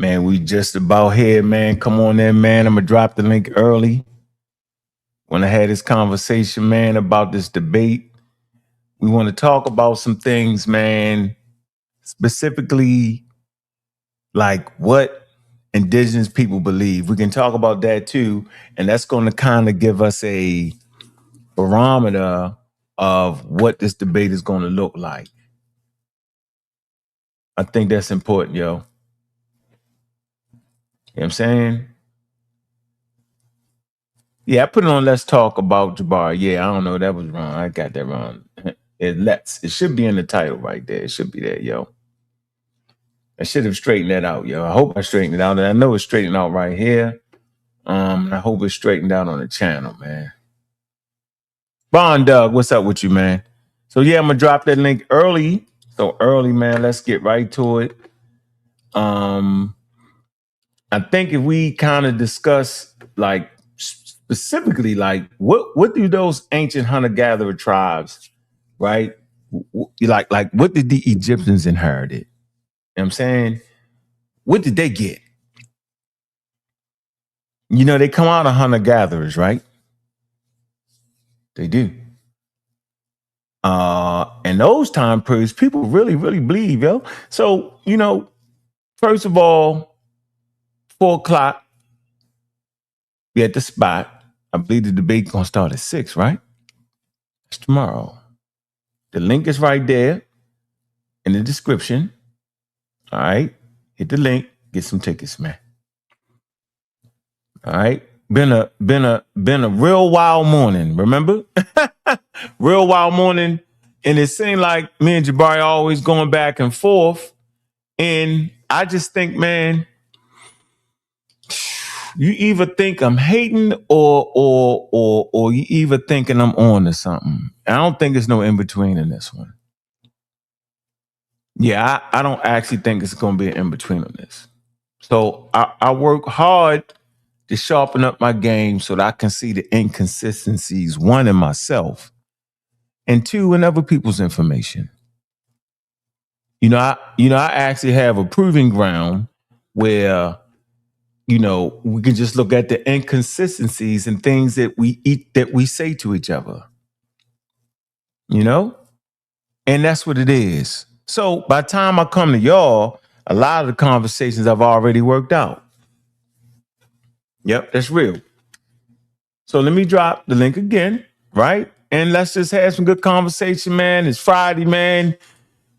Man, we just about here, man. Come on in, man. I'm going to drop the link early. When I had this conversation, man, about this debate, we want to talk about some things, man, specifically like what indigenous people believe. We can talk about that too. And that's going to kind of give us a barometer of what this debate is going to look like. I think that's important, yo. You know what I'm saying? Yeah, I put it on Let's Talk About Jebari. Yeah, I don't know. That was wrong. I got that wrong. It should be in the title right there. It should be there, yo. I should have straightened that out, yo. I hope I straightened it out. And I know it's straightened out right here. I hope it's straightened out on the channel, man. Bond Doug, what's up with you, man? So yeah, I'm gonna drop that link early. So early, man. Let's get right to it. I think if we kind of discuss like specifically like what do those ancient hunter-gatherer tribes, right? Like what did the Egyptians inherit? You know what I'm saying? What did they get? You know, they come out of hunter-gatherers, right? They do. And those time periods, people really, really believe, yo. So, you know, first of all, 4:00, we at the spot. I believe the debate gonna start at 6, right? It's tomorrow. The link is right there in the description. All right. Hit the link, get some tickets, man. All right. Been a real wild morning, remember? Real wild morning. And it seemed like me and Jebari always going back and forth. And I just think, man, you either think I'm hating or you either thinking I'm on to something. I don't think there's no in between in this one. Yeah, I don't actually think it's going to be an in between on this. So I work hard to sharpen up my game so that I can see the inconsistencies, one, in myself, and two, in other people's information. I actually have a proving ground where, we can just look at the inconsistencies and things that we say to each other. And that's what it is. So by the time I come to y'all, a lot of the conversations I've already worked out. Yep, that's real. So let me drop the link again, right? And let's just have some good conversation, man. It's Friday, man.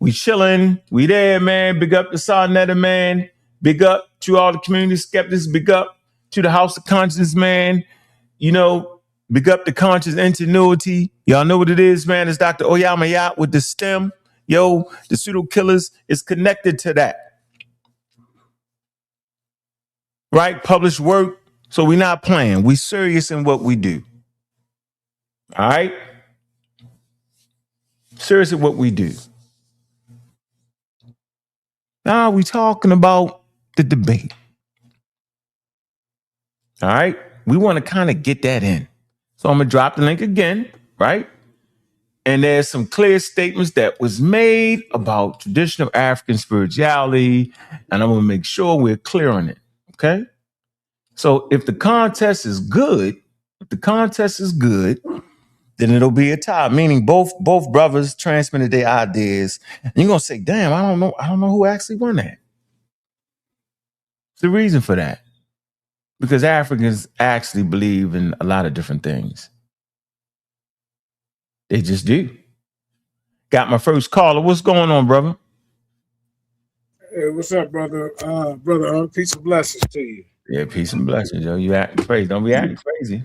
We chilling. We there, man. Big up to Sarnetta, man. Big up to all the community skeptics. Big up to the House of Conscience, man. Big up to Conscious Ingenuity. Y'all know what it is, man. It's Dr. Oyamayat with the STEM. Yo, the pseudo killers is connected to that. Right? Published work. So we're not playing. We serious in what we do. All right? Serious in what we do. Now we talking about the debate. All right? We want to kind of get that in. So I'm going to drop the link again, right? And there's some clear statements that was made about traditional African spirituality, and I'm going to make sure we're clear on it, okay? So if the contest is good, then it'll be a tie, meaning both brothers transmitted their ideas. And you're going to say, damn, I don't know who actually won that. The reason for that, because Africans actually believe in a lot of different things. They just do. Got my first caller. What's going on, brother? Hey, what's up, brother? Brother, peace and blessings to you. Yeah, peace and blessings, yo. You acting crazy. Don't be acting crazy.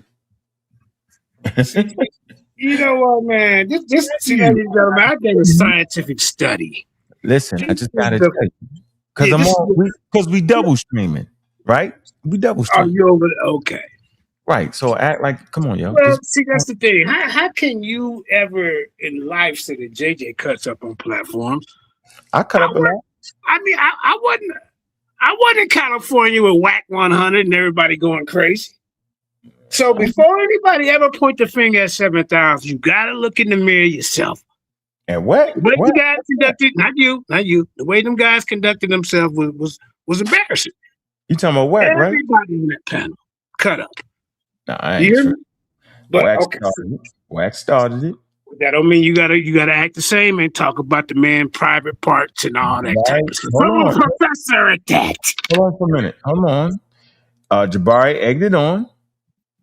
You know what, man? This I did a scientific study. Listen, I just gotta tell you. Because we double streaming, right? We double streaming. Oh, you over there? Okay. Right. So act like, come on, yo. Well, see, that's the thing. How can you ever in life say that JJ cuts up on platforms? I cut up a lot. I mean, I wasn't in California with Whack 100 and everybody going crazy. So before anybody ever point the finger at 7,000, you gotta look in the mirror yourself. And what? The way the guys conducted, not you, the way them guys conducted themselves was embarrassing. You talking about Whack, right? Everybody in that panel cut up. No, I You ain't hear sure. me? But Whack okay, started it. Whack started it. that don't mean you gotta act the same and talk about the man private parts and all that type Right. of stuff. Hold I'm a on. professor at that. Hold on for a minute. Hold on. Jebari egged it on.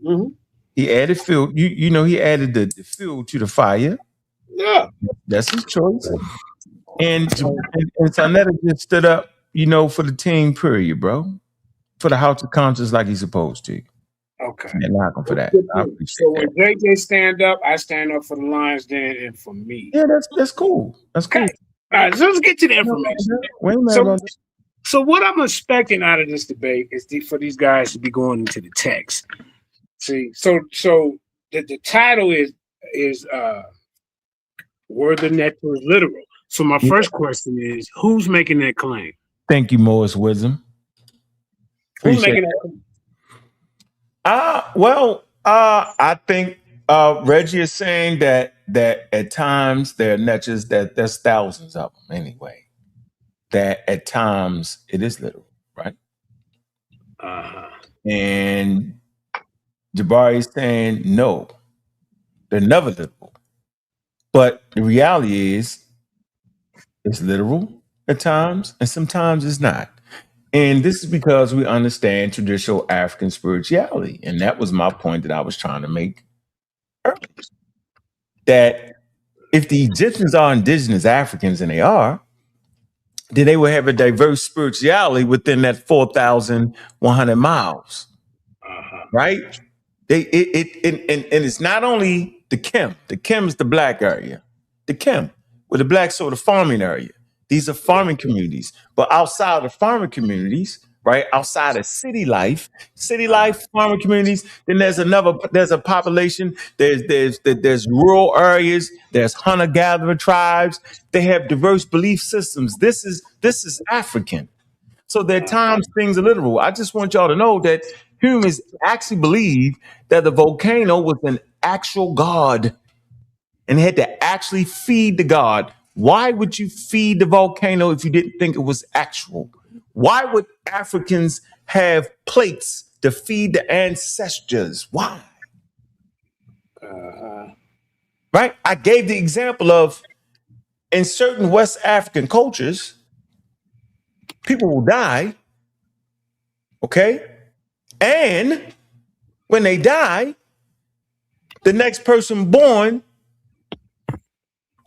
Mm-hmm. He added fuel. You know he added the fuel to the fire. Yeah. That's his choice. And Sonetta just stood up, you know, for the team. Period, bro. For the House of Conscience, like he's supposed to. Okay. Can't knock him for that. I appreciate So when that. JJ stand up, I stand up for the Lions Den and for me. Yeah, that's cool. That's cool. Okay. All right, so let's get to the information. We ain't mad So, about that. so what I'm expecting out of this debate is for these guys to be going into the text. See, so the title is were the networks literal? So my first question is, who's making that claim? Thank you, Morris Wisdom. Who's Appreciate making it. that claim? I think Reggie is saying that at times there are netches that there's thousands of them anyway. That at times it is literal, right? And Jebari is saying no, they're never literal. But the reality is it's literal at times, and sometimes it's not. And this is because we understand traditional African spirituality. And that was my point that I was trying to make earlier. That if the Egyptians are indigenous Africans, and they are, then they will have a diverse spirituality within that 4,100 miles, right? And it's not only the Kim. The Kim is the black area. The Kim, with the blacks or the farming area. These are farming communities. But outside of farming communities, right? Outside of city life, farming communities, then there's a population. There's rural areas, there's hunter-gatherer tribes. They have diverse belief systems. This is African. So there are times things are literal. I just want y'all to know that humans actually believe that the volcano was an actual god and had to actually feed the god. Why would you feed the volcano if you didn't think it was actual? Why would Africans have plates to feed the ancestors? Why? Right? I gave the example of in certain West African cultures, people will die, okay? And when they die, the next person born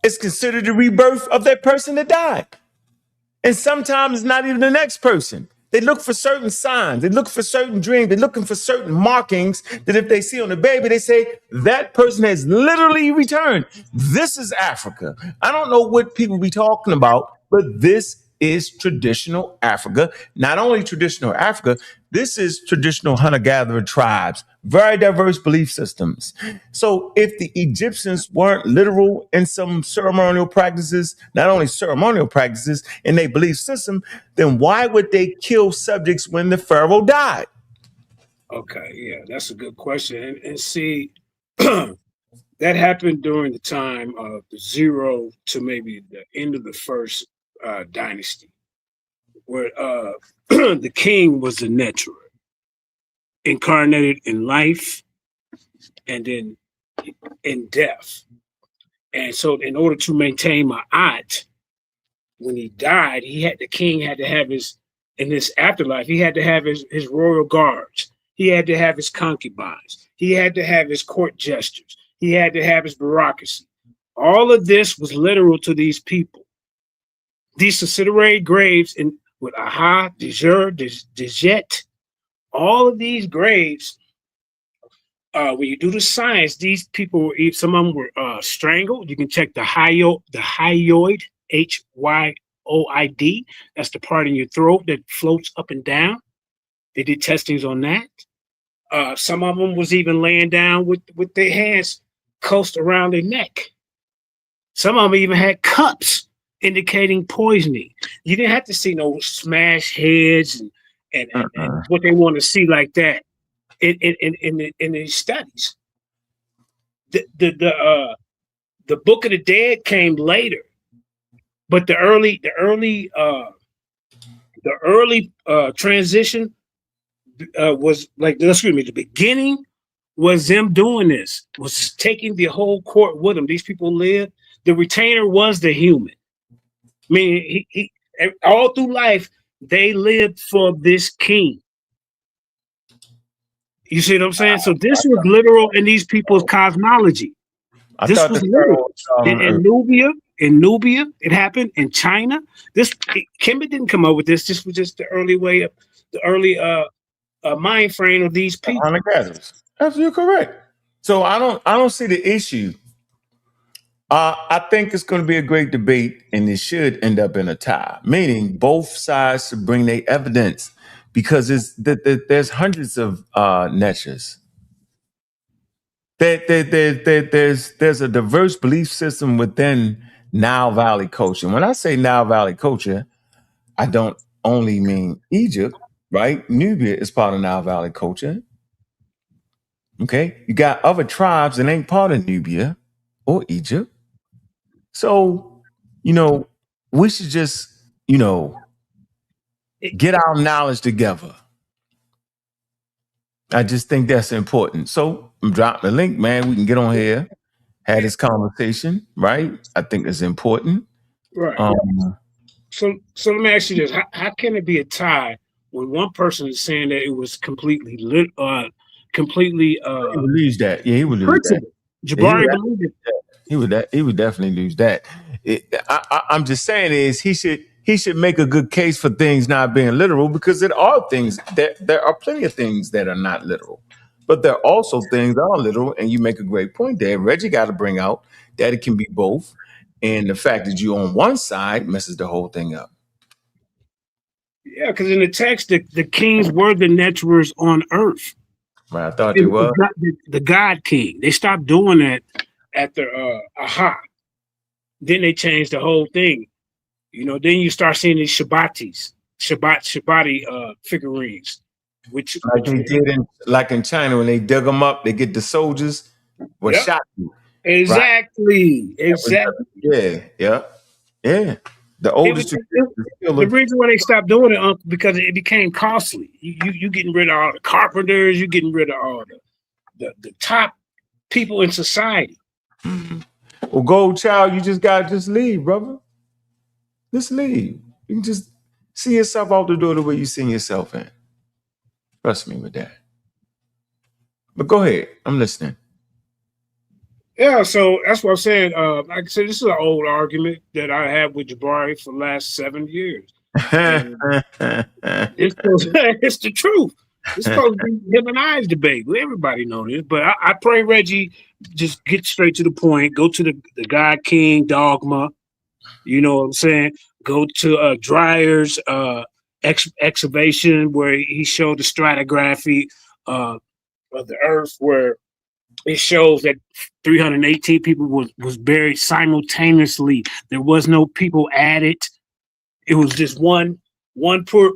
is considered the rebirth of that person that died. And sometimes it's not even the next person. They look for certain signs. They look for certain dreams. They're looking for certain markings that if they see on the baby, they say, that person has literally returned. This is Africa. I don't know what people be talking about, but this is traditional Africa. Not only traditional Africa, this is traditional hunter-gatherer tribes, very diverse belief systems. So if the Egyptians weren't literal in some ceremonial practices, not only ceremonial practices in their belief system, then why would they kill subjects when the pharaoh died? Okay, yeah, that's a good question. And see, that happened during the time of the zero to maybe the end of the first dynasty, where the king was the Netra, incarnated in life and then in death. And so in order to maintain Ma'at, when he died, the king had to have in his afterlife, he had to have his royal guards. He had to have his concubines. He had to have his court jesters. He had to have his bureaucracy. All of this was literal to these people. These subsidiary graves with Aha, Dejur, Dejet, all of these graves, when you do the science, these people were, some of them were strangled. You can check the hyoid, HYOID. That's the part in your throat that floats up and down. They did testings on that. Some of them was even laying down with their hands close around their neck. Some of them even had cups indicating poisoning. You didn't have to see no smashed heads and what they want to see like that in these studies. The Book of the Dead came later, but the early transition was like, excuse me, the beginning was them doing this, was taking the whole court with them. These people lived. The retainer was the human. I mean, he all through life, they lived for this king. You see what I'm saying? So this was literal in these people's cosmology. This was literal. In Nubia, it happened. In China, Kemet didn't come up with this. This was just the early way of the early mind frame of these people. Hunter-gatherers. Absolutely correct. So I don't see the issue. I think it's going to be a great debate, and it should end up in a tie. Meaning, both sides should bring their evidence because there's hundreds of niches. There's a diverse belief system within Nile Valley culture. When I say Nile Valley culture, I don't only mean Egypt, right? Nubia is part of Nile Valley culture. Okay, you got other tribes that ain't part of Nubia or Egypt. So, we should just, get our knowledge together. I just think that's important. So I'm dropping the link, man. We can get on here, have this conversation, right? I think it's important. Right. So let me ask you this: How can it be a tie when one person is saying that it was completely he would lose that. Yeah, he would lose that. Jebari believed it. He would definitely lose that. I'm just saying is he should make a good case for things not being literal, because there are things there are plenty of things that are not literal, but there are also things that are literal. And you make a great point there. Reggie got to bring out that it can be both, and the fact that you on one side messes the whole thing up. Yeah, because in the text, the kings were the naturers on earth. Right, I thought they were the God King. They stopped doing that at the Aha. Then they changed the whole thing. Then you start seeing these Shabbati figurines, which they did in China when they dug them up, they get the soldiers what shot you. Exactly. Right? Exactly. Yeah. The oldest. The reason why they stopped doing it, Uncle, because it became costly. You getting rid of all the carpenters, you getting rid of all the top people in society. Mm-hmm. Well, Gold Child, you just gotta just leave, brother. Just leave. You can just see yourself out the door the way you see yourself in. Trust me with that. But go ahead, I'm listening. Yeah, so that's what I'm saying. Like I said, this is an old argument that I have with Jebari for the last 7 years. It's the truth. It's supposed to be him and I's debate. Everybody knows this, but I pray Reggie just get straight to the point. Go to the God King dogma. You know what I'm saying? Go to Dreyer's excavation where he showed the stratigraphy of the Earth, where it shows that 318 people was buried simultaneously. There was no people added. It was just one poor.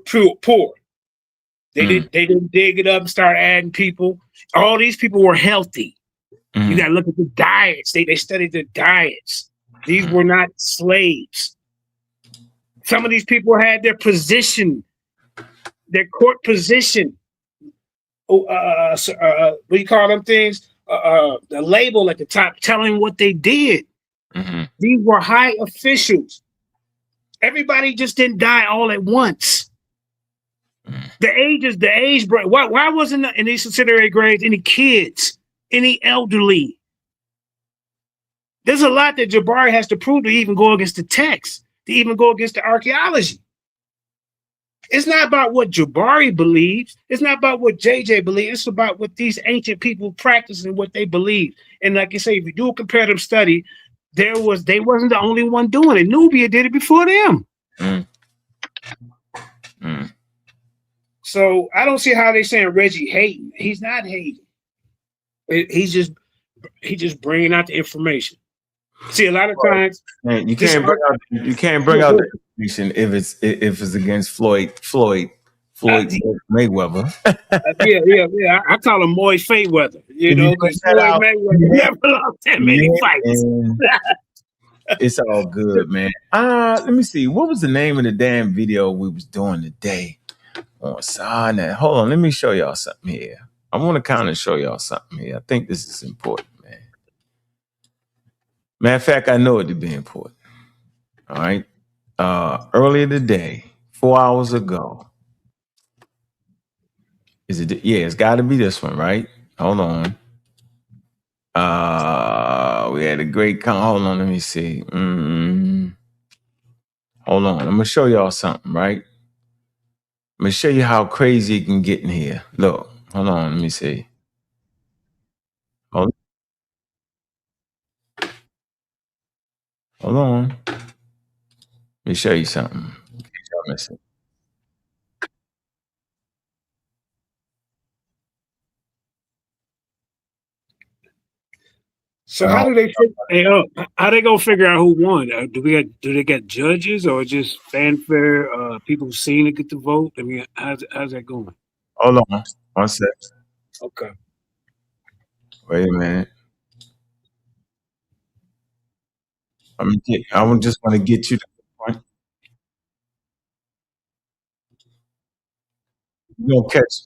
They didn't dig it up and start adding people. All these people were healthy. Mm-hmm. You got to look at the diets. They studied the diets. These were not slaves. Some of these people had their position, their court position. What do you call them things? The label at the top telling what they did. Mm-hmm. These were high officials. Everybody just didn't die all at once. The age break. Why wasn't in these subsidiary graves any kids, any elderly? There's a lot that Jebari has to prove to even go against the text, to even go against the archaeology. It's not about what Jebari believes. It's not about what JJ believes. It's about what these ancient people practice and what they believe. And like you say, if you do a comparative study, they wasn't the only one doing it. Nubia did it before them. So I don't see how they saying Reggie hating. He's not hating. He's just bringing out the information. See, a lot of times, man, you can't bring out the information if it's against Floyd Mayweather. yeah. I call him Moy Fayweather. Because Floyd Mayweather never lost that many fights. It's all good, man. Let me see. What was the name of the damn video we was doing today? on Sarnet. Hold on, let me show y'all something here. I want to kind of show y'all something here. I think this is important, man. Matter of fact, I know it to be important. All right. Earlier today, 4 hours ago. Is it? Yeah, it's got to be this one, right? Hold on. We had a great hold on, let me see. Hold on. I'm gonna show y'all something, right? I'm gonna show you how crazy it can get in here. Look, hold on, let me see. Hold on. Let me show you something. In case y'all miss it. So how do they how they gonna figure out who won? Do they get judges or just fanfare? People seeing it get to vote. I mean, how's that going? Hold on, 1 sec. Okay. Wait a minute. I just want to get you to the point. You gonna catch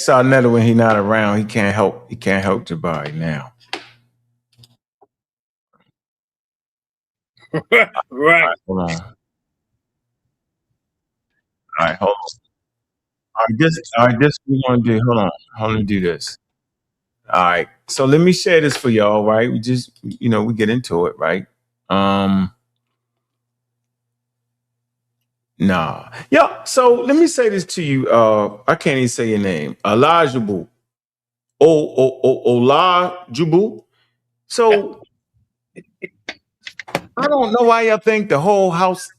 Sarnetta when he not around. He can't help Jebari now. Right. All right, hold on. All right, hold on. All right, this we're gonna do. Hold on, let me do this. All right. So let me share this for y'all, right? We just, we get into it, right? Nah. Yeah. So let me say this to you. I can't even say your name. Olajubu. Olajubu. So I don't know why y'all think the whole house,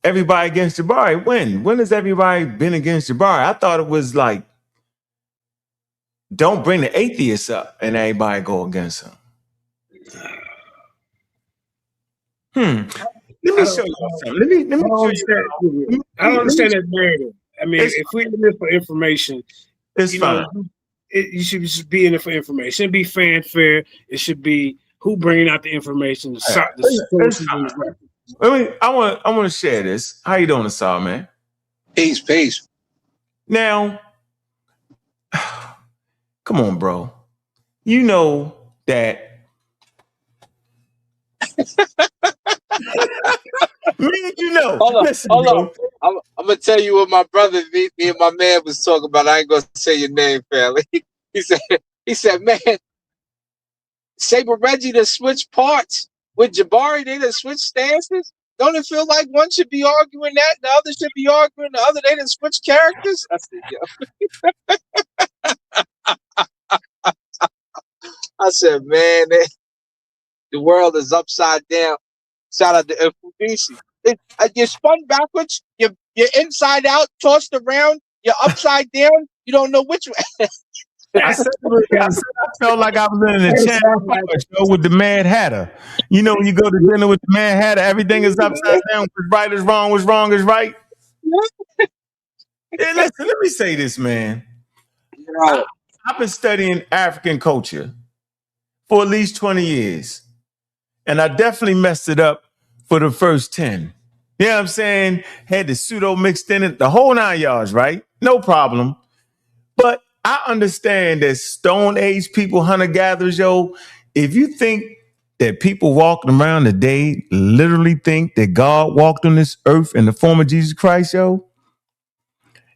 everybody against Jebari. When has everybody been against Jebari? I thought it was like, don't bring the atheists up and everybody go against him. Let me show you something. Let me show you. I don't understand that narrative. I mean, if we're in this for information, it's fine. You should just be in it for information. It should be fanfare. It should be who bringing out the information. The sources and the records. I want to share this. How you doing, Asal, man? Peace. Now, come on, bro. You know that. Me, you know. Hold on. I'm gonna tell you what my brother, me and my man was talking about. I ain't gonna say your name, family. He said, man, Saber Reggie to switch parts with Jebari. They done switch stances. Don't it feel like one should be arguing that, and the other should be arguing the other? They done switch characters. I said, yo. I said, man, the world is upside down. Shout out to FBC. You're spun backwards. You're inside out, tossed around. You're upside down. You don't know which way. I felt like I was in the channel show with the Mad Hatter. You know, when you go to dinner with the Mad Hatter, everything is upside down. What's right is wrong. What's wrong is right. Hey, listen, let me say this, man. I've been studying African culture for at least 20 years. And I definitely messed it up for the first 10. You know what I'm saying? Had the pseudo mixed in it, the whole 9 yards, right? No problem. But I understand that Stone Age people, hunter-gatherers, yo, if you think that people walking around today literally think that God walked on this earth in the form of Jesus Christ, yo,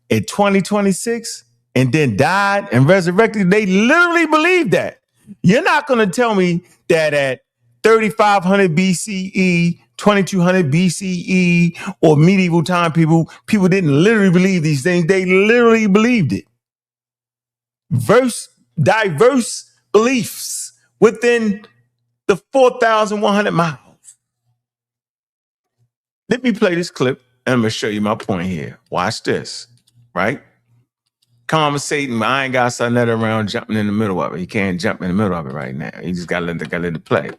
in 2026, and then died and resurrected, they literally believe that. You're not going to tell me that at 3500 BCE, 2200 BCE, or medieval time people didn't literally believe these things. They literally believed it. Diverse beliefs within the 4,100 miles. Let me play this clip and I'm going to show you my point here. Watch this, right? Conversating, I ain't got something around jumping in the middle of it. He can't jump in the middle of it right now. He just got to let it play.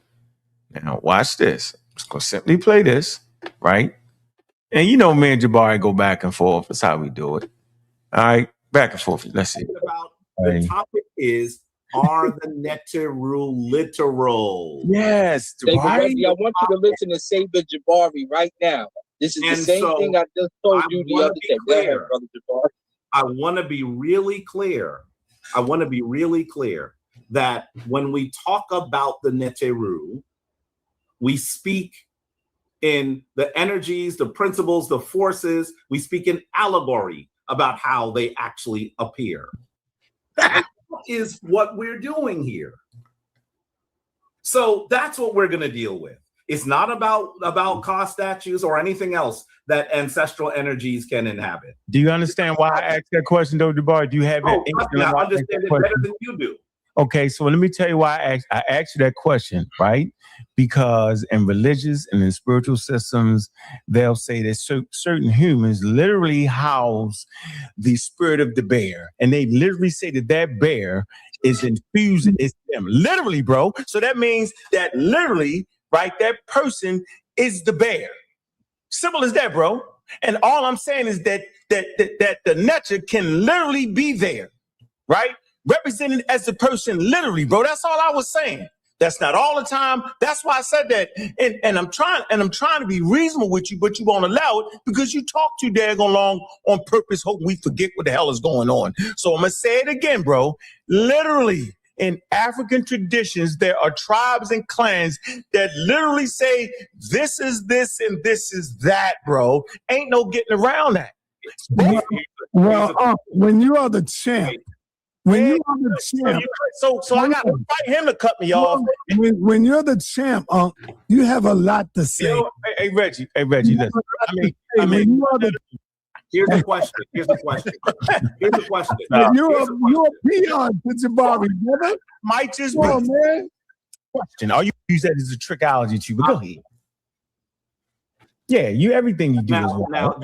Now, watch this. I'm just going to simply play this, right? And you know, me and Jebari go back and forth. That's how we do it. All right, back and forth. Let's see. The topic is, are the Neteru literal? Yes, Reggie, I want you to listen to Saber Jebari right now. This is the same thing I just told you the other day. Go ahead, brother Jebari. I want to be really clear. That when we talk about the Neteru, we speak in the energies, the principles, the forces. We speak in allegory about how they actually appear. That is what we're doing here. So that's what we're going to deal with. It's not about Ka statues or anything else that ancestral energies can inhabit. Do you understand why I asked that question, though, Jebari? Do you have I understand it better than you do. Okay, so let me tell you why I asked you that question, right? Because in religious and in spiritual systems, they'll say that certain humans literally house the spirit of the bear. And they literally say that bear is infused in them. Literally, bro. So that means that literally, right, that person is the bear. Simple as that, bro. And all I'm saying is that the nature can literally be there, right? Represented as the person literally, bro. That's all I was saying. That's not all the time. That's why I said that. And I'm trying to be reasonable with you, but you won't allow it because you talk too daggone long on purpose, hoping we forget what the hell is going on. So I'm gonna say it again, bro. Literally, in African traditions, there are tribes and clans that literally say this is this and this is that, bro. Ain't no getting around that. Well, when you are the champ, when you are the champ, so I got to fight him to cut me off. When you're the champ, you have a lot to say. You know, hey Reggie, listen. I mean, when you are the Here's the question. You're a peon to Jebari, brother. Might just Come on, man. question. All you use that as a trickology to you, but go ahead. Yeah, you everything you do is well.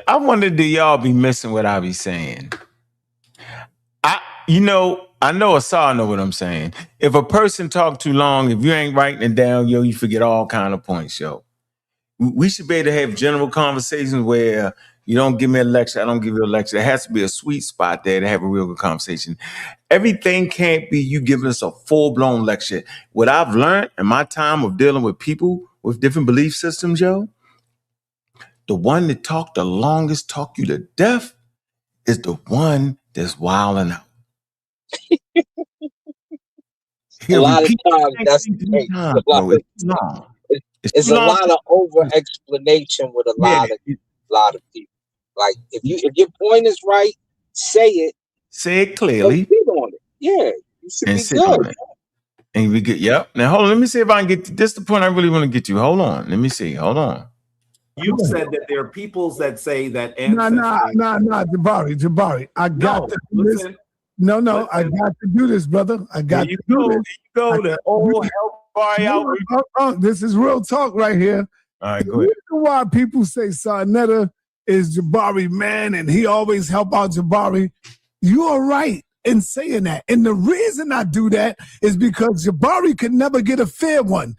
I wonder do y'all be missing what I be saying? I know Asar know what I'm saying. If a person talk too long, if you ain't writing it down, you forget all kind of points, yo. We should be able to have general conversations where you don't give me a lecture, I don't give you a lecture. There has to be a sweet spot there to have a real good conversation. Everything can't be you giving us a full-blown lecture. What I've learned in my time of dealing with people with different belief systems, yo, the one that talk the longest, talk you to death, is the one that's wilding out. A lot of times, that's the case. It's a lot of over explanation with a lot of people. Like if your point is right, say it. Say it clearly. Sit on it. Yeah, you should and be sit good. on it. And we get Now hold on. Let me see if I can get to this. The point I really want to get to. Hold on. Let me see. Hold on. You said that there are peoples that say that Nah, Jebari. I got to do this. No, I got to do this, brother. I got to do this. You go to old help. This is real talk right here. All right, the go ahead. reason why people say Sarnetta is Jebari man and he always help out Jebari, you are right in saying that. And the reason I do that is because Jebari could never get a fair one.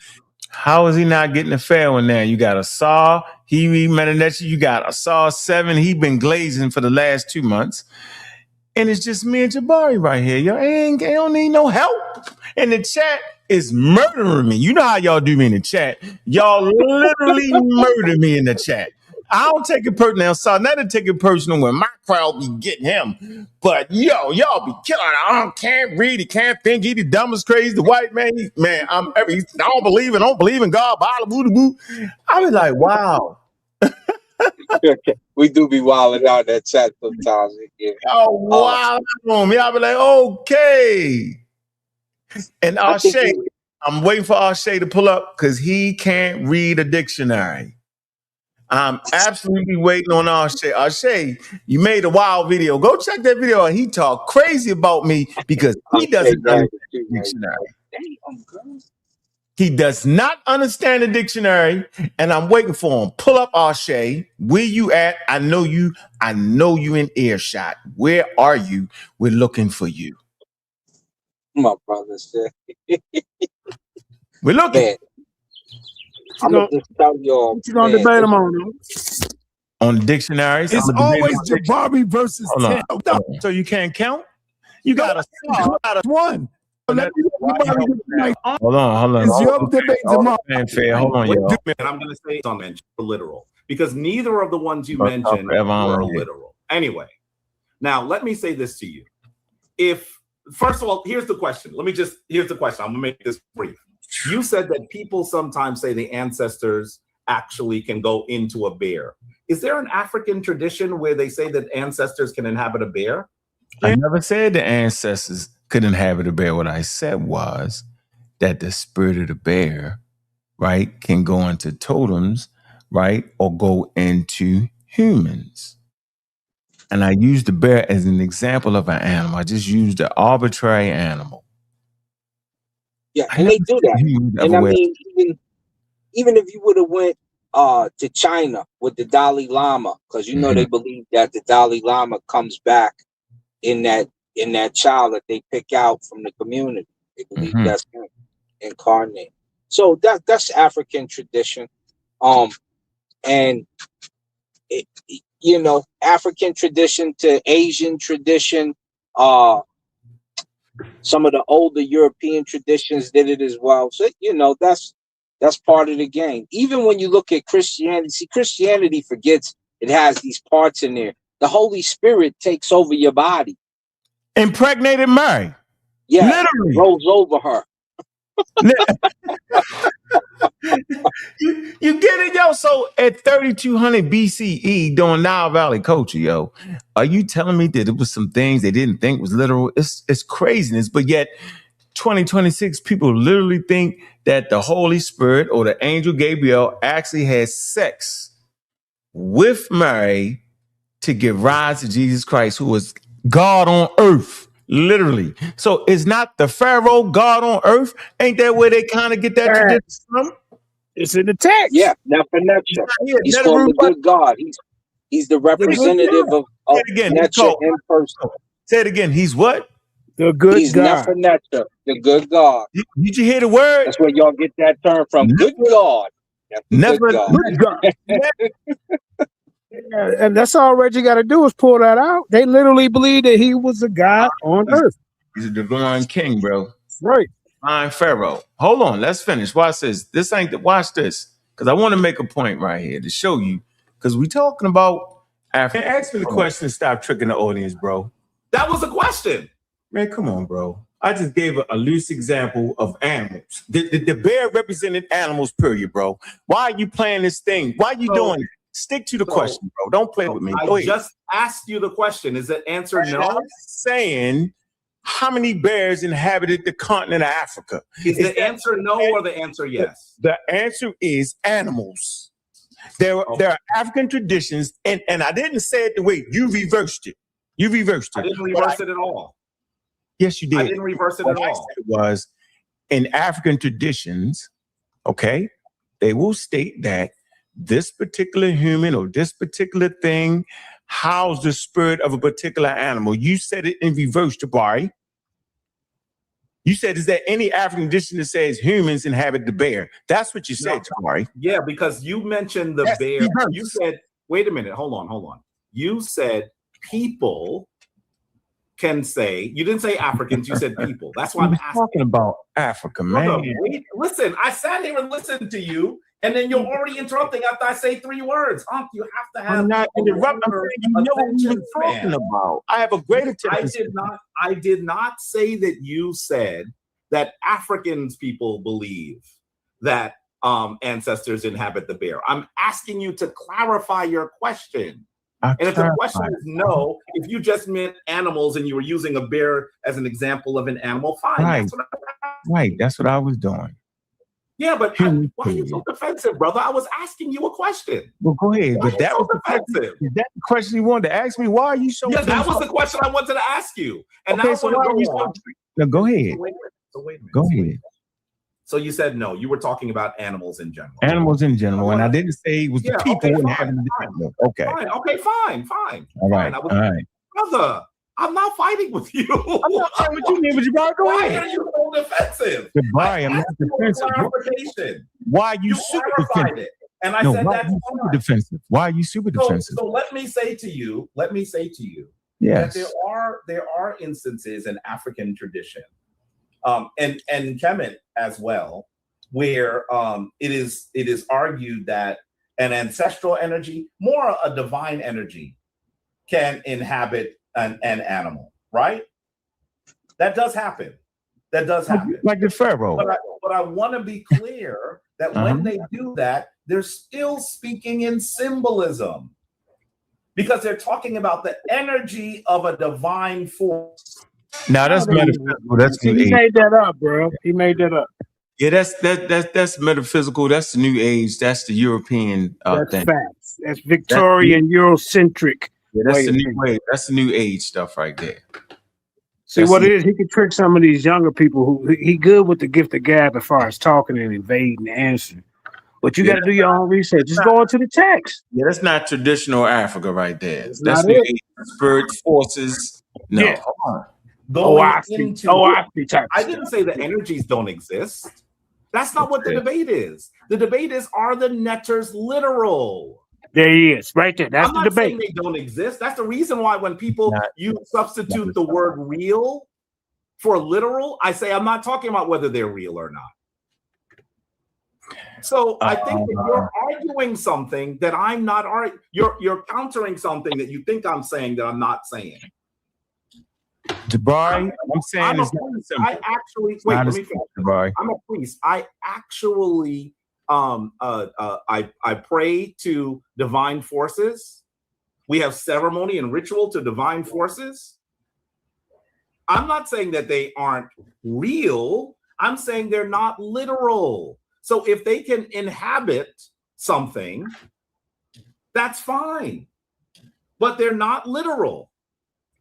How is he not getting a fair one now? You got a Saw, you got a Saw 7. He been glazing for the last 2 months. And it's just me and Jebari right here. Yo, I don't need no help. And the chat is murdering me. You know how y'all do me in the chat. Y'all literally murder me in the chat. I don't take it personal. Now, so not to take it personal when my crowd be getting him. But y'all be killing. I can't read. He can't think. He the dumbest, crazy. The white man. I don't believe in God. I be like, wow. We do be wilding out that chat sometimes. Yeah. Oh, wow. Y'all be like, okay. And Ashe, I'm waiting for Ashe to pull up because he can't read a dictionary. I'm absolutely waiting on Ashe. Ashe, you made a wild video. Go check that video out. He talked crazy about me because he doesn't understand the dictionary. He does not understand the dictionary, and I'm waiting for him. Pull up Ashe. Where you at? I know you in earshot. Where are you? We're looking for you. My brother said. We're looking. Man, I'm gonna just tell y'all. What you gonna debate him on? On the dictionaries? It's always Jebari versus 10. So you can't count? You got a one. Hold on. It's your debate tomorrow. Hold on, y'all. I'm going to say it's on literal because neither of the ones you mentioned were literal. Anyway, Now, let me say this to you. If, first of all, here's the question. Here's the question. I'm gonna make this brief. You said that people sometimes say the ancestors actually can go into a bear. Is there an African tradition where they say that ancestors can inhabit a bear? I never said the ancestors could inhabit a bear. What I said was that the spirit of the bear, right, can go into totems, right, or go into humans. And I used the bear as an example of an animal. I just used an arbitrary animal. Yeah, and they do that. And I mean, even if you would have went to China with the Dalai Lama, because you know they believe that the Dalai Lama comes back in that child that they pick out from the community. They believe that's him incarnate. So that's African tradition. And it, you know, African tradition to Asian tradition, some of the older European traditions did it as well. So, you know, that's part of the game. Even when you look at Christianity, see, Christianity forgets it has these parts in there. The Holy Spirit takes over your body. Impregnated Mary. Yeah, literally rolls over her. You get it, yo? So at 3200 BCE during Nile Valley culture, yo, are you telling me that it was some things they didn't think was literal? It's craziness, but yet 2026 people literally think that the Holy Spirit or the angel Gabriel actually has sex with Mary to give rise to Jesus Christ, who was God on earth. Literally. So it's not the Pharaoh God on earth. Ain't that where they kind of get that tradition from? It's in the text. Yeah, Nebuchadnezzar. He's called the good God. He's the representative of Nebuchadnezzar in person. Say it again. He's what? The good He's God. Nebuchadnezzar, the good God. Did you hear the word? That's where y'all get that term from. Good God. Never good God. Yeah, and that's all Reggie got to do is pull that out. They literally believe that he was a God on earth. He's a divine king, bro. Right. Divine Pharaoh. Hold on, let's finish. Watch this. Watch this. Because I want to make a point right here to show you. Because we talking about Africa. Ask me the question and stop tricking the audience, bro. That was a question. Man, come on, bro. I just gave a loose example of animals. The bear represented animals, period, bro. Why are you playing this thing? Why are you doing it? Stick to the question, bro. Don't play with me. I just asked you the question. Is the answer no? I'm saying, how many bears inhabited the continent of Africa? Is the answer no or the answer yes? The answer is animals. There are African traditions, and I didn't say it the way you reversed it. You reversed it. I didn't reverse it at all. Yes, you did. I didn't reverse it at all. I said it was in African traditions, okay, they will state that this particular human or this particular thing housed the spirit of a particular animal. You said it in reverse, Jebari. You said, is there any African tradition that says humans inhabit the bear? That's what you said, Jebari. Yeah, because you mentioned the bear. Reverse. You said, wait a minute, hold on. You said people can say, you didn't say Africans, you said people. That's why I'm talking about Africa, man. Listen, I sat here and listened to you, and then you're already interrupting after I say 3 words. You have to have. I'm not interrupting. You know what we were talking about. I have a great attention. I did not say that you said that Africans people believe that ancestors inhabit the bear. I'm asking you to clarify your question. And if the question is no, if you just meant animals and you were using a bear as an example of an animal, fine. Right. That's what I was doing. Yeah, but why are you so defensive, brother? I was asking you a question. Well, go ahead. But that was defensive. Is that the question you wanted to ask me? Why are you so? Yeah, that was the question I wanted to ask you. And okay, now so why are you so? No, go ahead. Go ahead. So you said no. You were talking about animals in general. Animals in general, and I didn't say it was the people who inhabit the animal. Okay. Fine. All right. All right. Brother, I'm not fighting with you. I'm not fighting with you, but Jebari, go ahead. Why are you so defensive? Jebari, I'm not defensive. Why are you super defensive? And I said that's super defensive. Why are you super defensive? So let me say to you, yes, that there are instances in African tradition, and Kemet as well, where it is argued that an ancestral energy, more a divine energy, can inhabit an animal, right? That does happen. That does happen. Like the Pharaoh. But I want to be clear that when they do that, they're still speaking in symbolism, because they're talking about the energy of a divine force. Now that's metaphysical. That's new he age. made that up, bro. He made that up. Yeah, that's metaphysical. That's the new age. That's the European That's thing. facts. That's Victorian Eurocentric. Yeah, that's the new way. That's the new age stuff right there. See what it is? He can trick some of these younger people who he good with the gift of gab as far as talking and evading the answer. But you got to do your own research. Just go into the text. Yeah, that's not traditional Africa right there. That's That's not new it. age spirit forces. No. Yeah. I didn't say the energies don't exist. That's not what the debate is. The debate is, are the netters literal? There he is, right there. That's I'm the not debate. saying they don't exist. That's the reason why when people you substitute the word real for literal, I say I'm not talking about whether they're real or not. So I think that you're arguing something that I'm not arguing. You're countering something that you think I'm saying that I'm not saying. Jebari, I'm saying I'm a it's not priest. simple. I actually wait. Let me finish. Jebari. I'm a priest. I actually I pray to divine forces. We have ceremony and ritual to divine forces. I'm not saying that they aren't real. I'm saying they're not literal. So if they can inhabit something, that's fine. But they're not literal.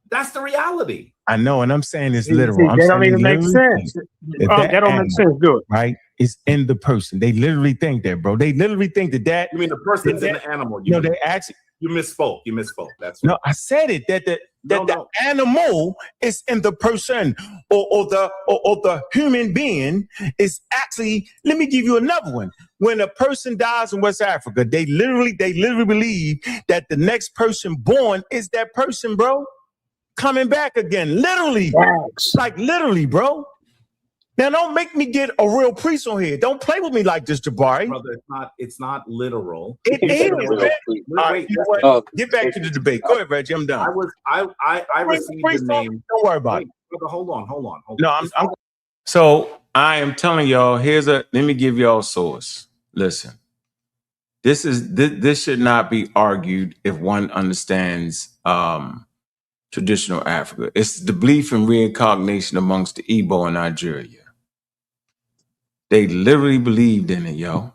That's the reality. I know, and I'm saying it's literal. That don't even make sense. That don't make sense, do it. Right? It's in the person. They literally think that, bro. They literally think that. You mean the person's in the animal? No, they actually. You misspoke. You misspoke. That's no. I said it that the animal is in the person, or the human being is actually. Let me give you another one. When a person dies in West Africa, they literally believe that the next person born is that person, bro, coming back again. Literally, like literally, bro. Now don't make me get a real priest on here. Don't play with me like this, Jebari. Brother, it's not literal. It is. Right, get back to the debate. Go ahead, Reggie. I'm done. I received the name. Don't worry about it. Brother, hold on. No, so I am telling y'all, let me give y'all a source. Listen, this should not be argued if one understands traditional Africa. It's the belief in reincarnation amongst the Igbo in Nigeria. They literally believed in it, yo.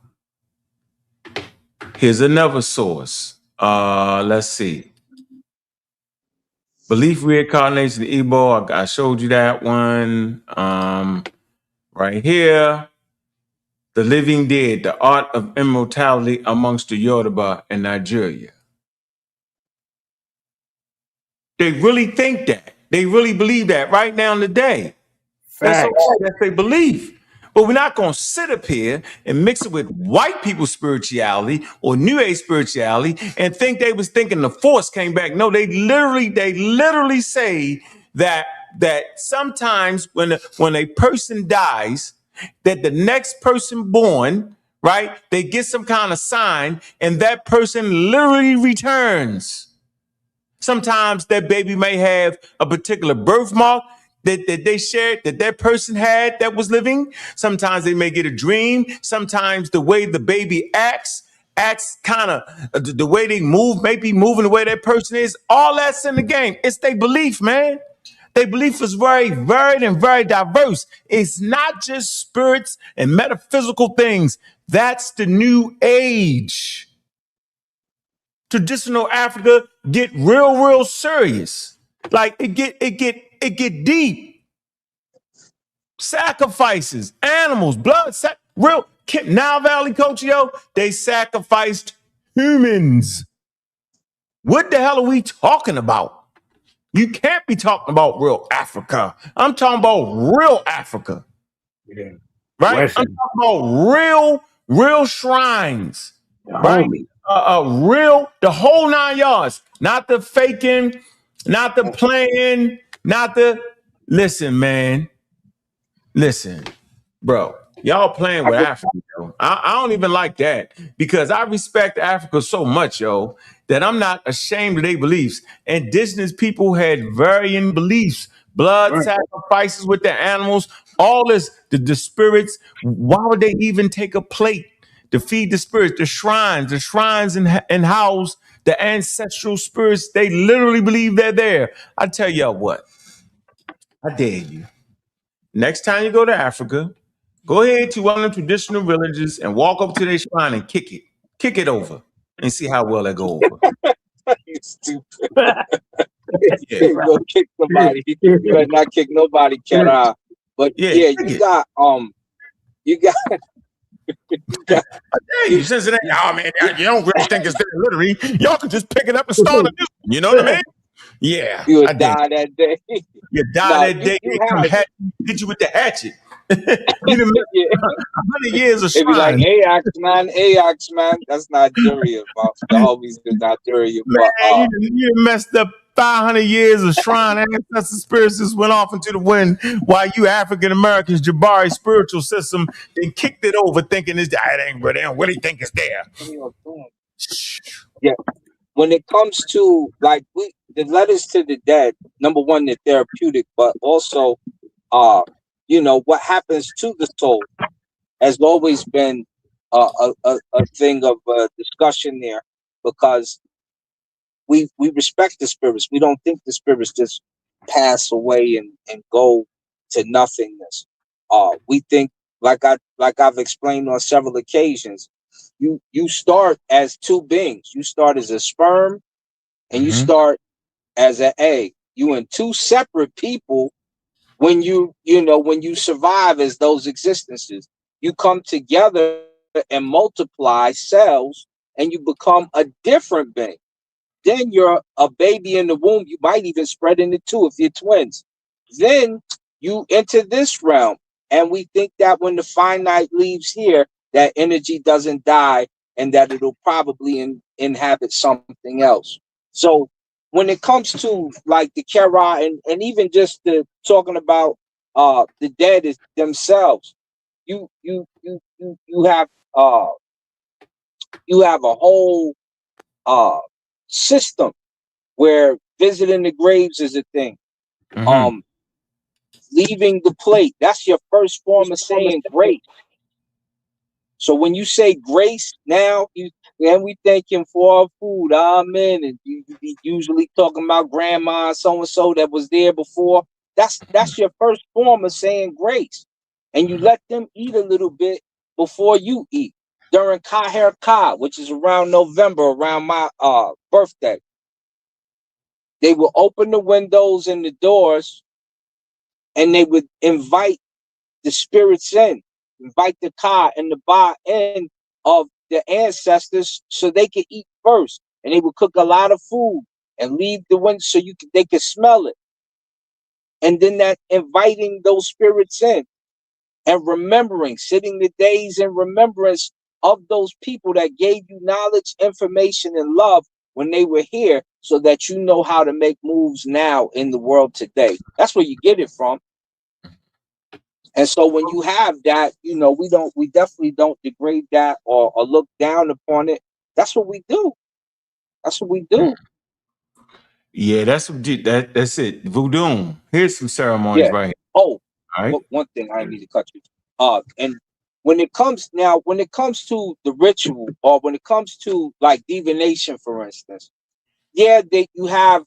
Here's another source. Let's see. Belief reincarnation of Igbo. I showed you that one. Right here. The living dead, the art of immortality amongst the Yoruba in Nigeria. They really think that. They really believe that right now in the day. That's their belief. But we're not going to sit up here and mix it with white people's spirituality or New Age spirituality and think they was thinking the force came back. No, they literally say that sometimes when a person dies, that the next person born, right, they get some kind of sign and that person literally returns. Sometimes that baby may have a particular birthmark that they shared, that person had that was living. Sometimes they may get a dream. Sometimes the way the baby acts kind of the way they move, maybe moving the way that person is. All that's in the game. It's their belief, man. Their belief is very varied and very diverse. It's not just spirits and metaphysical things. That's the new age. Traditional Africa get real serious. Like it get deep. Sacrifices, animals, blood, real Nile Valley culture, yo, they sacrificed humans. What the hell are we talking about? You can't be talking about real Africa. I'm talking about real Africa. Yeah. Right? Listen. I'm talking about real shrines. Right? Real, the whole 9 yards. Not the faking, not the playing, not the listen, man. Listen, bro. Y'all playing with Africa, yo. I don't even like that because I respect Africa so much, yo, that I'm not ashamed of their beliefs. Indigenous people had varying beliefs, blood Right. sacrifices with their animals, all this, the spirits. Why would they even take a plate to feed the spirits? The shrines and house the ancestral spirits. They literally believe they're there. I tell y'all what, I dare you. Next time you go to Africa, go ahead to one of the traditional villages and walk up to their shrine and kick it. Kick it over and see how well that go over. You stupid. Yeah. You gonna kick somebody. You better not kick nobody, Kara. But Yeah, yeah, kick you it. got you got Hey, since it ain't, oh man, you don't really think it's there literally. Y'all can just pick it up and start a new one. You know what I mean? Yeah, you I would did. die that day. You die No, that day, you they come have hit you with the hatchet. You done missed yeah. 100 years of They be like shrine. Ajax man. That's Nigeria, bro. The homies in Nigeria. But Man, you done messed up 500 years of shrine ancestor spirits just went off into the wind while you African Americans, Jebari spiritual system, then kicked it over thinking it's it ain't, but they don't really think it's there. yeah. When it comes to like the letters to the dead, number one, they're therapeutic, but also you know, what happens to the soul has always been a thing of discussion there, because we respect the spirits. We don't think the spirits just pass away and go to nothingness. We think, like I've explained on several occasions, you start as two beings. You start as a sperm and you Mm-hmm. start as an egg. You and two separate people. When you know, when you survive as those existences, you come together and multiply cells and you become a different being. Then you're a baby in the womb. You might even spread into two if you're twins. Then you enter this realm. And we think that when the finite leaves here, that energy doesn't die and that it'll probably inhabit something else. So when it comes to like the Kera and even just the talking about the dead is themselves, you have a whole system where visiting the graves is a thing. Mm-hmm. Leaving the plate, that's your first form of saying grace. So when you say grace now, and we thanking for our food, amen, and you be usually talking about grandma so and so that was there before. That's your first form of saying grace, and you let them eat a little bit before you eat during Kaher Ka, which is around November, around my birthday. They will open the windows and the doors, and they would invite the spirits in, invite the Ka and the Ba in of the ancestors so they could eat first. And they would cook a lot of food and leave the window so they could smell it. And then that inviting those spirits in and remembering, sitting the days in remembrance of those people that gave you knowledge, information, and love when they were here, so that you know how to make moves now in the world today. That's where you get it from. And so when you have that, you know, we definitely don't degrade that or look down upon it. That's what we do. That's what we do. Yeah, that's it. Voodoo. Here's some ceremonies Yeah. right here. Oh, All right. one thing I need to cut you. And when it comes to the ritual, or when it comes to like divination, for instance, yeah, you have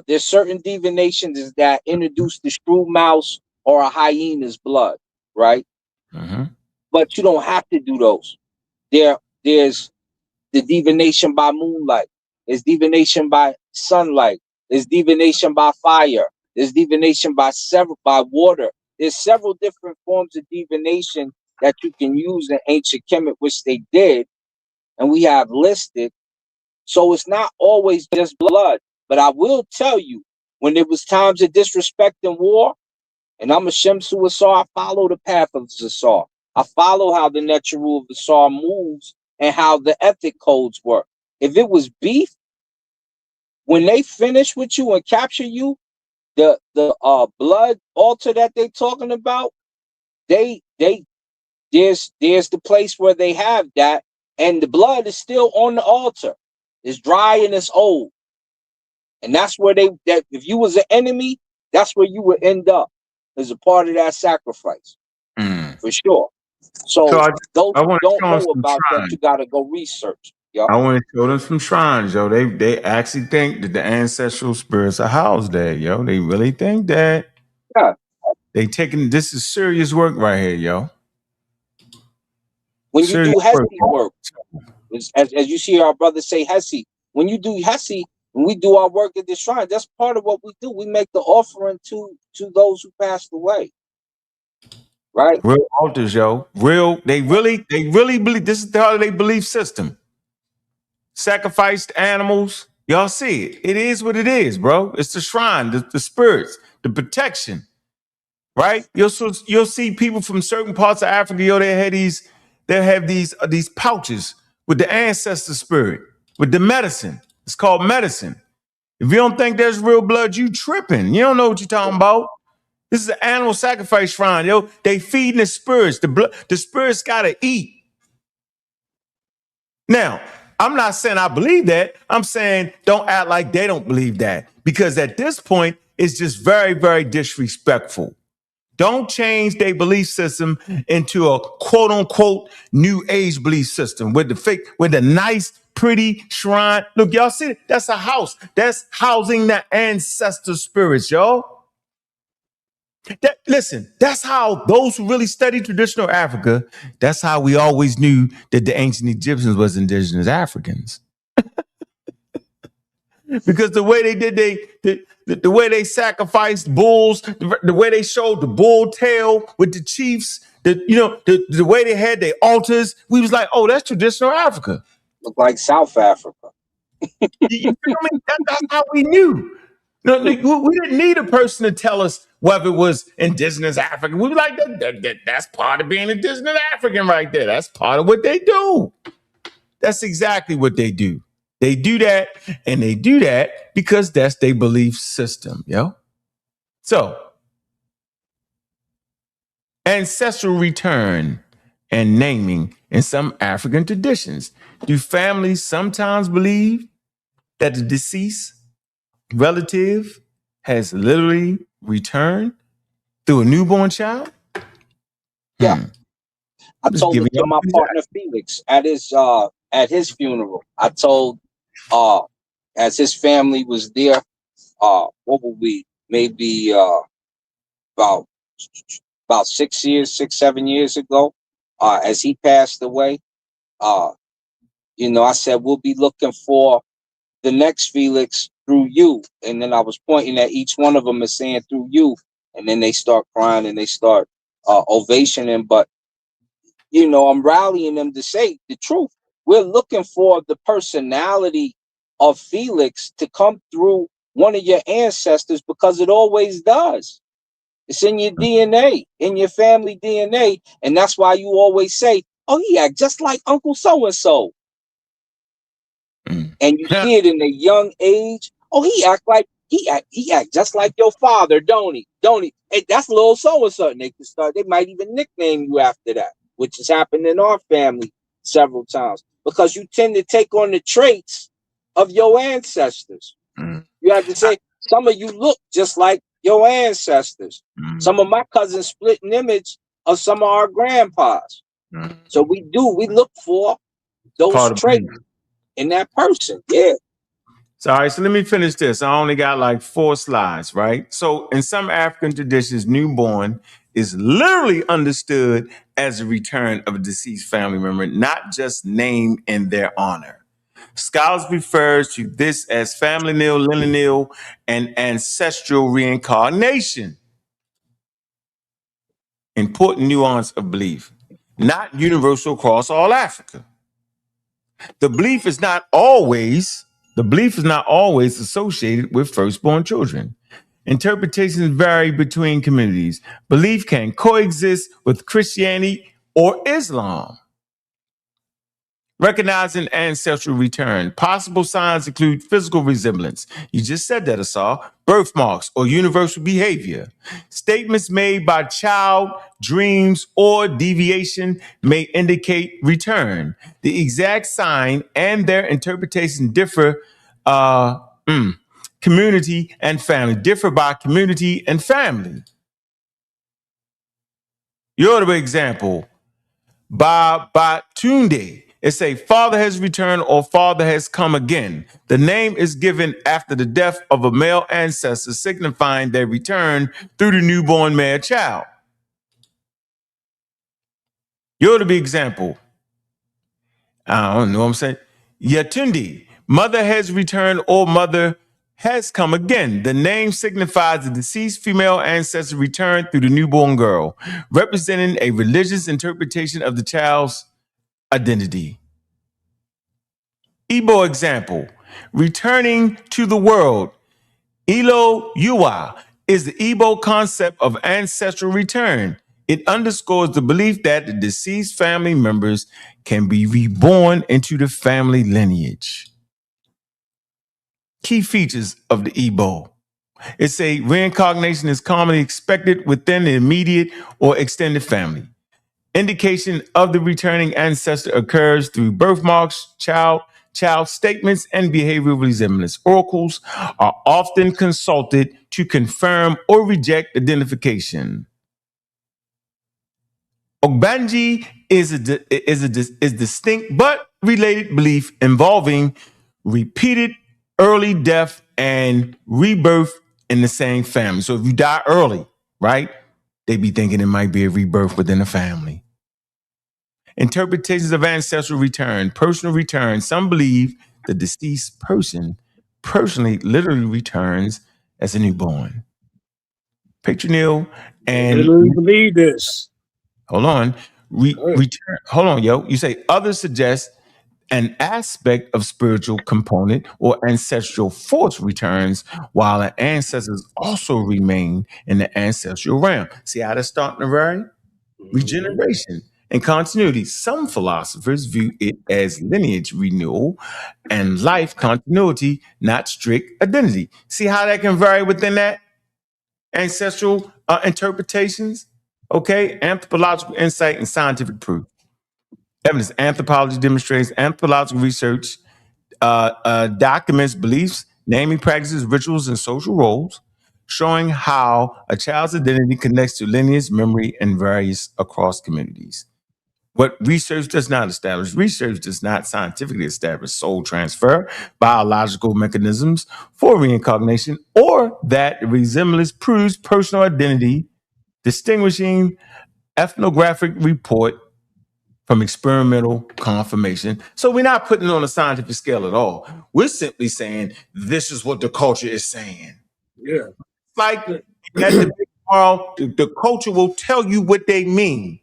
there's certain divinations that introduce the shrew mouse or a hyena's blood, right? Mm-hmm. But you don't have to do those. There's the divination by moonlight. There's divination by sunlight. There's divination by fire. There's divination by water. There's several different forms of divination that you can use in ancient Kemet, which they did, and we have listed. So it's not always just blood. But I will tell you, when it was times of disrespect and war, and I'm a Shemsu Asar, I follow the path of the Asar. I follow how the natural rule of the Asar moves and how the ethic codes work. If it was beef, when they finish with you and capture you, the blood altar that they talking about, they there's the place where they have that, and the blood is still on the altar. It's dry and it's old. And that's where that if you was an enemy, that's where you would end up as a part of that sacrifice. For sure. So those I who want to don't show them know some about that, shrines. you gotta go research. Yo. I want to show them some shrines, yo. They actually think that the ancestral spirits are housed there, yo. They really think that. Yeah. This is serious work right here, yo. When you Serious do Hesse work. work, as you see our brothers say Hesse, when you do Hesse, when we do our work at the shrine, that's part of what we do. We make the offering to those who passed away. Right? Real altars, yo. They really believe this is how they belief system. Sacrificed animals. Y'all see it. It is what it is, bro. It's the shrine, the spirits, the protection. Right? You'll see people from certain parts of Africa, yo, they have these pouches with the ancestor spirit, with the medicine. It's called medicine. If you don't think there's real blood, you tripping. You don't know what you're talking about. This is an animal sacrifice shrine, yo. They feeding the spirits. The spirits gotta eat. Now, I'm not saying I believe that. I'm saying don't act like they don't believe that. Because at this point, it's just very, very disrespectful. Don't change their belief system into a quote unquote new age belief system with the nice, pretty shrine. Look, y'all see it? That's a house. That's housing the ancestor spirits, y'all. Listen, that's how those who really study traditional Africa, that's how we always knew that the ancient Egyptians was indigenous Africans. Because the way they did the way they sacrificed bulls, the way they showed the bull tail with the chiefs, the way they had their altars, we was like, oh, that's traditional Africa. Look like South Africa. You feel me? That's how we knew. No, we didn't need a person to tell us whether it was indigenous African. We were like, that's part of being indigenous African right there. That's part of what they do. That's exactly what they do. They do that, and they do that because that's their belief system, yo. So, ancestral return and naming in some African traditions. Do families sometimes believe that the deceased relative has literally returned through a newborn child? Yeah. I told it to my partner Felix at his funeral. I told as his family was there, what were we? Maybe about 7 years ago, as he passed away. I said we'll be looking for the next Felix through you. And then I was pointing at each one of them and saying through you. And then they start crying and they start ovationing. But, I'm rallying them to say the truth. We're looking for the personality of Felix to come through one of your ancestors because it always does. It's in your DNA, in your family DNA. And that's why you always say, oh, he act just like Uncle so-and-so. And you see it in a young age. Oh, he act just like your father, don't he? Hey, that's little so-and-so. And they might even nickname you after that, which has happened in our family several times. Because you tend to take on the traits of your ancestors. You have to say, some of you look just like your ancestors. Some of my cousins split an image of some of our grandpas. So we look for those traits in that person. Yeah. So, all right, so let me finish this. I only got like 4 slides, right? So in some African traditions, newborn is literally understood as a return of a deceased family member, not just named in their honor. Scholars refer to this as family lineal, and ancestral reincarnation. Important nuance of belief, not universal across all Africa. The belief is not always associated with firstborn children. Interpretations vary between communities. Belief can coexist with Christianity or Islam. Recognizing ancestral return. Possible signs include physical resemblance. You just said that, Asar. Birthmarks or universal behavior. Statements made by child, dreams, or deviation may indicate return. The exact sign and their interpretation differ. Community and family differ by community and family. Your example. By Tunde, it say father has returned or father has come again. The name is given after the death of a male ancestor, signifying their return through the newborn male child. You're the example. I don't know what I'm saying. Yatunde, mother has returned or mother has come again. The name signifies the deceased female ancestor returned through the newborn girl, representing a religious interpretation of the child's identity. Igbo example, returning to the world. Ilo Yua is the Igbo concept of ancestral return. It underscores the belief that the deceased family members can be reborn into the family lineage. Key features of the Igbo. It's a reincarnation is commonly expected within the immediate or extended family. Indication of the returning ancestor occurs through birthmarks, child statements, and behavioral resemblance. Oracles are often consulted to confirm or reject identification. Ogbanji is distinct but related belief involving repeated early death and rebirth in the same family. So if you die early, right, they be thinking it might be a rebirth within the family. Interpretations of ancestral return, personal return. Some believe the deceased person personally literally returns as a newborn. Patronil and... I literally believe this. Hold on. Return. Hold on, yo. You say others suggest an aspect of spiritual component or ancestral force returns, while the ancestors also remain in the ancestral realm. See how that's starting to vary? Regeneration and continuity. Some philosophers view it as lineage renewal and life continuity, not strict identity. See how that can vary within that ancestral interpretations? Okay, anthropological insight and scientific proof. Evidence. Anthropology demonstrates anthropological research documents beliefs, naming practices, rituals, and social roles, showing how a child's identity connects to lineage, memory, and varies across communities. What research does not establish, research does not scientifically establish soul transfer, biological mechanisms for reincarnation, or that resemblance proves personal identity, distinguishing ethnographic report from experimental confirmation. So we're not putting it on a scientific scale at all. We're simply saying this is what the culture is saying. Yeah. Like at the big tomorrow, the culture will tell you what they mean.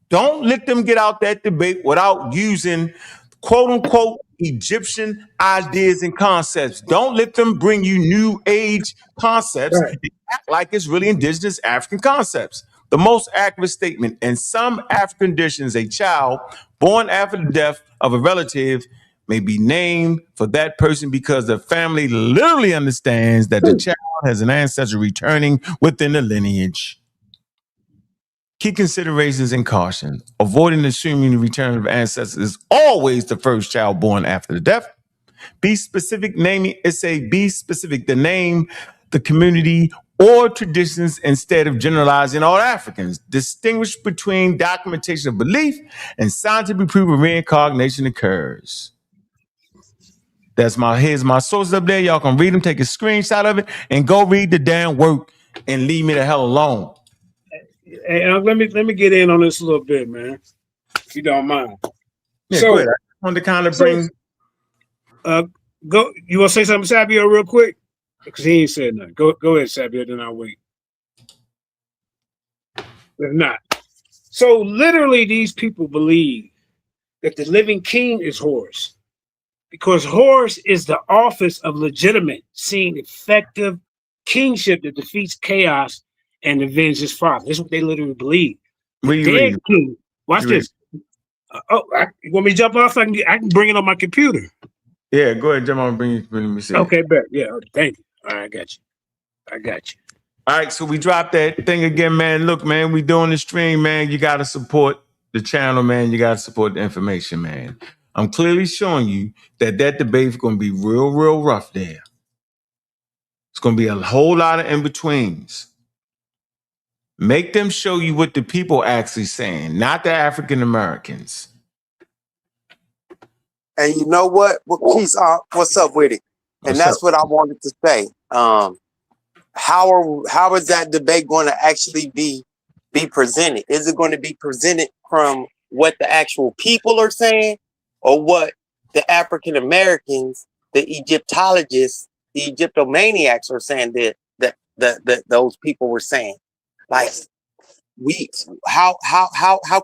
Don't let them get out that debate without using quote unquote Egyptian ideas and concepts. Don't let them bring you new age concepts and act like it's really indigenous African concepts. The most accurate statement: in some African traditions, a child born after the death of a relative may be named for that person because the family literally understands that the child has an ancestor returning within the lineage. Key considerations and caution. Avoiding assuming the return of ancestors is always the first child born after the death. Be specific, naming be specific, the name, the community, or traditions instead of generalizing all Africans. Distinguish between documentation of belief and scientific proof of reincarnation occurs. Here's my sources up there. Y'all can read them, take a screenshot of it, and go read the damn work and leave me the hell alone. Hey, let me get in on this a little bit, man, if you don't mind. Yeah, so, go ahead. I want to kind of bring. Go. You want to say something, Sabio, real quick? Because he ain't said nothing. Go ahead, Sabio. Then I'll wait. If not, so literally, these people believe that the living king is Horus, because Horus is the office of legitimate, seeing effective kingship that defeats chaos and avenge his father. That's what they literally believe. The dead king, watch this. You want me to jump off? I can bring it on my computer. Yeah, go ahead, jump on. Bring me see. Okay, bet. Yeah, thank you. All right, I got you. All right, so we dropped that thing again, man. Look, man, we doing the stream, man. You got to support the channel, man. You got to support the information, man. I'm clearly showing you that debate is going to be real, real rough there. It's going to be a whole lot of in-betweens. Make them show you what the people actually saying, not the African Americans. And you know what? Keith, what's up with it? And that's what I wanted to say. How is that debate going to actually be presented? Is it going to be presented from what the actual people are saying, or what the African Americans, the Egyptologists, the Egyptomaniacs are saying that those people were saying? Like, how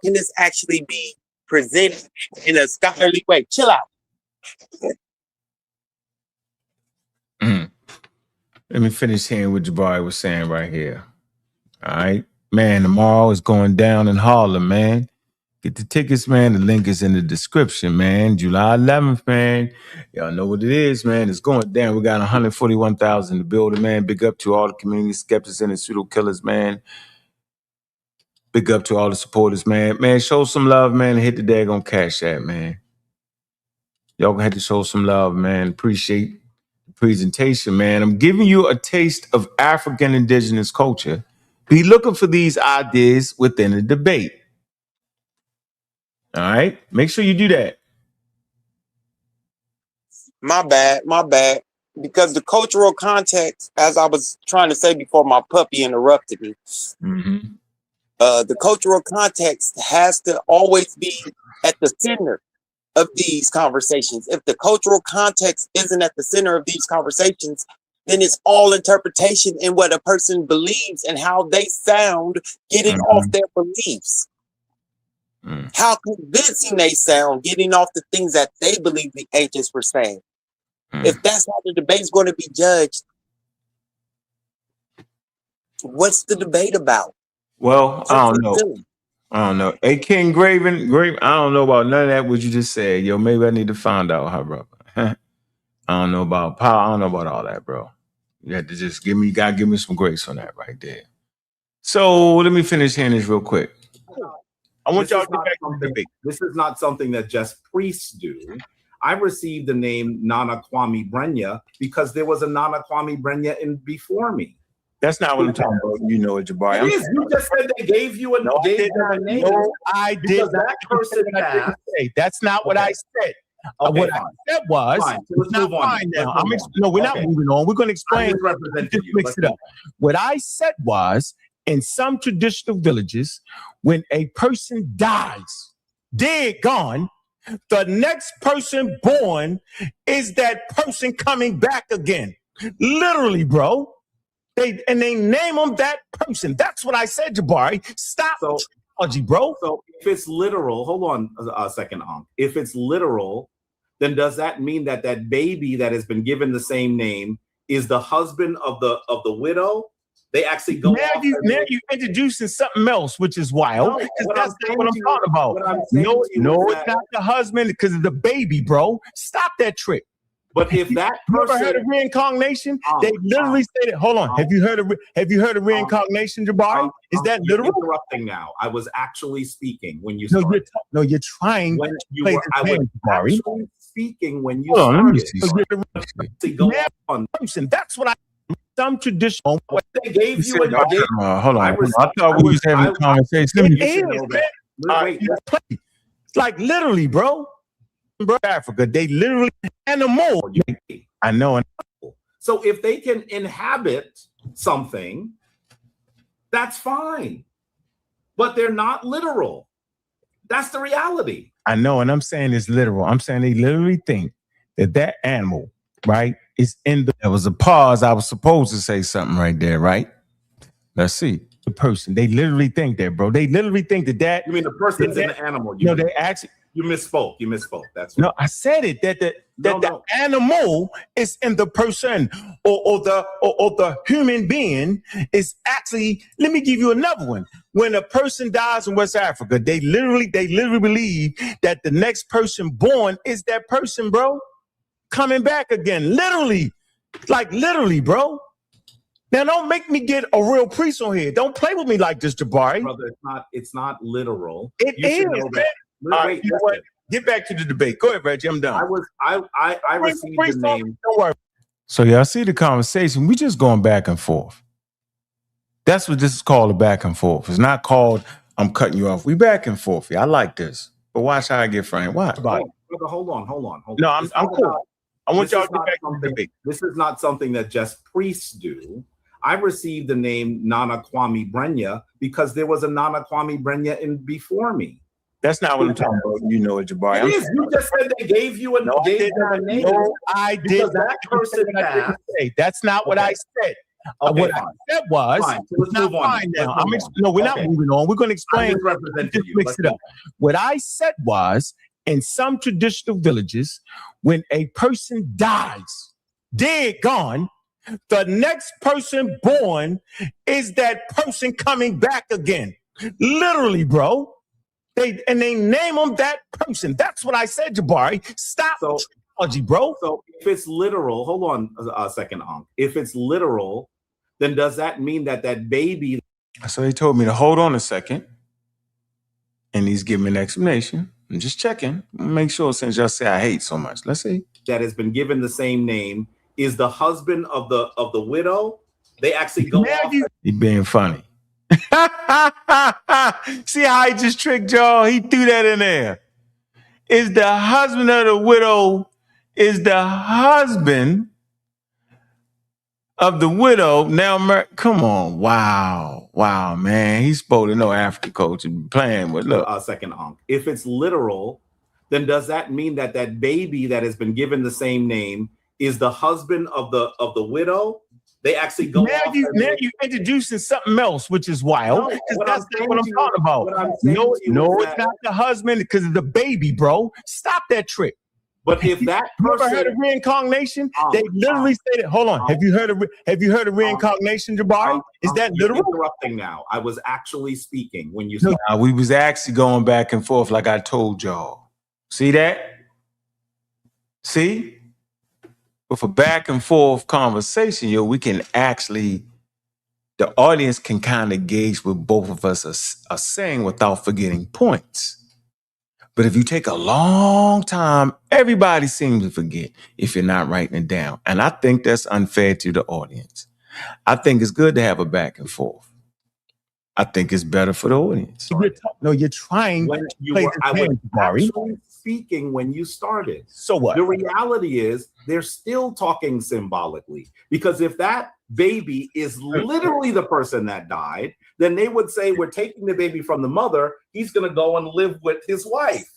can this actually be presented in a scholarly way? Chill out. Let me finish hearing what Jebari was saying right here. All right. Man, tomorrow is going down in Harlem, man. Get the tickets, man. The link is in the description, man. July 11th, man. Y'all know what it is, man. It's going down. We got 141,000 in the building, man. Big up to all the community skeptics and the pseudo killers, man. Big up to all the supporters, man. Man, show some love, man. And hit the daggone Cash App, man. Y'all gonna have to show some love, man. Appreciate the presentation, man. I'm giving you a taste of African indigenous culture. Be looking for these ideas within the debate. All right? Make sure you do that. My bad. Because the cultural context, as I was trying to say before my puppy interrupted me, the cultural context has to always be at the center of these conversations. If the cultural context isn't at the center of these conversations, then it's all interpretation in what a person believes and how they sound getting off their beliefs. How convincing they sound getting off the things that they believe the ancients were saying. If that's how the debate's going to be judged, what's the debate about? Well, I don't know. Hey, King Graven, I don't know about none of that what you just said. Yo, maybe I need to find out, huh, bro? I don't know about power. I don't know about all that, bro. You have to just give me some grace on that right there. So let me finish hearing this real quick. I want y'all to get back to the debate. This is not something that just priests do. I received the name Nana Kwame Brenya because there was a Nana Kwame Brenya before me. That's not what I'm talking about. You know it, Jebari. You just said they gave you a name. No, I did that person passed. That's not what I said. Okay, what I said was, it's not fine now. No, we're not moving on. We're going to explain. Just mix it up. What I said was, in some traditional villages, when a person dies, dead, gone, the next person born is that person coming back again. Literally, bro. They name them that person. That's what I said, Jebari. Stop technology, bro. So if it's literal, hold on a second, Ankh. If it's literal, then does that mean that that baby that has been given the same name is the husband of the widow? They actually go now you're introducing something else, which is wild. Because that's not what I'm talking about. No, it's not the husband because of the baby, bro. Stop that trick. But if that person, you ever heard of reincarnation? They literally say that. Hold on. Have you heard of reincarnation, Jebari? Is that literal? You're interrupting now. I was actually speaking when you started. You're trying when to you play were, this game, Jebari. Actually speaking when you Hold on, let me started. see. Go on. That's what some traditional. They gave you hold on. I thought we was having a conversation. It's like literally, bro. Africa, they literally animal. I know. So if they can inhabit something, that's fine. But they're not literal. That's the reality. I know, and I'm saying it's literal. I'm saying they literally think that animal, right, is in the. There was a pause. I was supposed to say something right there, right? Let's see. The person. They literally think that, bro. They literally think that. You mean the person's in the animal? No, they actually. You misspoke. You misspoke. That's right. No, I said it that the animal is in the person, or the human being is actually. Let me give you another one. When a person dies in West Africa, they literally believe that the next person born is that person, bro, coming back again. Literally, bro. Now, don't make me get a real priest on here. Don't play with me like this, Jebari. Brother, it's not literal. It is. Wait, you know what? Get back to the debate. Go ahead, Reggie. I'm done. I received the name. Don't worry. So y'all see the conversation. We just going back and forth. That's what this is called, a back and forth. It's not called I'm cutting you off. We back and forth. Yeah, I like this. But watch how I get framed. Why? Brother, hold on. No, I'm cool. I want y'all to get back to the debate. This is not something that just priests do. I received the name Nana Kwame Brenya because there was a Nana Kwame Brenya before me. That's not what I'm talking about. You know it, Jebari. It is. You just said they gave you a name. No, I did. That person passed. That's not what I said. Okay, what I said was, so let's move on. Now. We're not moving on. We're going to explain. Just mix it up. What I said was, in some traditional villages, when a person dies, dead, gone, the next person born is that person coming back again. Literally, bro. They name them that person. That's what I said, Jebari. Stop technology, bro. So if it's literal, hold on a second, Ankh. If it's literal, then does that mean that baby? So he told me to hold on a second, and he's giving me an explanation. I'm just checking. Make sure, since y'all say I hate so much. Let's see. That has been given the same name is the husband of the widow. They actually go off. He being funny. See how he just tricked y'all? He threw that in there. Is the husband of the widow, is the husband of the widow. Now, come on. Wow, man. He's supposed to know African culture. Playing with, look. A second, Ankh. If it's literal, then does that mean that baby that has been given the same name is the husband of the widow? They actually go now off. Now you're introducing something else, which is wild. Because that's not what I'm talking about. No, it's not the husband because of the baby, bro. Stop that trick. But if that person, you ever heard of reincarnation? They literally say that. Hold on. Have you heard of reincarnation, Jebari? Is that literal? You're interrupting now. I was actually speaking when you said we was actually going back and forth like I told y'all. See that? See? With a back and forth conversation, we can actually, the audience can kind of gauge what both of us are saying without forgetting points. But if you take a long time, everybody seems to forget if you're not writing it down. And I think that's unfair to the audience. I think it's good to have a back and forth. I think it's better for the audience. You're trying to play this game, Jebari. Speaking when you started. So what? The reality is they're still talking symbolically, because if that baby is literally the person that died, then they would say we're taking the baby from the mother. He's going to go and live with his wife.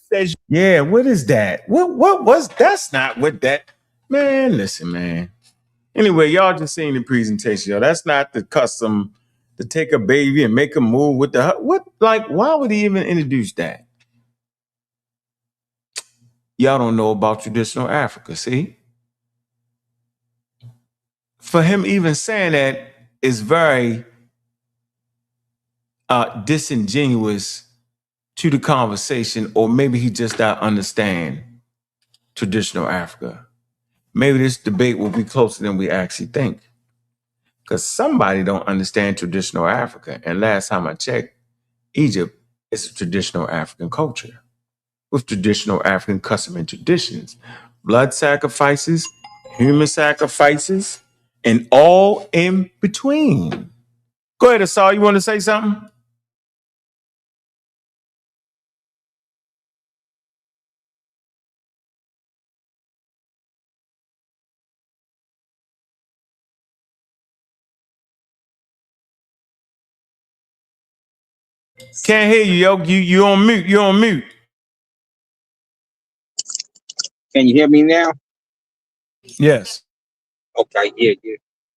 Yeah, what is that? What was that's not what that man? Listen, man. Anyway, y'all just seen the presentation, yo. That's not the custom to take a baby and make a move with the what? Like, why would he even introduce that? Y'all don't know about traditional Africa, see? For him even saying that is very disingenuous to the conversation, or maybe he just don't understand traditional Africa. Maybe this debate will be closer than we actually think. Because somebody don't understand traditional Africa. And last time I checked, Egypt is a traditional African culture with traditional African custom and traditions, blood sacrifices, human sacrifices, and all in between. Go ahead, Asar, you want to say something? Can't hear you, yo. You on mute. You on mute. Can you hear me now? Yes. Okay, yeah.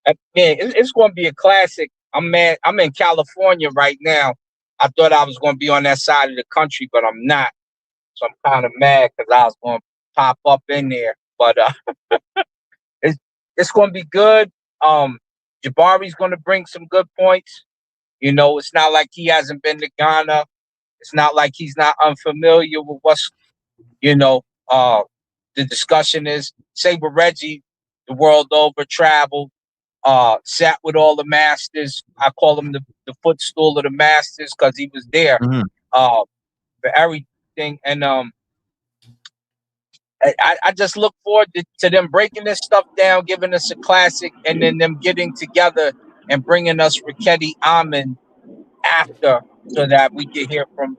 Man, it's going to be a classic. I'm in California right now. I thought I was going to be on that side of the country, but I'm not. So I'm kind of mad because I was going to pop up in there, but it's going to be good. Jebari's going to bring some good points. You know, it's not like he hasn't been to Ghana. It's not like he's not unfamiliar with what's, you know, the discussion is. Saber Reggie, the world over, traveled, sat with all the masters. I call him the footstool of the masters because he was there for everything. And I just look forward to them breaking this stuff down, giving us a classic, and then them getting together and bringing us Riketti Amen after, so that we can hear from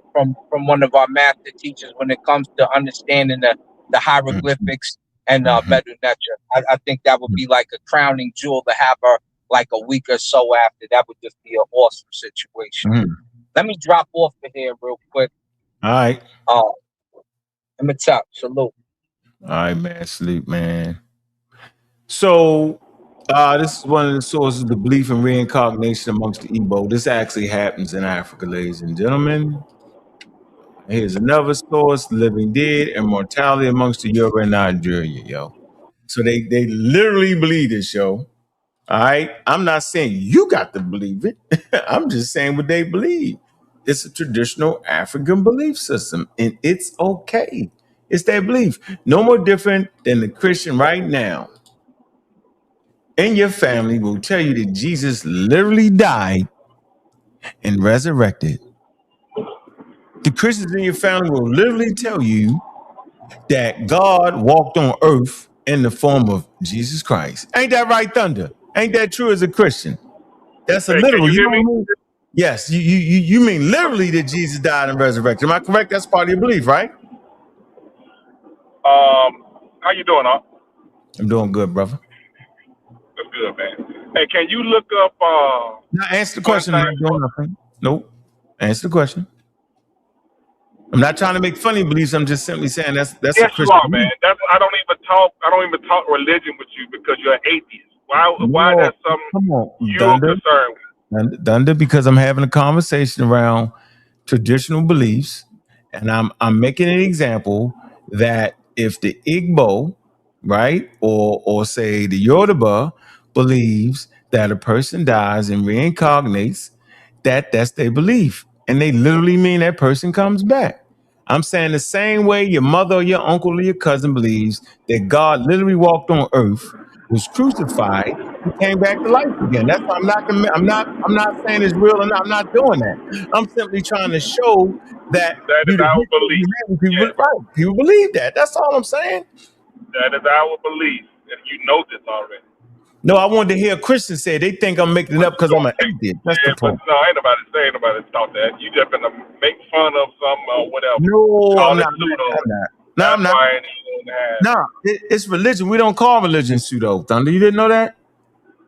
one of our master teachers when it comes to understanding the hieroglyphics and Medu Netra. I think that would be like a crowning jewel to have her like a week or so after. That would just be an awesome situation. Let me drop off of here real quick. All right. Let me tap. Salute. All right, man. Sleep, man. So this is one of the sources of the belief in reincarnation amongst the Igbo. This actually happens in Africa, ladies and gentlemen. Here's another source: living dead and mortality amongst the Yoruba and Nigeria, yo. So they literally believe this, yo. All right. I'm not saying you got to believe it. I'm just saying what they believe. It's a traditional African belief system, and it's okay. It's their belief. No more different than the Christian right now in your family will tell you that Jesus literally died and resurrected. The Christians in your family will literally tell you that God walked on earth in the form of Jesus Christ. Ain't that right, Thunder? Ain't that true as a Christian? That's a literal. Can you hear me? Mean? Yes, you mean literally that Jesus died and resurrected. Am I correct? That's part of your belief, right? How you doing, Al? I'm doing good, brother. That's good, man. Hey, can you look up Now answer the question. I'm not doing nothing. Nope. Answer the question. I'm not trying to make funny beliefs. I'm just simply saying that's yes, a Christian belief. Man. I don't even talk religion with you because you're an atheist. Why that's something you're concerned with? Thunder, because I'm having a conversation around traditional beliefs, and I'm making an example that if the Igbo, right, or say the Yoruba believes that a person dies and reincarnates, that's their belief, and they literally mean that person comes back. I'm saying the same way your mother or your uncle or your cousin believes that God literally walked on earth, was crucified, and came back to life again. That's why I'm not saying it's real, and I'm not doing that. I'm simply trying to show that is our belief. People believe that. That's all I'm saying. That is our belief, and you know this already. No, I wanted to hear a Christian say they think I'm making it up because I'm an atheist. That's the point. No, ain't nobody thought that. You just gonna make fun of some or whatever. No, I'm not. No, I'm not. No, it's religion. We don't call religion pseudo. Thunder, you didn't know that?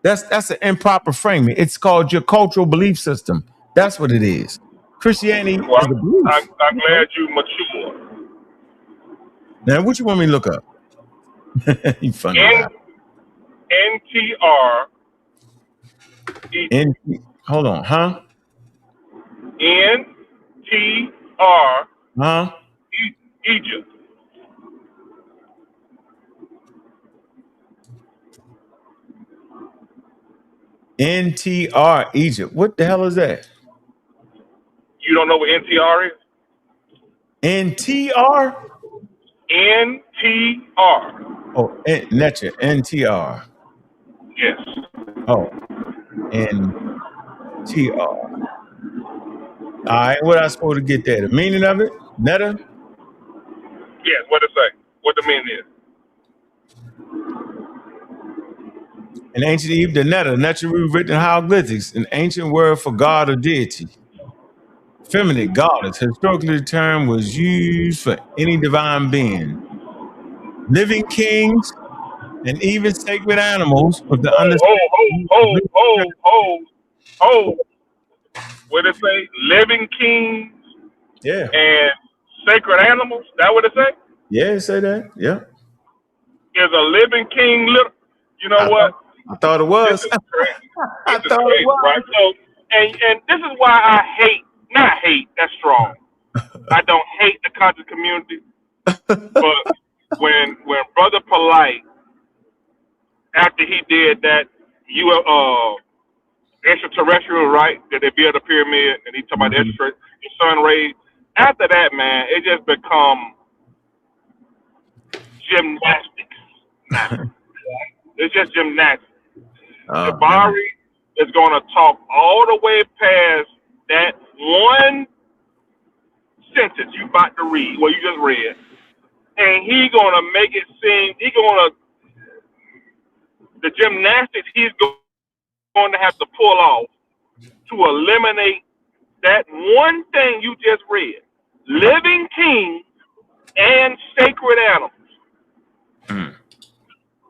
That's an improper framing. It's called your cultural belief system. That's what it is. Christianity is a belief. I'm glad you mature. Now, what you want me to look up? You funny guy. NTR. Hold on, huh? NTR. Huh? Egypt. NTR Egypt. What the hell is that? You don't know what NTR is? NTR? NTR. Oh, Netra, NTR. Yes. Oh, NTR. All right, what I supposed to get there? The meaning of it? Netta? Yes, what it say? What the meaning is? In ancient Egypt, the Netta, naturally written hieroglyphics, an ancient word for god or deity. Feminine goddess. Historically, the term was used for any divine being. Living kings and even sacred animals with the understanding. What it say? Living kings. Yeah. And sacred animals. That what it say? Yeah, it say that. Yeah. Is a living king little? You know what? I thought it was. This is crazy. This is crazy, right? So, and this is why I hate. Not hate. That's strong. I don't hate the conscious community, but when Brother Polite, after he did that, extraterrestrial, right? That they build a pyramid, and he talk about the sun rays. After that, man, it just become gymnastics. It's just gymnastics. Jebari is going to talk all the way past that one sentence you about to read, what you just read, and he going to make it seem, the gymnastics he's going to have to pull off to eliminate that one thing you just read: living kings and sacred animals.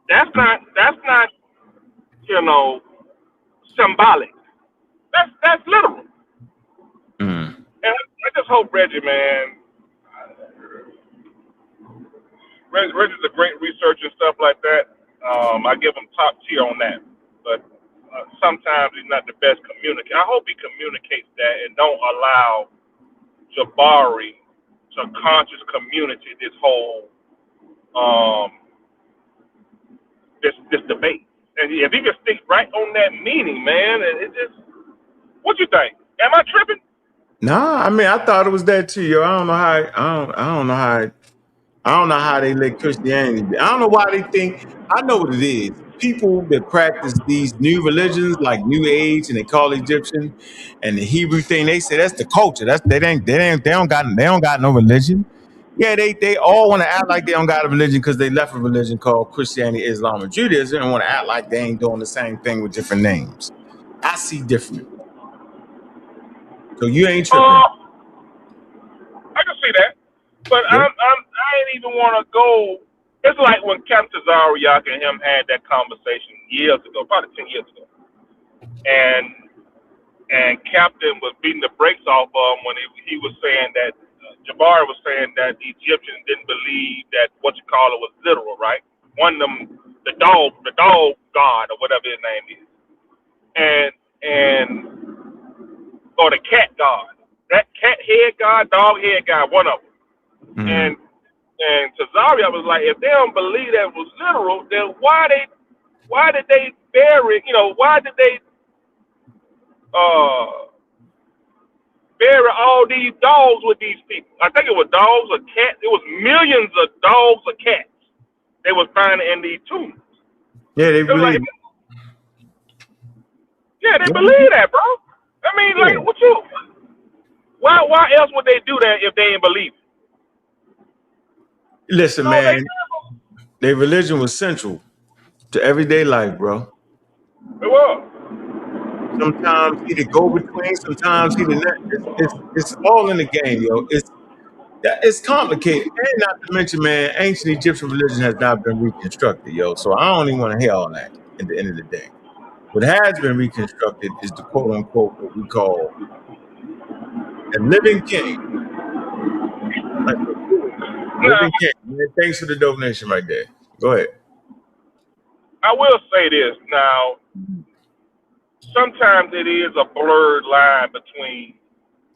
That's not symbolic. That's literal. And I just hope Reggie, man. Reggie's a great researcher and stuff like that. I give him top tier on that. But sometimes he's not the best communicator. I hope he communicates that and don't allow Jebari to conscious community this whole this debate. And if he can stick right on that meaning, man, it just, what you think? Am I tripping? Nah, I mean, I thought it was that too, yo. I don't know how they let Christianity be. I don't know why they think. I know what it is. People that practice these new religions, like New Age, and they call Egyptian, and the Hebrew thing, they say that's the culture. They don't got no religion. Yeah, they all want to act like they don't got a religion because they left a religion called Christianity, Islam, and Judaism, and want to act like they ain't doing the same thing with different names. I see different. So you ain't tripping. I can see that, but I ain't even want to go. It's like when Captain Zariak and him had that conversation years ago, probably 10 years ago, and Captain was beating the brakes off of him when he was saying that Jebari was saying that the Egyptians didn't believe that what you call it was literal, right? One of them, the dog god or whatever his name is, and or the cat god, that cat head god, dog head god, one of them. And Tazaria was like, if they don't believe that it was literal, then why did they bury? Why did they bury all these dogs with these people? I think it was dogs or cats. It was millions of dogs or cats they was finding in these tombs. Yeah, they believe. They believe that, bro. I mean, like, what you? Why else would they do that if they didn't believe it? Listen, man, their religion was central to everyday life, bro. It was. Sometimes he the go between, sometimes he the net. It's all in the game, yo. It's complicated, and not to mention, man, ancient Egyptian religion has not been reconstructed, yo. So I don't even want to hear all that. At the end of the day, what has been reconstructed is the quote unquote what we call a living king. Living king. Man, thanks for the donation right there. Go ahead. I will say this now. Sometimes it is a blurred line between,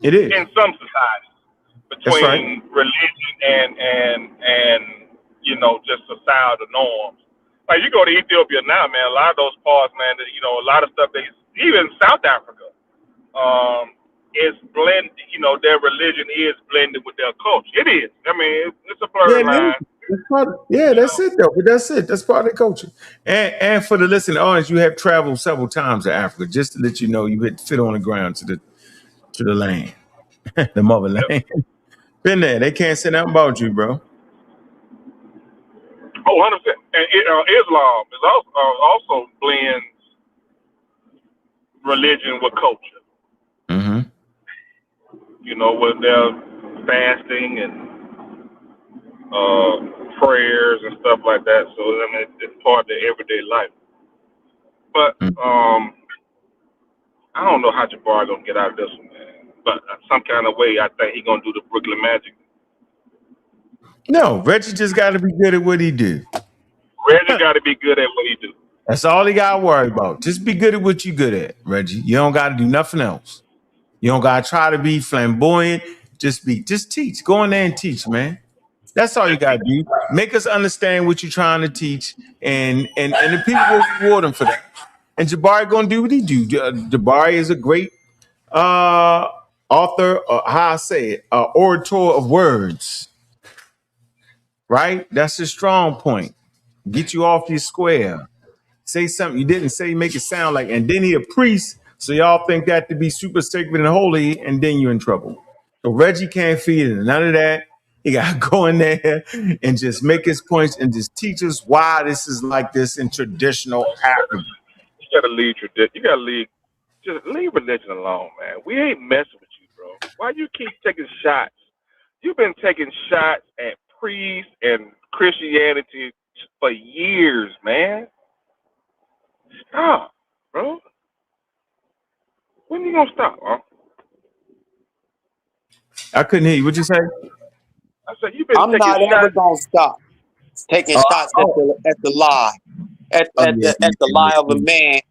it is in some societies, between religion and just societal norms. Like you go to Ethiopia now, man, a lot of those parts, man, a lot of stuff even South Africa, is blended. Their religion is blended with their culture. It is. I mean, it's a blurred line. That's it though. But that's it. That's part of the culture. And for the listening audience, you have traveled several times to Africa, just to let you know you hit fit on the ground to the land, the motherland. Yep. Been there. They can't say nothing about you, bro. Oh, 100%. And Islam is also blends religion with culture. With their fasting and prayers and stuff like that. So I mean, it's part of their everyday life. But I don't know how Jebari gonna get out of this one, man. But some kind of way, I think he's gonna do the Brooklyn Magic. No, Reggie just got to be good at what he do. Reggie got to be good at what he do. That's all he got to worry about. Just be good at what you good at, Reggie. You don't got to do nothing else. You don't got to try to be flamboyant. Just teach. Go in there and teach, man. That's all you gotta do. Make us understand what you're trying to teach, and the people will reward him for that. And Jebari gonna do what he do. Jebari is a great author, how I say it, orator of words. Right? That's his strong point. Get you off your square. Say something you didn't say, make it sound like, and then he a priest, so y'all think that to be super sacred and holy, and then you're in trouble. So Reggie can't feed it, none of that. He gotta go in there and just make his points and just teach us why this is like this in traditional Africa. You gotta leave tradition. You gotta leave. Just leave religion alone, man. We ain't messing with you, bro. Why you keep taking shots? You've been taking shots at priests and Christianity for years, man. Stop, bro. When you gonna stop, huh? I couldn't hear you. What'd you say? I said you've been I'm taking not shots. ever gonna stop taking shots at the lie, at the lie of a man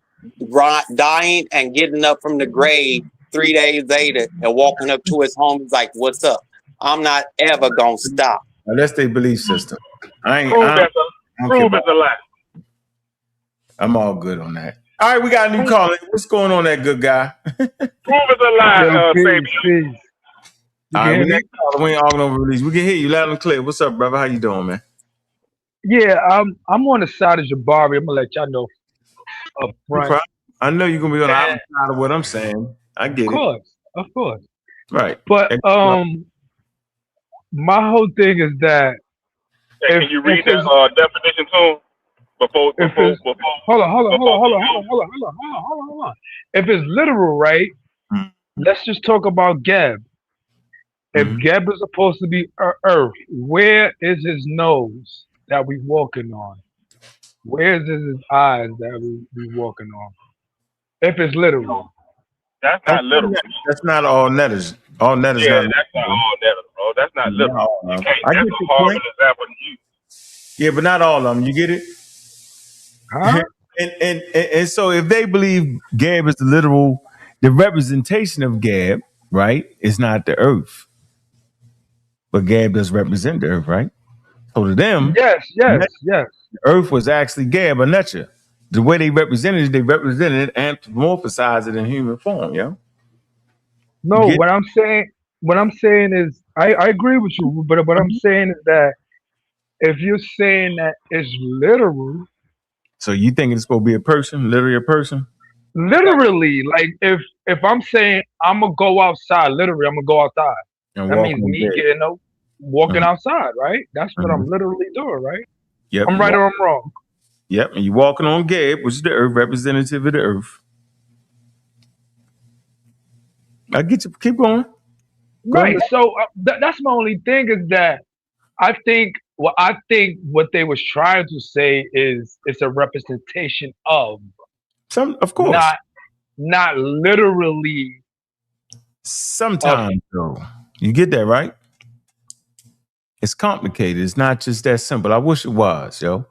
dying and getting up from the grave 3 days later and walking up to his home. He's like, "What's up?" I'm not ever gonna stop. Now, that's their belief system. Prove it's a lie. I'm all good on that. All right, we got a new caller. What's going on, that good guy? Prove it's a lie, baby. All right, we ain't arguing over release. We can hear you loud and clear. What's up, brother? How you doing, man? Yeah, I'm on the side of Jebari. I'm gonna let y'all know up front. I know you're gonna be on the opposite side of what I'm saying. I get it. Of course. Right. But my whole thing is that can you read that definition too? Before hold on. If it's literal, right? Let's just talk about Geb. If Geb is supposed to be Earth, where is his nose that we walking on? Where is his eyes that we walking on? If it's literal. That's not literal. That's not all netters. All netters. Yeah, that's not all netters, bro. That's not literal. No. That's a horrible example to use. Yeah, but not all of them. You get it? Huh? and so if they believe Gab is the representation of Gab, right? It's not the earth. But Gab does represent the earth, right? So to them, yes. The earth was actually Gab or Netcha. The way they represented it, anthropomorphized it in human form, yo. No, what I'm saying is I agree with you, but what I'm saying is that if you're saying that it's literal. So you think it's supposed to be a person, literally a person? Literally, like if I'm saying I'm gonna go outside, literally I'm gonna go outside. And that means me getting up, walking outside, right? That's what I'm literally doing, right? Yep. I'm right or I'm wrong. Yep, and you're walking on Gab, which is the earth, representative of the earth. I get you. Keep going. Right. So that's my only thing is that I think what they was trying to say is it's a representation of some, of course, not literally. Sometimes though, you get that right. It's complicated. It's not just that simple. I wish it was, yo.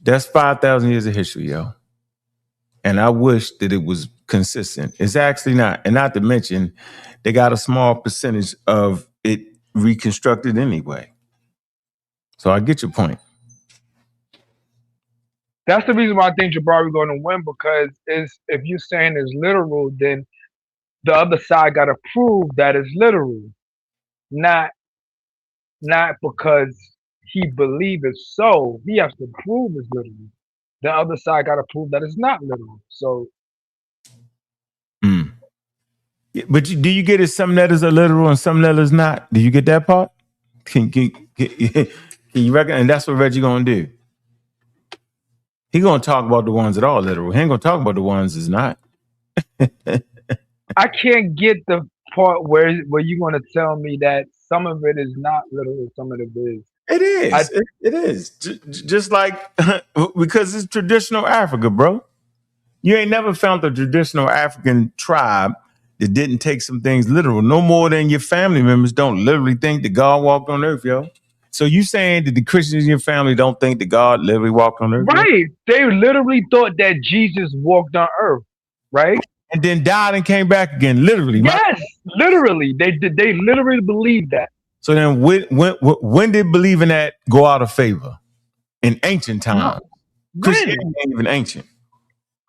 That's 5,000 years of history, yo. And I wish that it was consistent. It's actually not. And not to mention, they got a small percentage of it reconstructed anyway. So I get your point. That's the reason why I think Jebari going to win, because if you're saying it's literal, then the other side got to prove that it's literal. Not because he believes it's so. He has to prove it's literal. The other side got to prove that it's not literal. So. But do you get it? Some letters are literal and some letters not. Do you get that part? Can you reckon? And that's what Reggie gonna do. He gonna talk about the ones that are literal. He ain't gonna talk about the ones that's not. I can't get the part where you're gonna tell me that some of it is not literal, some of it is. It is. It is. Just like because it's traditional Africa, bro. You ain't never found a traditional African tribe that didn't take some things literal, no more than your family members don't literally think that God walked on earth, yo. So you saying that the Christians in your family don't think that God literally walked on earth? Right. Yo? They literally thought that Jesus walked on earth, right? And then died and came back again, literally. Yes. Literally, they literally believe that. So then when did believing that go out of favor? In ancient times. When? Christianity ain't even ancient.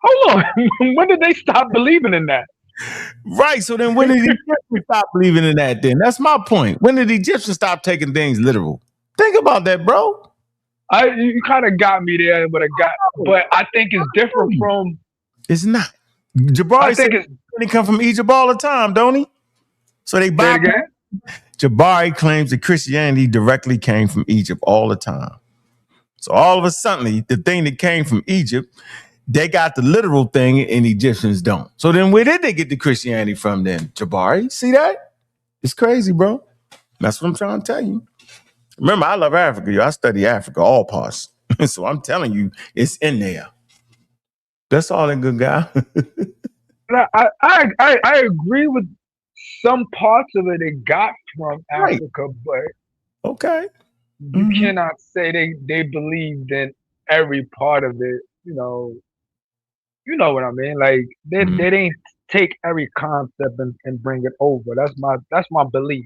Hold on. When did they stop believing in that? Right. So then when did the Egyptians stop believing in that then? That's my point. When did the Egyptians stop taking things literal? Think about that, bro. You kind of got me there, but I think it's different from. It's not. Jebari said they come from Egypt all the time, don't he? So they buy. Jebari claims that Christianity directly came from Egypt all the time. So all of a sudden, the thing that came from Egypt, they got the literal thing and Egyptians don't. So then where did they get the Christianity from then, Jebari? See that? It's crazy, bro. That's what I'm trying to tell you. Remember, I love Africa. Yo. I study Africa, all parts. So I'm telling you, it's in there. That's all that good guy. I agree with some parts of it. It got from Africa, but okay, you cannot say they believed in every part of it. You know what I mean? Like they didn't take every concept and bring it over. That's my belief.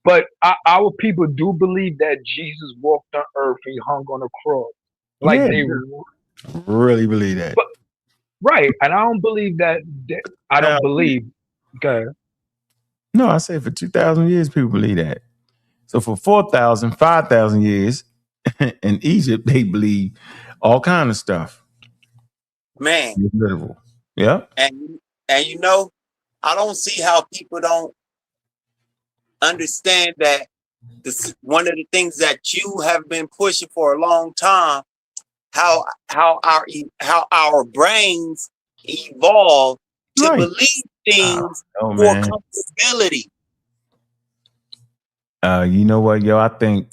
But our people do believe that Jesus walked on earth. He hung on a cross. Like they really believe that. But, right. And I don't believe that. I don't believe. Okay. No, I say for 2,000 years, people believe that. So for 4,000, 5,000 years in Egypt, they believe all kind of stuff. Man. It's literal. Yeah. And I don't see how people don't understand that one of the things that you have been pushing for a long time, how our brains evolve to believe things for comfortability. You know what, yo? I think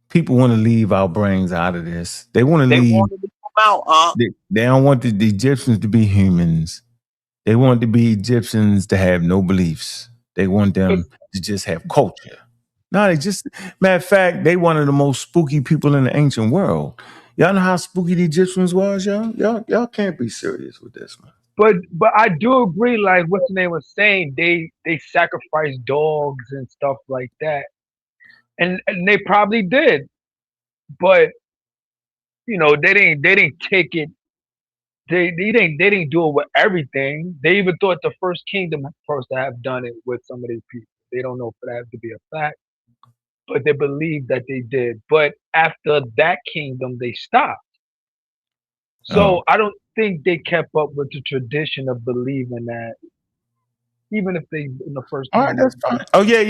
people want to leave our brains out of this. They want to leave. Want to come out, they don't want the Egyptians to be humans. They want the Egyptians to have no beliefs. They want them to just have culture. No, matter of fact, they one of the most spooky people in the ancient world. Y'all know how spooky the Egyptians was, y'all? Y'all can't be serious with this, man. But I do agree, like what's the name was saying, they sacrifice dogs and stuff like that. And they probably did. But they didn't take it. They didn't do it with everything. They even thought the first kingdom was supposed to have done it with some of these people. They don't know for that to be a fact, but they believe that they did. But after that kingdom, they stopped. So I don't think they kept up with the tradition of believing that, even if they in the first. All right, that's fine. Oh yeah,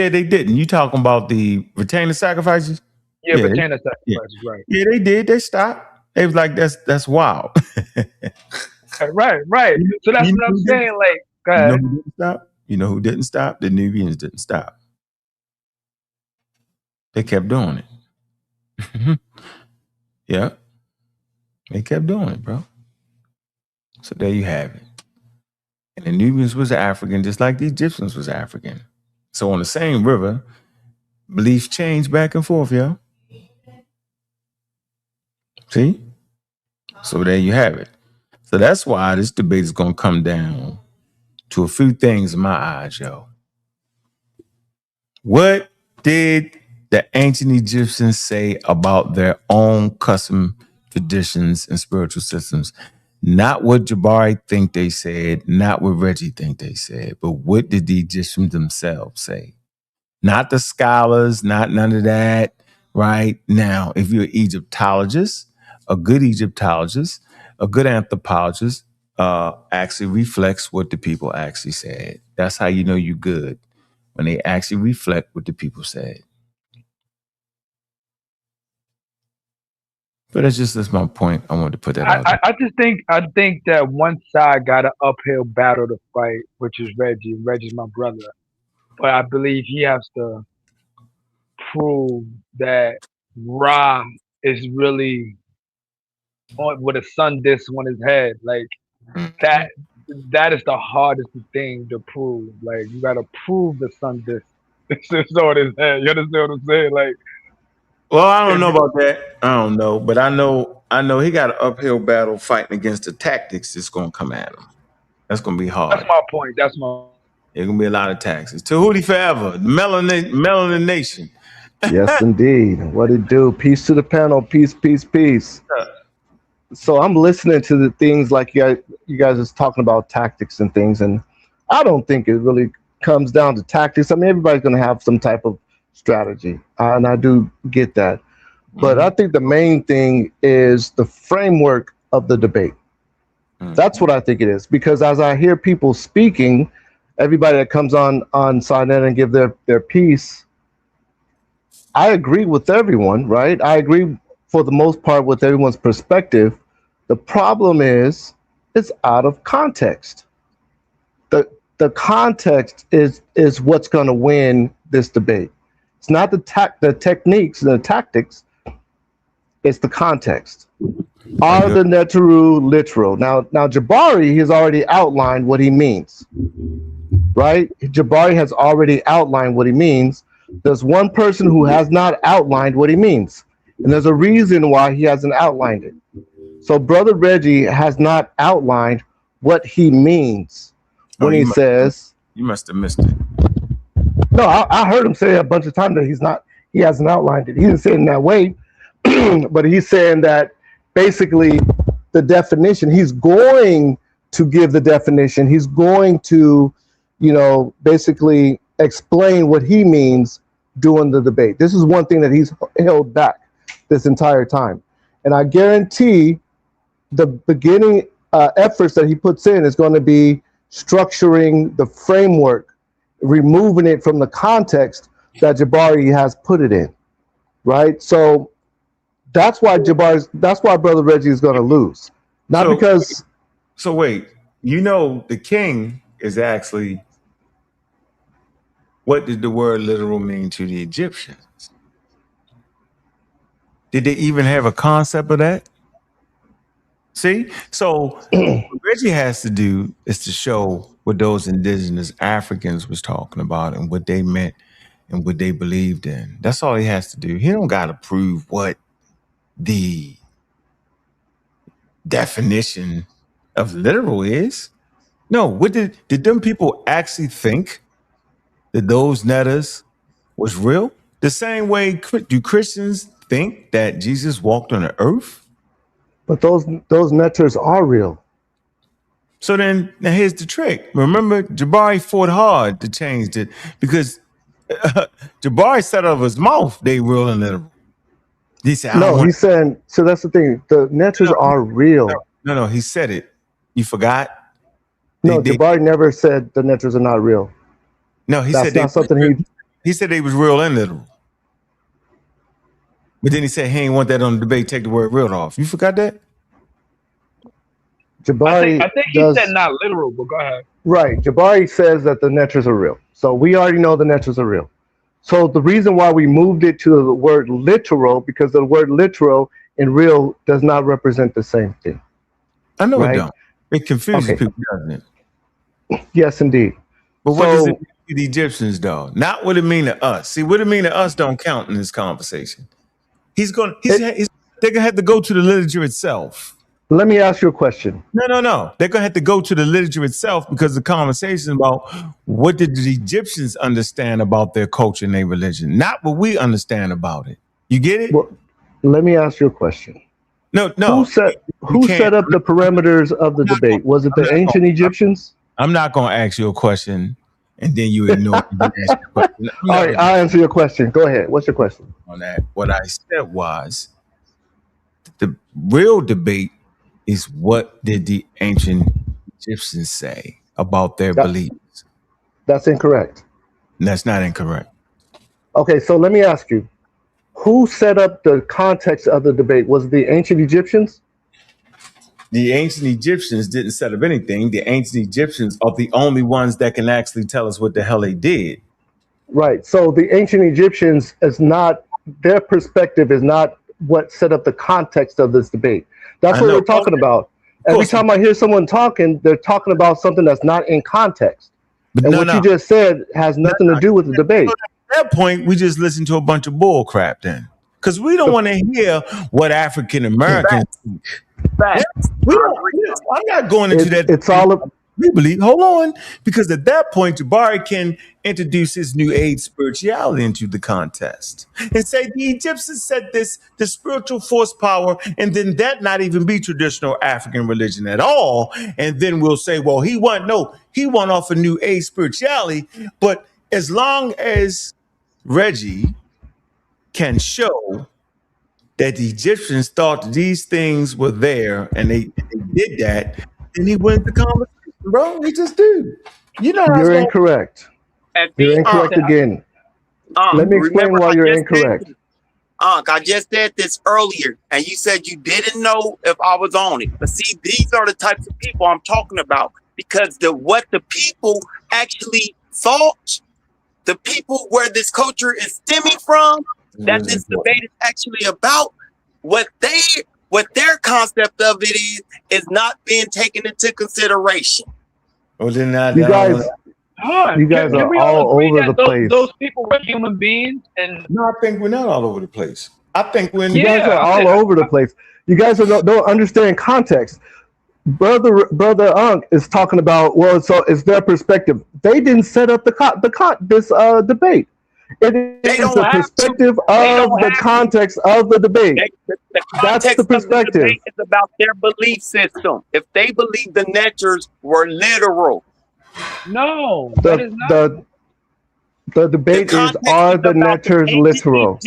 they didn't. You talking about the retainer sacrifices? Yeah, retainer sacrifices, right? Yeah, they did. They stopped. They was like, that's wild. right. So that's what I'm saying. Like, go ahead. You know who didn't stop? You know who didn't stop? The Nubians didn't stop. They kept doing it. Yeah. They kept doing it, bro. So there you have it. And the Nubians was African, just like the Egyptians was African. So on the same river, beliefs change back and forth, yo. See? So there you have it. So that's why this debate is going to come down to a few things in my eyes, yo. What did the ancient Egyptians say about their own custom, traditions, and spiritual systems? Not what Jebari think they said, not what Reggie think they said, but what did the Egyptians themselves say? Not the scholars, not none of that, right? Now, if you're an Egyptologist, a good Egyptologist, a good anthropologist, actually reflects what the people actually said. That's how you know you're good, when they actually reflect what the people said. But that's my point. I wanted to put that out there. I think that one side got an uphill battle to fight, which is Reggie. Reggie's my brother. But I believe he has to prove that Ra is really with a sun disc on his head. Like that is the hardest thing to prove. Like you gotta prove the sun disc is on his head. You understand what I'm saying? Like, well, I don't know about that. I don't know, but I know he got an uphill battle fighting against the tactics that's gonna come at him. That's gonna be hard. That's my point. There's gonna be a lot of taxes. Tahuti forever, the melanin nation. Yes, indeed. What it do? Peace to the panel. Peace, peace, peace. So I'm listening to the things like you guys is talking about tactics and things, and I don't think it really comes down to tactics. I mean, everybody's going to have some type of strategy, and I do get that. But I think the main thing is the framework of the debate. That's what I think it is, because as I hear people speaking, everybody that comes on Sarnet and give their piece, I agree with everyone, right? I agree for the most part with everyone's perspective. The problem is it's out of context. The context is what's going to win this debate. It's not the techniques and the tactics. It's the context. Are the Neteru literal? Now Jebari has already outlined what he means, right? Jebari has already outlined what he means. There's one person who has not outlined what he means, and there's a reason why he hasn't outlined it. So Brother Reggie has not outlined what he means when he says. You must have missed it. No, I heard him say a bunch of times that he hasn't outlined it. He didn't say it in that way, but he's saying that basically the definition, he's going to give the definition. He's going to, basically explain what he means during the debate. This is one thing that he's held back this entire time. And I guarantee the beginning efforts that he puts in is going to be structuring the framework, removing it from the context that Jebari has put it in, right? So that's why Brother Reggie is going to lose. So wait, the king is actually, what did the word literal mean to the Egyptians? Did they even have a concept of that? See? So what Reggie has to do is to show what those indigenous Africans was talking about and what they meant and what they believed in. That's all he has to do. He don't got to prove what the definition of literal is. No, what did them people actually think that those netters was real? The same way do Christians think that Jesus walked on the earth? But those netters are real. So then, now here's the trick. Remember, Jebari fought hard to change it because Jebari said out of his mouth, they real and literal. He said, he's saying, so that's the thing. The netters are real. No, he said it. You forgot? Jebari never said the netters are not real. No, he said he said they was real and literal. But then he said he ain't want that on the debate, take the word real off. You forgot that? Jebari I think he said not literal, but go ahead. Right. Jebari says that the netters are real. So we already know the netters are real. So the reason why we moved it to the word literal, because the word literal and real does not represent the same thing. I know it don't. It confuses people, doesn't it? Yes, indeed. But what does it mean to the Egyptians, though? Not what it mean to us. See, what it mean to us don't count in this conversation. They're going to have to go to the literature itself. Let me ask you a question. No. They're going to have to go to the literature itself because the conversation about what did the Egyptians understand about their culture and their religion, not what we understand about it. You get it? Well, let me ask you a question. No. Who set up the parameters of the debate? Was it the ancient Egyptians? I'm not going to ask you a question and then you ignore it. All right, I'll answer your question. Go ahead. What's your question? On that, what I said was the real debate is what did the ancient Egyptians say about their beliefs? That's incorrect. That's not incorrect. Okay, so let me ask you, who set up the context of the debate? Was it the ancient Egyptians? The ancient Egyptians didn't set up anything. The ancient Egyptians are the only ones that can actually tell us what the hell they did. Right. So the ancient Egyptians their perspective is not what set up the context of this debate. That's what we're talking about. Every time I hear someone talking, they're talking about something that's not in context. And what you just said has nothing to do with the debate. At that point, we just listen to a bunch of bull crap then. Because we don't want to hear what African Americans think. I'm not going into that. We believe, hold on, because at that point, Jebari can introduce his new age spirituality into the contest and say the Egyptians said this, the spiritual force power, and then that not even be traditional African religion at all. And then we'll say, well, he won off a new age spirituality. But as long as Reggie can show that the Egyptians thought that these things were there and they did that, then he wins the conversation, bro. He just do. You know how You're incorrect. You're incorrect again. Let me explain why you're incorrect. I just said this earlier, and you said you didn't know if I was on it. But see, these are the types of people I'm talking about, because what the people actually thought, the people where this culture is stemming from, that this debate is actually about, what their concept of it is not being taken into consideration. Well, then you guys are all over the place. Those people were human beings, and no, I think we're not all over the place. I think when you guys are all over the place. You guys don't understand context. Brother Ankh is talking about, well, so it's their perspective. They didn't set up this debate. It is the perspective of the context of the debate. That's the perspective. It's about their belief system. If they believe the Netchers were literal, no, that is not. The debate is, are the Netchers literal?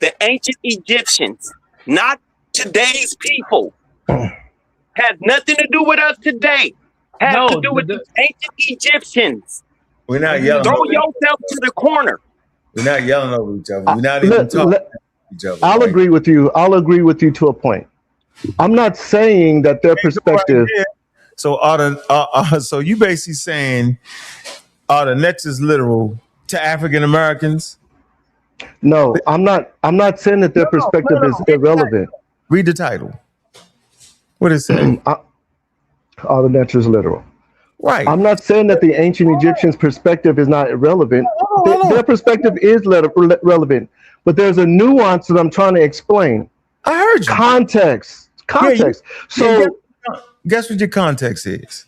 The ancient Egyptians, not today's people. Has nothing to do with us today. Has to do with the ancient Egyptians. We're not yelling. Throw yourself to the corner. We're not yelling over each other. We're not even talking to each other. I'll agree with you. I'll agree with you to a point. I'm not saying that their perspective. So so you basically saying, are the Netchers literal to African Americans? No, I'm not. I'm not saying that their perspective is irrelevant. Read the title. What is it? Are the Netchers literal? Right. I'm not saying that the ancient Egyptians' perspective is not irrelevant. Their perspective is relevant, but there's a nuance that I'm trying to explain. I heard you. Context. So, guess what your context is?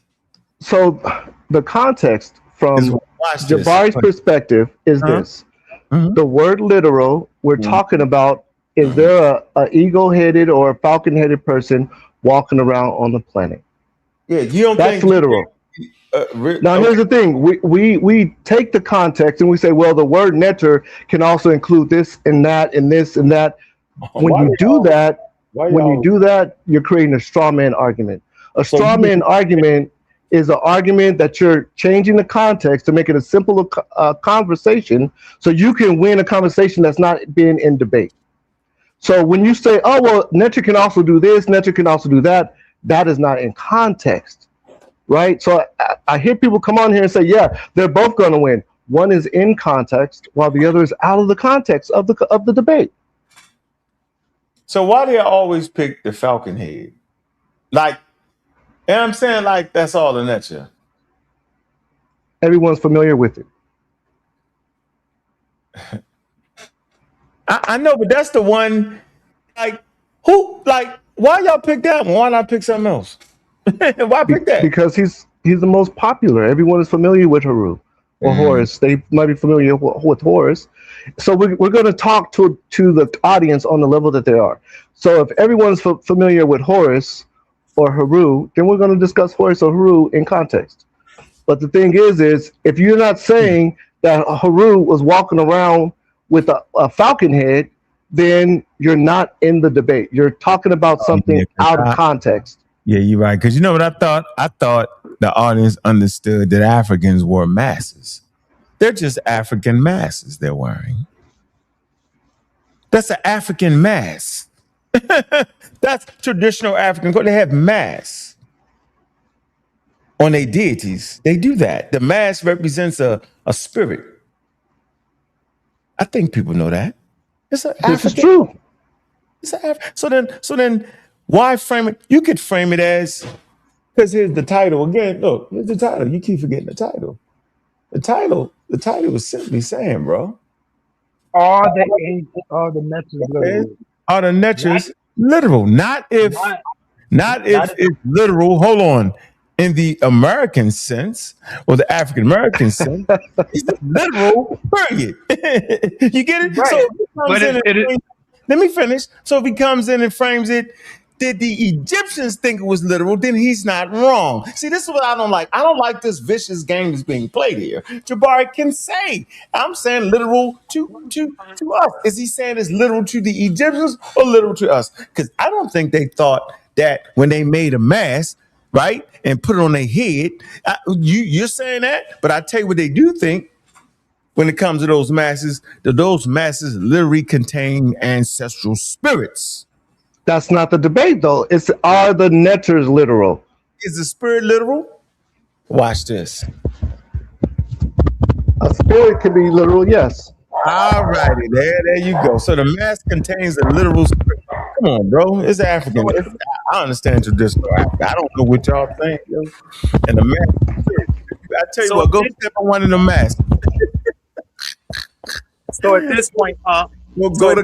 So, the context from Jebari's perspective is this: the word "literal" we're talking about. Is there a eagle-headed or a falcon-headed person walking around on the planet? Yeah, you don't. That's literal. Now here's the thing: we take the context and we say, well, the word "netcher" can also include this and that and this and that. When you do that, you're creating a straw man argument. A straw man argument is an argument that you're changing the context to make it a simple conversation, so you can win a conversation that's not being in debate. So when you say, oh well, netcher can also do this, netcher can also do that, that is not in context. Right, so I hear people come on here and say, "Yeah, they're both going to win." One is in context, while the other is out of the context of the debate. So why do you always pick the falcon head? Like, and I'm saying, like, that's all the Netcher. Everyone's familiar with it. I know, but that's the one. Like, why y'all pick that one? Why not pick something else? Why pick that? Because he's the most popular. Everyone is familiar with Haru or Horus. They might be familiar with Horus. So we're going to talk to the audience on the level that they are. So if everyone's familiar with Horus or Haru, then we're going to discuss Horus or Haru in context. But the thing is if you're not saying that Haru was walking around with a falcon head, then you're not in the debate. You're talking about something out of context. Yeah, you're right. Because you know what I thought? I thought the audience understood that Africans wore masses. They're just African masses they're wearing. That's an African mass. That's traditional African. They have mass on their deities. They do that. The mass represents a spirit. I think people know that. It's an African. This is true. It's so then why frame it? You could frame it as, because here's the title again. Look, here's the title. You keep forgetting the title. The title was simply saying, bro, are the Netchers literal? Are the Netchers literal? Not if it's literal. Hold on. in the American sense, or the African American sense, he's literal, period. You get it? Right. So if he comes But in and let me finish. So if he comes in and frames it, did the Egyptians think it was literal? Then he's not wrong. See, this is what I don't like. I don't like this vicious game that's being played here. Jebari can say, I'm saying literal to us. Is he saying it's literal to the Egyptians or literal to us? Because I don't think they thought that when they made a mask, right, and put it on their head. You're saying that, but I tell you what they do think when it comes to those masses, that those masses literally contain ancestral spirits. That's not the debate, though. It's are the netters literal? Is the spirit literal? Watch this. A spirit can be literal, yes. All righty, there you go. So the mask contains a literal spirit. Come on, bro. It's African. I understand traditional Africa. I don't know what y'all think, yo. And the mask, I tell you what, go step on one of the masks. So at this point, We'll go to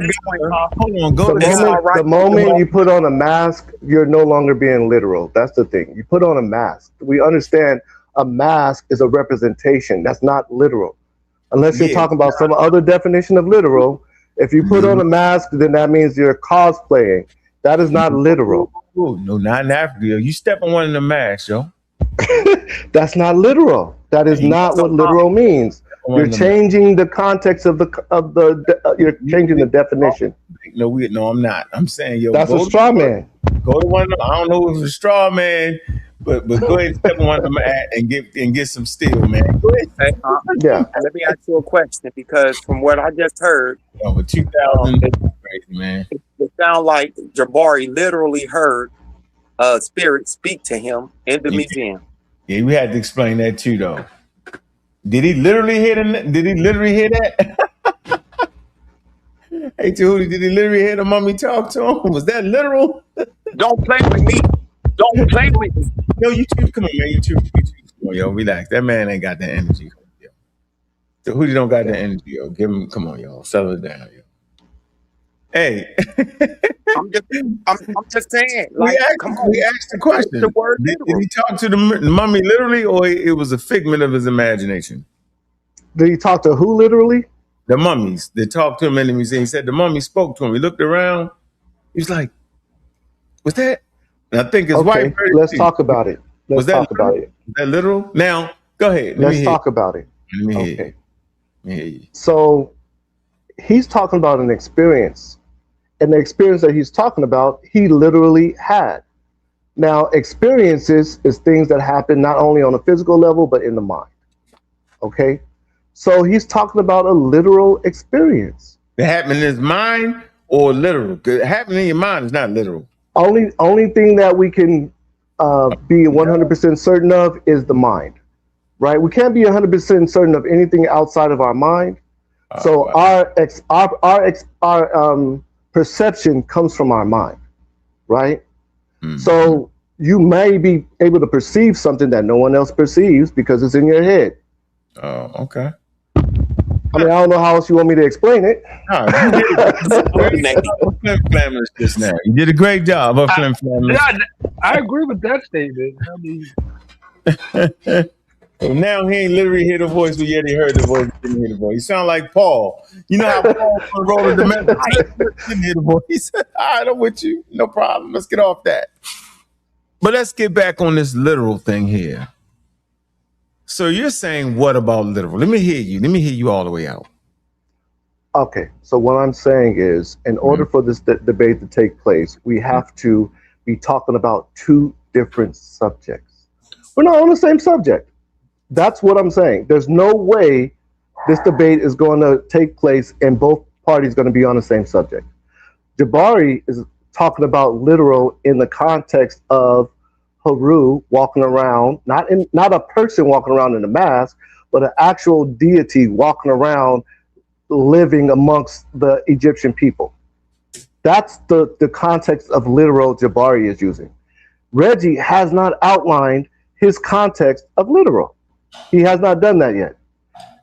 hold on, go to the moment you put on a mask, you're no longer being literal. That's the thing. You put on a mask. We understand a mask is a representation. That's not literal. Unless you're talking about some other definition of literal. If you put on a mask, then that means you're cosplaying. That is not literal. No, not in Africa. You step on one of the masks, yo. That's not literal. That is not what literal means. You're changing the context of you're changing the definition. No, I'm not. I'm saying, yo, that's a straw man. Go to one of them. I don't know if it's a straw man, but go ahead and step on one of them and get some steel, man. Go ahead. Yeah. Let me ask you a question, because from what I just heard, over 2000, crazy, man. It sounds like Jebari literally heard spirits speak to him in the museum. Yeah, we had to explain that too, though. Did he literally hear that? Hey, Tahuti, did he literally hear the mummy talk to him? Was that literal? Don't play with me. Don't play with me. Yo, YouTube, come on, man. YouTube. Come on, yo, relax. That man ain't got the energy. Yo. Tahuti don't got the energy, yo. Come on, yo. Settle it down, yo. Hey. I'm just saying. Like, we asked the question. Did he talk to the mummy literally, or it was a figment of his imagination? Did he talk to who literally? The mummies. They talked to him in the museum. He said the mummy spoke to him. He looked around. He was like, "What's that?" And I think his wife. Let's talk about it. Was that literal? Now, go ahead. Let's talk about it. Let me hear you. So he's talking about an experience. And the experience that he's talking about, he literally had. Now, experiences is things that happen not only on a physical level, but in the mind. Okay? So he's talking about a literal experience. It happened in his mind or literal? Because it happened in your mind is not literal. Only thing that we can be 100% certain of is the mind. Right? We can't be 100% certain of anything outside of our mind. So our perception comes from our mind, right? Mm-hmm. So you may be able to perceive something that no one else perceives because it's in your head. Oh, okay. I mean, I don't know how else you want me to explain it. You did a great job of I agree with that statement. I mean, so now he ain't literally hear the voice, but yet he heard the voice, didn't hear the voice. He sound like Paul. You know how Paul rolled the man didn't hear the voice. All right, I'm with you. No problem. Let's get off that. But let's get back on this literal thing here. So you're saying what about literal? Let me hear you. Let me hear you all the way out. Okay. So what I'm saying is, in order for this debate to take place, we have to be talking about two different subjects. We're not on the same subject. That's what I'm saying. There's no way this debate is going to take place and both parties going to be on the same subject. Jebari is talking about literal in the context of Haru walking around, not a person walking around in a mask, but an actual deity walking around living amongst the Egyptian people. That's the context of literal Jebari is using. Reggie has not outlined his context of literal. He has not done that yet.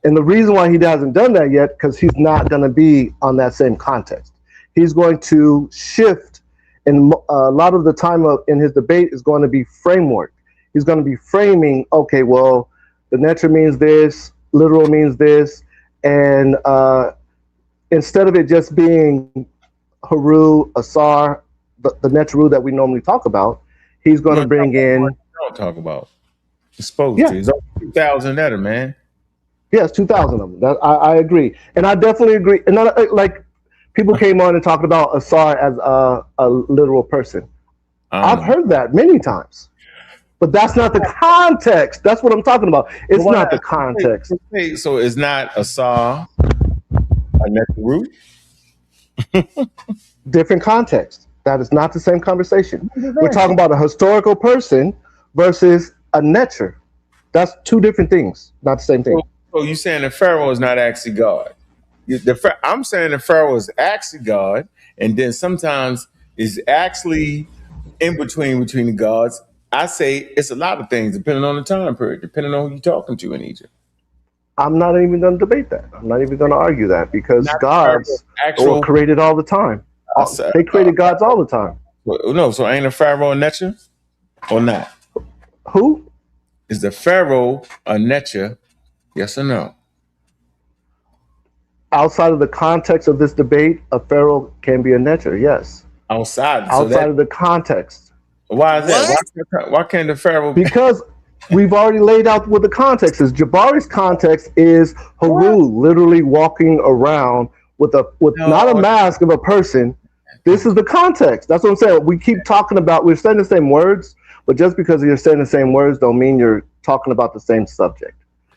And the reason why he hasn't done that yet, because he's not going to be on that same context. He's going to shift, and a lot of the time in his debate is going to be framework. He's going to be framing, okay, well, the netra means this, literal means this, and instead of it just being Haru, Asar, the netra that we normally talk about, he's going to bring in. Don't talk about. It's supposed to. It's over 2,000 netra, man. Yes, 2,000 of them. I agree, and I definitely agree. And like people came on and talked about Asar as a literal person. I've heard that many times, but that's not the context. That's what I'm talking about. It's not the context. So it's not Asar, a netra. Different context. That is not the same conversation. We're talking about a historical person versus a netra. That's two different things, not the same thing. So you're saying the Pharaoh is not actually God? I'm saying the Pharaoh is actually God, and then sometimes is actually in between the gods. I say it's a lot of things depending on the time period, depending on who you're talking to in Egypt. I'm not even going to debate that. I'm not even going to argue that because gods were created all the time. They created gods all the time. No, so ain't a Pharaoh a netra or not? Who? Is the Pharaoh a netra? Yes or no? Outside of the context of this debate, a Pharaoh can be a netra, yes. Outside of the context. Why is that? Why can't the Pharaoh? Because we've already laid out what the context is. Jebari's context is Haru literally walking around with not a mask of a person. This is the context. That's what I'm saying. We keep talking about, we're saying the same words, but just because you're saying the same words don't mean you're talking about the same subject.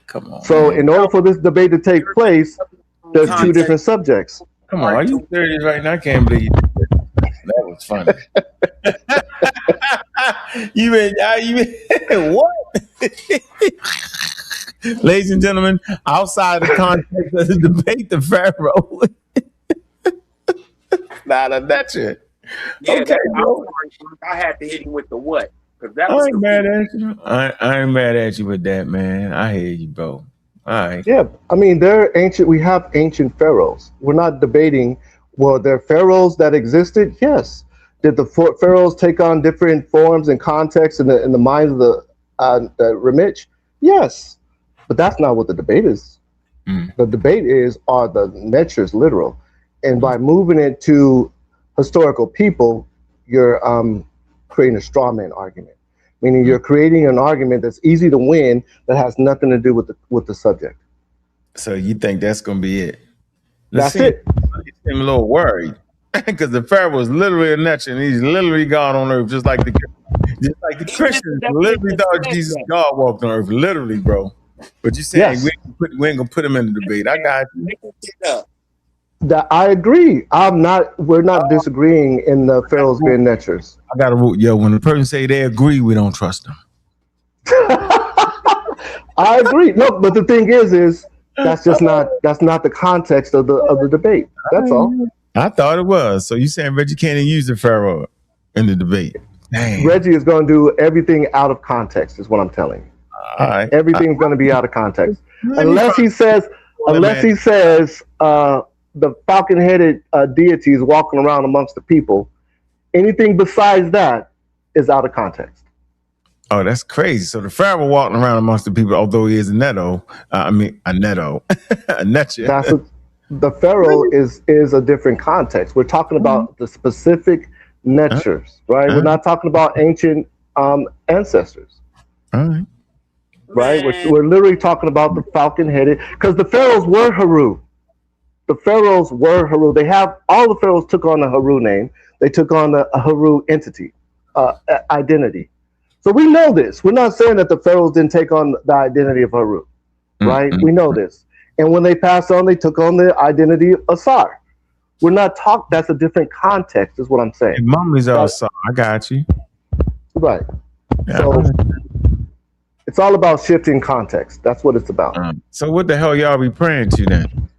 Come on. So in order for this debate to take place, there's two different subjects. Come on, are you serious right now? I can't believe you did that. That was funny. you what? Ladies and gentlemen, outside the context of the debate, the Pharaoh. Not a netra. Yeah, okay, bro. I had to hit him with the what? Because that was I ain't mad at you. I ain't mad at you with that, man. I hear you, bro. All right. Yeah, I mean, we have ancient pharaohs. We're not debating, well, there are pharaohs that existed? Yes. Did the pharaohs take on different forms and contexts in the minds of the Ramich? Yes. But that's not what the debate is. The debate is, are the netras literal? And by moving it to historical people, you're creating a straw man argument. Meaning you're creating an argument that's easy to win that has nothing to do with the subject. So you think that's going to be it? That's it. You seem a little worried because the Pharaoh was literally a netra and he's literally God on earth, just like the Christians literally thought Jesus God walked on earth, literally, bro. But you're saying we ain't gonna put him in the debate. I got you. That I agree. We're not disagreeing in the pharaohs being netras. I got a rule. Yo, when the person say they agree, we don't trust them. I agree. No, but the thing is that's not the context of the debate. That's all. I thought it was. So you saying Reggie can't even use the Pharaoh in the debate? Dang. Reggie is going to do everything out of context, is what I'm telling you. All right. Everything's going to be out of context, unless he says the falcon-headed deity is walking around amongst the people. Anything besides that is out of context. Oh, that's crazy. So the Pharaoh walking around amongst the people, although he is a netra. a netra. The Pharaoh is a different context. We're talking about the specific netras, right? We're not talking about ancient ancestors. All right. Right? We're literally talking about the falcon-headed, because the pharaohs were Haru. The pharaohs were Haru. All the pharaohs took on a Haru name. They took on a Haru entity, identity. So we know this. We're not saying that the pharaohs didn't take on the identity of Haru, right? We know this. And when they passed on, they took on the identity of Asar. We're not talking. That's a different context, is what I'm saying. And mummies are Asar. I got you. Right. Yeah. So it's all about shifting context. That's what it's about. So what the hell y'all be praying to then?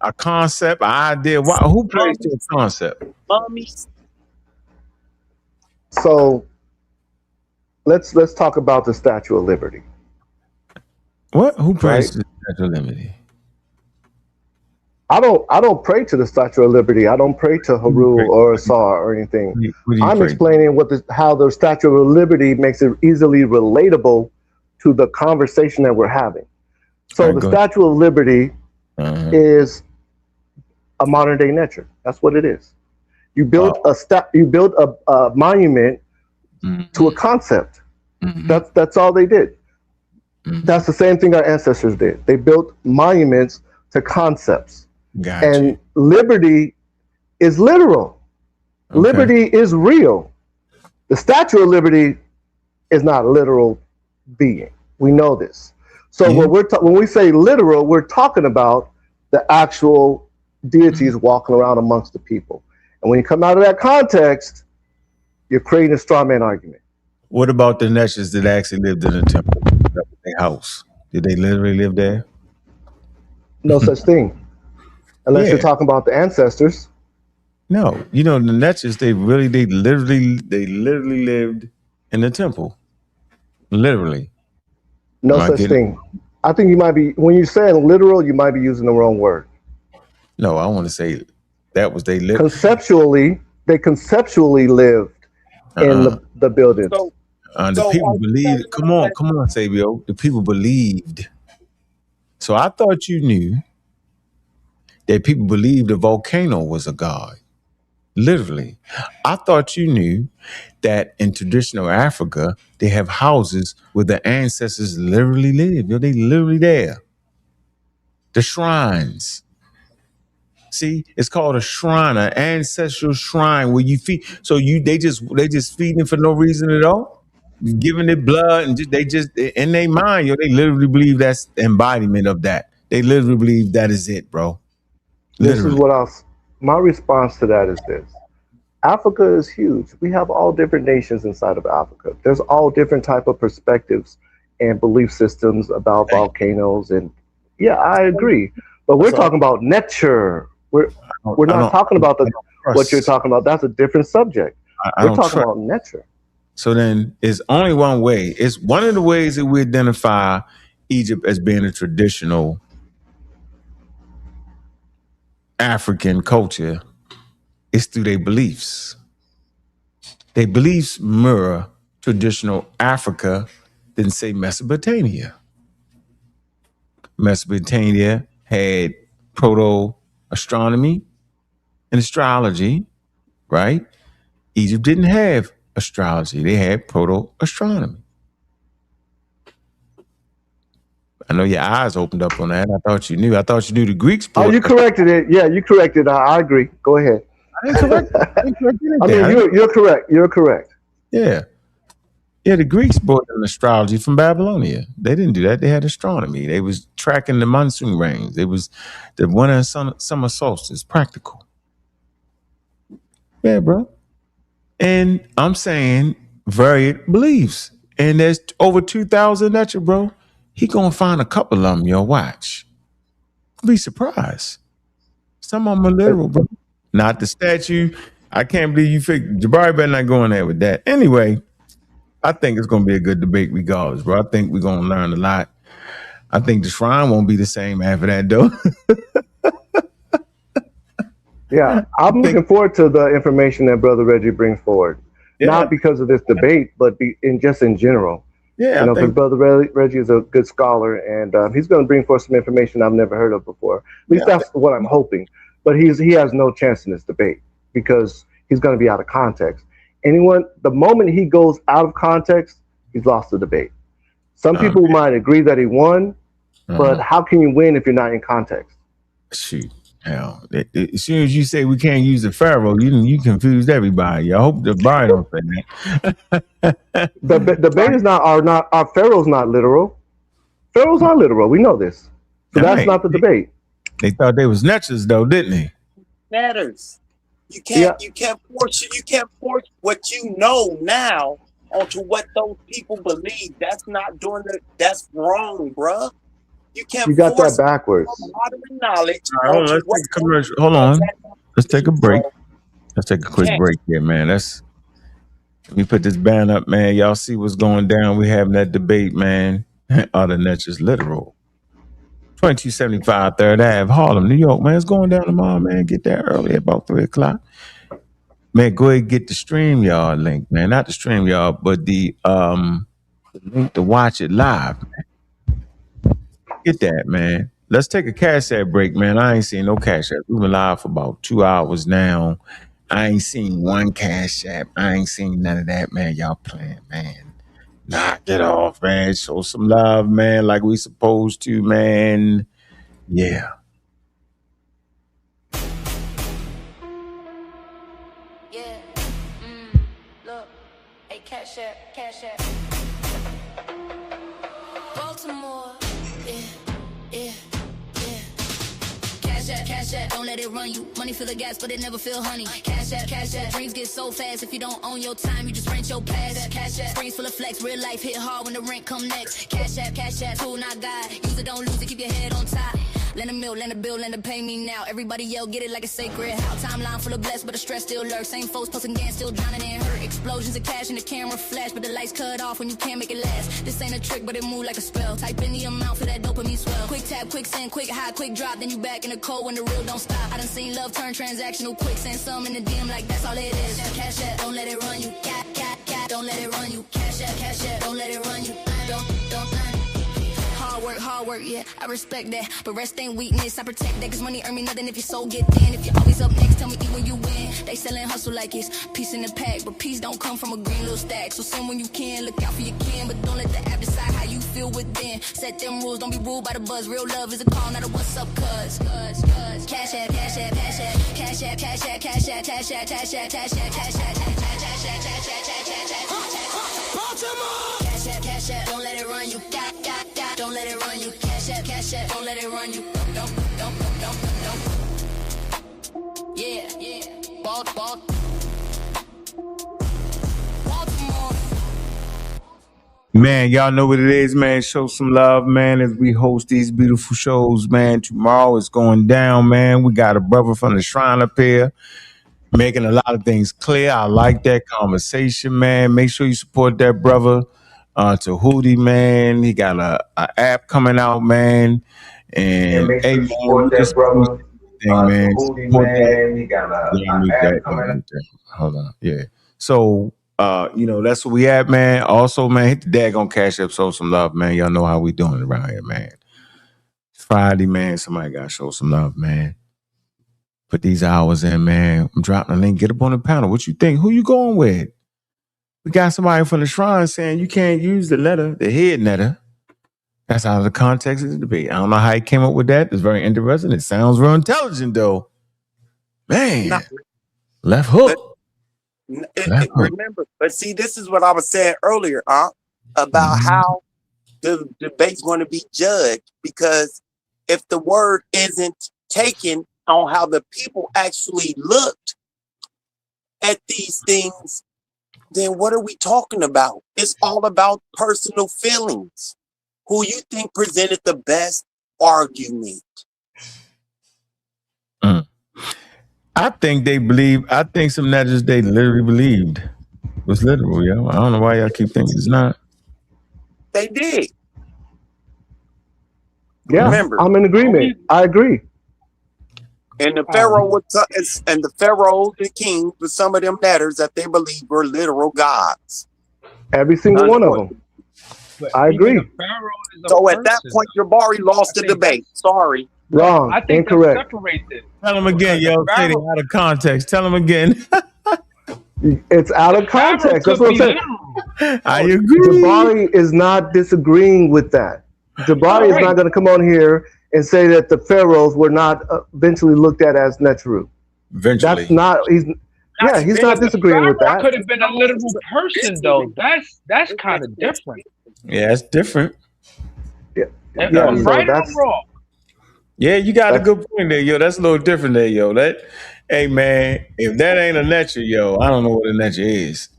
A concept, an idea. Who prays to a concept? Mummies. So let's talk about the Statue of Liberty. What? Who prays to the Statue of Liberty? I don't pray to the Statue of Liberty. I don't pray to Haru or Asar or anything. What do you I'm pray? explaining how the Statue of Liberty makes it easily relatable to the conversation that we're having. So the Statue of Liberty is a modern day nature. That's what it is. You built a monument to a concept. That's all they did. That's the same thing our ancestors did. They built monuments to concepts. And liberty is literal. Liberty is real. The Statue of Liberty is not a literal being. We know this. So when we say literal, we're talking about the actual deities walking around amongst the people. And when you come out of that context, you're creating a straw man argument. What about the Neshas that actually lived in a temple, their house? Did they literally live there? No such thing. Unless you're talking about the ancestors. No, the Neshas, they literally lived in the temple. Literally. No such thing. I think you might be, when you're saying literal, you might be using the wrong word. No, I want to say that was they lived. They conceptually lived in the buildings. The people believed. Come on, Sabio. The people believed. So I thought you knew that people believed a volcano was a god. Literally. I thought you knew that in traditional Africa, they have houses where the ancestors literally live. They literally there. The shrines. See, it's called a shrine, an ancestral shrine where you feed. So they just feeding for no reason at all, giving it blood, and they just in their mind, they literally believe that's the embodiment of that. They literally believe that is it, bro. Literally. This is my response to that is this. Africa is huge. We have all different nations inside of Africa. There's all different type of perspectives and belief systems about volcanoes, and I agree. But we're talking about nature. We're not talking about what you're talking about. That's a different subject. We're talking about nature. So then it's only one way. It's one of the ways that we identify Egypt as being a traditional African culture is through their beliefs. Their beliefs mirror traditional Africa than, say, Mesopotamia. Mesopotamia had proto-astronomy and astrology, right? Egypt didn't have astrology. They had proto-astronomy. I know your eyes opened up on that. I thought you knew. I thought you knew the Greeks. Oh, you corrected it. Yeah, you corrected it. I agree. Go ahead. I didn't correct it. I mean, you're correct. You're correct. Yeah. Yeah, the Greeks brought in astrology from Babylonia. They didn't do that. They had astronomy. They was tracking the monsoon rains. It was the winter and summer solstice. Practical. Yeah, bro. And I'm saying varied beliefs. And there's over 2,000 that you, bro. He gonna find a couple of them, you'll watch. Be surprised. Some of them are literal, bro. Not the statue. I can't believe you figured. Jebari better not go in there with that. Anyway, I think it's gonna be a good debate regardless, bro. I think we're gonna learn a lot. I think the shrine won't be the same after that, though. Yeah, I'm looking forward to the information that Brother Reggie brings forward. Yeah. Not because of this debate, but in general. Yeah, because Brother Reggie is a good scholar, and he's going to bring forth some information I've never heard of before. At least that's what I'm hoping. But he has no chance in this debate because he's going to be out of context. The moment he goes out of context, he's lost the debate. Some people might agree that he won, but how can you win if you're not in context? Shoot. Hell, as soon as you say we can't use the pharaoh, you confused everybody. I hope the bar don't say that. The debate is our pharaoh's not literal. Pharaohs are literal. We know this. So that's not the debate. They thought they was snatchers though, didn't they? Matters. You can't force what you know now onto what those people believe. That's that's wrong, bruh. You got that backwards. Knowledge. Hold on. Let's take a break. Let's take a quick break here, man. Let me put this band up, man. Y'all see what's going down. We having that debate, man. Are the natures literal? 2275 3rd Ave, Harlem, New York, man. It's going down tomorrow, man. Get there early, about 3 o'clock. Man, go ahead and get the StreamYard link, man. Not the StreamYard, but the link to watch it live, man. Get that, man. Let's take a Cash App break, man. I ain't seen no Cash App. We've been live for about 2 hours now. I ain't seen one Cash App. I ain't seen none of that, man. Y'all playing, man. Knock it off, man. Show some love, man, like we supposed to, man. Yeah. Look, hey, Cash App. Baltimore, yeah. Cash App, don't let it run you. Money fill the gas, but it never feel honey. Cash App, dreams get so fast. If you don't own your time, you just rent your past. Cash App, screens full of flex. Real life hit hard when the rent come next. Cash App, tool not God. Use it, don't lose it, keep your head on top. Lend a mill, lend a bill, lend a pay me now. Everybody yell, get it like a sacred house. Timeline full of blessed, but the stress still lurks. Same folks posting gas, still drowning in hurt. Explosions of cash in the camera flash, but the lights cut off when you can't make it last. This ain't a trick, but it move like a spell. Type in the amount for that dopamine swell. Quick tap, quick send, quick high, quick drop. Then you back in the cold when the real don't stop. I done seen love turn transactional quick. Send some in the DM like that's all it is. Cash App, don't let it run you. Cat, don't let it run you. Cash App, don't let it run you. Don't. Hard work, yeah, I respect that. But rest ain't weakness, I protect that. Cause money earn me nothing if your soul get thin. If you're always up next, tell me eat when you win. They sellin' hustle like it's peace in the pack. But peace don't come from a green little stack. So send when you can, look out for your kin. But don't let the app decide how you feel within. Set them rules, don't be ruled by the buzz. Real love is a call, not a what's up, cuz. Cash App. Cash App, don't let it run you. Don't let it run you. Cash App, don't let it run you. Don't. Yeah. Baltimore. Man, y'all know what it is, man. Show some love, man, as we host these beautiful shows, man. Tomorrow it's going down, man. We got a brother from the shrine up here making a lot of things clear. I like that conversation, man. Make sure you support that brother. To Hootie, man. He got a app coming out, man. And make hey, sure you support that brother. Man. Hootie, man. He got a app coming out. Hold on. Yeah. So that's what we at, man. Also, man, hit the daggone Cash App, show some love, man. Y'all know how we doing around here, man. It's Friday, man. Somebody gotta show some love, man. Put these hours in, man. I'm dropping a link. Get up on the panel. What you think? Who you going with? We got somebody from the shrine saying you can't use the head letter. That's out of the context of the debate. I don't know how he came up with that. It's very interesting. It sounds real intelligent, though. Man, left hook. Remember, but see, this is what I was saying earlier, about how the debate's going to be judged. Because if the word isn't taken on how the people actually looked at these things, then what are we talking about? It's all about personal feelings. Who you think presented the best argument? I think some nudges they literally believed was literal, yo. I don't know why y'all keep thinking it's not. They did. Yeah, remember, I'm in agreement. I agree. And the pharaoh the king, with some of them letters that they believe were literal gods. Every single one of them. I agree. So at that point, Jebari lost the debate. Sorry. Wrong. I think incorrect. Tell them again, yo. Say it out of context. Tell them again. It's out of context. That's what I'm saying. I agree. Jebari is not disagreeing with that. Jebari is not going to come on here and say that the pharaohs were not eventually looked at as Neteru. Eventually. That's not. He's not disagreeing with that. Could have been a literal person, though. That's kind of different. Yeah, it's different. Yeah, I'm right or wrong. Yeah, you got a good point there, yo. That's a little different there, yo. Hey, man, if that ain't a Neteru, yo, I don't know what a Neteru is.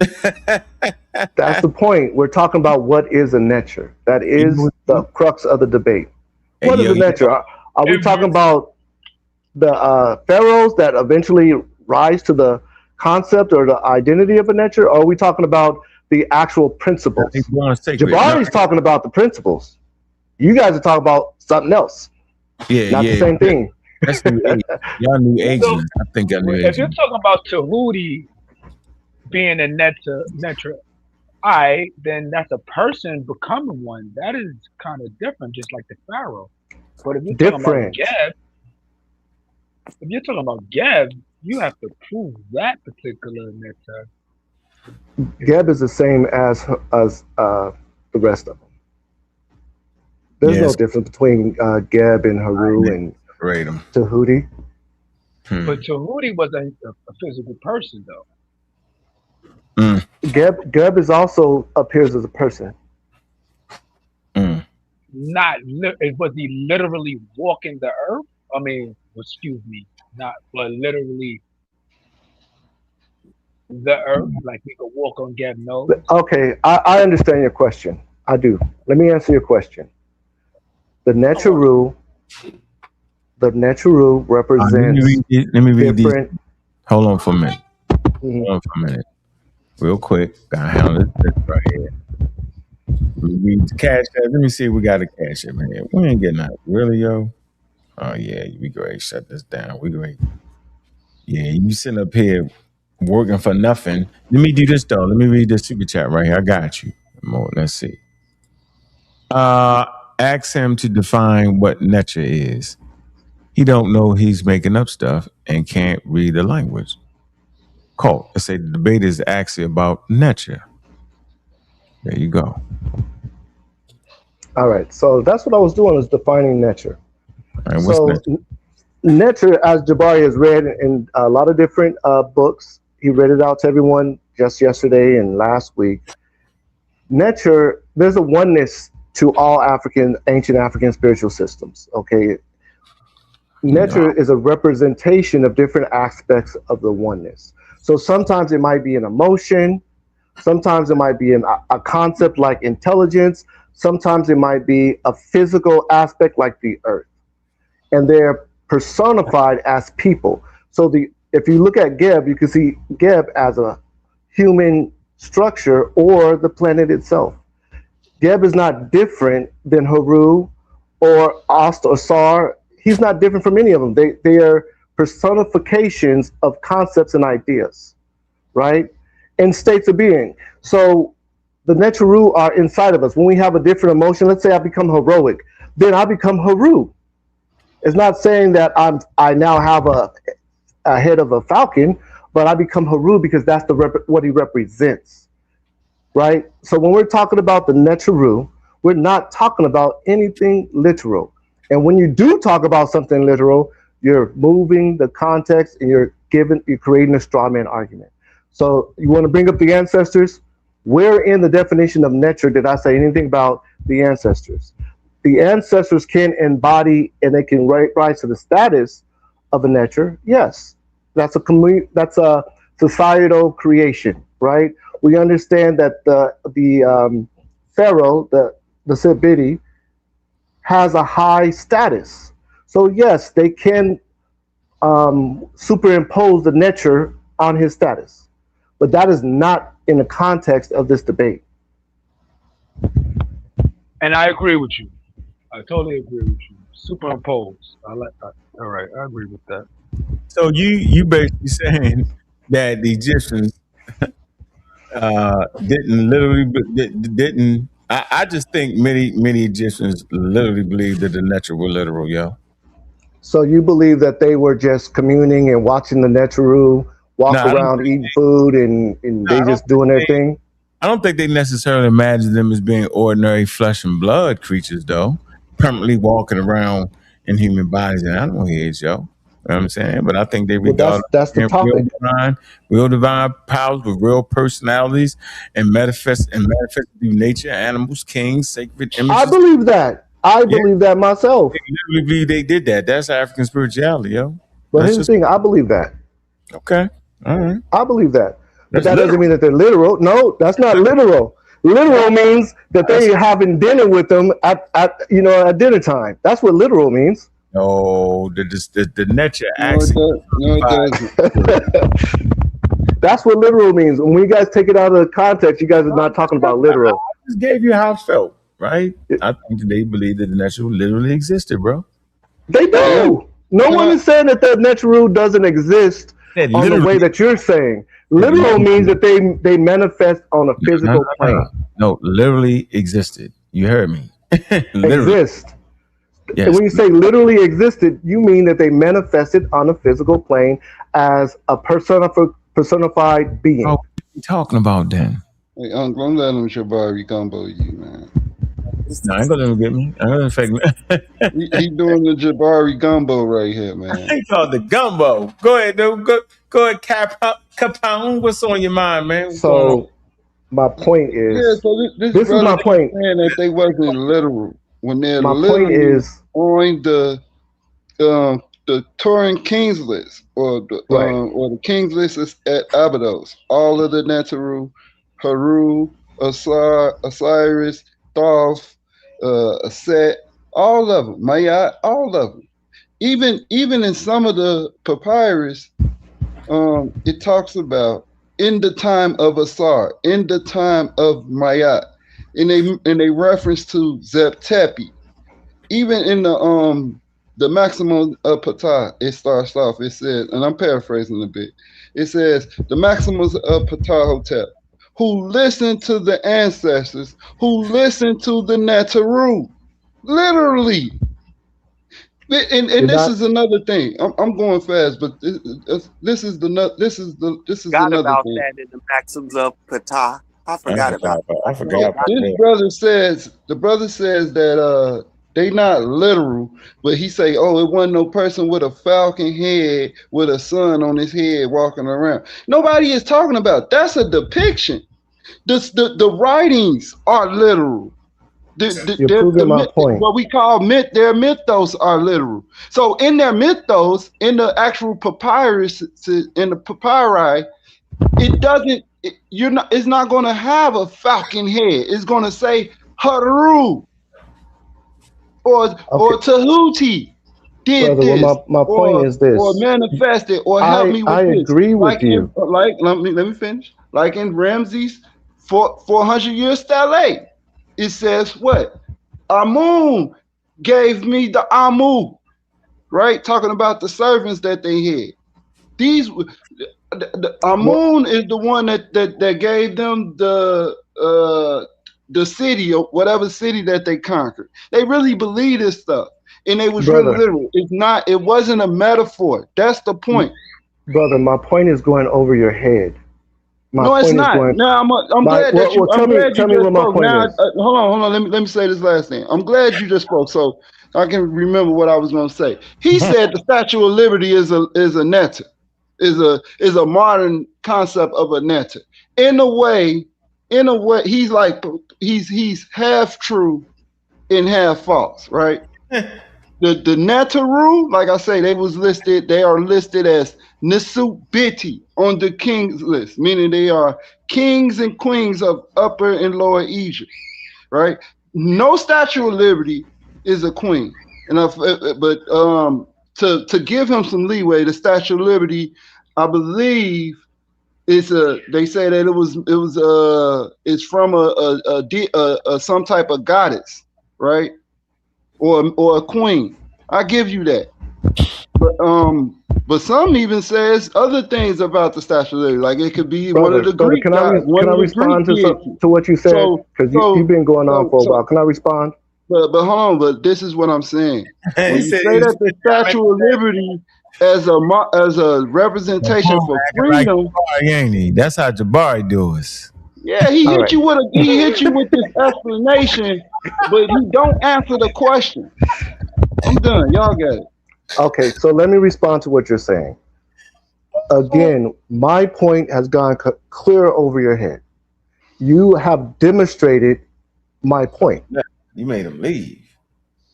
That's the point. We're talking about what is a Neteru. That is the crux of the debate. What is a Neteru? Are we talking about the pharaohs that eventually rise to the concept or the identity of a Neteru? Or are we talking about the actual principles? Jebari's talking about the principles. You guys are talking about something else. Yeah, Not the same thing. That's new age. Y'all new So agents. I think y'all new if you're agents. talking about Tahuti being a netra I, then that's a person becoming one. That is kind of different, just like the Pharaoh. But if you're talking about Different. Geb, you have to prove that particular netra. Geb is the same as the rest of them. There's no difference between Geb and Haru and Tahuti. But Tahuti was a physical person, though. Geb is also appears as a person. Was he literally walking the earth? I mean, excuse me, but literally the earth, like he could walk on Geb nose. Okay, I understand your question. I do. Let me answer your question. The Neteru represents. Let me read these. Hold on for a minute. Hold on for a minute. Real quick. Gotta handle this right here. We read the cash app. Let me see if we got a cash app in here. We ain't getting out. Really, yo? Oh, yeah. We great. Shut this down. We great. Yeah, you sitting up here working for nothing. Let me do this, though. Let me read this super chat right here. I got you. Let's see. Ask him to define what netra is. He don't know, he's making up stuff and can't read the language. Call. Let's say the debate is actually about netra. There you go. All right. So that's what I was doing, is defining netra. Right, so netra, as Jebari has read in a lot of different books, he read it out to everyone just yesterday and last week. Netra, there's a oneness to all ancient African spiritual systems. Okay. Netra is a representation of different aspects of the oneness. So sometimes it might be an emotion, sometimes it might be a concept like intelligence, sometimes it might be a physical aspect like the earth. And they're personified as people. So if you look at Geb, you can see Geb as a human structure or the planet itself. Geb is not different than Haru or Ast or Sar. He's not different from any of them. They are personifications of concepts and ideas, right? And states of being. So the Neteru are inside of us. When we have a different emotion, let's say I become heroic, then I become Haru. It's not saying that I now have a head of a falcon, but I become Haru because that's what he represents, right? So when we're talking about the Neteru, we're not talking about anything literal. And when you do talk about something literal, you're moving the context and you're creating a straw man argument. So you want to bring up the ancestors? Where in the definition of netra did I say anything about the ancestors? The ancestors can embody and they can rise to the status of a netra. Yes, that's a societal creation, right? We understand that the pharaoh, the Sebidi, has a high status. So yes, they can superimpose the netra on his status, but that is not in the context of this debate. And I agree with you. I totally agree with you. Superimpose. I like that. All right, I agree with that. So you basically saying that the Egyptians didn't. I just think many Egyptians literally believed that the netra were literal, yo. So you believe that they were just communing and watching the Neteru walk around, eating food, and they just doing their thing? I don't think they necessarily imagine them as being ordinary flesh and blood creatures, though, permanently walking around in human bodies and animal heads, yo. You know what I'm saying? But I think they regard that's the topic. Real divine powers with real personalities and manifest through nature, animals, kings, sacred images. I believe that. I believe that myself. They literally believe they did that. That's African spirituality, yo. But here's the thing, I believe that. Okay. All right. I believe that. But that doesn't mean that they're literal. No, that's not literal. Literal means that they're having dinner with them at dinner time. That's what literal means. No, the netra actually. That's what literal means. When you guys take it out of context, you guys are not talking about literal. I just gave you how it felt, right? I think they believe that the netra literally existed, bro. They do. No one is saying that the Neteru doesn't exist on the way that you're saying. Literal means that they manifest on a physical plane. No, literally existed. You heard me. Literally. Exist. Yes. And when you say literally existed, you mean that they manifested on a physical plane as a personified being. Oh, what are you talking about then? Hey, Uncle, I'm letting Jebari combo you, man. No, I ain't gonna get me. I ain't gonna affect me. he doing the Jebari gumbo right here, man. He called the gumbo. Go ahead, dude. Go ahead, Capone. What's on your mind, man? So my point is, this is my point. Saying that they wasn't literal when they're my point is on the Turin King's list or the King's list is at Abydos. All of the Neteru, Haru, Osiris, Thoth, Aset, all of them, Mayat, all of them. Even in some of the papyrus, it talks about in the time of Asar, in the time of Mayat, and they reference to Zep-Tepi. Even in the Maximum of Ptah, it starts off. It says, and I'm paraphrasing a bit. It says the Maximus of Ptah-Hotep, who listened to the ancestors, who listened to the Neteru, literally. And this is another thing. I'm going fast, but this is another thing. That in the Maxims of Ptah. I forgot about that. The brother says that they not literal, but he say, oh, it wasn't no person with a falcon head with a sun on his head walking around. Nobody is talking about. That's a depiction. The writings are literal. You're proving my point. What we call their mythos are literal. So in their mythos, in the actual papyrus, in the papyri, it's not going to have a falcon head. It's going to say Haru or Tahuti did Brother, this. well, my point is this. Or manifested or help me with I this. agree with you. Let me finish. Like in Ramses' 400 year stele, it says what? Amun gave me the Amu, right? Talking about the servants that they had. Amun is the one that gave them the city or whatever city that they conquered. They really believe this stuff, and they was really literal. It wasn't a metaphor. That's the point, brother. My point is going over your head. No, it's not. I'm glad that you. I'm glad you just spoke. Now, hold on. Let me say this last thing. I'm glad you just spoke, so I can remember what I was going to say. He said the Statue of Liberty is a netter, is a modern concept of a netter. In a way, he's half true and half false, right? The Neteru, like I say, they are listed as Nisubiti on the king's list, meaning they are kings and queens of Upper and Lower Egypt, right? No Statue of Liberty is a queen, but to give him some leeway, the Statue of Liberty, I believe, they say that it's from a some type of goddess, right? Or a queen. I give you that. But some even says other things about the Statue of Liberty, like it could be one of the Greek gods. Can I respond to what you said? Because you've been going on for a while. Can I respond? But hold on. But this is what I'm saying. When you say that the Statue of Liberty as a representation for freedom, ain't he? That's how Jebari do us. Yeah, he hit you with this explanation, but he don't answer the question. I'm done. Y'all got it. Okay, so let me respond to what you're saying. Again, my point has gone clear over your head. You have demonstrated my point. You made him leave.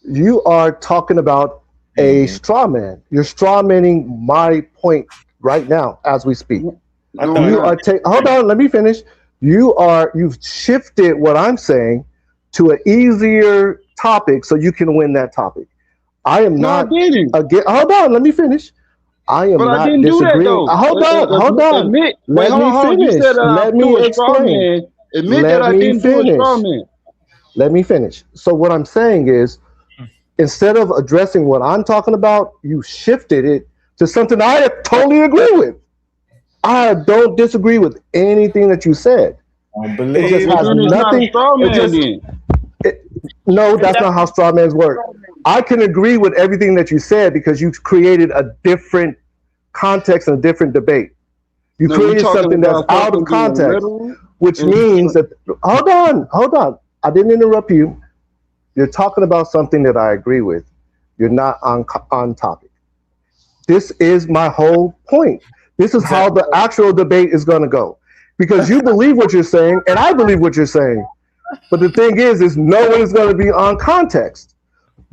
You are talking about a straw man. You're straw manning my point right now as we speak. Hold on, let me finish. You've shifted what I'm saying to an easier topic so you can win that topic. I am not. Hold on, let me finish. I am not disagreeing. Hold on. Let me finish. Let me explain. Admit that I didn't do a straw man. Let me finish. So what I'm saying is, instead of addressing what I'm talking about, you shifted it to something I totally agree with. I don't disagree with anything that you said. It just has nothing. No, that's not how straw mans work. I can agree with everything that you said because you created a different context and a different debate. You created something that's out of context, which means that, hold on. I didn't interrupt you. You're talking about something that I agree with. You're not on topic. This is my whole point. This is how the actual debate is going to go. Because you believe what you're saying, and I believe what you're saying. But the thing is no one is going to be on context.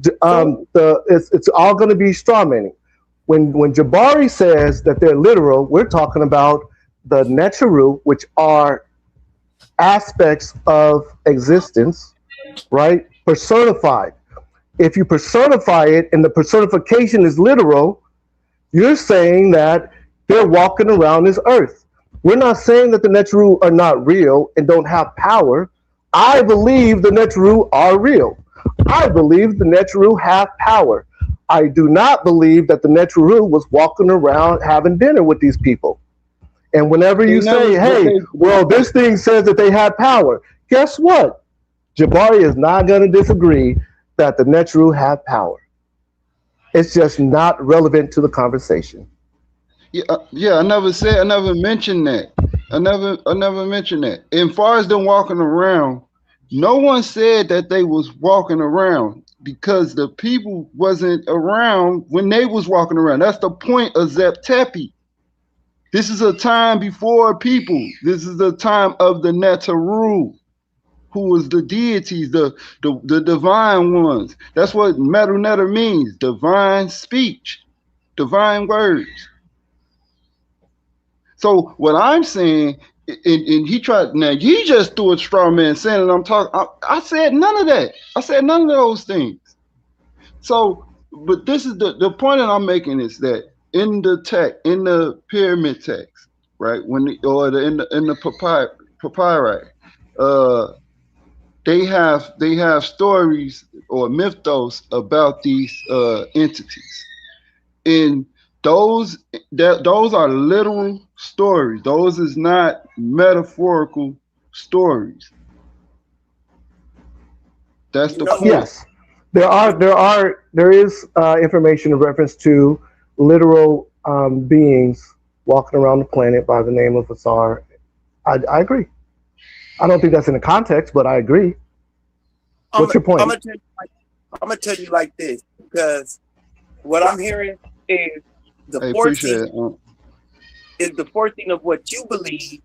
It's all going to be straw manning. When Jebari says that they're literal, we're talking about the Neteru, which are aspects of existence, right? Personified. If you personify it and the personification is literal, you're saying that they're walking around this earth. We're not saying that the Neteru are not real and don't have power. I believe the Neteru are real. I believe the Neteru have power. I do not believe that the Neteru was walking around having dinner with these people. And whenever you say, hey, well, this thing says that they have power, guess what? Jebari is not going to disagree that the Neteru have power. It's just not relevant to the conversation. Yeah, I never mentioned that. I never mentioned that. As far as them walking around, no one said that they was walking around because the people wasn't around when they was walking around. That's the point of Zep Tepi. This is a time before people. This is the time of the Neteru, who was the deities, the divine ones. That's what Medu Neter means, divine speech, divine words. So what I'm saying, and he just threw a straw man saying that I'm talking. I said none of that. I said none of those things. So, but this is the point that I'm making is that in the pyramid text, right? In the papyri, they have stories or mythos about these entities, and those are literal stories. Those is not metaphorical stories. That's the point. Yes, there is information in reference to literal beings walking around the planet by the name of Asar. I agree. I don't think that's in the context, but I agree. What's your point? I'm gonna tell you like this, because what I'm hearing is the forcing of what you believe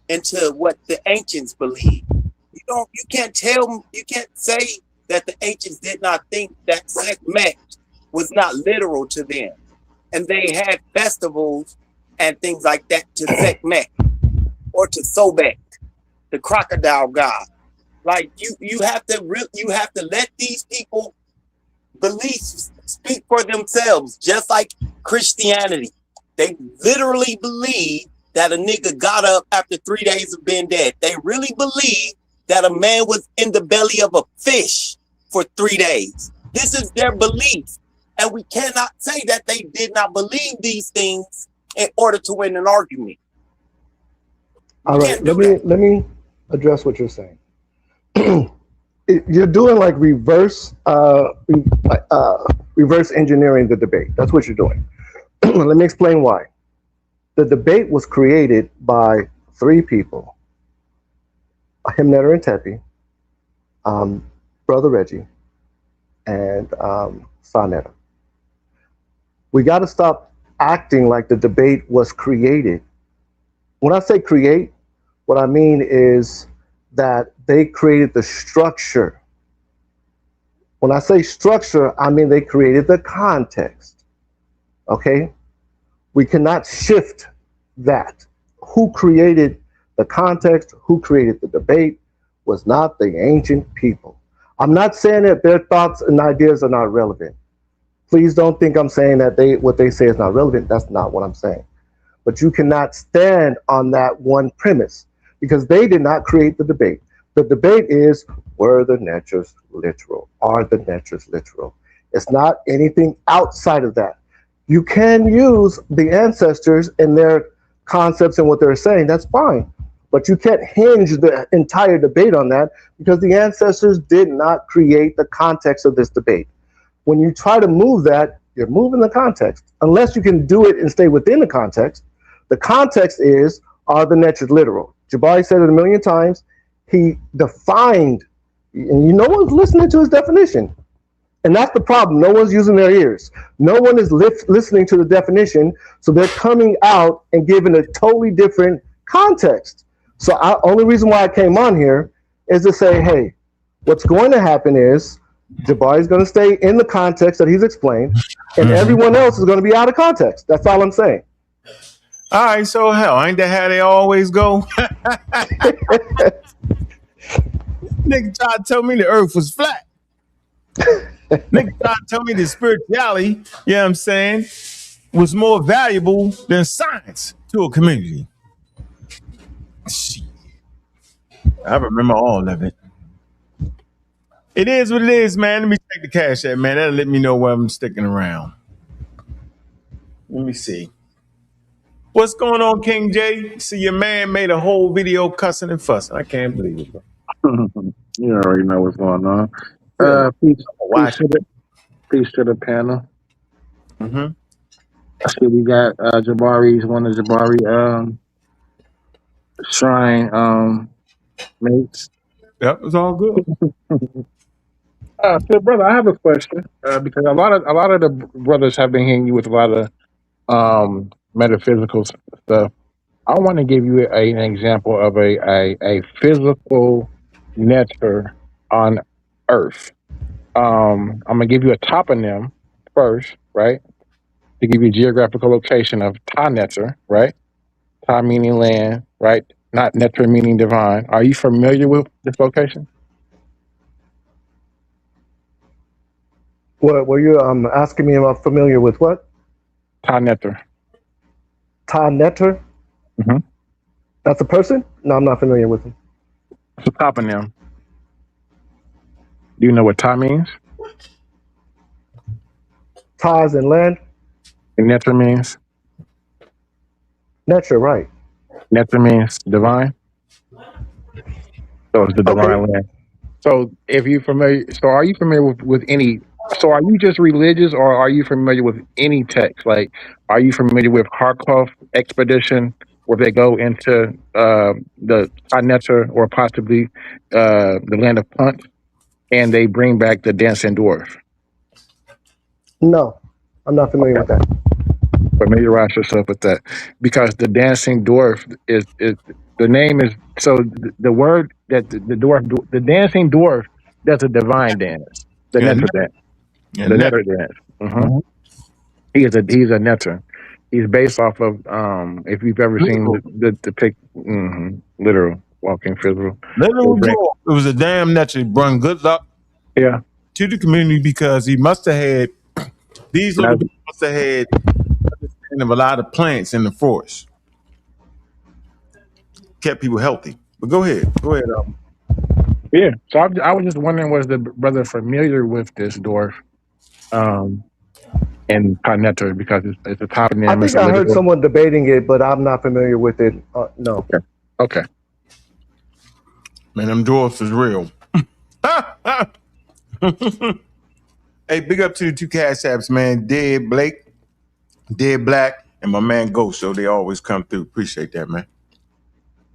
into what the ancients believe. You can't say that the ancients did not think that Sekhmet was not literal to them, and they had festivals and things like that to Sekhmet or to Sobek, the crocodile god. Like you have to let these people beliefs speak for themselves, just like Christianity. They literally believe that a nigga got up after 3 days of being dead. They really believe that a man was in the belly of a fish for 3 days. This is their belief. And we cannot say that they did not believe these things in order to win an argument. All right, let me address what you're saying. You're doing like reverse engineering the debate. That's what you're doing. Let me explain why. The debate was created by 3 people: Neter and Tepi, Brother Reggie, and Neter. We got to stop acting like the debate was created. When I say create, what I mean is that they created the structure. When I say structure, I mean they created the context. Okay? We cannot shift that. Who created the context, who created the debate, was not the ancient people. I'm not saying that their thoughts and ideas are not relevant. Please don't think I'm saying that what they say is not relevant. That's not what I'm saying. But you cannot stand on that one premise, because they did not create the debate. The debate is, were the Netras literal? Are the Netras literal? It's not anything outside of that. You can use the ancestors and their concepts and what they're saying, that's fine. But you can't hinge the entire debate on that, because the ancestors did not create the context of this debate. When you try to move that, you're moving the context. Unless you can do it and stay within the context. The context is, are the Netras literal? Jebari said it a million times. He defined, and no one's listening to his definition. And that's the problem. No one's using their ears. No one is listening to the definition. So they're coming out and giving a totally different context. So only reason why I came on here is to say, hey, what's going to happen is Jebari is going to stay in the context that he's explained, and everyone else is going to be out of context. That's all I'm saying. All right, so hell, ain't that how they always go? Nigga tried to tell me the earth was flat. Nigga tried to tell me that spirituality, you know what I'm saying, was more valuable than science to a community. Shit. I remember all of it. It is what it is, man. Let me take the cash out, man. That'll let me know where I'm sticking around. Let me see. What's going on, King J? See, your man made a whole video cussing and fussing. I can't believe it, bro. You already know what's going on. Peace to the panel. I see we got Jebari's one of Jebari shrine mates. Yep, it's all good. So, brother, I have a question because a lot of the brothers have been hitting you with a lot of metaphysical stuff. I want to give you an example of a physical netter on Earth. I'm gonna give you a toponym first, right? To give you a geographical location of Ta Netter, right? Ta meaning land, right? Not Netter meaning divine. Are you familiar with this location? What were you asking me? Am I familiar with what? Ta Netter. Ta Netter? Mm-hmm. That's a person? No, I'm not familiar with him. It's a toponym. Do you know what Ta means? Ta is in land? And Netter means? Netter, right. Netter means divine. So it's the divine land. So if you're familiar, so are you familiar with any, so are you just religious or are you familiar with any text? Like, are you familiar with Kharkov expedition where they go into the Netter or possibly the land of Punt and they bring back the dancing dwarf? No, I'm not familiar with that. Familiarize yourself with that, because the dancing dwarf is the name is, so the word that the dwarf, the dancing dwarf, does a divine dance, the netter dance, the netter dance. He's a netter. He's based off of if you've ever seen the pic, literal walking physical. Literal dwarf. It was a damn netter. Brought good luck. Yeah. To the community, because he must have had these little people must have had understanding of a lot of plants in the forest. Kept people healthy. But go ahead. Yeah. So I was just wondering, was the brother familiar with this dwarf and Netter, because it's a toponym. I think I heard someone debating it, but I'm not familiar with it. No. Okay. Man, them dwarfs is real. Hey, big up to the two cash apps, man. Dead Blake, Dead Black, and my man Ghost. So they always come through. Appreciate that, man.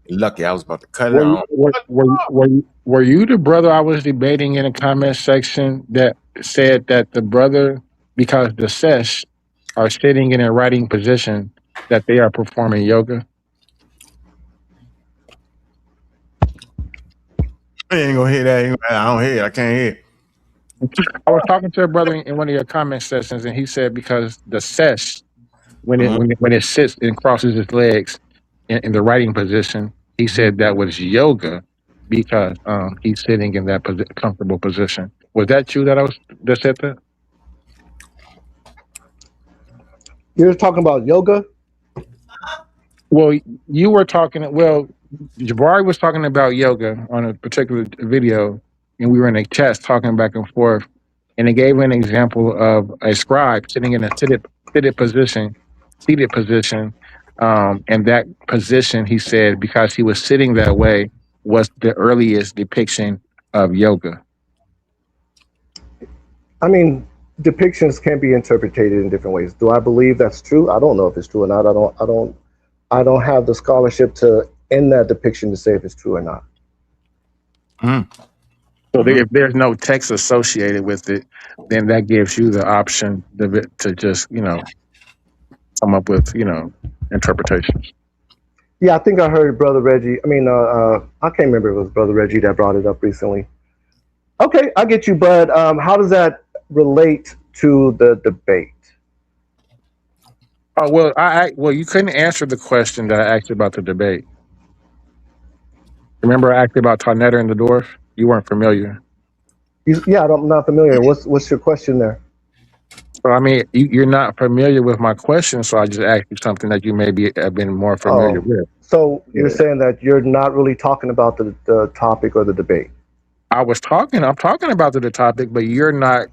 Lucky I was about to cut it out. Were you the brother I was debating in the comment section that said that the brother, because the sesh are sitting in a writing position, that they are performing yoga? I ain't gonna hear that. I don't hear it. I can't hear it. I was talking to a brother in one of your comment sections, and he said because the sesh, when it sits and crosses its legs in the writing position, he said that was yoga because he's sitting in that comfortable position. Was that you that said that? You're talking about yoga? Well, you were talking. Well, Jebari was talking about yoga on a particular video, and we were in a chat talking back and forth, and it gave an example of a scribe sitting in a seated position, and that position, he said, because he was sitting that way, was the earliest depiction of yoga. I mean, depictions can be interpreted in different ways. Do I believe that's true? I don't know if it's true or not. I don't have the scholarship to in that depiction to say if it's true or not. So if there's no text associated with it, then that gives you the option to just, come up with, interpretations. Yeah, I think I heard Brother Reggie. I mean, I can't remember if it was Brother Reggie that brought it up recently. Okay, I get you, Bud. How does that relate to the debate? Oh, well, you couldn't answer the question that I asked you about the debate. Remember I asked you about Tarnetta and the dwarf? You weren't familiar. Yeah, I'm not familiar. What's your question there? Well, I mean, you're not familiar with my question, so I just asked you something that you maybe have been more familiar with. So you're saying that you're not really talking about the topic or the debate? I'm talking about the topic, but you're not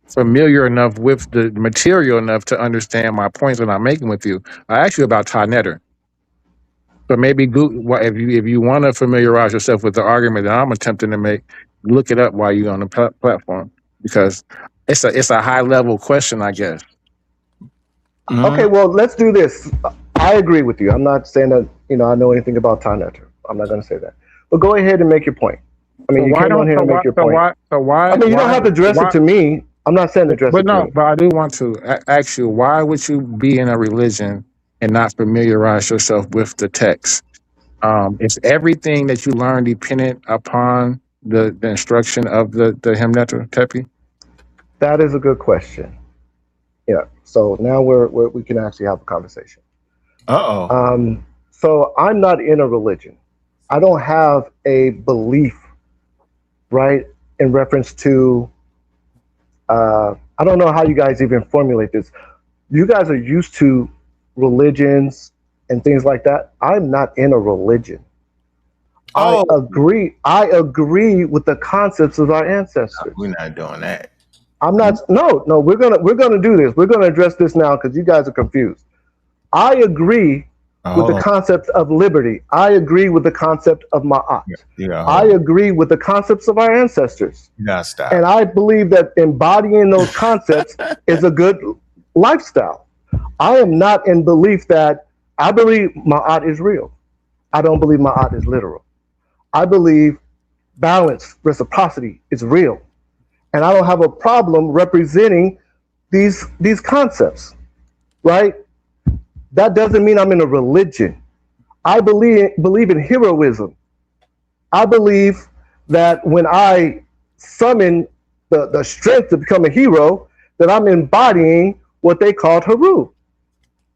familiar enough with the material enough to understand my points that I'm making with you. I asked you about Tarnetta. So maybe if you want to familiarize yourself with the argument that I'm attempting to make, look it up while you're on the platform, because it's a high level question, I guess. Okay, well, let's do this. I agree with you. I'm not saying that I know anything about Tarnetta. I'm not going to say that. But go ahead and make your point. I mean, you came on here and make your point. I mean, you don't have to address it to me. I'm not saying address it to me. But I do want to ask you, why would you be in a religion and not familiarize yourself with the text? Is everything that you learn dependent upon the instruction of the Hemneta Tepi? That is a good question. Yeah. So now we can actually have a conversation. So I'm not in a religion. I don't have a belief, right, in reference to. I don't know how you guys even formulate this. You guys are used to religions and things like that. I'm not in a religion. I agree with the concepts of our ancestors. We're not doing that. I'm not. No. We're gonna do this. We're gonna address this now because you guys are confused. I agree with the concept of liberty. I agree with the concept of ma'at. I agree with the concepts of our ancestors. Stop. And I believe that embodying those concepts is a good lifestyle. I am not in belief that I believe ma'at is real. I don't believe ma'at is literal. I believe balance, reciprocity is real. And I don't have a problem representing these concepts, right? That doesn't mean I'm in a religion. I believe in heroism. I believe that when I summon the strength to become a hero, that I'm embodying what they called Haru.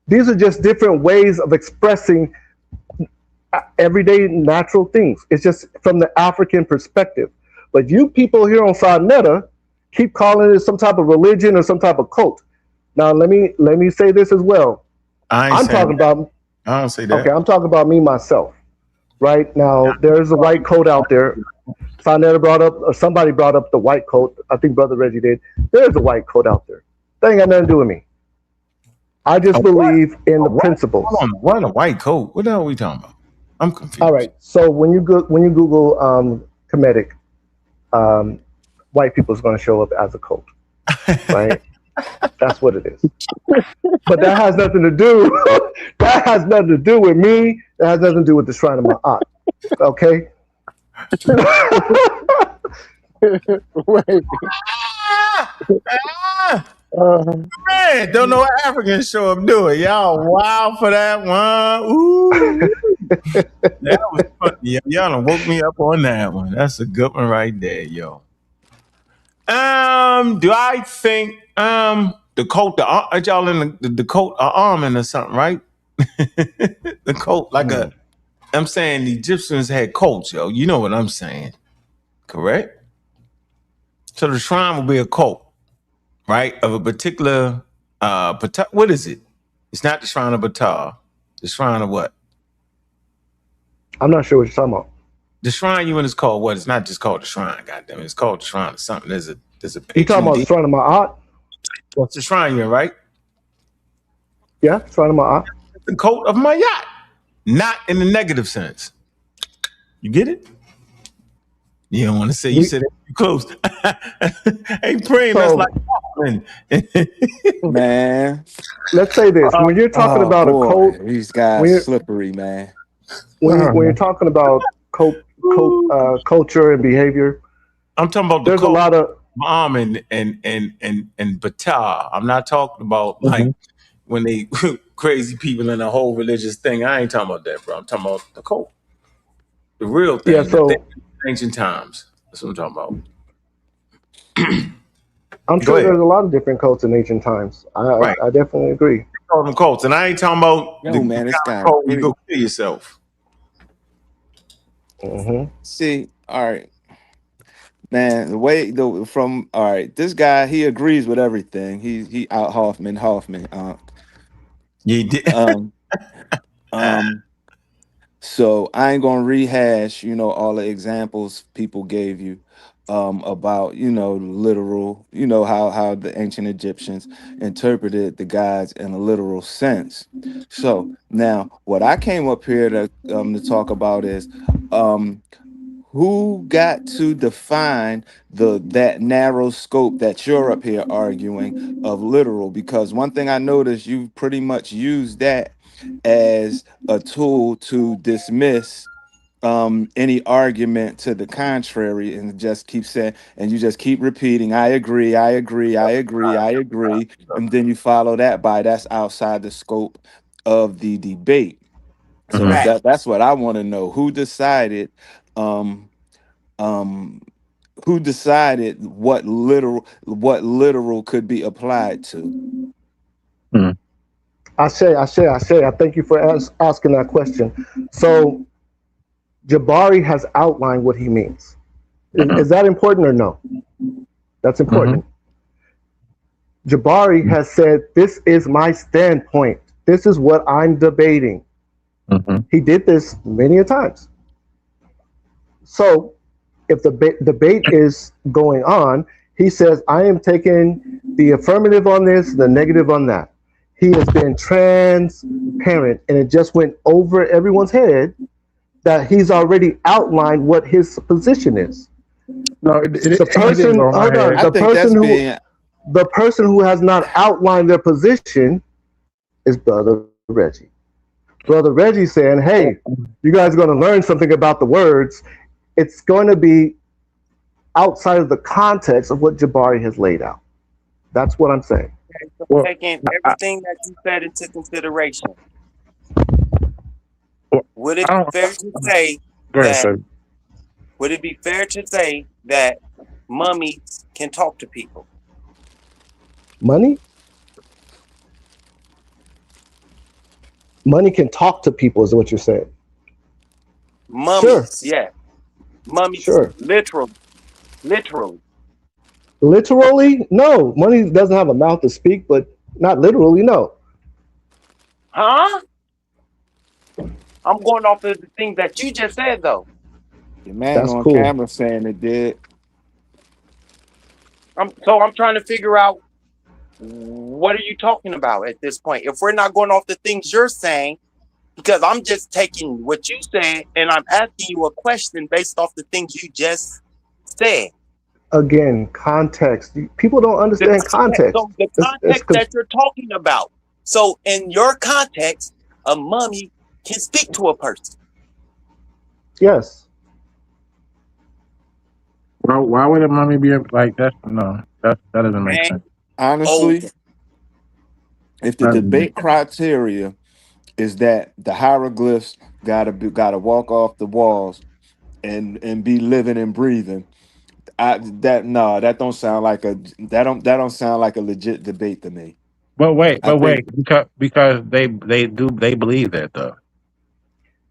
These are just different ways of expressing everyday natural things. It's just from the African perspective. But you people here on Sarnetta keep calling it some type of religion or some type of cult. Now let me say this as well. I'm talking about. I don't say that. Okay, I'm talking about me myself. Right now, there's a white coat out there. Sarnetta brought up, or somebody brought up the white coat. I think Brother Reggie did. There's a white coat out there. That ain't got nothing to do with me. I just believe in the principles. Hold on, what a white coat? What the hell are we talking about? I'm confused. All right. So when you Google Kemetic, white people is going to show up as a coat, right? That's what it is. But that has nothing to do. That has nothing to do with me. That has nothing to do with the shrine of my aunt. Okay. Man, don't know what Africans show up doing. Y'all wild for that one. Ooh. That was funny. Y'all done woke me up on that one. That's a good one right there, yo. Do I think the coat, y'all in the coat are arming or something, right? The coat, I'm saying the Egyptians had coats, yo. You know what I'm saying, correct? So the shrine will be a coat, right, of a particular what is it? It's not the shrine of Ptah. The shrine of what? I'm not sure what you're talking about. The shrine you in is called what? It's not just called the shrine, goddamn it. It's called the shrine or something. There's a You talking about the shrine of Ma'at? What's the shrine you in, right? Yeah, shrine of Ma'at. The cult of Mayat. Not in the negative sense. You get it? You don't want to say you said it too close. Hey, praying, that's like man. Let's say this. When you're talking about a cult, these guys slippery, man. When you're talking about culture and behavior, I'm talking about there's a lot of Mom and Bata. I'm not talking about like when they crazy people in a whole religious thing. I ain't talking about that, bro. I'm talking about the cult. The real thing. Yeah, so ancient times. That's what I'm talking about. I'm sure there's a lot of different cults in ancient times. I definitely agree. Call them cults, and I ain't talking about man, this guy. You go kill yourself. See, all right, man. This guy, he agrees with everything. He out Hoffman. He did. So I ain't gonna rehash, all the examples people gave you about, literal, how the ancient Egyptians interpreted the gods in a literal sense. So now what I came up here to talk about is who got to define that narrow scope that you're up here arguing of literal? Because one thing I noticed, you pretty much used that as a tool to dismiss any argument to the contrary, and just keep saying, and you just keep repeating, I agree, and then you follow that by that's outside the scope of the debate. So that's what I want to know. Who decided what literal could be applied to? I say. I thank you for asking that question. So Jebari has outlined what he means. Is that important or no? That's important. Jebari has said, this is my standpoint. This is what I'm debating. He did this many a times. So if the debate is going on, he says, I am taking the affirmative on this, the negative on that. He has been transparent, and it just went over everyone's head that he's already outlined what his position is. No, the person who has not outlined their position is Brother Reggie. Brother Reggie saying, hey, you guys are going to learn something about the words. It's going to be outside of the context of what Jebari has laid out. That's what I'm saying. So taking everything that you said into consideration, would it be fair to say that mummies can talk to people? Money can talk to people is what you're saying. Mummies, yeah. Mummies, literally. Literally? No. Money doesn't have a mouth to speak, but not literally, no. Huh? I'm going off of the things that you just said, though. Your man on camera saying it did. I'm trying to figure out, what are you talking about at this point? If we're not going off the things you're saying, because I'm just taking what you said and I'm asking you a question based off the things you just said. Again, context. People don't understand context. So the context that you're talking about. So in your context, a mummy can speak to a person. Yes. Well, why would a mummy be like that? No, that doesn't make sense. Honestly, if the debate criteria is that the hieroglyphs gotta walk off the walls and be living and breathing, that don't sound like a legit debate to me. But wait, because they believe that though.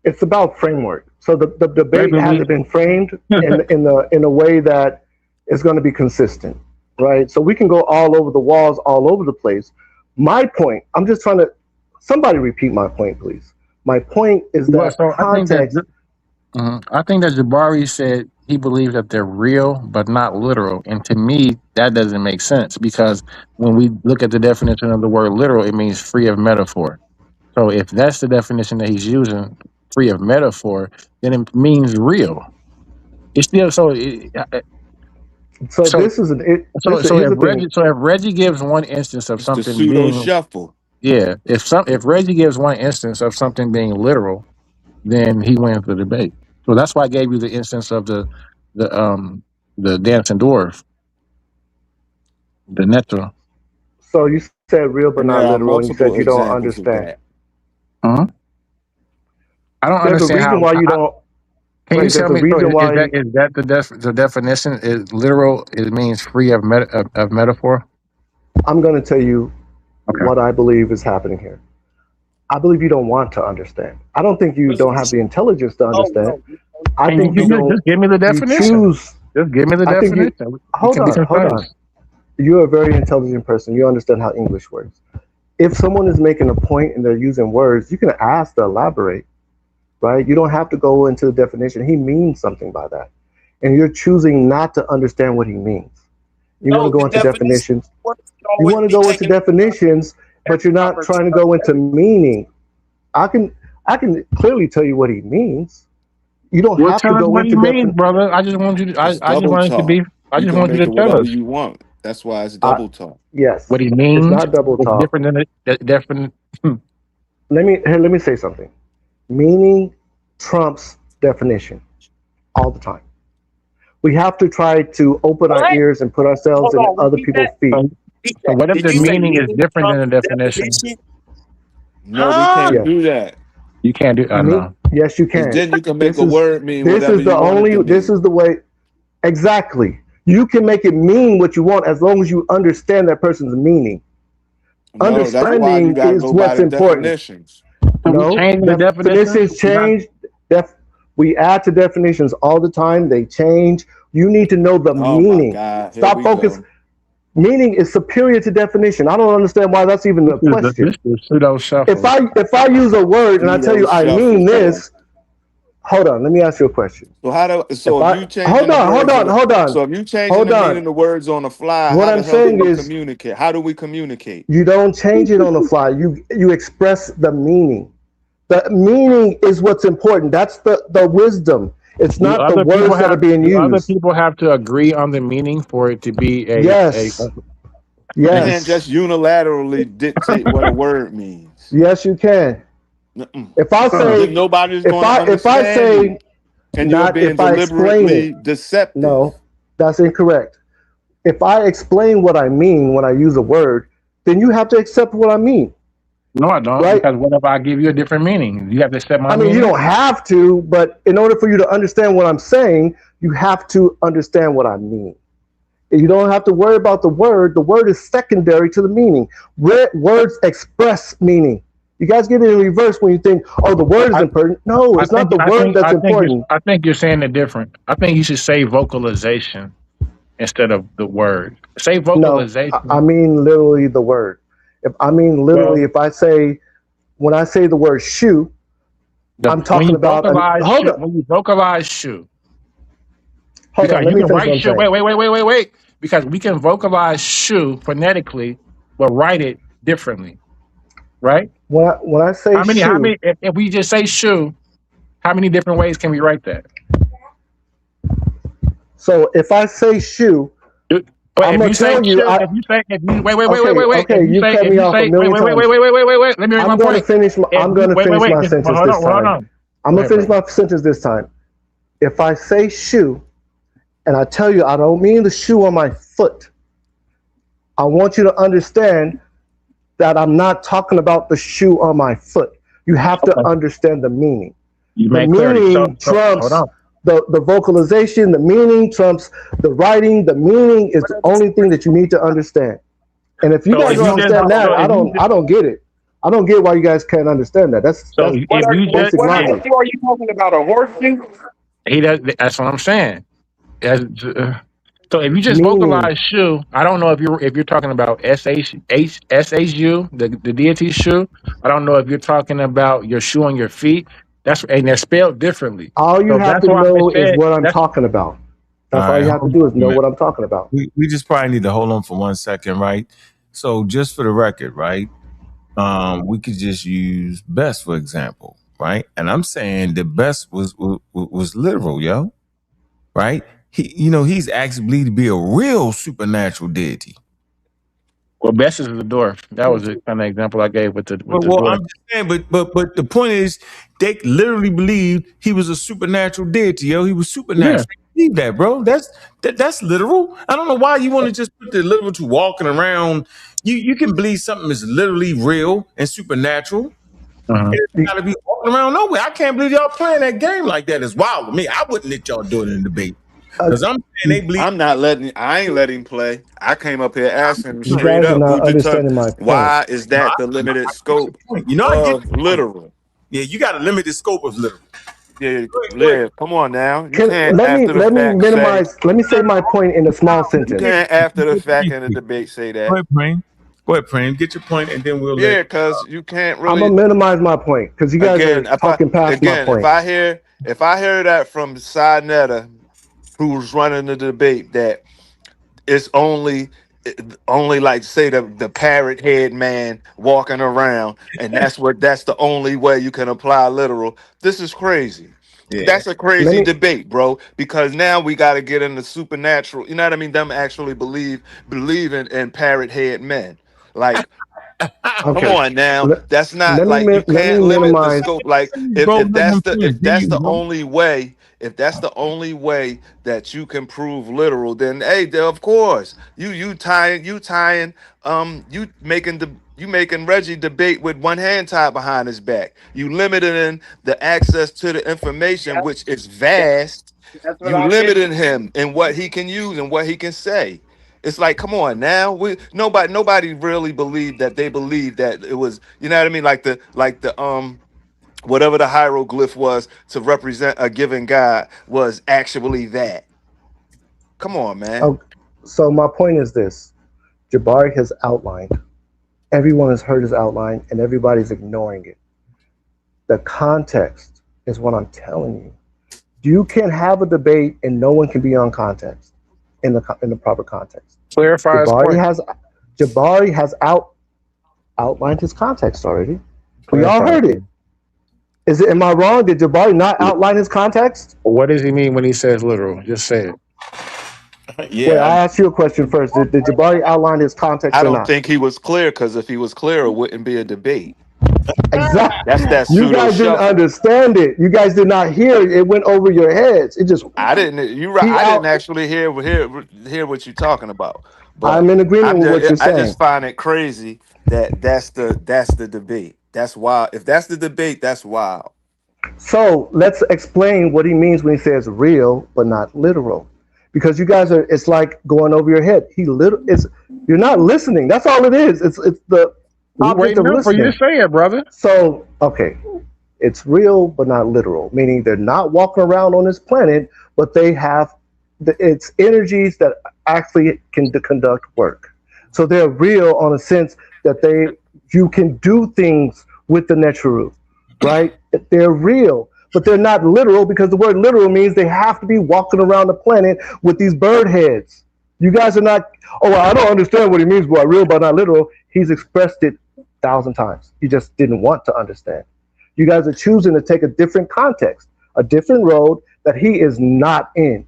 It's about framework. So the debate hasn't been framed in a way that is going to be consistent, right? So we can go all over the walls, all over the place. My point, I'm just trying to, somebody repeat my point, please. My point is that context. I think that Jebari said he believes that they're real but not literal, and to me that doesn't make sense because when we look at the definition of the word literal, it means free of metaphor. So if that's the definition that he's using, free of metaphor, then it means real. It's still so. So this is here's the thing. If Reggie gives one instance of It's the something pseudo being shuffle. if Reggie gives one instance of something being literal, then he wins the debate. So that's why I gave you the instance of the dancing dwarf, the netto. So you said real but And not there are literal, and you said multiple you don't examples of understand. that. I don't There's understand a reason how. why you don't. Can you Wait, tell there's a me? So reason why. is that the definition? Is literal? It means free of metaphor. I'm going to tell you Okay. what I believe is happening here. I believe you don't want to understand. I don't think you don't have the intelligence to understand. I think you don't. Just give me the definition. Choose. Just give me the definition. Hold on. You're a very intelligent person. You understand how English works. If someone is making a point and they're using words, you can ask to elaborate, right? You don't have to go into the definition. He means something by that. And you're choosing not to understand what he means. You want to go into definitions. You want to go into definitions, but you're not trying to go into meaning. I can clearly tell you what he means. You don't have to go into means, brother. I just want you to. I just want it to be. I just want you to tell us. You want. That's why it's double talk. Yes. What he means. It's not double talk. Different than the different. Let me say something. Meaning trumps definition all the time. We have to try to open our ears and put ourselves in other people's feet. So what if the meaning is different than the definition? No, we can't do that. You can't do. I know. Yes, you can. Then you can make a word mean this whatever is the you want only. it to This mean. is the way. Exactly. You can make it mean what you want as long as you understand that person's meaning. No, Understanding is what's important. Definitions. No, definitions change. We add to definitions all the time. They change. You need to know the meaning. Stop focus. Meaning is superior to definition. I don't understand why that's even a question. If I use a word and I tell you I mean this, hold on. Let me ask you a question. So if you change hold on. So if you change the meaning of the words on the fly, what I'm saying is communicate. How do we communicate? You don't change it on the fly. You express the meaning. The meaning is what's important. That's the wisdom. It's not the words that are being used. Other people have to agree on the meaning for it to be a yes. You can't just unilaterally dictate what a word means. Yes, you can. If I say nobody's going to understand, if I say and you're being deliberately deceptive. No, that's incorrect. If I explain what I mean when I use a word, then you have to accept what I mean. No, I don't. Right? Because what if I give you a different meaning? You have to accept my meaning. You don't have to, but in order for you to understand what I'm saying, you have to understand what I mean. You don't have to worry about the word. The word is secondary to the meaning. Words express meaning. You guys get it in reverse when you think, oh, the word is important. No, it's not the word that's important. I think you're saying it different. I think you should say vocalization instead of the word. Say vocalization. No, I mean literally the word. If I say, when I say the word shoe, I'm talking about. When you vocalize shoe. Hold on, let me finish. Wait. Because we can vocalize shoe phonetically, but write it differently, right? When I say shoe, if we just say shoe, how many different ways can we write that? So if I say shoe, I'm gonna tell you. Wait. Okay, you cut me off a million times. Wait. Let me read my point. I'm gonna finish my sentence this time. I'm gonna finish my sentence this time. If I say shoe, and I tell you I don't mean the shoe on my foot, I want you to understand that I'm not talking about the shoe on my foot. You have to understand the meaning. The meaning trumps the vocalization. The meaning trumps the writing. The meaning is the only thing that you need to understand. And if you guys don't understand that, I don't get it. I don't get why you guys can't understand that. That's basic logic. What are you talking about? A horseshoe? That's what I'm saying. So if you just vocalize shoe, I don't know if you're talking about SHU, the deity shoe. I don't know if you're talking about your shoe on your feet. And they're spelled differently. All you have to know is what I'm talking about. That's all you have to do is know what I'm talking about. We just probably need to hold on for 1 second, right? So just for the record, right? We could just use Best for example, right? And I'm saying the Best was literal, yo, right? He's actually believed to be a real supernatural deity. Well, Best is the dwarf. That was the kind of example I gave with the Well, dwarf. I'm just saying, but the point is, they literally believed he was a supernatural deity, yo. He was supernatural. Yeah. Believe that, bro. That's literal. I don't know why you want to just put the literal to walking around. You can believe something is literally real and supernatural. It's gotta be walking around nowhere. I can't believe y'all playing that game like that. It's wild to me. I wouldn't let y'all do it in the debate. Because I'm saying they believe. I ain't letting him play. I came up here asking him You straight guys are up, not understanding my point. why is that the limited scope I get literal? Yeah, you got to limit the scope of literal. Yeah, come on now. Let me minimize. Let me say my point in a small sentence. You can't after the fact in the debate say that. Go ahead, Prem. Get your point, and then we'll. Yeah, because you can't really. I'm gonna minimize my point because you guys are talking past my point. If I hear that from Sinetta, who's running the debate, that it's only like say the parrot head man walking around, and that's the only way you can apply literal. This is crazy. Yeah. That's a crazy debate, bro, because now we got to get into supernatural. You know what I mean? Them actually believe in parrot head men. Like, come on now. That's not like you can't limit the scope. Like, if that's the only way. If that's the only way that you can prove literal, then hey, of course you making Reggie debate with one hand tied behind his back. You limiting the access to the information, which is vast. You limiting him in what he can use and what he can say. It's like, come on now. Nobody really believed that. They believed that it was, you know what I mean? Like the whatever the hieroglyph was to represent a given god was actually that. Come on, man. Oh, so my point is this: Jebari has outlined. Everyone has heard his outline, and everybody's ignoring it. The context is what I'm telling you. You can have a debate, and no one can be on context in the proper context. Clarify. Jebari has outlined his context already. We all heard it. Am I wrong? Did Jebari not outline his context? What does he mean when he says literal? Just say it. Yeah, wait, I asked you a question first. Did Jebari outline his context? I don't think he was clear, because if he was clear, it wouldn't be a debate. Exactly. That's you guys didn't understand it. You guys did not hear it. It went over your heads. It just. I didn't. You're right. I didn't actually hear what you're talking about. But I'm in agreement with what you're saying. I just find it crazy that that's the debate. That's wild. If that's the debate, that's wild. So let's explain what he means when he says real but not literal, because you guys are. It's like going over your head. You're not listening. That's all it is. It's the. We're waiting for you to say it, brother. So okay, it's real but not literal, meaning they're not walking around on this planet, but they have it's energies that actually can conduct work. So they're real on a sense that you can do things with the natural, right? They're real, but they're not literal, because the word literal means they have to be walking around the planet with these bird heads. You guys are not. Oh, well, I don't understand what he means by real but not literal. He's expressed it 1,000 times. You just didn't want to understand. You guys are choosing to take a different context, a different road that he is not in.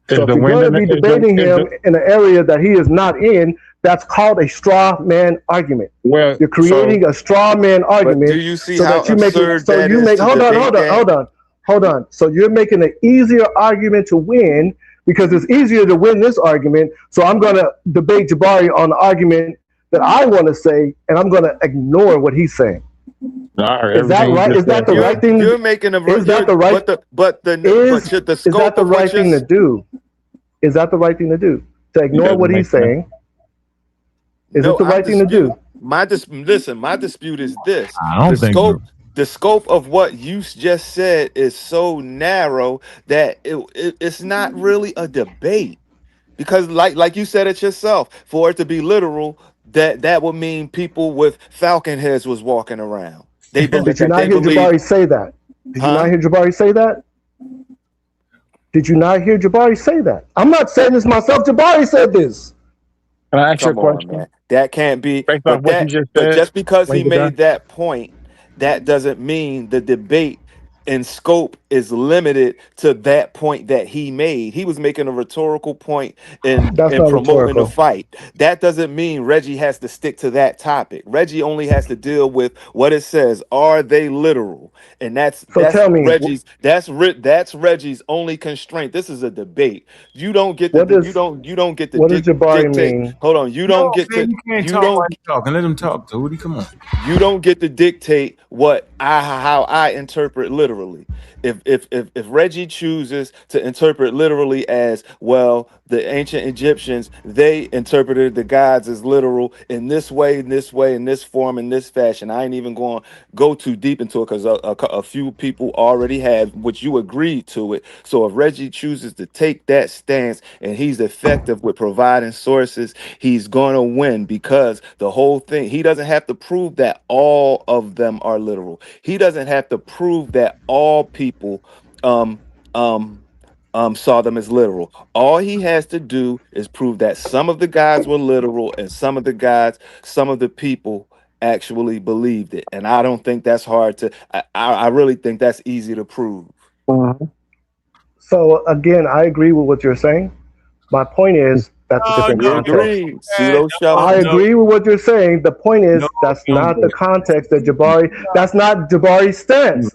So if you're going to be debating him in an area that he is not in, that's called a straw man argument. Well, you're creating a straw man argument. Do you see how absurd that is? Hold on. So you're making an easier argument to win, because it's easier to win this argument. So I'm going to debate Jebari on the argument that I want to say, and I'm going to ignore what he's saying. Is that right? Is that the right thing? You're making a. Is that the right? Is that the right thing to do? Is that the right thing to do? To ignore what he's saying? Is it the right thing to do? My dispute is this. I don't think the scope of what you just said is so narrow that it's not really a debate, because like you said it yourself, for it to be literal, that would mean people with falcon heads was walking around. They believe. Did you not hear Jebari say that? Did you not hear Jebari say that? Did you not hear Jebari say that? I'm not saying this myself. Jebari said this. Can I ask you a Come on, question? man. That can't be. Based off what you just But said, just because when he you're done. made that point, that doesn't mean the debate in scope is limited to that point that he made. He was making a rhetorical point in That's not promoting the rhetorical. fight. That doesn't mean Reggie has to stick to that topic. Reggie only has to deal with what it says. Are they literal? And that's tell me, Reggie's that's Reggie's only constraint. This is a debate. You don't get what does Jebari dictate. mean? Hold on. You don't get Man, to you can't you talk while don't you talking. Let him talk, Tootie. Come on. you don't get to dictate how I interpret literally. If Reggie chooses to interpret literally as, well, the ancient Egyptians, they interpreted the gods as literal in this way, in this form, in this fashion. I ain't even going to go too deep into it because a few people already have, which you agreed to it. So if Reggie chooses to take that stance and he's effective with providing sources, he's going to win, because the whole thing, he doesn't have to prove that all of them are literal. He doesn't have to prove that all people saw them as literal. All he has to do is prove that some of the gods were literal and some of the people actually believed it. And I don't think that's hard to, I really think that's easy to prove. So again, I agree with what you're saying. My point is, that's a different context. I agree with what you're saying. The point is, that's not the context that Jebari. That's not Jebari's stance.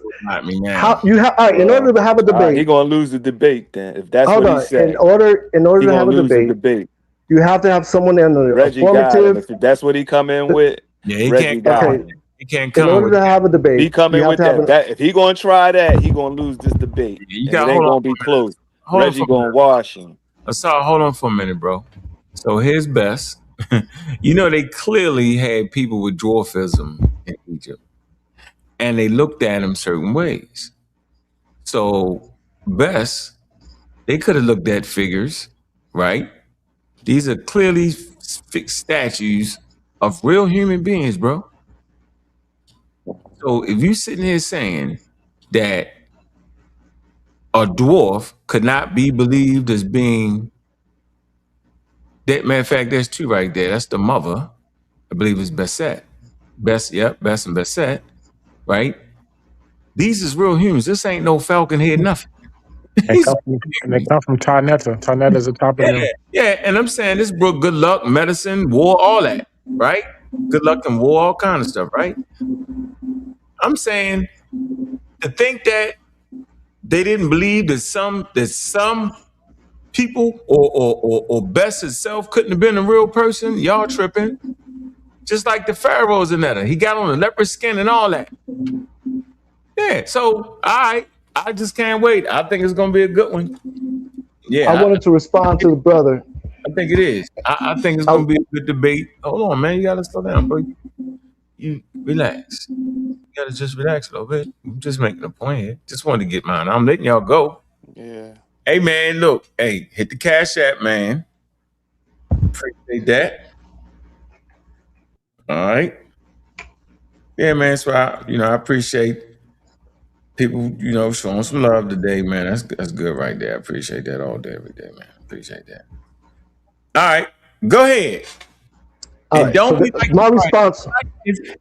How you have in order to have a debate? He's gonna lose the debate then. If that's hold what on. he said. In order to have a debate, you have to have someone in the Reggie affirmative. If that's what he come in with. Yeah, he Reggie can't. He can't come. In order to have a debate, he come in with that. If he gonna try that, he gonna lose this debate. You and it ain't gonna be close. Reggie gonna wash him. Hold on for a minute, bro. So here's Bess. You know, they clearly had people with dwarfism in Egypt, and they looked at him certain ways. So Bess, they could have looked at figures, right? These are clearly fixed statues of real human beings, bro. So if you sitting here saying that a dwarf could not be believed as being, that matter of fact, there's two right there. That's the mother. I believe it's Besset. Bess and Besset, right? These is real humans. This ain't no falcon head, nothing. They come from Tarnetta. Tarnetta's the top of them. Yeah, and I'm saying this brought good luck, medicine, war, all that, right? Good luck and war, all kind of stuff, right? I'm saying to think that they didn't believe that some people or Bess itself couldn't have been a real person, y'all tripping. Just like the pharaohs and that. He got on a leopard skin and all that. Yeah, so all right. I just can't wait. I think it's gonna be a good one. Yeah. I wanted to respond to the brother. I think it is. I think it's gonna be a good debate. Hold on, man. You gotta slow down, bro. You relax. You gotta just relax a little bit. I'm just making a point here. Just wanted to get mine. I'm letting y'all go. Yeah. Hey man, look. Hey, hit the Cash App, man. Appreciate that. All right. Yeah, man. So I appreciate people, showing some love today, man. That's good right there. I appreciate that all day, every day, man. Appreciate that. All right, go ahead. And don't be like my response.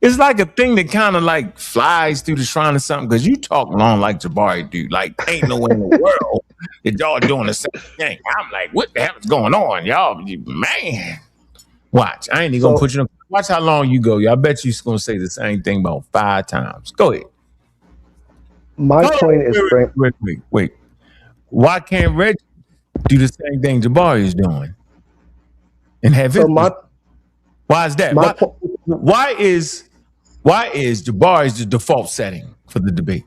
It's like a thing that kind of like flies through the shrine or something, because you talk long like Jebari, dude. Like, ain't no way in the world that y'all doing the same thing. I'm like, what the hell is going on, y'all? Man, watch. I ain't even gonna put you on. Watch how long you go. Y'all bet you're gonna say the same thing about 5 times. Go ahead. My point is, wait. Why can't Reggie do the same thing Jebari is doing? And have why is that? Why is Jebari's the default setting for the debate?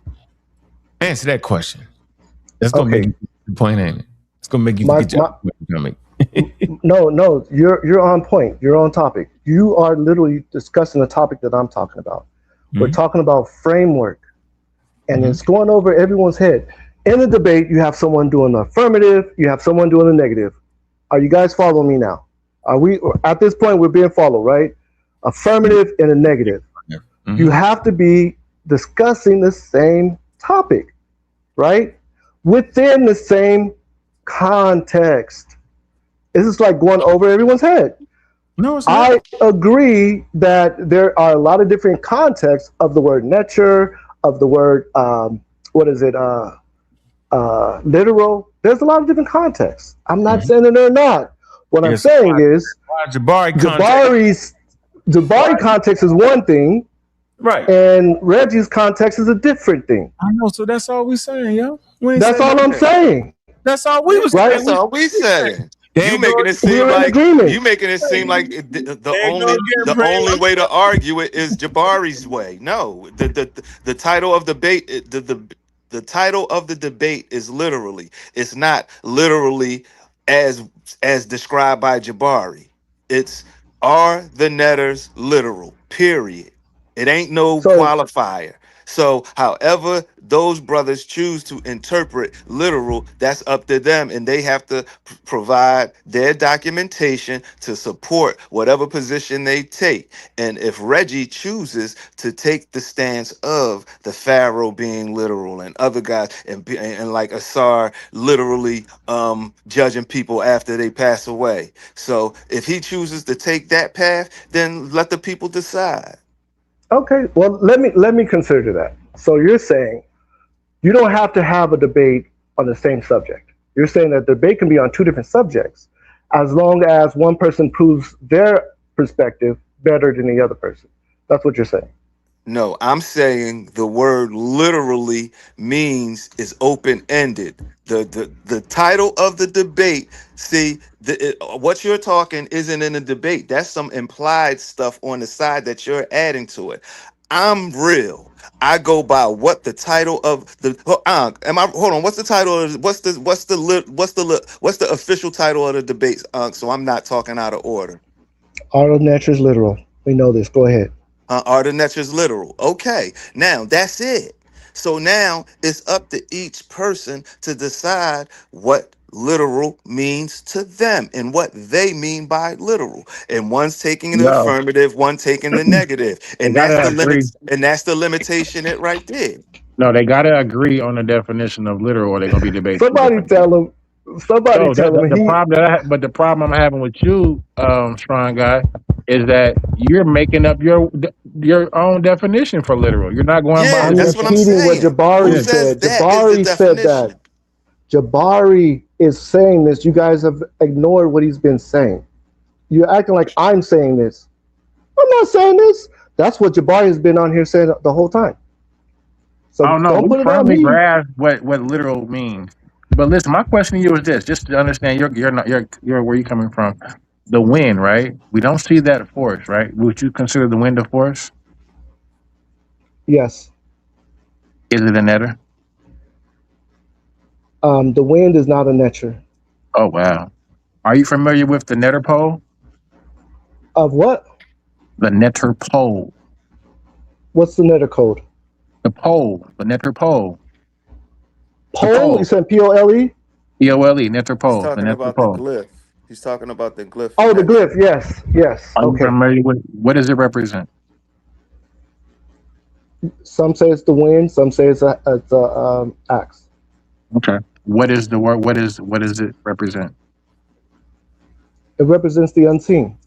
Answer that question. That's gonna make the point, ain't it? It's gonna make you forget your point. No, you're on point. You're on topic. You are literally discussing the topic that I'm talking about. Mm-hmm. We're talking about framework, and it's going over everyone's head. In the debate, you have someone doing the affirmative, you have someone doing the negative. Are you guys following me now? Are we at this point? We're being followed, right? Affirmative and a negative. Mm-hmm. You have to be discussing the same topic, right? Within the same context. This is like going over everyone's head. No, it's not. I agree that there are a lot of different contexts of the word nature, of the word, literal. There's a lot of different contexts. I'm not saying that they're not. What I'm saying is Jebari's context is one thing, right? And Reggie's context is a different thing. I know. So that's all we saying, yo. That's all I'm saying. That's all we was right. That's all we saying. You making it seem like the only way to argue it is Jebari's way. No, the title of debate the title of the debate is literally. It's not literally as described by Jebari. It's are the netters literal? Period. It ain't no qualifier. So, however those brothers choose to interpret literal, that's up to them, and they have to provide their documentation to support whatever position they take. And if Reggie chooses to take the stance of the Pharaoh being literal and other guys and like Asar literally judging people after they pass away. So if he chooses to take that path, then let the people decide. Okay, well, let me consider that. So you're saying you don't have to have a debate on the same subject. You're saying that the debate can be on two different subjects as long as one person proves their perspective better than the other person. That's what you're saying. No, I'm saying the word literally means is open-ended. The title of the debate, see, what you're talking isn't in a debate. That's some implied stuff on the side that you're adding to it. I'm real. I go by what the title of the hold on. What's the title of what's the official title of the debates? So I'm not talking out of order. Are the natures literal? We know this. Go ahead. Are the natures literal? Okay, now that's it. So now it's up to each person to decide what literal means to them and what they mean by literal. And one's taking the affirmative, one taking the negative. And that's the limitation it right there. No, they gotta agree on the definition of literal or they're gonna be debating. Somebody tell them. The problem I'm having with you, strong guy, is that you're making up your own definition for literal. You're not going by. I'm repeating what Jebari said. Jebari said that. Jebari is saying this. You guys have ignored what he's been saying. You're acting like I'm saying this. I'm not saying this. That's what Jebari has been on here saying the whole time. So don't put it on me. Grasp what literal means. But listen, my question to you is this: just to understand, you're where you're coming from. The wind, right? We don't see that force, right? Would you consider the wind a force? Yes. Is it a netter? The wind is not a netter. Oh wow! Are you familiar with the netter pole? Of what? The netter pole. What's the netter code? The pole, the netter pole. Pole? You said P-O-L-E? P-O-L-E, netter pole. He's talking about the glyph. He's talking about the glyph. Oh, the glyph. Yes. Are you familiar with what does it represent? Some say it's the wind. Some say it's a axe. Okay. What is the word? What does it represent? It represents the unseen.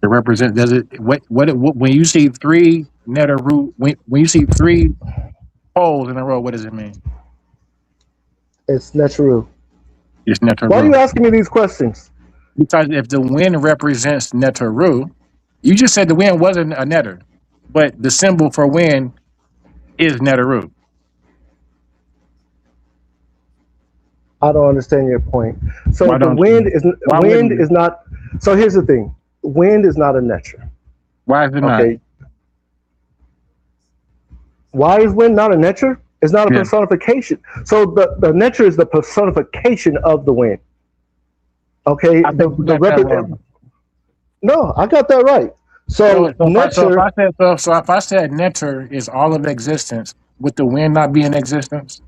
It represents. Does it? What? When you see three netter root, when you see three poles in a row, what does it mean? It's Neteru. It's Neteru. Why are you asking me these questions? Because if the wind represents Neteru, you just said the wind wasn't a netter, but the symbol for wind is Neteru. I don't understand your point. So the wind is not. So here's the thing: wind is not a netter. Why is it not? Why is wind not a netter? It's not a personification. So the netter is the personification of the wind. Okay. No, I got that right. So if I said netter is all of existence, would the wind not be in existence?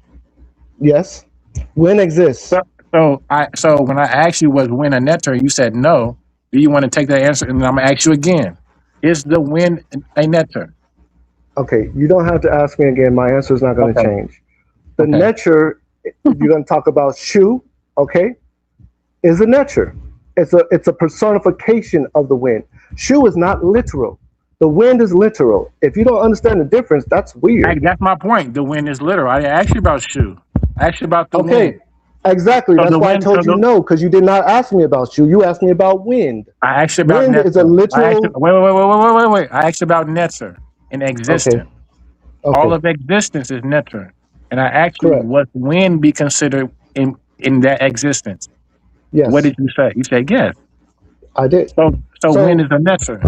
Yes, wind exists. So when I asked you was wind a netter, you said no. Do you want to take that answer? And I'm gonna ask you again: is the wind a netter? Okay, you don't have to ask me again. My answer is not going to change. The nature, if you're going to talk about shu, okay, is a nature. It's a personification of the wind. Shu is not literal. The wind is literal. If you don't understand the difference, that's weird. That's my point. The wind is literal. I asked you about shu. I asked you about the wind. Exactly. So that's why I told you no, because you did not ask me about shu. You asked me about wind. I asked you about wind netzer. Is a literal. Wait. I asked you about netzer and existence. Okay. All of existence is netzer. And I asked you, what wind be considered in that existence? Yes. What did you say? You said yes. I did. So wind is a netzer.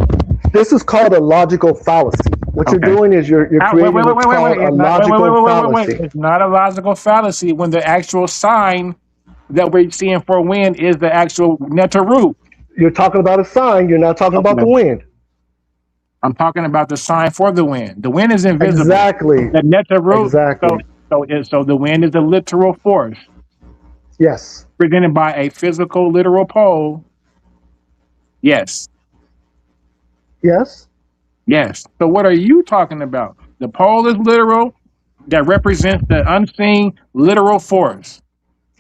This is called a logical fallacy. What you're doing is you're creating what's called a logical fallacy. It's not a logical fallacy when the actual sign that we're seeing for wind is the actual netaru. You're talking about a sign. You're not talking about the wind. I'm talking about the sign for the wind. The wind is invisible. Exactly. The netaru. Exactly. So the wind is a literal force. Yes. Presented by a physical, literal pole. Yes. Yes. Yes. So what are you talking about? The pole is literal. That represents the unseen, literal force.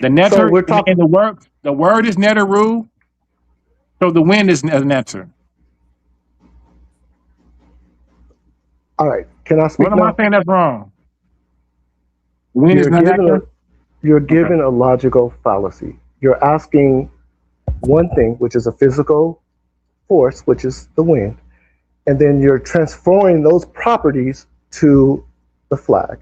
The netter, so we're talking, and the word is netaru. So the wind is a netter. All right. Can I speak now? What am I saying that's wrong? Wind is not you're given a logical fallacy. You're asking one thing, which is a physical force, which is the wind, and then you're transferring those properties to the flag.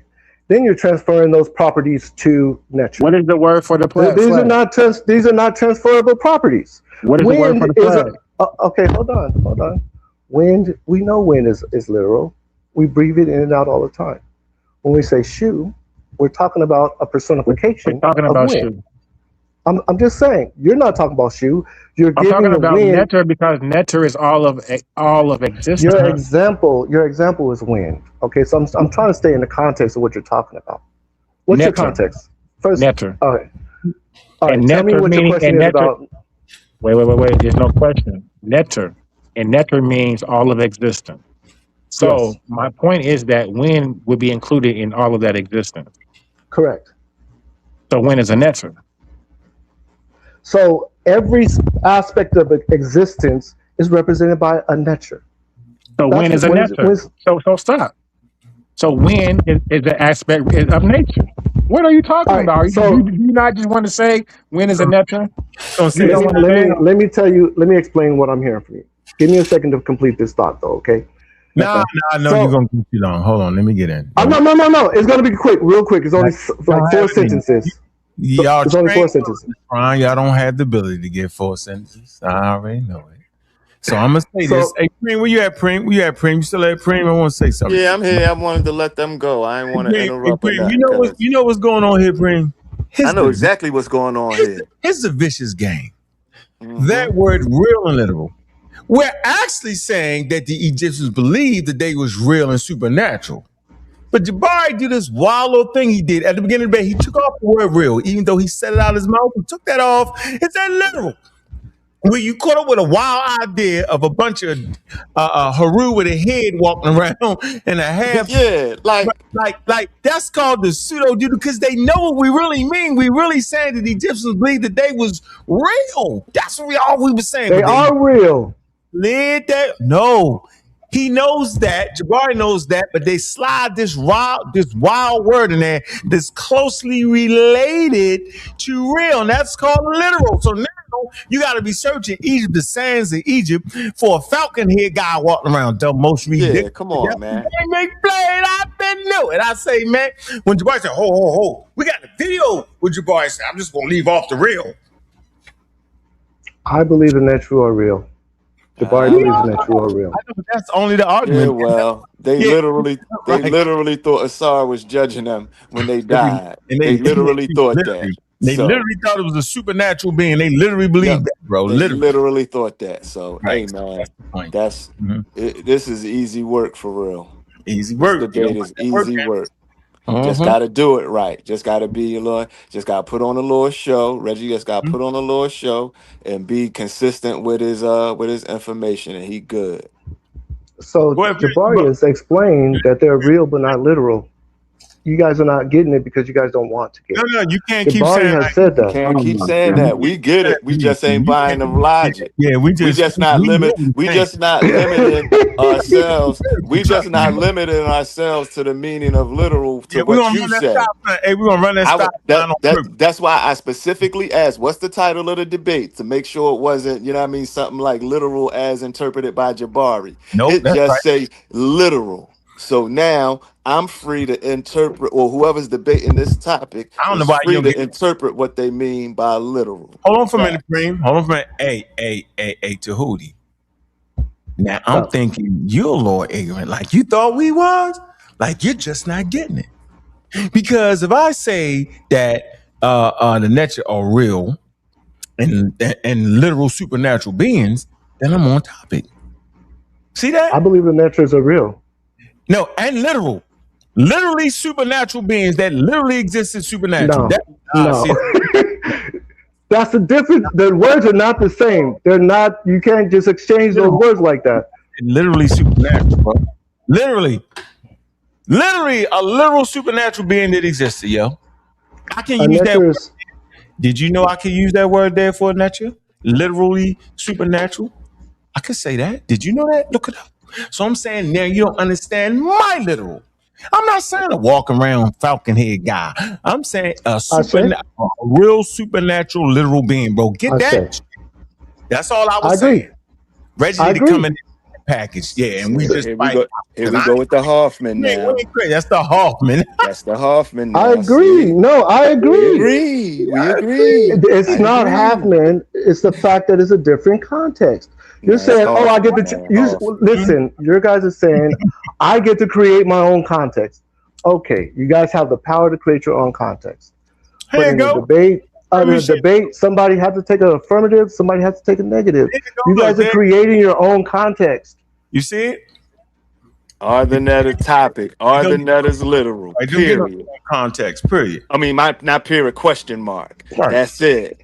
Then you're transferring those properties to nature. What is the word for the flag? These are not transferable properties. What is wind the word for the flag? Okay, hold on. Wind, we know wind is literal. We breathe it in and out all the time. When we say shu, we're talking about a personification of wind. Shu. I'm just saying, you're not talking about shu. I'm talking about netter because netter is all of existence. Your example is wind. Okay, so I'm trying to stay in the context of what you're talking about. What's your context? First, netter. All right. Tell me what your question is about. Wait. There's no question. Netter. And netter means all of existence. So my point is that wind would be included in all of that existence. Correct. So wind is a netter. So every aspect of existence is represented by a nature. So wind is a nature. So stop. So wind is an aspect of nature. What are you talking about? Do you not just want to say wind is a nature? Let me explain what I'm hearing from you. Give me a second to complete this thought, though. Okay. No, I know you're gonna keep too long. Hold on, let me get in. No. It's gonna be quick, real quick. It's only like 4 sentences. Y'all it's only 4 sentences. Y'all don't have the ability to get 4 sentences. I already know it. So I'm gonna say this. Hey, Preem, where you at, Preem? You still at Preem? I want to say something. Yeah, I'm here. I wanted to let them go. I didn't want to interrupt. Preem, you know what's going on here, Preem? I know exactly what's going on here. It's a vicious game. Mm-hmm. That word, real and literal. We're actually saying that the Egyptians believed that they was real and supernatural. But Jebari did this wild little thing he did. At the beginning of the day, he took off the word real. Even though he said it out of his mouth, he took that off. It said literal. Where you caught up with a wild idea of a bunch of Haru with a head walking around and a half. Yeah, like that's called the pseudo doodle because they know what we really mean. We really saying that the Egyptians believed that they was real. That's what we were saying. They are real. No, he knows that. Jebari knows that, but they slide this wild word in there that's closely related to real, and that's called literal. So now you got to be searching Egypt, the sands of Egypt, for a falcon-head guy walking around. The most ridiculous. Yeah, come on, man. I've been new. And I say, man, when Jebari said, ho, we got the video with Jebari said, I'm just going to leave off the real. I believe the natural are real. Jebari believes in that true or real. I know, but that's only the argument. Yeah, well, they literally thought Asar was judging them when they died. And they literally thought that. They literally thought it was a supernatural being. They literally believed that, bro. They literally thought that. So, hey, man, that's this is easy work for real. Easy work. The debate is easy work. Just gotta do it right. Just gotta be just gotta put on a little show. Reggie just gotta put on a little show and be consistent with his information, and he good. So Jebari has explained that they're real but not literal. you guys are not getting it because you guys don't want to get it. No, you can't keep Jebari saying has like, said that. Can't keep saying that. We get it. We just ain't buying the logic. Yeah, we just not we just not limiting ourselves. We just not limiting ourselves to the meaning of literal to what you say. Hey, we're gonna run that stop sign on purpose. That's why I specifically asked, what's the title of the debate, to make sure it wasn't, you know what I mean, something like literal as interpreted by Jebari. Nope, it just say literal. So now I'm free to interpret, or whoever's debating this topic is free to interpret what they mean by literal. Hold on for a minute, Cream. Hold on for a minute. Hey, Tahuti. Now I'm thinking you're a little ignorant, like you thought we was. Like you're just not getting it. Because if I say that the nature are real and literal supernatural beings, then I'm on topic. See that? I believe the natures are real. No, and literal. Literally supernatural beings that literally exist in supernatural. No. That's the difference. The words are not the same. They're not, you can't just exchange those words like that. Literally supernatural, bro. Literally a literal supernatural being that existed, yo. I can use that word. Did you know I can use that word there for a nature? Literally supernatural. I could say that. Did you know that? Look it up. So I'm saying now you don't understand my literal. I'm not saying a walk around falcon head guy. I'm saying a real supernatural literal being, bro. Get that? That's all I was saying. Reggie need to come in the package. Yeah, and we just fight. Here we go with the Hoffman now. That's the Hoffman. That's the Hoffman now. I agree. No, I agree. We agree. It's not Hoffman. It's the fact that it's a different context. You're saying, I get to listen, your guys are saying, I get to create my own context. Okay, you guys have the power to create your own context. But in the debate, somebody has to take an affirmative, somebody has to take a negative. You guys are creating your own context. You see it? Are the net a topic? Are the net is literal? Period. Context, period. I mean, not period, question mark. Right. That's it.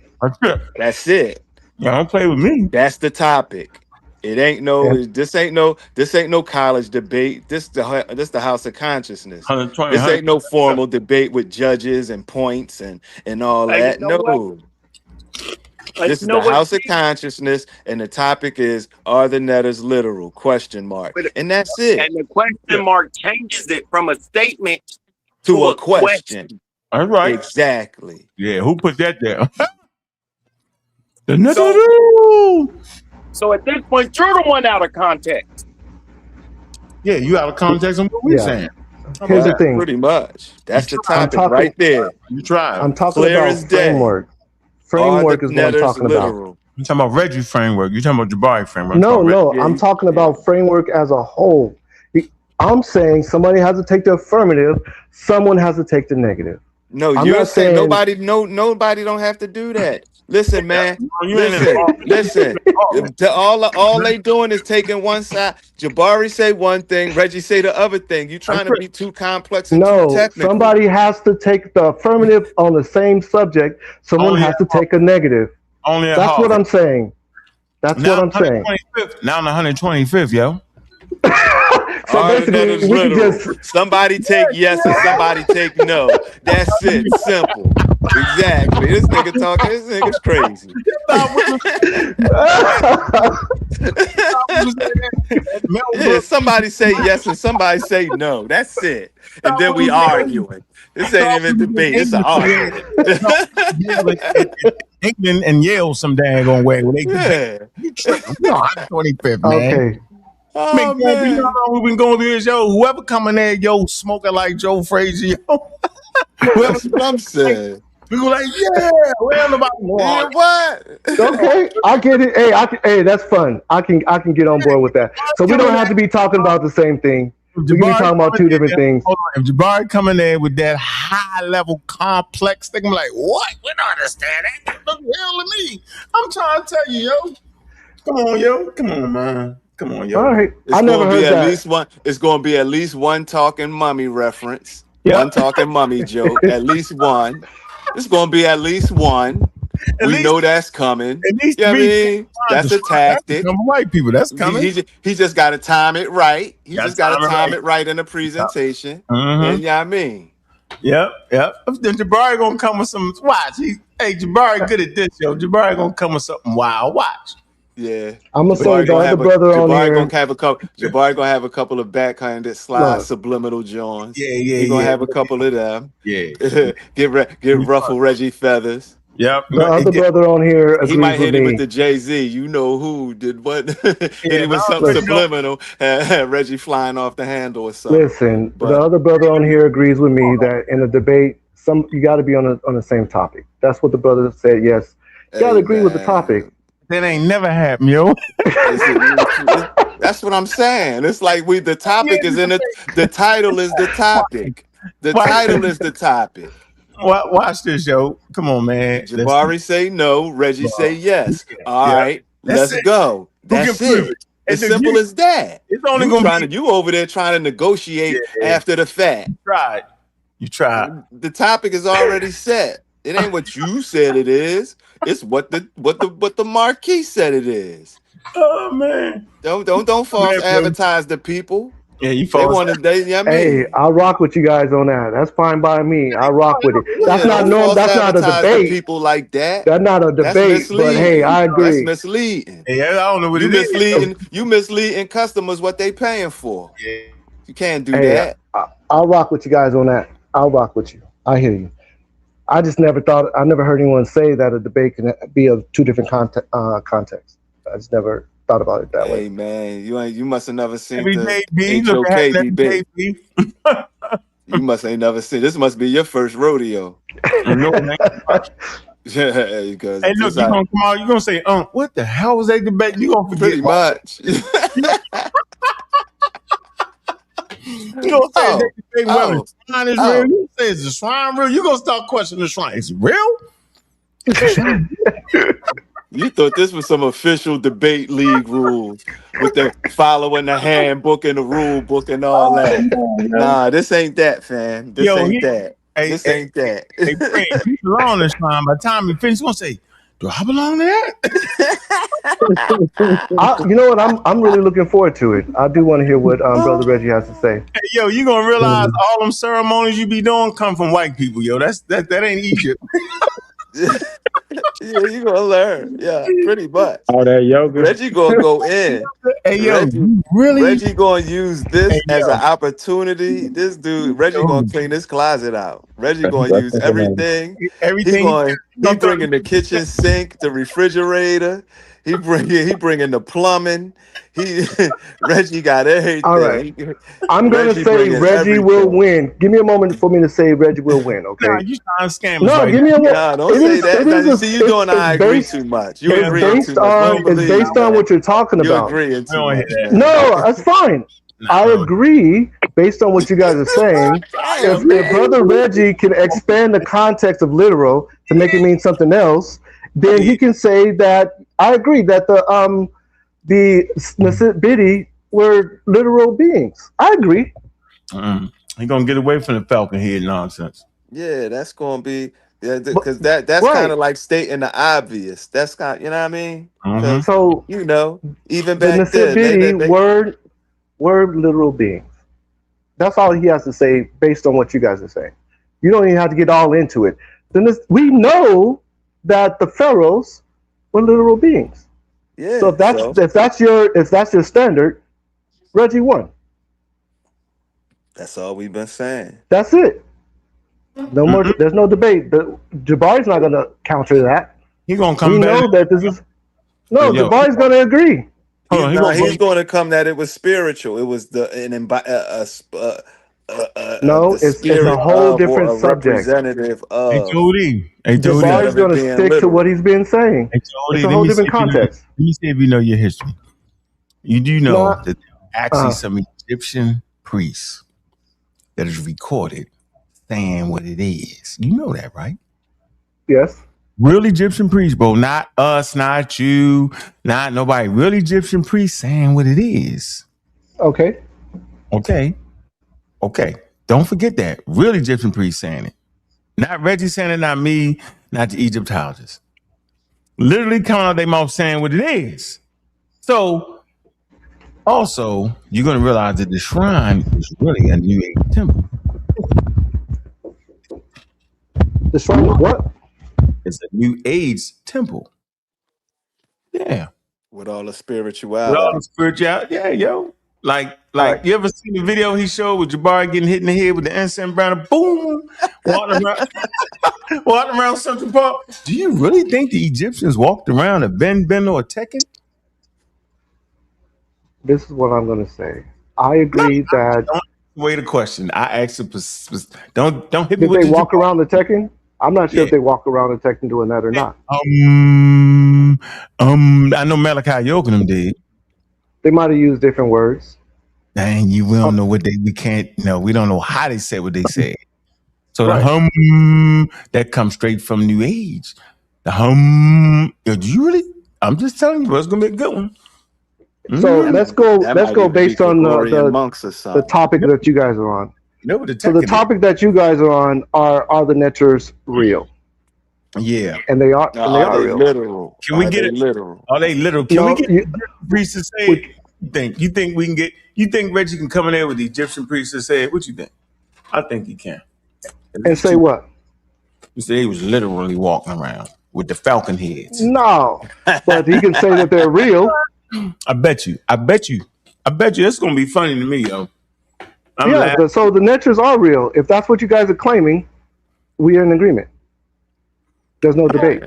That's it. Yeah, don't play with me. That's the topic. It ain't no. This ain't no college debate. This the House of Consciousness. This ain't no formal debate with judges and points and all that. No. This is the House of Consciousness, and the topic is: are the netters literal? Question mark. And that's it. And the question mark changes it from a statement to a question. All right. Exactly. Yeah. Who put that there? So at this point, you're the one out of context. Yeah, you out of context on what we're saying. Here's the thing. Pretty much. That's the topic right there. You try. I'm talking about framework. Framework is what I'm talking about. You're talking about Reggie framework. You're talking about Jebari framework. No. I'm talking about framework as a whole. I'm saying somebody has to take the affirmative. Someone has to take the negative. No, you're saying nobody don't have to do that. Listen, man. Listen. All they doing is taking one side. Jebari say one thing, Reggie say the other thing. You trying to be too complex and too technical. Somebody has to take the affirmative on the same subject. Someone has to take a negative. That's what I'm saying. That's what I'm saying. Now on the 125th, yo. So basically, we can just somebody take yes and somebody take no. That's it. Simple. Exactly. This nigga talking. This nigga's crazy. Somebody say yes and somebody say no. That's it. And then we arguing. This ain't even a debate. It's an argument. England and Yale some daggone way. You tripping. No, I'm 25th, man. Okay. Oh, man. You know how we've been going through this, yo. Whoever coming there, yo, smoking like Joe Frazier, yo. That's what I'm saying. We go like, yeah, we're on about what? Okay, I get it. Hey, that's fun. I can get on board with that. So we don't have to be talking about the same thing. We can be talking about two different things. If Jebari coming there with that high level complex thing, I'm like, what? We don't understand that. Look hell to me. I'm trying to tell you, yo. Come on, yo. Come on, man. Come on, yo. All right. I never heard that. It's going to be at least one talking mummy reference. Yep. One talking mummy joke. At least one. It's going to be at least one. We know that's coming. At least that's a tactic. White people, that's coming. He just got to time it right. He just got to time it right in the presentation. And you know what I mean? Yep. Then Jebari gonna come with some watch. Hey, Jebari good at this, yo. Jebari gonna come with something wild. Watch. Yeah, I'm gonna say the other brother on here. Jebari gonna have a couple of backhanded slide subliminal joints. He gonna have a couple of them. Yeah. Give ruffle Reggie feathers. Yep. The other brother on here agrees he might hit with him me. with the Jay-Z. You know who did what? Hit him with something subliminal. Reggie flying off the handle or something. Listen, the other brother on here agrees with me that in a debate, you got to be on the same topic. That's what the brother said. Yes, you got to agree with the topic. That ain't never happened, yo. That's what I'm saying. It's like the topic is in the title is the topic. The title is the topic. Watch this, yo. Come on, man. Jebari say no. Reggie say yes. All right, let's go. That's it. As simple as that. It's only gonna be you over there trying to negotiate after the fact. You tried. The topic is already set. It ain't what you said it is. It's what the marquee said it is. Oh man! Don't false advertise the people. Yeah, you false. Hey, I'll rock with you guys on that. That's fine by me. I'll rock with it. That's not a debate. People like that. That's not a debate. But hey, I agree. That's misleading. Hey, I don't know what it is. You misleading customers what they paying for. Yeah. You can't do that. I'll rock with you guys on that. I'll rock with you. I hear you. I never heard anyone say that a debate can be of two different contexts. I just never thought about it that way. Hey man, you must have never seen the HOK debate. You must ain't never seen. This must be your first rodeo. Yeah, because hey, look, you gonna come out. You gonna say, what the hell was that debate? You gonna forget pretty much. You gonna say whether the shrine is real? You say is the shrine real? You gonna start questioning the shrine? Is it real? You thought this was some official debate league rules with the following the handbook and the rule book and all that. Nah, this ain't that, fam. This ain't that. This ain't that. Hey, Frank, you belong on this shrine. By the time you finish, you're gonna say, do I belong to that? You know what? I'm really looking forward to it. I do want to hear what Brother Reggie has to say. Hey, yo, you gonna realize all them ceremonies you be doing come from white people, yo. That ain't Egypt. Yeah, you gonna learn. Yeah, pretty much. All that yoga. Reggie gonna go in. Hey, yo, Reggie gonna use this as an opportunity. This dude, Reggie gonna clean his closet out. Reggie gonna use everything. He bringing the kitchen sink, the refrigerator. He bringing the plumbing. Reggie got everything. All right. I'm going to say Reggie will win. Give me a moment for me to say Reggie will win, okay? Nah, you trying to scam No, give me a moment. No, don't say that. See, you doing I agree too much. You agree too much. It's based on what you're talking about. You agree too much. No, that's fine. I agree based on what you guys are saying. If Brother Reggie can expand the context of literal to make it mean something else, then he can say that I agree that the Biddy were literal beings. I agree. He's gonna get away from the Falcon head nonsense. Yeah, that's gonna be because that's kind of like stating the obvious. That's kind, you know what I mean? So even back then, Biddy were literal beings. That's all he has to say based on what you guys are saying. You don't even have to get all into it. Then we know that the pharaohs were literal beings. Yeah. So if that's your standard, Reggie won. That's all we've been saying. That's it. No more. There's no debate. Jebari's not going to counter that. He's going to come back. We know that this is. No, Jebari's going to agree. He's going to come that it was spiritual. It was it's a whole different subject. Representative of. Jebari's going to stick to what he's been saying. It's a whole different context. Let me see if you know your history. You do know that actually some Egyptian priests that is recorded saying what it is. You know that, right? Yes. Real Egyptian priests, bro. Not us, not you, not nobody. Real Egyptian priests saying what it is. Okay. Don't forget that. Real Egyptian priests saying it. Not Reggie saying it, not me, not the Egyptologists. Literally coming out their mouth saying what it is. So, also, you're going to realize that the shrine is really a New Age temple. The shrine is what? It's a New Age temple. Yeah. With all the With all the spirituality. spirituality. Yeah, yo. Like right. You ever seen the video he showed with Jebari getting hit in the head with the incense burner? Boom! Walking around Central Park. Do you really think the Egyptians walked around a Ben or Tekken? This is what I'm going to say. I agree that. Don't wait a question. I asked don't hit me Did with they walk around the Tekken? I'm not sure if they walk around the Tekken doing that or not. I know Malachi Yoke and them did. They might have used different words. Dang, we don't know what we don't know how they said what they said. So Right. the that comes straight from New Age. The do you really? I'm just telling you, bro, it's gonna be a good one. So let's go based on the topic that you guys are on. So the topic that you guys are on are the neters real? Yeah, and they are. No, and they are real. literal? Can we get it? Literal? Are they literal? Can we get the priest to say it? You think we can get? You think Reggie can come in there with the Egyptian priest to say it? What you think? I think he can. And say what? You say he was literally walking around with the falcon heads. No, but he can say that they're real. I bet you. It's gonna be funny to me, yo. So the neters are real. If that's what you guys are claiming, we are in agreement. There's no debate.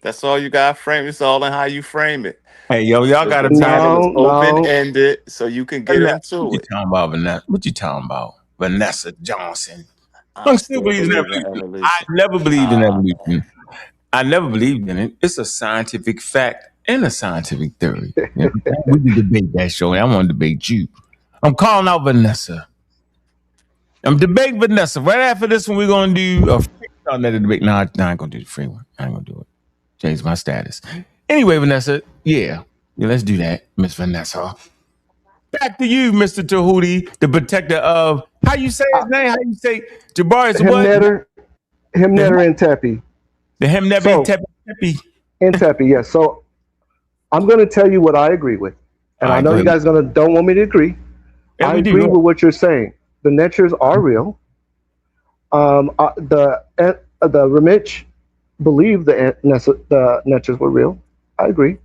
That's all you got to frame. It's all in how you frame it. Hey, y'all got to open-ended so you can get into what it. You talking about, Vanessa? What you talking about? Vanessa Johnson. I still believe in evolution. I never believed in evolution. I never believed in it. It's a scientific fact and a scientific theory. We can debate that, show. I want to debate you. I'm calling out Vanessa. I'm debating Vanessa. Right after this one, we're going to do a free debate. No, I ain't going to do the free one. I ain't going to do it. Change my status. Anyway, Vanessa, yeah, let's do that, Miss Vanessa. Back to you, Mr. Tahuti, the protector of, how you say his name? How you say Jebari's what? Himnetter and Tepe. The Himnetter Tepe. And Tepe, yes. So I'm going to tell you what I agree with. And I know you guys don't want me to agree. I agree with what you're saying. The neters are real. The Ramich believe the neters were real. I agree.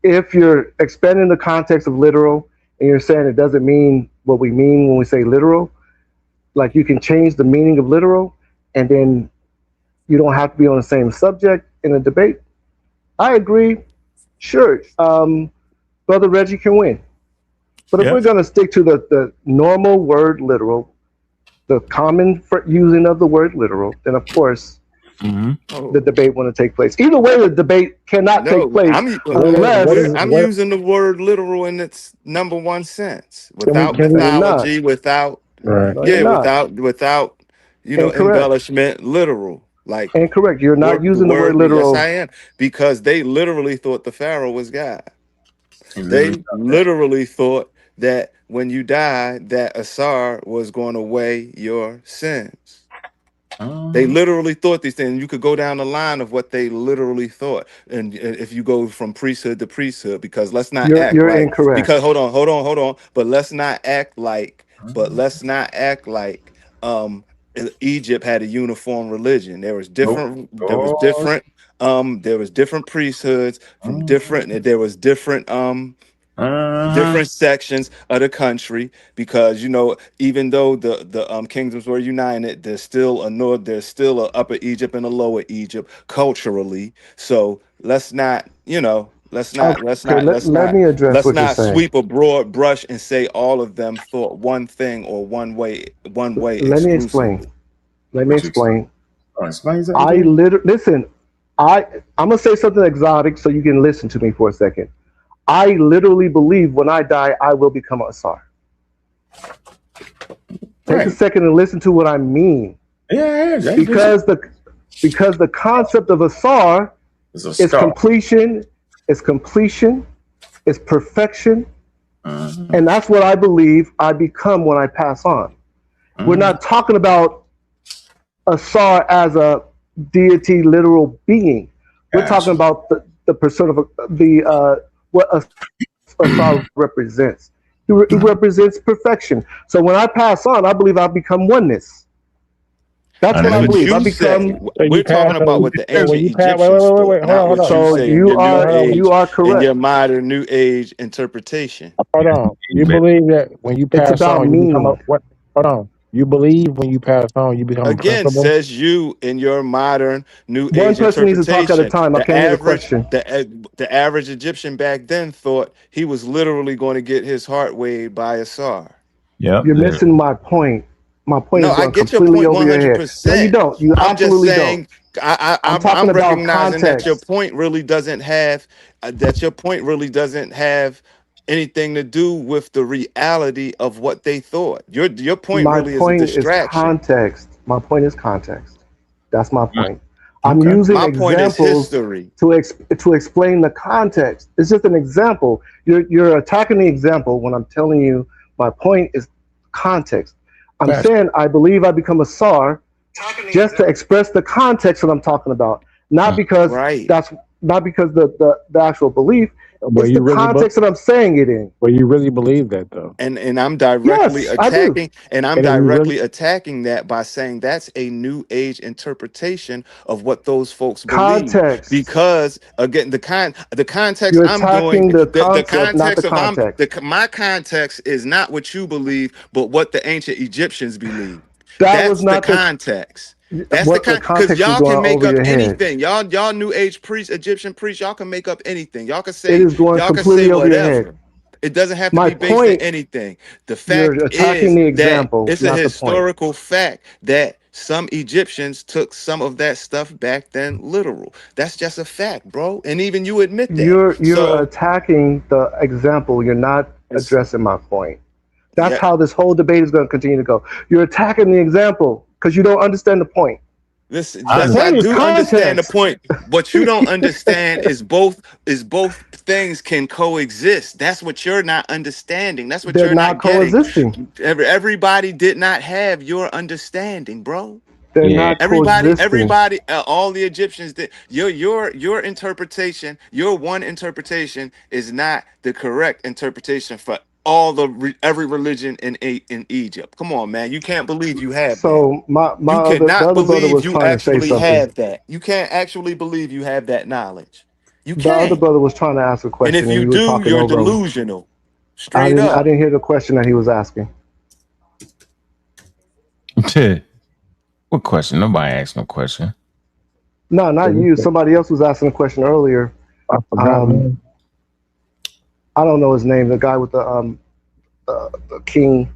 If you're expanding the context of literal and you're saying it doesn't mean what we mean when we say literal, like you can change the meaning of literal and then you don't have to be on the same subject in a debate, I agree. Sure. Brother Reggie can win. But if we're going to stick to the normal word literal, the common using of the word literal, then of course the debate want to take place. Either way, the debate cannot take place unless I'm using the word literal in its number one sense, without mythology, without embellishment, literal. Like incorrect. You're not using the word literal. Yes, I am, because they literally thought the Pharaoh was God. They literally thought that when you died, that Asar was going to weigh your sins. They literally thought these things. You could go down the line of what they literally thought, and if you go from priesthood to priesthood, because let's not act like incorrect. Because hold on. But let's not act like. Egypt had a uniform religion. There was different. There was different. There was different priesthoods from different. There was different. Different sections of the country, because even though the kingdoms were united, there's still a upper Egypt and a lower Egypt culturally. So let's not sweep a broad brush and say all of them thought one thing or one way. Let me explain. I'm gonna say something exotic so you can listen to me for a second. I literally believe when I die, I will become an Asar. Take a second and listen to what I mean. Because the concept of Asar is completion, is perfection, and that's what I believe I become when I pass on. We're not talking about Asar as a deity, literal being. We're talking about the persona of what Asar represents. He represents perfection. So when I pass on, I believe I'll become oneness. That's what I believe. I become. We're talking about what the ancient wait, Egyptians thought, not what you say in your new age, you are correct. in your modern new age interpretation. Hold on. You believe that when you pass on, you become a what? Hold on. You believe when you pass on, you become a Again, principal? says you in your modern new One age person needs to talk at a interpretation. time. I can't hear the question. The average Egyptian back then thought he was literally going to get his heart weighed by a Sar. Yep. You're missing my point. My point No, is I going get your completely point over your head. 100%. No, you don't. You I'm just absolutely saying, don't. I'm talking I'm about recognizing that your context. point really doesn't have anything to do with the reality of what they thought. Your point My really is a point is distraction. context. My point is context. That's my point. I'm Okay. using My point is examples history. to explain the context. It's just an example. You're attacking the example when I'm telling you my point is context. I'm saying I believe I become a SAR just to express the context that I'm talking about, not because that's not because the actual belief. It's the context that I'm saying it in. Well, you really believe that though. And I'm directly attacking, attacking that by saying that's a new age interpretation of what those folks believe. Context. Because again, the context You're I'm attacking doing, the concept, not the context. my context is not what you believe, but what the ancient Egyptians believe. That That's was the not context. That's what the the because context is y'all going can make over up your head. anything. Y'all new age priests, Egyptian priests, y'all can make up anything. Y'all can It say is going completely over your head. whatever. It doesn't have to My be based in point, anything. The you're fact attacking is the that example, it's a not the point. historical fact that some Egyptians took some of that stuff back then literal. That's just a fact, bro. And even you admit that. You're attacking the example. You're not addressing my point. That's how this whole debate is going to continue to go. You're attacking the example because you don't understand the point. Listen, The yes, I point is do understand the context. point. What you don't understand is both things can coexist. That's what you're not understanding. That's what They're you're not not getting. coexisting. Everybody did not have your understanding, bro. They're not coexisting. All the Egyptians did. Your interpretation, your one interpretation is not the correct interpretation for every religion in Egypt. Come on, man. You can't believe you have that. So You the cannot other brother believe was you trying to say actually something. have that. You can't actually believe you have that knowledge. You The other can't. brother was trying to ask a And question, if and you you were do, talking you're over him. delusional. I Straight up. didn't hear the question that he was asking. What question? Nobody asked no question. No, not you. Somebody else was asking a question earlier. I forgot. I don't know his name. The guy with the king.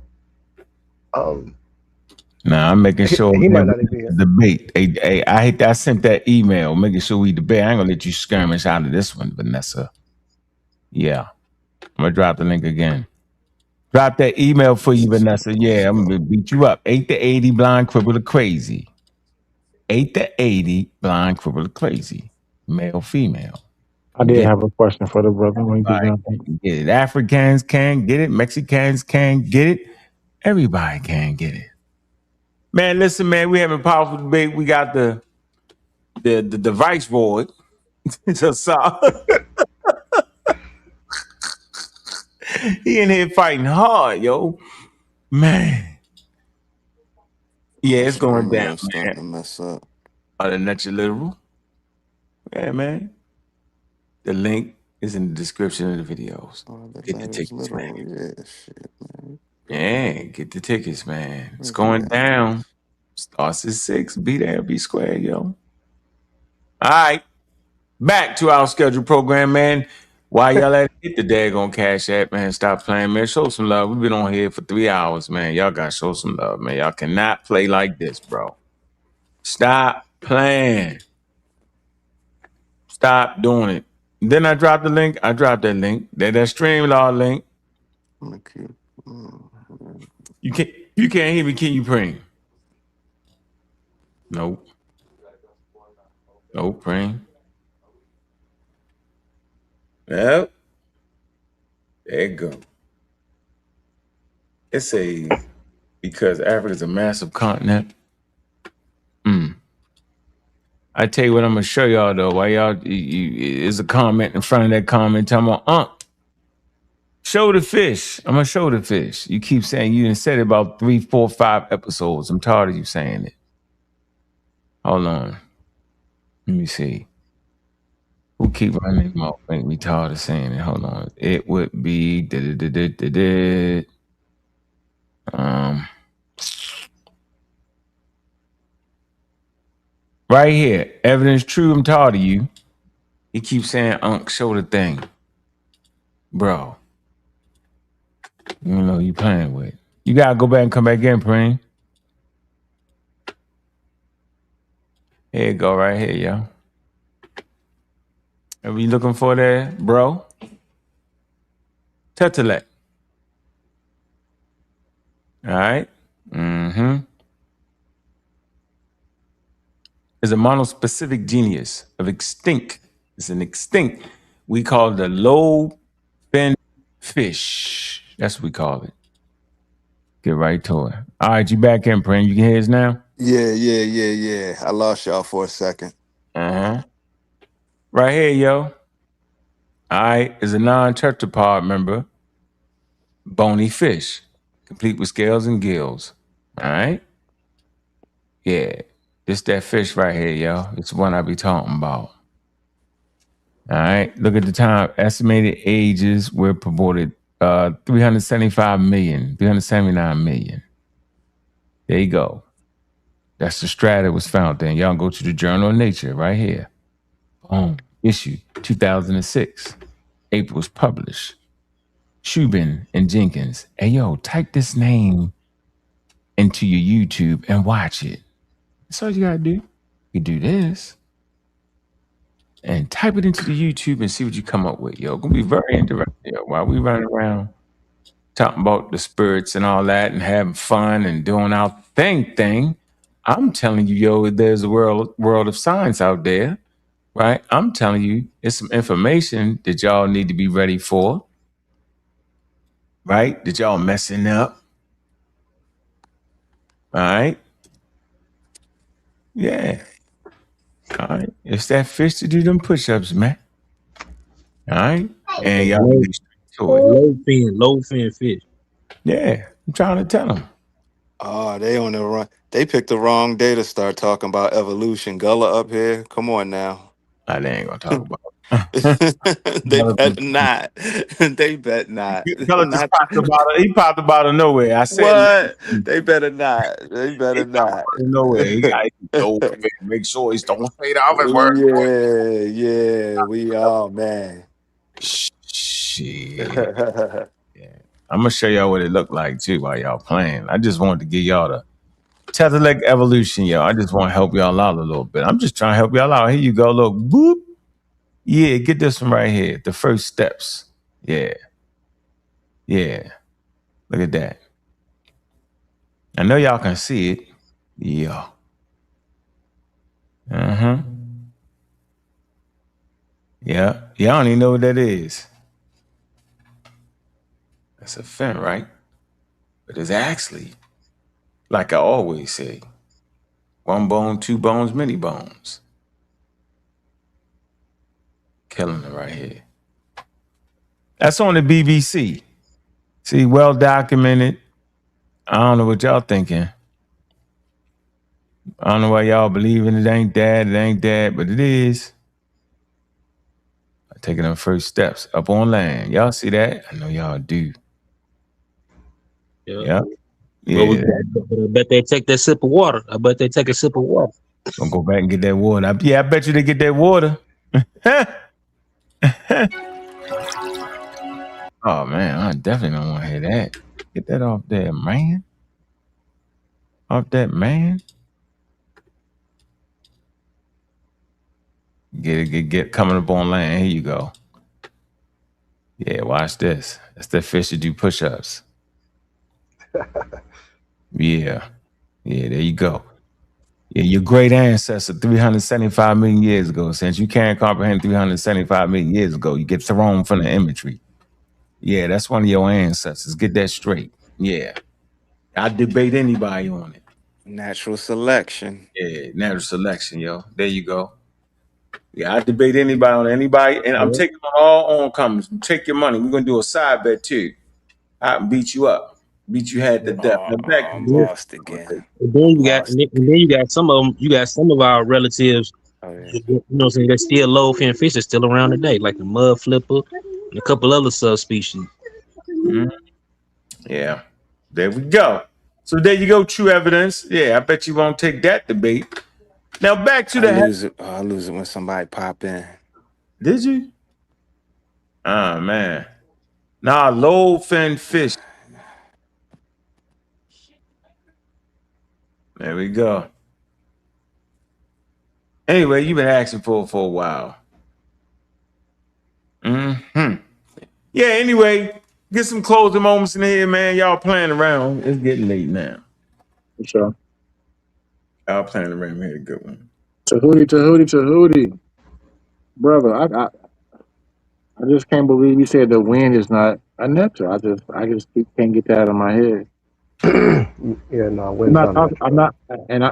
Nah, I'm making sure he might not even be here. debate. Hey, I sent that email making sure we debate. I ain't gonna let you skirmish out of this one, Vanessa. Yeah. I'm gonna drop the link again. Drop that email for you, Vanessa. Yeah, I'm gonna beat you up. 8 to 80 blind cripple to crazy. 8 to 80 blind cripple to crazy. Male, female. I did have a question for the brother when he gets done. Get it. Africans can get it. Mexicans can get it. Everybody can get it. Man, listen, man, we having a powerful debate. We got the device board. He in here fighting hard, yo. Man. Yeah, it's going down, starting to mess up. The next literal. Yeah, man. The link is in the description of the videos. Get the tickets, man. Yeah, shit, man. Yeah, get the tickets, man. It's going down. Starts at 6. Be there, be square, yo. All right. Back to our scheduled program, man. While y'all at it, hit the daggone Cash App, man. Stop playing, man. Show some love. We've been on here for 3 hours, man. Y'all got to show some love, man. Y'all cannot play like this, bro. Stop playing. Stop doing it. Then I dropped the link. I dropped that link. That Streamlord link. You can't hear me. Can you pring? Nope. Nope, pring. Yep. There you go. It's because Africa's a massive continent. I tell you what, I'm gonna show y'all though. Why y'all? Is a comment in front of that comment talking about show the fish. I'm gonna show the fish. You keep saying you done said it about 3, 4, 5 episodes. I'm tired of you saying it. Hold on. Let me see. Who keep running my mouth? Make me tired of saying it. Hold on. It would be right here. Evidence true. I'm tired of you. He keeps saying, "Unc, show the thing, bro." You know you playing with. You gotta go back and come back in, Preem. Here you go, right here, yo. Are we looking for that, bro? Tetelec. All right. Mm-hmm. Is a monospecific genius of extinct. It's an extinct. We call it a low fin fish. That's what we call it. Get right to it. All right, you back in, Preem. You can hear us now? Yeah. I lost y'all for a second. Uh-huh. Right here, yo. All right, is a non-tetrapod member, bony fish, complete with scales and gills. All right? Yeah. This that fish right here, yo. It's the one I be talking about. All right. Look at the time. Estimated ages were purported 375 million, 379 million. There you go. That's the strata was found in. Y'all go to the Journal of Nature right here. Boom. Issue 2006. April was published. Shubin and Jenkins. Hey, yo, type this name into your YouTube and watch it. That's all you gotta do. You do this and type it into the YouTube and see what you come up with, yo. Gonna be very interesting, yo. While we running around talking about the spirits and all that and having fun and doing our thing, I'm telling you, yo, there's a world of science out there, right? I'm telling you, it's some information that y'all need to be ready for, right? That y'all messing up. All right. Yeah. All right. It's that fish to do them push-ups, man. All right. And y'all get to it. Low fin fish. Yeah. I'm trying to tell them. Oh, they on the run. They picked the wrong day to start talking about evolution. Gullah up here. Come on now. They ain't gonna talk about it. They bet not. They bet not. Gullah just popped up out of nowhere. I said, what? They better not. They better not. Nowhere. He got to make sure he's don't say the other word. Yeah. We are, man. Shit. Yeah. I'm gonna show y'all what it looked like too while y'all playing. I just wanted to give y'all the Tetelec evolution, yo. I just want to help y'all out a little bit. I'm just trying to help y'all out. Here you go. Look, boop. Yeah, get this one right here. The first steps. Yeah. Look at that. I know y'all can see it. Yeah. Yeah. Y'all don't even know what that is. That's a fin, right? But it's actually, like I always say, one bone, two bones, many bones. Killing it right here. That's on the BBC. See, well documented. I don't know what y'all thinking. I don't know why y'all believing it ain't that, but it is. Taking them first steps up on land. Y'all see that? I know y'all do. Yeah. Well, I bet they take that sip of water. I bet they take a sip of water. Gonna go back and get that water. I bet you they get that water. Oh man, I definitely don't want to hear that. Get that off there, man. Off that, man. Get coming up on land. Here you go. Yeah, watch this. That's the fish that do push-ups. Yeah, there you go. Yeah, your great ancestor 375 million years ago. Since you can't comprehend 375 million years ago, you get thrown from the imagery. Yeah, that's one of your ancestors. Get that straight. Yeah. I debate anybody on it. Natural selection. Yeah, natural selection, yo. There you go. Yeah, I debate anybody on anybody, and I'm taking all on comments. Take your money. We're gonna do a side bet too. I can beat you up. Beat you had to death. Now back to I'm this lost again. And then you got, Lost. and then you got some of them. You got some of our relatives. Oh, yeah. You know, what I'm saying, that's still low fin fish that's still around today, like the mud flipper and a couple other subspecies. Mhm. Yeah, there we go. So there you go, true evidence. Yeah, I bet you won't take that debate. Now back to I the lose it. I lose it when somebody pop in. Did you? Oh man. Nah, low fin fish. There we go. Anyway, you've been asking for a while. Yeah, anyway, get some closing moments in here, man. Y'all playing around. It's getting late now. For sure. Y'all playing around. We had a good one. Tahuti. Brother, I just can't believe you said the wind is not a nectar. I just can't get that out of my head. Yeah, no, wind's not natural. I'm not, and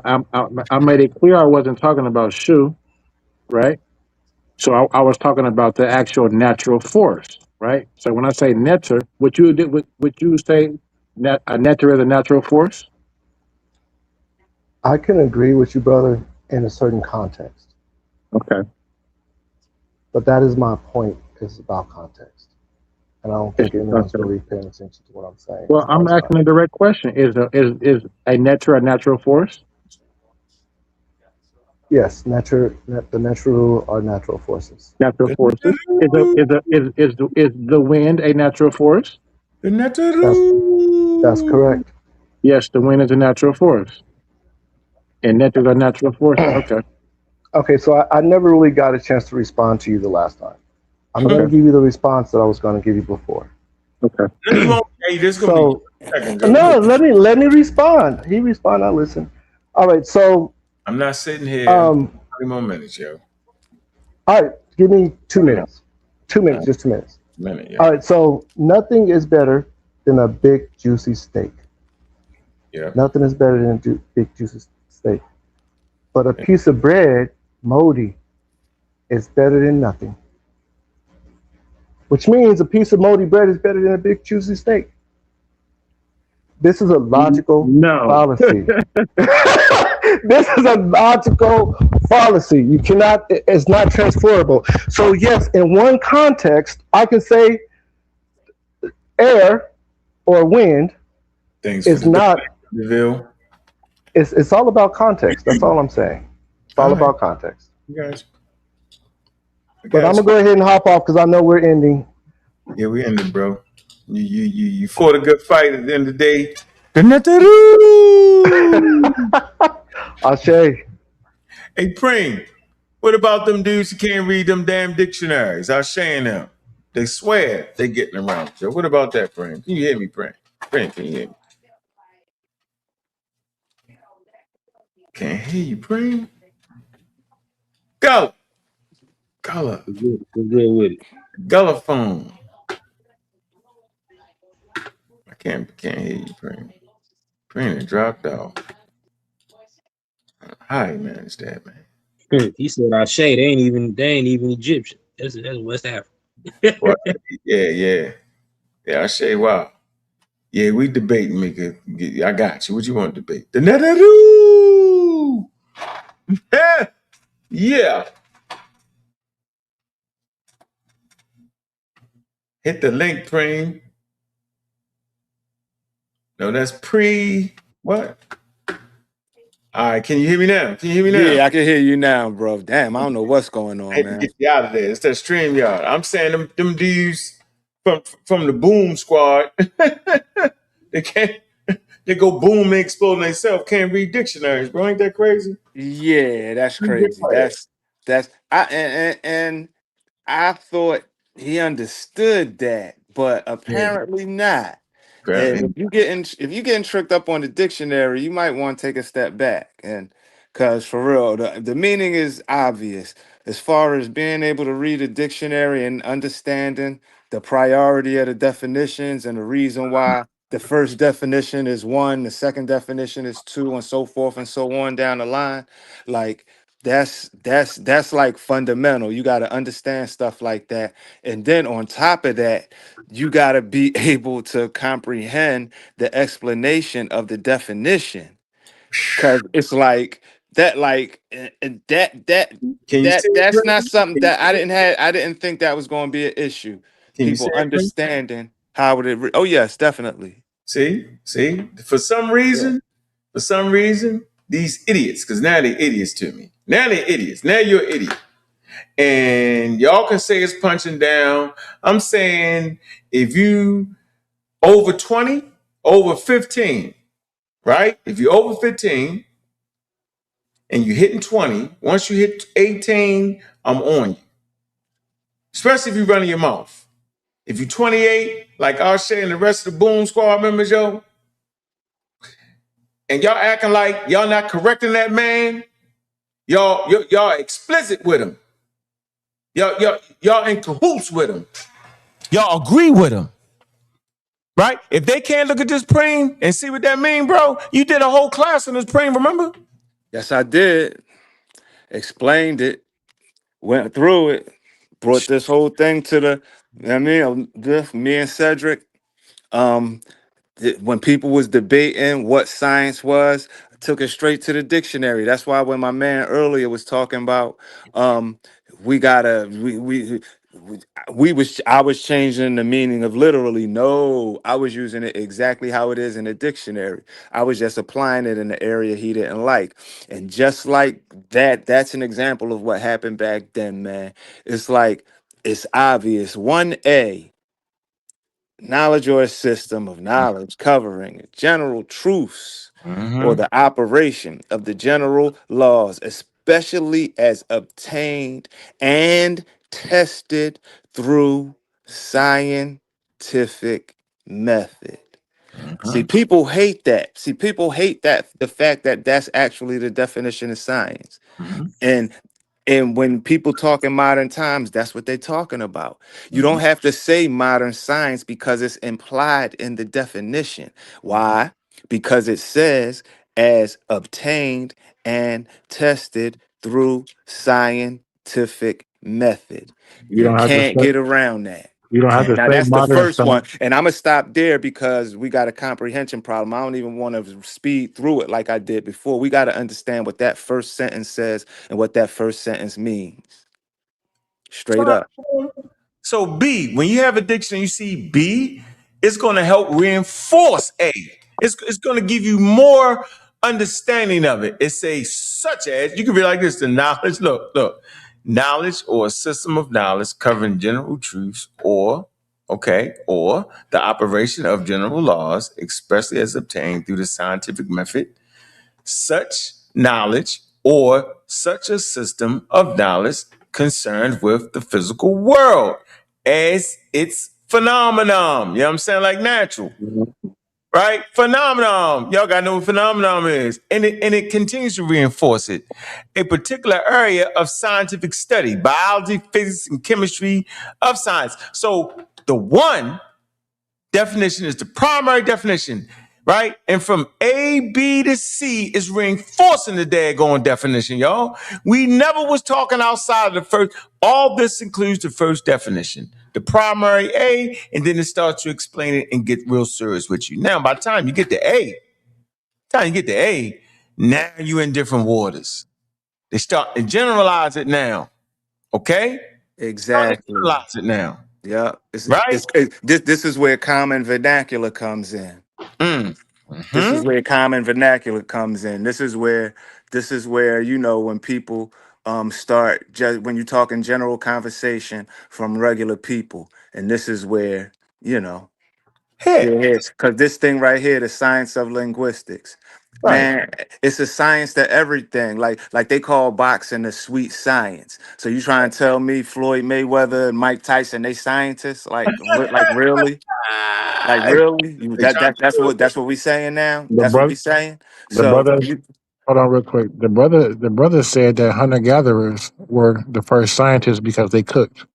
I made it clear I wasn't talking about shu, right? So I was talking about the actual natural force, right? So when I say nectar, would you say a nectar is a natural force? I can agree with you, brother, in a certain context. Okay. But that is my point, is about context. And I don't think anyone's really paying attention to what I'm saying. Well, I'm asking a direct question. Is a nectar a natural force? Yes, the natural are natural forces. Natural forces. Is the wind a natural force? That's correct. Yes, the wind is a natural force. And nectars are natural forces. Okay. Okay, so I never really got a chance to respond to you the last time. I'm going to give you the response that I was going to give you before. Okay. Hey, this gonna be second. No, let me respond. He respond. I listen. All right. So I'm not sitting here. 30 more minutes, yo. All right. Give me 2 minutes. 2 minutes. Just 2 minutes. Minute, yeah. All right. So nothing is better than a big juicy steak. Yeah. Nothing is better than a big juicy steak. But a piece of bread, moldy, is better than nothing. Which means a piece of moldy bread is better than a big juicy steak. This is a logical fallacy. This is a logical fallacy. You cannot, it's not transferable. So yes, in one context, I can say air or wind is not. It's all about context. That's all I'm saying. It's all about context. But I'm gonna go ahead and hop off because I know we're ending. Yeah, we ended, bro. You fought a good fight at the end of the day. Ashe. Hey, Preem, what about them dudes who can't read them damn dictionaries? Ashe and them. They swear they getting around, Joe. What about that, Preem? Can you hear me, Preem? Preem, can you hear me? Can't hear you, Preem. Go. Gullah. Good with it. Gullah phone. I can't hear you, Preem. Preem dropped off. How you manage that, man? He said, "I shade. They ain't even Egyptian. That's West Africa." Well, yeah. I say, wow. Yeah, we debating, Mika. I got you. What you want to debate? The Netadoo! Yeah. Hit the link, Preem. No, that's what? All right, can you hear me now? Yeah, I can hear you now, bro. Damn, I don't know what's going on, I had man. to get you out of there. It's that StreamYard. I'm saying them dudes from the Boom Squad, they go boom and explode themselves. Can't read dictionaries, bro. Ain't that crazy? Yeah, that's crazy. And I thought he understood that, but apparently not. And if you getting tricked up on the dictionary, you might want to take a step back. And because for real, the meaning is obvious. As far as being able to read a dictionary and understanding the priority of the definitions and the reason why the first definition is one, the second definition is two, and so forth and so on down the line. Like That's like fundamental. You got to understand stuff like that, and then on top of that, you got to be able to comprehend the explanation of the definition, because it's like that, like and Can you say it, that's not Reggie? something that I didn't think that was going to be an issue. Can you say People it, Reggie? understanding how it. Oh yes, definitely. See, for some Yeah. reason, these idiots, because now they're idiots to me. Now they're idiots. Now you're an idiot. And y'all can say it's punching down. I'm saying if you over 20, over 15, right? If you're over 15 and you're hitting 20, once you hit 18, I'm on you. Especially if you're running your mouth. If you're 28, like Arshay and the rest of the Boom Squad members, yo, and y'all acting like y'all not correcting that man, y'all explicit with him. Y'all in cahoots with him. Y'all agree with him. Right? If they can't look at this preem and see what that mean, bro, you did a whole class on this preem, remember? Yes, I did. Explained it, went through it, brought this whole thing to the. I mean, me and Cedric. When people was debating what science was, I took it straight to the dictionary. That's why when my man earlier was talking about we gotta we was I was changing the meaning of literally. No, I was using it exactly how it is in the dictionary. I was just applying it in the area he didn't like. And just like that, that's an example of what happened back then, man. It's like it's obvious. 1A, knowledge or a system of knowledge covering general truths or the operation of the general laws, especially as obtained and tested through scientific method. See, people hate that. See, people hate that the fact that that's actually the definition of science. And when people talk in modern times, that's what they're talking about. You don't have to say modern science because it's implied in the definition. Why? Because it says as obtained and tested through scientific method. You You don't have to can't say. get around that. You don't have to Now say that's the modern first one, science. and I'm gonna stop there because we got a comprehension problem. I don't even want to speed through it like I did before. We got to understand what that first sentence says and what that first sentence means. Straight up. So B, when you have addiction, you see B, it's going to help reinforce A. It's going to give you more understanding of it. It says such as, you can be like this, the knowledge, look, knowledge or a system of knowledge covering general truths or the operation of general laws, especially as obtained through the scientific method. Such knowledge or such a system of knowledge concerned with the physical world as its phenomenon. You know what I'm saying? Like natural. Right? Phenomenon. Y'all gotta know what phenomenon is. And it continues to reinforce it. A particular area of scientific study, biology, physics, and chemistry of science. So the one definition is the primary definition, right? And from A, B to C is reinforcing the daggone definition, y'all. We never was talking outside of the first. All this includes the first definition, the primary A, and then it starts to explain it and get real serious with you. Now, by the time you get to A, now you're in different waters. They start to generalize it now, okay? Exactly. Generalize it now, Yeah. right? This is where common vernacular comes in. This is Mm-hmm. where common vernacular comes in. This is where when people start just when you're talking general conversation from regular people, and this is where Hit. because this thing right here, the science of linguistics, Right. man, it's a science to everything. Like they call boxing the sweet science. So you trying to tell me Floyd Mayweather and Mike Tyson, they scientists? Like really? Like really? They trying to do it. That's what we saying now. The That's what brother, we saying. the So brother. Hold on, real quick. The brother said that hunter gatherers were the first scientists because they cooked.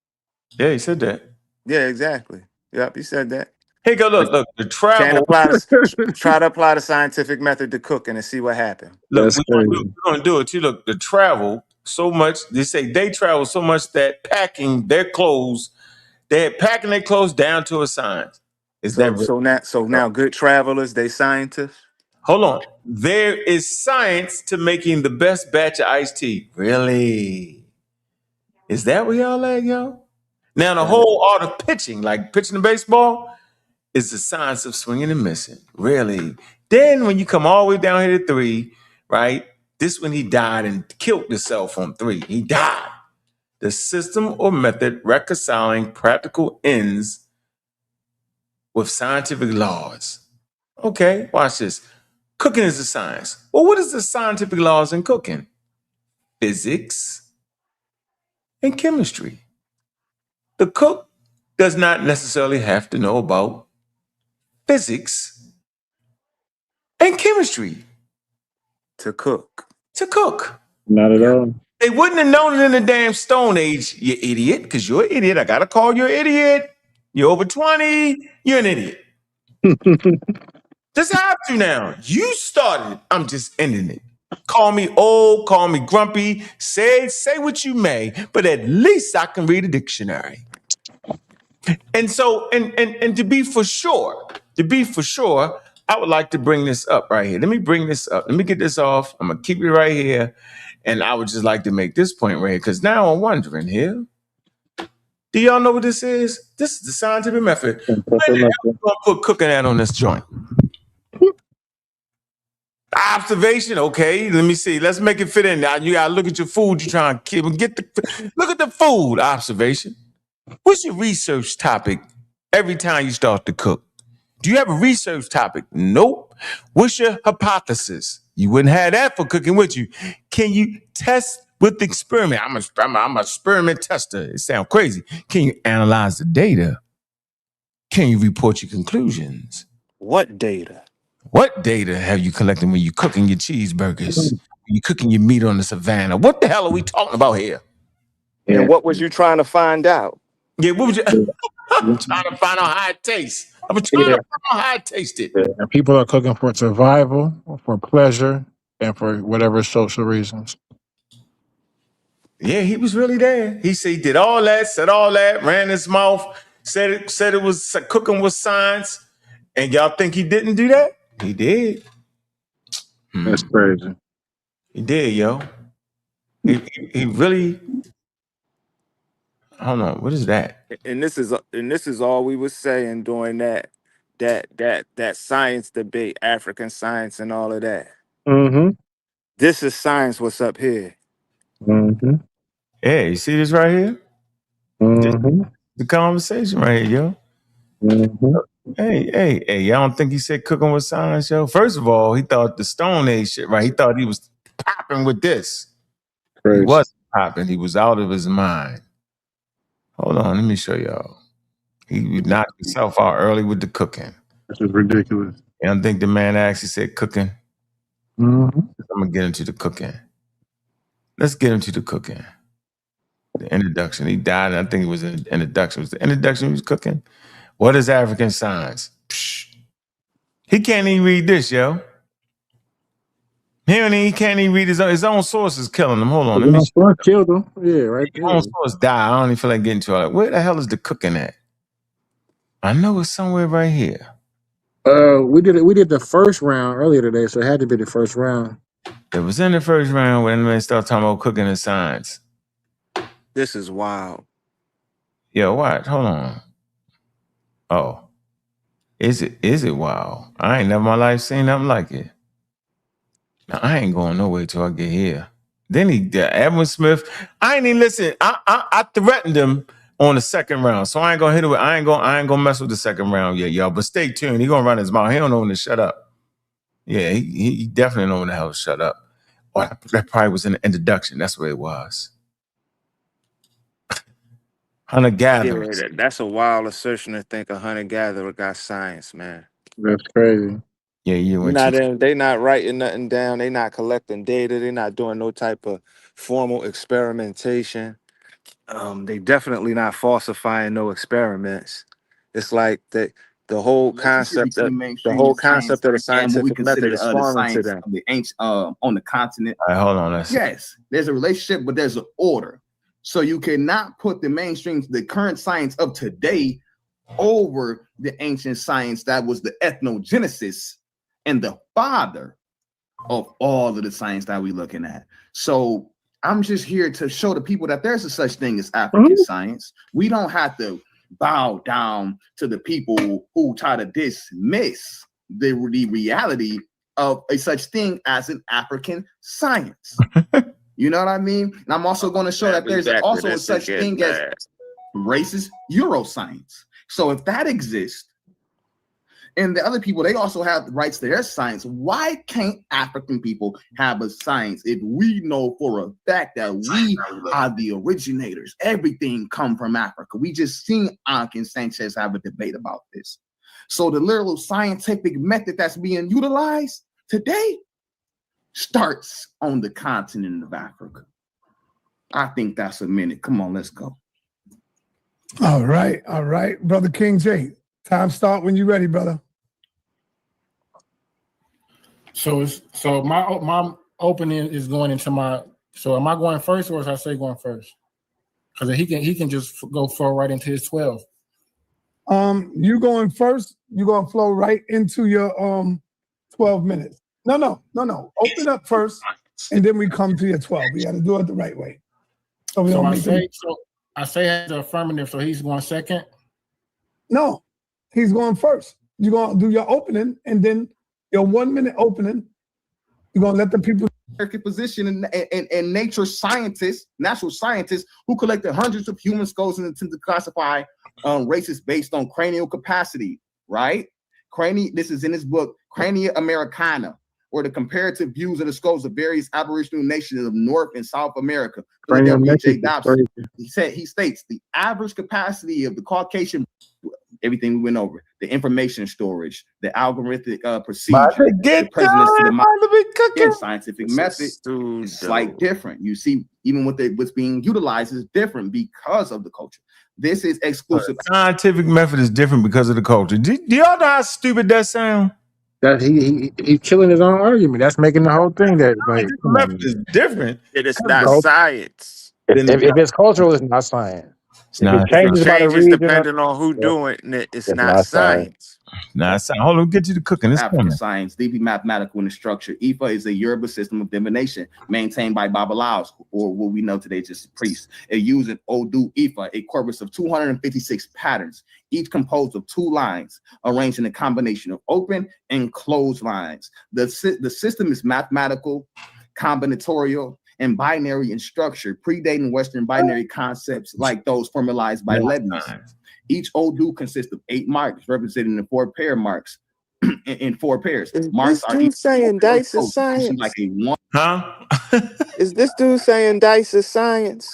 Yeah, he said that. yeah, exactly. Yep, you said that. Hey, go But look. The can't travel. try to apply the scientific method to cooking and see what happened. Look, That's crazy. we're gonna do it too. Look, the travel so much. They say they travel so much that packing their clothes, they had packing their clothes down to a science. Is that real? So now good travelers, they scientists. Hold on. There is science to making the best batch of iced tea. Really? Is that where y'all at, yo? Now the whole art of pitching, like pitching the baseball, is the science of swinging and missing. Really? Then when you come all the way down here to 3, right? This when he died and killed himself on 3. He died. The system or method reconciling practical ends with scientific laws. Okay, watch this. Cooking is a science. Well, what is the scientific laws in cooking? Physics and chemistry. The cook does not necessarily have to know about physics and chemistry to cook. Not at all. They wouldn't have known it in the damn Stone Age, you idiot, because you're an idiot. I gotta call you an idiot. You're over 20, you're an idiot. Just have to now. You started it. I'm just ending it. Call me old, call me grumpy, say what you may, but at least I can read a dictionary. And so, and to be for sure, I would like to bring this up right here. Let me bring this up. Let me get this off. I'm gonna keep it right here. And I would just like to make this point right here, because now I'm wondering here. Do y'all know what this is? This is the scientific method. When the hell we gonna put cooking at on this joint? Observation, okay. Let me see. Let's make it fit in. Now you gotta look at your food. You're trying to keep look at the food. Observation. What's your research topic every time you start to cook? Do you have a research topic? Nope. What's your hypothesis? You wouldn't have that for cooking, would you? Can you test with the experiment? I'm an experiment tester. It sounds crazy. Can you analyze the data? Can you report your conclusions? What data? What data have you collected when you're cooking your cheeseburgers? When you're cooking your meat on the savannah? What the hell are we talking about here? And what was you trying to find out? Yeah, what was you? I'm trying to find out how it tastes. I'm trying to find out how it tasted. And people are cooking for survival, for pleasure, and for whatever social reasons. Yeah, he was really there. He said he did all that, said all that, ran his mouth, said it was cooking was science. And y'all think he didn't do that? He did. That's crazy. He did, yo. He really. Hold on, what is that? And this is all we were saying during that science debate, African science and all of that. Mm-hmm. This is science. What's up here? Mm-hmm. Hey, you see this right here? Mm-hmm. The conversation right here, yo. Mm-hmm. Hey, y'all don't think he said cooking with science, yo? First of all, he thought the Stone Age shit, right? He thought he was popping with this. Crazy. He wasn't popping. He was out of his mind. Hold on, let me show y'all. He knocked himself out early with the cooking. This is ridiculous. I don't think the man actually said cooking. Mm-hmm. I'm gonna get into the cooking. Let's get into the cooking. The introduction. He died, and I think it was an introduction. Was the introduction he was cooking? What is African science? Psh. He can't even read this, yo. He can't even read his own sources killing him. Hold on. Let me killed him. Yeah, right there. His own source died. I don't even feel like getting to all that. Where the hell is the cooking at? I know it's somewhere right here. We did the first round earlier today, so it had to be the first round. It was in the first round when they started talking about cooking and science. This is wild. Yo, what? Hold on. Oh. Is it wild? I ain't never in my life seen nothing like it. Now, I ain't going nowhere till I get here. Then Edwin Smith, I ain't even listen. I threatened him on the second round, so I ain't gonna hit it. I ain't gonna mess with the second round yet, y'all. But stay tuned. He gonna run his mouth. He don't know when to shut up. Yeah, he definitely know when the hell to shut up. Or that probably was in the introduction. That's what it was. Hunter-gatherers. Yeah, that's a wild assertion to think a hunter-gatherer got science, man. That's crazy. Yeah, they not writing nothing down. They not collecting data. They not doing no type of formal experimentation. They definitely not falsifying no experiments. It's like The whole relationship concept between of the mainstream of the scientific method is the foreign to science them. of the ancient on the continent. All right, hold on. Yes, there's a relationship, but there's an order. So you cannot put the mainstream, the current science of today, over the ancient science that was the ethnogenesis and the father of all of the science that we're looking at. So I'm just here to show the people that there's a such thing as African science. We don't have to bow down to the people who try to dismiss the reality of a such thing as an African science. You know what I mean? And I'm also going to show that there's also a such thing as racist Euroscience. So if that exists, and the other people, they also have rights to their science. Why can't African people have a science if we know for a fact that we are the originators? Everything come from Africa. We just seen Ankh and Sanchez have a debate about this. So the literal scientific method that's being utilized today starts on the continent of Africa. I think that's a minute. Come on, let's go. All right, Brother King J. Time start when you're ready, brother. So my opening is going into my. So am I going first, or should I say going first? Because he can just go flow right into his 12. You going first? You gonna flow right into your 12 minutes? No. Open up first, and then we come to your 12. We got to do it the right way. So I say as the affirmative, so he's going second? No, he's going first. You're going to do your opening, and then your 1 minute opening, you're going to let the people... position and nature scientists, natural scientists, who collected hundreds of human skulls and attempt to classify races based on cranial capacity, right? This is in his book, Crania Americana, or the comparative views of the skulls of various aboriginal nations of North and South America. He states the average capacity of the Caucasian, everything we went over, the information storage, the algorithmic procedure, the presence of the scientific method is slight different. You see, even what's being utilized is different because of the culture. This is exclusive. The scientific method is different because of the culture. Do y'all know how stupid that sounds? That he's killing his own argument. That's making the whole thing that like method is different. It is not science. If it's cultural, it's not science. It changes depending on who doing it. It's not science. Nah, hold on, get you to cooking. It's African science, deeply mathematical in structure. Ifa is a Yoruba system of divination maintained by Babalaos, or what we know today just priests. It uses Odu Ifa, a corpus of 256 patterns, each composed of 2 lines, arranged in a combination of open and closed lines. The system is mathematical, combinatorial, and binary in structure, predating Western binary concepts like those formalized by Leibniz. Each Odu consists of 8 marks, representing the 4 pair marks in 4 pairs. Marks are each saying dice is science. Like a one. Huh? Is this dude saying dice is science?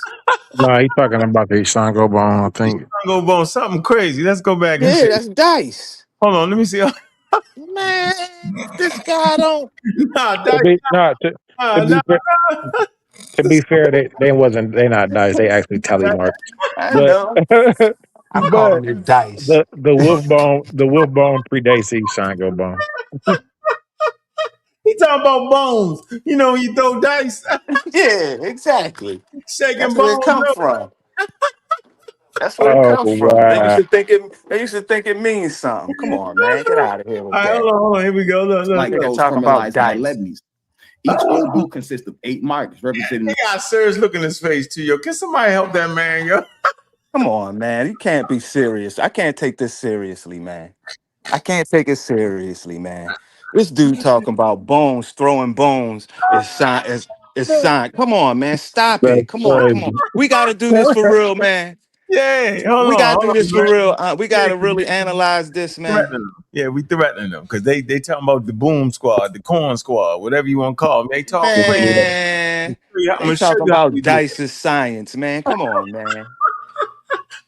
No, he's talking about the Shango bone, I think. Shango bone, something crazy. Let's go back and see. That's dice. Hold on, let me see. Man, this guy don't. To be fair, they're not dice. They actually tally marks. I know. I'm calling it dice. The wolf bone predates the Shango bone. He talking about bones. You know, you throw dice. Yeah, exactly. Shaking That's bones. Where it come from. That's where it comes from. They used to think it means something. Come on, man. Get out of here with that. Hold on. Here we go. Look. Like those talking about dice. Leibniz. Each Odu consists of 8 marks, representing. He got serious look in his face too, yo. Can somebody help that man, yo? Come on, man. You can't be serious. I can't take this seriously, man. I can't take it seriously, man. This dude talking about bones, throwing bones is science. Come on, man. Stop it. Come on. We got to do this for real, man. Yeah, we got to do this for real. We got to really analyze this, man. Yeah, we threatening them because they talking about the boom squad, the corn squad, whatever you want to call them. They talking crazy. They talking about dice is science, man. Come on, man.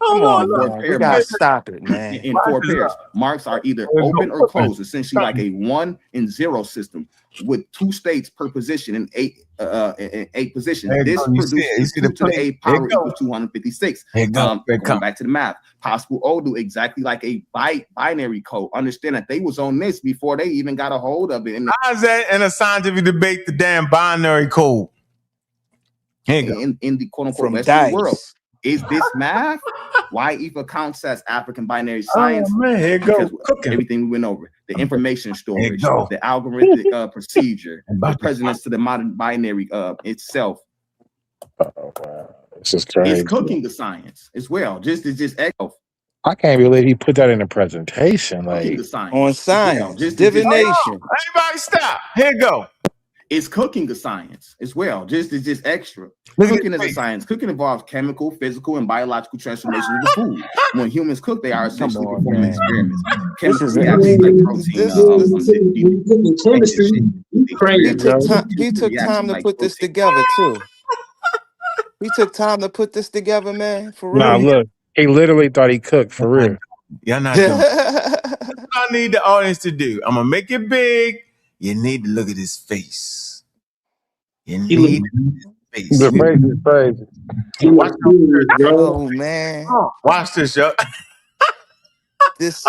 Come on, four man. We pair gotta marks. stop it, man. In four pairs. Marks are either open or closed, essentially like a 1 and 0 system with 2 states per position and 8 positions. This produces 2 to the 8 power equals 256. Going back to the math, possible O do exactly like a binary code. Understand that they was on this before they even got a hold of it. How is that in a scientific debate, the damn binary code? In the quote unquote Western world. Is this math? Why EVA counts as African binary science? Oh, man, here because everything we went over, the information storage, the algorithmic procedure, the precedence to the modern binary itself. Oh, wow. This is crazy. It's cooking the science as well. Just echo. I can't believe he put that in a presentation. Like the science. On science, well. divination. Everybody stop. Here you go. It's cooking the science as well. Just extra. Cooking is a science. Cooking involves chemical, physical, and biological transformations of the food. When humans cook, they are essentially performing experiments. Chemical reactions like protein. He took time to put this together too. He took time to put this together, man. For real. Nah, look, he literally thought he cooked for real. Y'all not doing That's what I need the audience to do. I'm gonna make it big. You need to look at his face. You need to look at his face. The face is crazy. Watch oh man. Watch this, yo. This is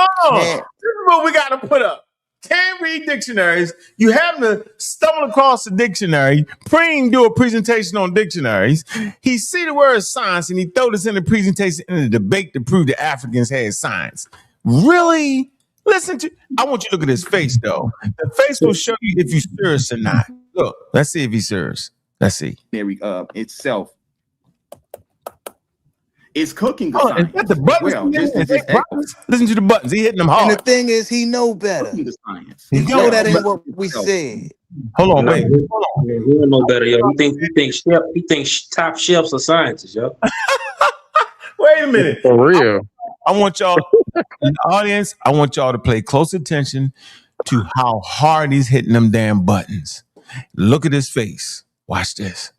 what we gotta put up. Can't read dictionaries. You happen to stumble across a dictionary. Preem do a presentation on dictionaries. He see the word science and he throw this in the presentation in the debate to prove the Africans had science. Really? Listen to, I want you to look at his face, though. The face will show you if you're serious or not. Look, let's see if he's serious. Let's see. Itself. It's cooking the science. The buttons. Well, listen to the buttons. He hitting them hard. And the thing is, he know better. The science. He know that ain't what we said. Hold on, wait. He don't know better, yo. He thinks top shelves are scientists, yo. Wait a minute. For real. I want y'all, in the audience, I want y'all to pay close attention to how hard he's hitting them damn buttons. Look at his face. Watch this.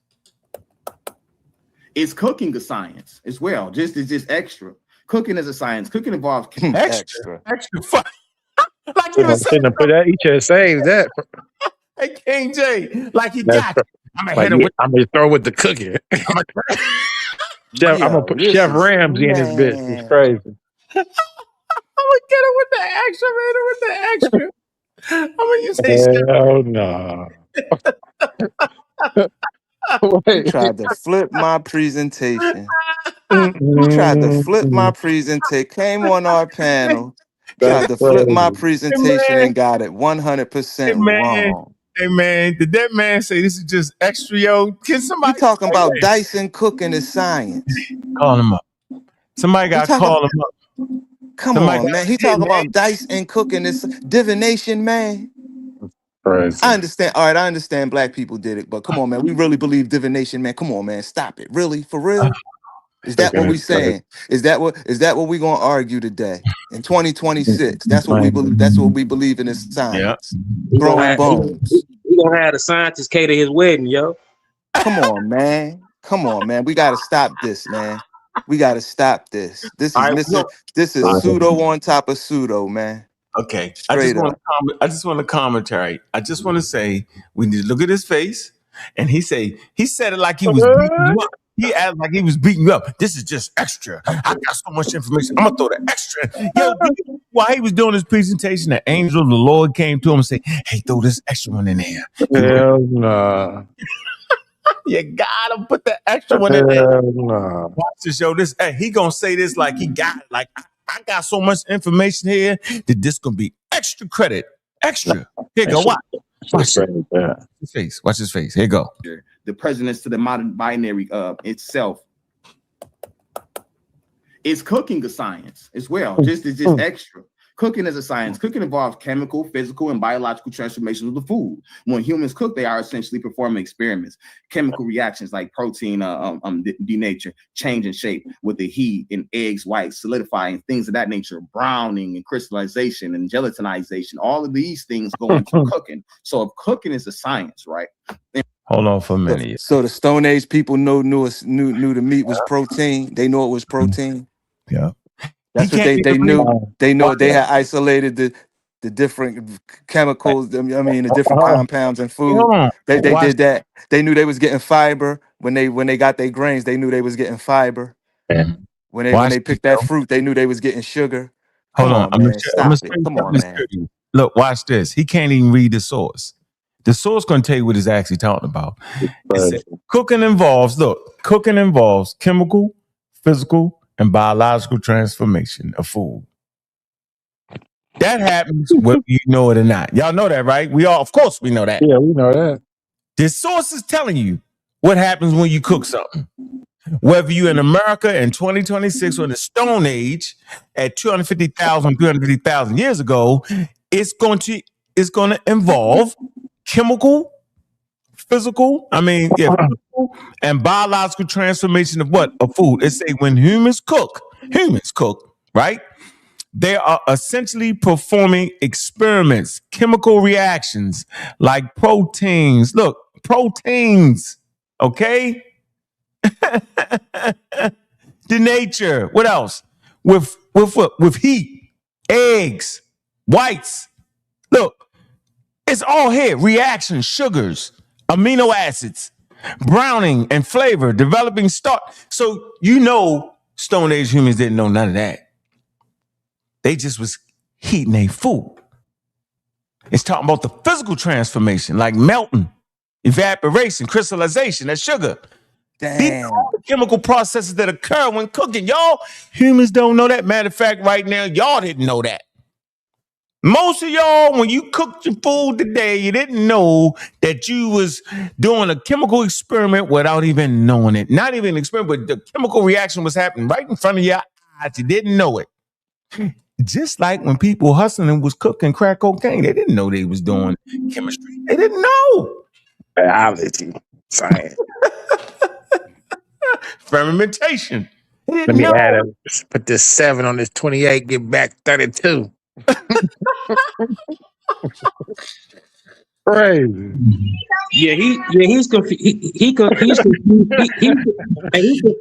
It's cooking the science as well. Just extra. Cooking is a science. Cooking involves extra. Like you was saying, put that. He should have saved that. Hey, King J, like he got it. I'm gonna hit him with. I'm gonna throw with the cooking. Chef, I'm gonna put Chef Ramsay in his bitch. It's crazy. I'm gonna get him with the extra, man. With the extra. I'm gonna use hell no. He tried to flip my presentation. He tried to flip my presentation. Came on our panel. Tried to flip my presentation and got it 100% wrong. Hey man, did that man say this is just extra, yo? Can somebody? He talking about Dyson cooking is science. Call him up. Somebody got to call him up. Come on, man. He talking about Dyson cooking is divination, man. Crazy. I understand. All right, I understand black people did it, but come on, man. We really believe divination, man. Come on, man. Stop it. Really? For real? Is that what we saying? Is that what we gonna argue today in 2026? That's what we believe. That's what we believe in is science. Growing bones. We gonna have the scientists cater his wedding, yo. Come on, man. Come on, man. We gotta stop this, man. We gotta stop this. This is This is pseudo on top of pseudo, man. Okay. I just want a commentary. I just want to say we need to look at his face, and he said it like he was beating you up. He acted like he was beating you up. This is just extra. I got so much information. I'm gonna throw the extra. Yo, while he was doing his presentation, the angel of the Lord came to him and said, "Hey, throw this extra one in there." Hell no. You gotta put the extra one in there. Hell no. Watch this, yo. This he gonna say this like he got it. Like I got so much information here that this gonna be extra credit. Extra. Here go. Watch his face. Watch his face. Here go. The precedence to the modern binary itself. It's cooking the science as well. Just extra. Cooking is a science. Cooking involves chemical, physical, and biological transformations of the food. When humans cook, they are essentially performing experiments. Chemical reactions like protein denature, change in shape with the heat and eggs white, solidifying, things of that nature, browning and crystallization and gelatinization. All of these things go into cooking. So if cooking is a science, right? Hold on for a minute. So the Stone Age people knew the meat was protein. They know it was protein. Yeah. That's what they knew. They knew they had isolated the different chemicals. I mean, the different compounds in food. They did that. They knew they was getting fiber when they got their grains. They knew they was getting fiber. Yeah. When they picked that fruit, they knew they was getting sugar. Hold on, I'm man, stop it. Come on, man. Look, watch this. He can't even read the source. The source going to tell you what it's actually talking about. It said, cooking involves chemical, physical, and biological transformation of food. That happens whether you know it or not. Y'all know that, right? Of course we know that. Yeah, we know that. The source is telling you what happens when you cook something. Whether you're in America in 2026 or in the Stone Age at 350,000 years ago, it's going to involve chemical, physical, and biological transformation of what? Of food. It say when humans cook, right? They are essentially performing experiments, chemical reactions like proteins. Look, proteins, okay? The nature. What else? With what? With heat, eggs, whites. Look, it's all here. Reactions, sugars, amino acids, browning and flavor, developing starch. So Stone Age humans didn't know none of that. They just was heating their food. It's talking about the physical transformation, like melting, evaporation, crystallization, that's sugar. Damn. These are all the chemical processes that occur when cooking. Y'all humans don't know that. Matter of fact, right now, y'all didn't know that. Most of y'all, when you cooked your food today, you didn't know that you was doing a chemical experiment without even knowing it. Not even an experiment, but the chemical reaction was happening right in front of your eyes. You didn't know it. Just like when people hustling was cooking crack cocaine, they didn't know they was doing chemistry. They didn't know. Biology, science. Fermentation. Let me put this 7 on this 28, get back 32. Crazy. Yeah, he's confused. He's confused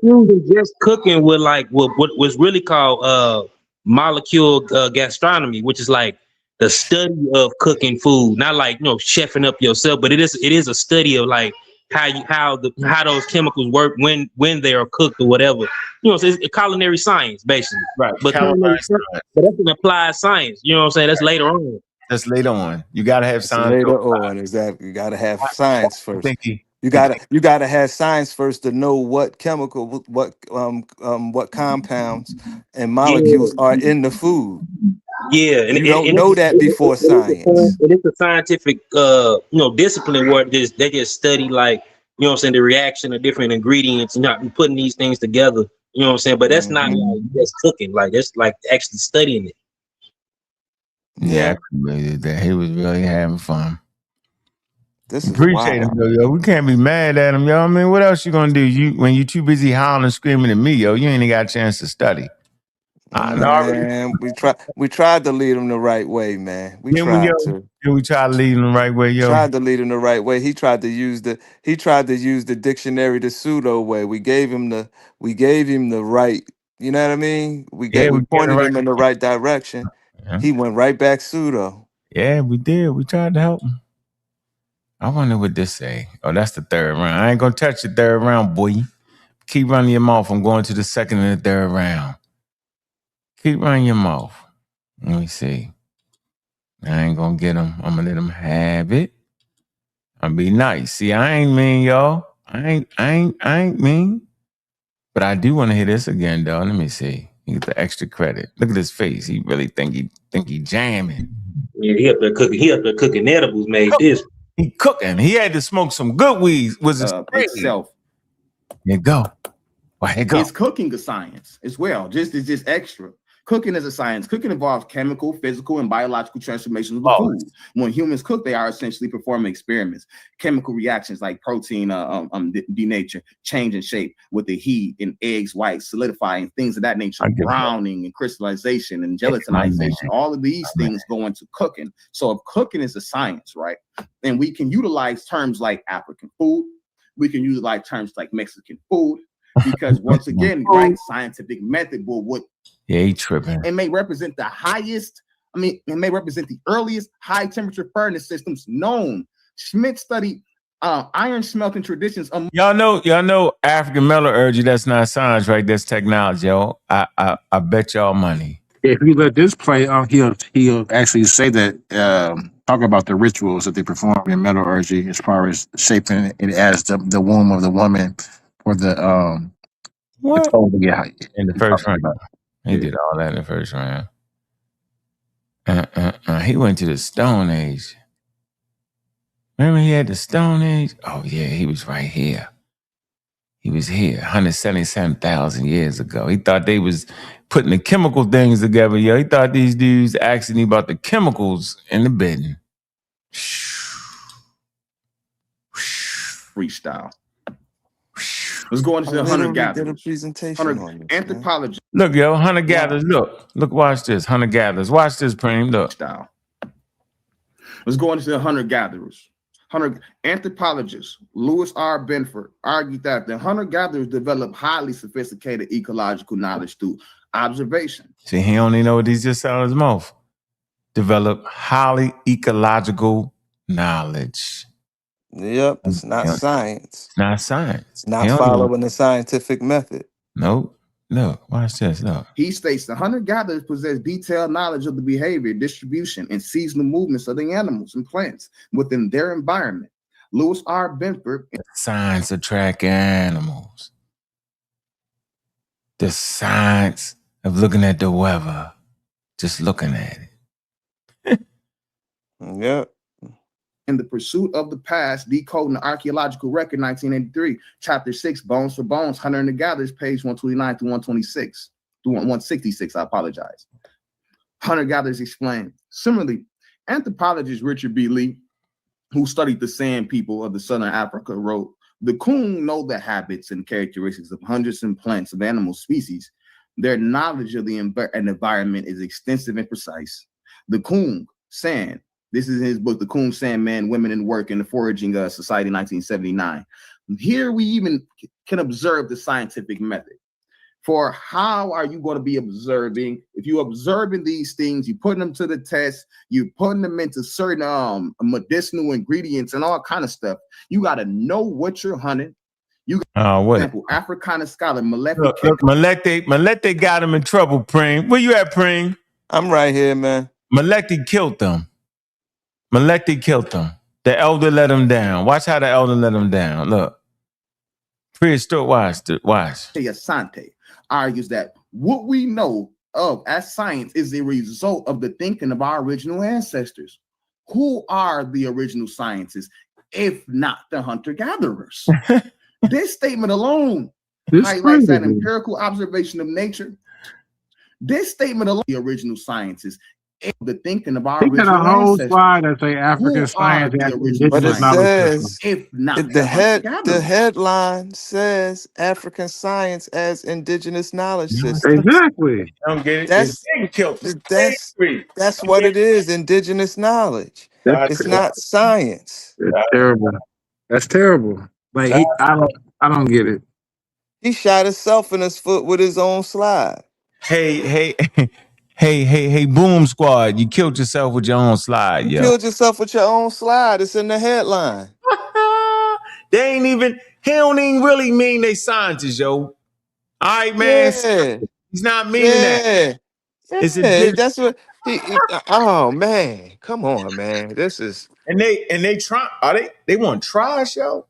with just cooking with like what was really called molecule gastronomy, which is like the study of cooking food, not like chefing up yourself, but it is a study of like how those chemicals work when they are cooked or whatever. So it's a culinary science basically. Right. But that's an applied science. You know what I'm saying? That's later on. That's later on. You gotta have science. Later on, exactly. You gotta have science first. You gotta have science first to know what chemical, what compounds and molecules are in the food. Yeah, and you don't know that before science. And it's a scientific discipline where they just study like the reaction of different ingredients, putting these things together. You know what I'm saying? But that's not like just cooking. Like that's like actually studying it. Yeah, that he was really having fun. This is appreciate him, yo. We can't be mad at him, yo. I mean, what else you gonna do? When you too busy howling and screaming at me, yo, you ain't got a chance to study. Man, we tried to lead him the right way, man. We tried to lead him the right way, yo. Tried to lead him the right way. He tried to use the dictionary the pseudo way. We gave him the right. You know what I mean? We pointed him in the right direction. Yeah. He went right back pseudo. Yeah, we did. We tried to help him. I wonder what this say. Oh, that's the third round. I ain't gonna touch the third round, boy. Keep running your mouth. I'm going to the second and the third round. Keep running your mouth. Let me see. I ain't gonna get him. I'm gonna let him have it. I'll be nice. See, I ain't mean, y'all. I ain't mean. But I do want to hear this again, though. Let me see. He get the extra credit. Look at his face. He really think he jamming. Yeah, he up there cooking edibles. Made this. He cooking. He had to smoke some good weeds. Was itself. Here go. Well, here go. It's cooking a science as well. It's just extra. Cooking is a science. Cooking involves chemical, physical, and biological transformations of the food. When humans cook, they are essentially performing experiments. Chemical reactions like protein denature, change in shape with the heat, and eggs white solidifying, things of that nature, browning and crystallization and gelatinization. All of these things go into cooking. So if cooking is a science, right, and we can utilize terms like African food, we can utilize terms like Mexican food, because once again, right, scientific method will what he tripping. It may represent the highest, it may represent the earliest high temperature furnace systems known. Schmidt studied iron smelting traditions. Y'all know African metallurgy, that's not science, right? That's technology, yo. I bet y'all money. If you let this play on, he'll actually say that talk about the rituals that they perform in metallurgy as far as shaping it as the womb of the woman or the what in the first round. He Yeah. did all that in the first round. He went to the Stone Age. Remember he had the Stone Age? Oh yeah, he was right here. He was here 177,000 years ago. He thought they was putting the chemical things together, yo. He thought these dudes asking him about the chemicals in the bedding. Freestyle. Let's go into the hunter-gatherers. Anthropology. Look, yo, hunter-gatherers, look, watch this. Hunter-gatherers. Watch this, Preem, look. Style. Let's go into the hunter-gatherers. Anthropologist Louis R. Benford argued that the hunter-gatherers developed highly sophisticated ecological knowledge through observation. See, he only know what he just said out of his mouth. Develop highly ecological knowledge. Yep, it's not science. It's not science. It's not following the scientific method. Nope. Look, watch this. Look. He states the hunter-gatherers possess detailed knowledge of the behavior, distribution, and seasonal movements of the animals and plants within their environment. Louis R. Benford. The science of track animals. The science of looking at the weather. Just looking at it. Yep. In the Pursuit of the Past, Decoding the Archaeological Record, 1983, Chapter 6, Bones for Bones, Hunter and the Gatherers, page 129 to 126, to 166, I apologize. Hunter-gatherers explain. Similarly, anthropologist Richard B. Lee, who studied the Sand people of the Southern Africa, wrote, the Coon know the habits and characteristics of hundreds of plants of animal species. Their knowledge of the environment is extensive and precise. The Coon, Sand, this is his book, The Coon, Sand, Man, Women, and Work in the Foraging Society, 1979. Here we even can observe the scientific method. For how are you going to be observing? If you're observing these things, you're putting them to the test, you're putting them into certain medicinal ingredients and all kind of stuff. You got to know what you're hunting. You got, for example, Africana scholar Malek. Look, Malek got him in trouble, Preem. Where you at, Preem? I'm right here, man. Malek killed them. Malek killed them. The elder let him down. Watch how the elder let him down. Look. Prehistoric, watch. Asante argues that what we know of as science is a result of the thinking of our original ancestors. Who are the original scientists, if not the hunter-gatherers? This statement alone highlights that empirical observation of nature. This statement alone, the original scientists, the thinking of our original a whole ancestors. slide that say African science, but it says if not the headline says African science as indigenous knowledge system. Exactly. Don't get it. That's what it is. Indigenous knowledge. It's not science. It's terrible. That's terrible. Like I don't get it. He shot himself in his foot with his own slide. Hey, Boom Squad, you killed yourself with your own slide, yo. You killed yourself with your own slide. It's in the headline. He don't even really mean they scientists, yo. All right, man. Yeah. He's not meaning that. Yeah, that's what oh man. Come on, man. This is and they try they want to try us, yo.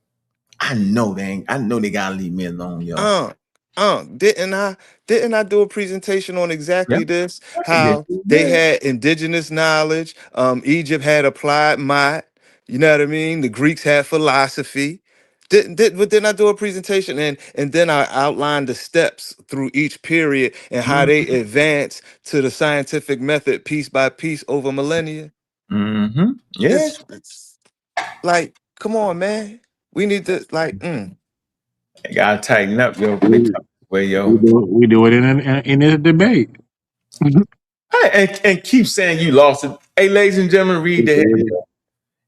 I know they gotta leave me alone, yo. Didn't I do a presentation on exactly this? How they had indigenous knowledge, Egypt had applied might, you know what I mean? The Greeks had philosophy. Didn't I do a presentation and then I outlined the steps through each period and how they advance to the scientific method piece by piece over millennia? Mm-hmm. Yeah. It's like, come on, man. We need to You gotta tighten up, yo. We do it in a debate. and keep saying you lost it. Hey, ladies and gentlemen, read the heading.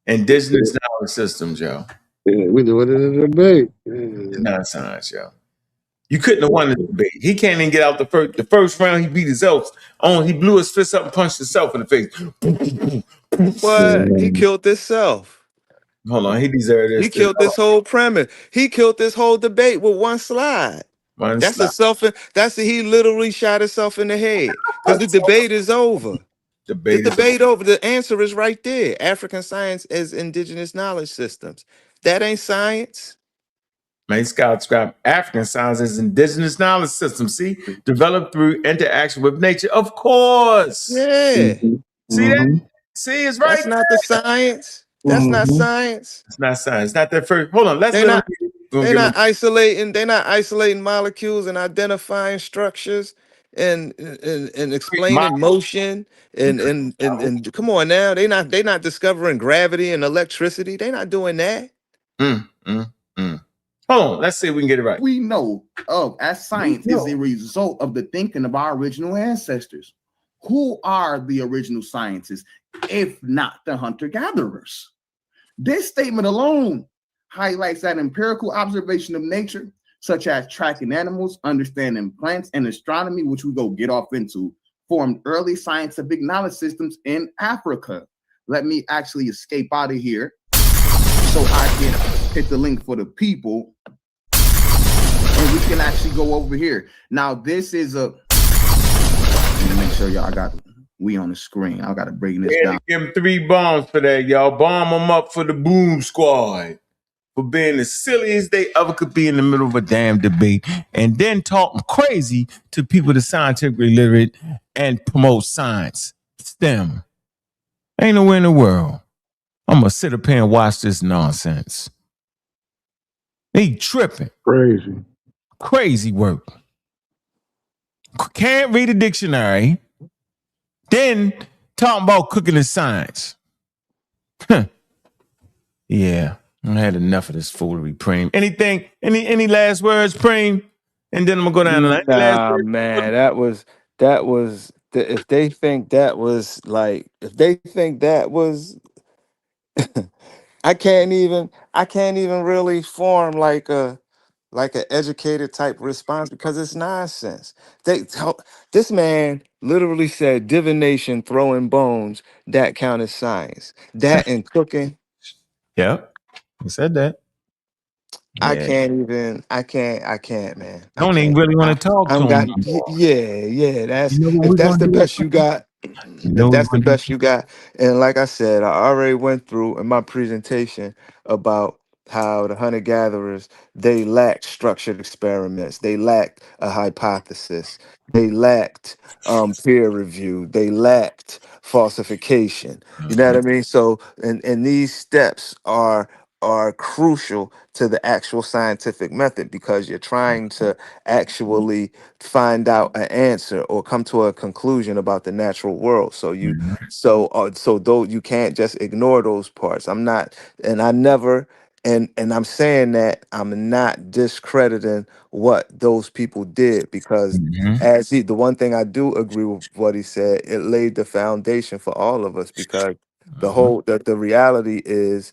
Indigenous knowledge systems, yo. Yeah, we do it in a debate. It's not science, yo. You couldn't have won the debate. He can't even get out the first round. He beat himself. He blew his fist up and punched himself in the face. What? He killed himself. Hold on, he deserved this. He killed this whole premise. He killed this whole debate with one slide. He literally shot himself in the head because the debate is over. The debate over. The answer is right there. African science as indigenous knowledge systems. That ain't science. Man, Scott, African science is indigenous knowledge system. See, developed through interaction with nature. Of course. Yeah. See that? See, it's right. That's not the science. That's not science. It's not science. It's not that first. Hold on. They're not isolating molecules and identifying structures and explaining motion and come on now. They're not discovering gravity and electricity. They're not doing that. Hold on, let's see if we can get it right. We know as science is a result of the thinking of our original ancestors. Who are the original scientists, if not the hunter-gatherers? This statement alone highlights that empirical observation of nature, such as tracking animals, understanding plants, and astronomy, which we go get off into, formed early scientific knowledge systems in Africa. Let me actually escape out of here so I can hit the link for the people, and we can actually go over here. Now, this is a. Let me make sure y'all got we on the screen. I gotta break this down. Give him 3 bombs for that, y'all. Bomb them up for the Boom Squad for being as silly as they ever could be in the middle of a damn debate, and then talking crazy to people that's scientifically literate and promote science, STEM. Ain't nowhere in the world I'm gonna sit up here and watch this nonsense. They tripping. Crazy work. Can't read a dictionary. Then talking about cooking is science. Yeah, I had enough of this foolery, Preem. Anything? Any last words, Preem? And then I'm gonna go down to that. Nah, man, that was. If they think that was, I can't even really form like an educated type response because it's nonsense. This man literally said divination, throwing bones, that counted science. That and cooking. Yep, he said that. I can't, man. Don't even really want to talk to him. If that's the best you got. If that's the best you got. And like I said, I already went through in my presentation about how the hunter-gatherers, they lacked structured experiments. They lacked a hypothesis. They lacked peer review. They lacked falsification. You know what I mean? So, and these steps are crucial to the actual scientific method because you're trying to actually find out an answer or come to a conclusion about the natural world. So though you can't just ignore those parts. I'm not, and I never, and I'm saying that I'm not discrediting what those people did because the one thing I do agree with what he said, it laid the foundation for all of us because the reality is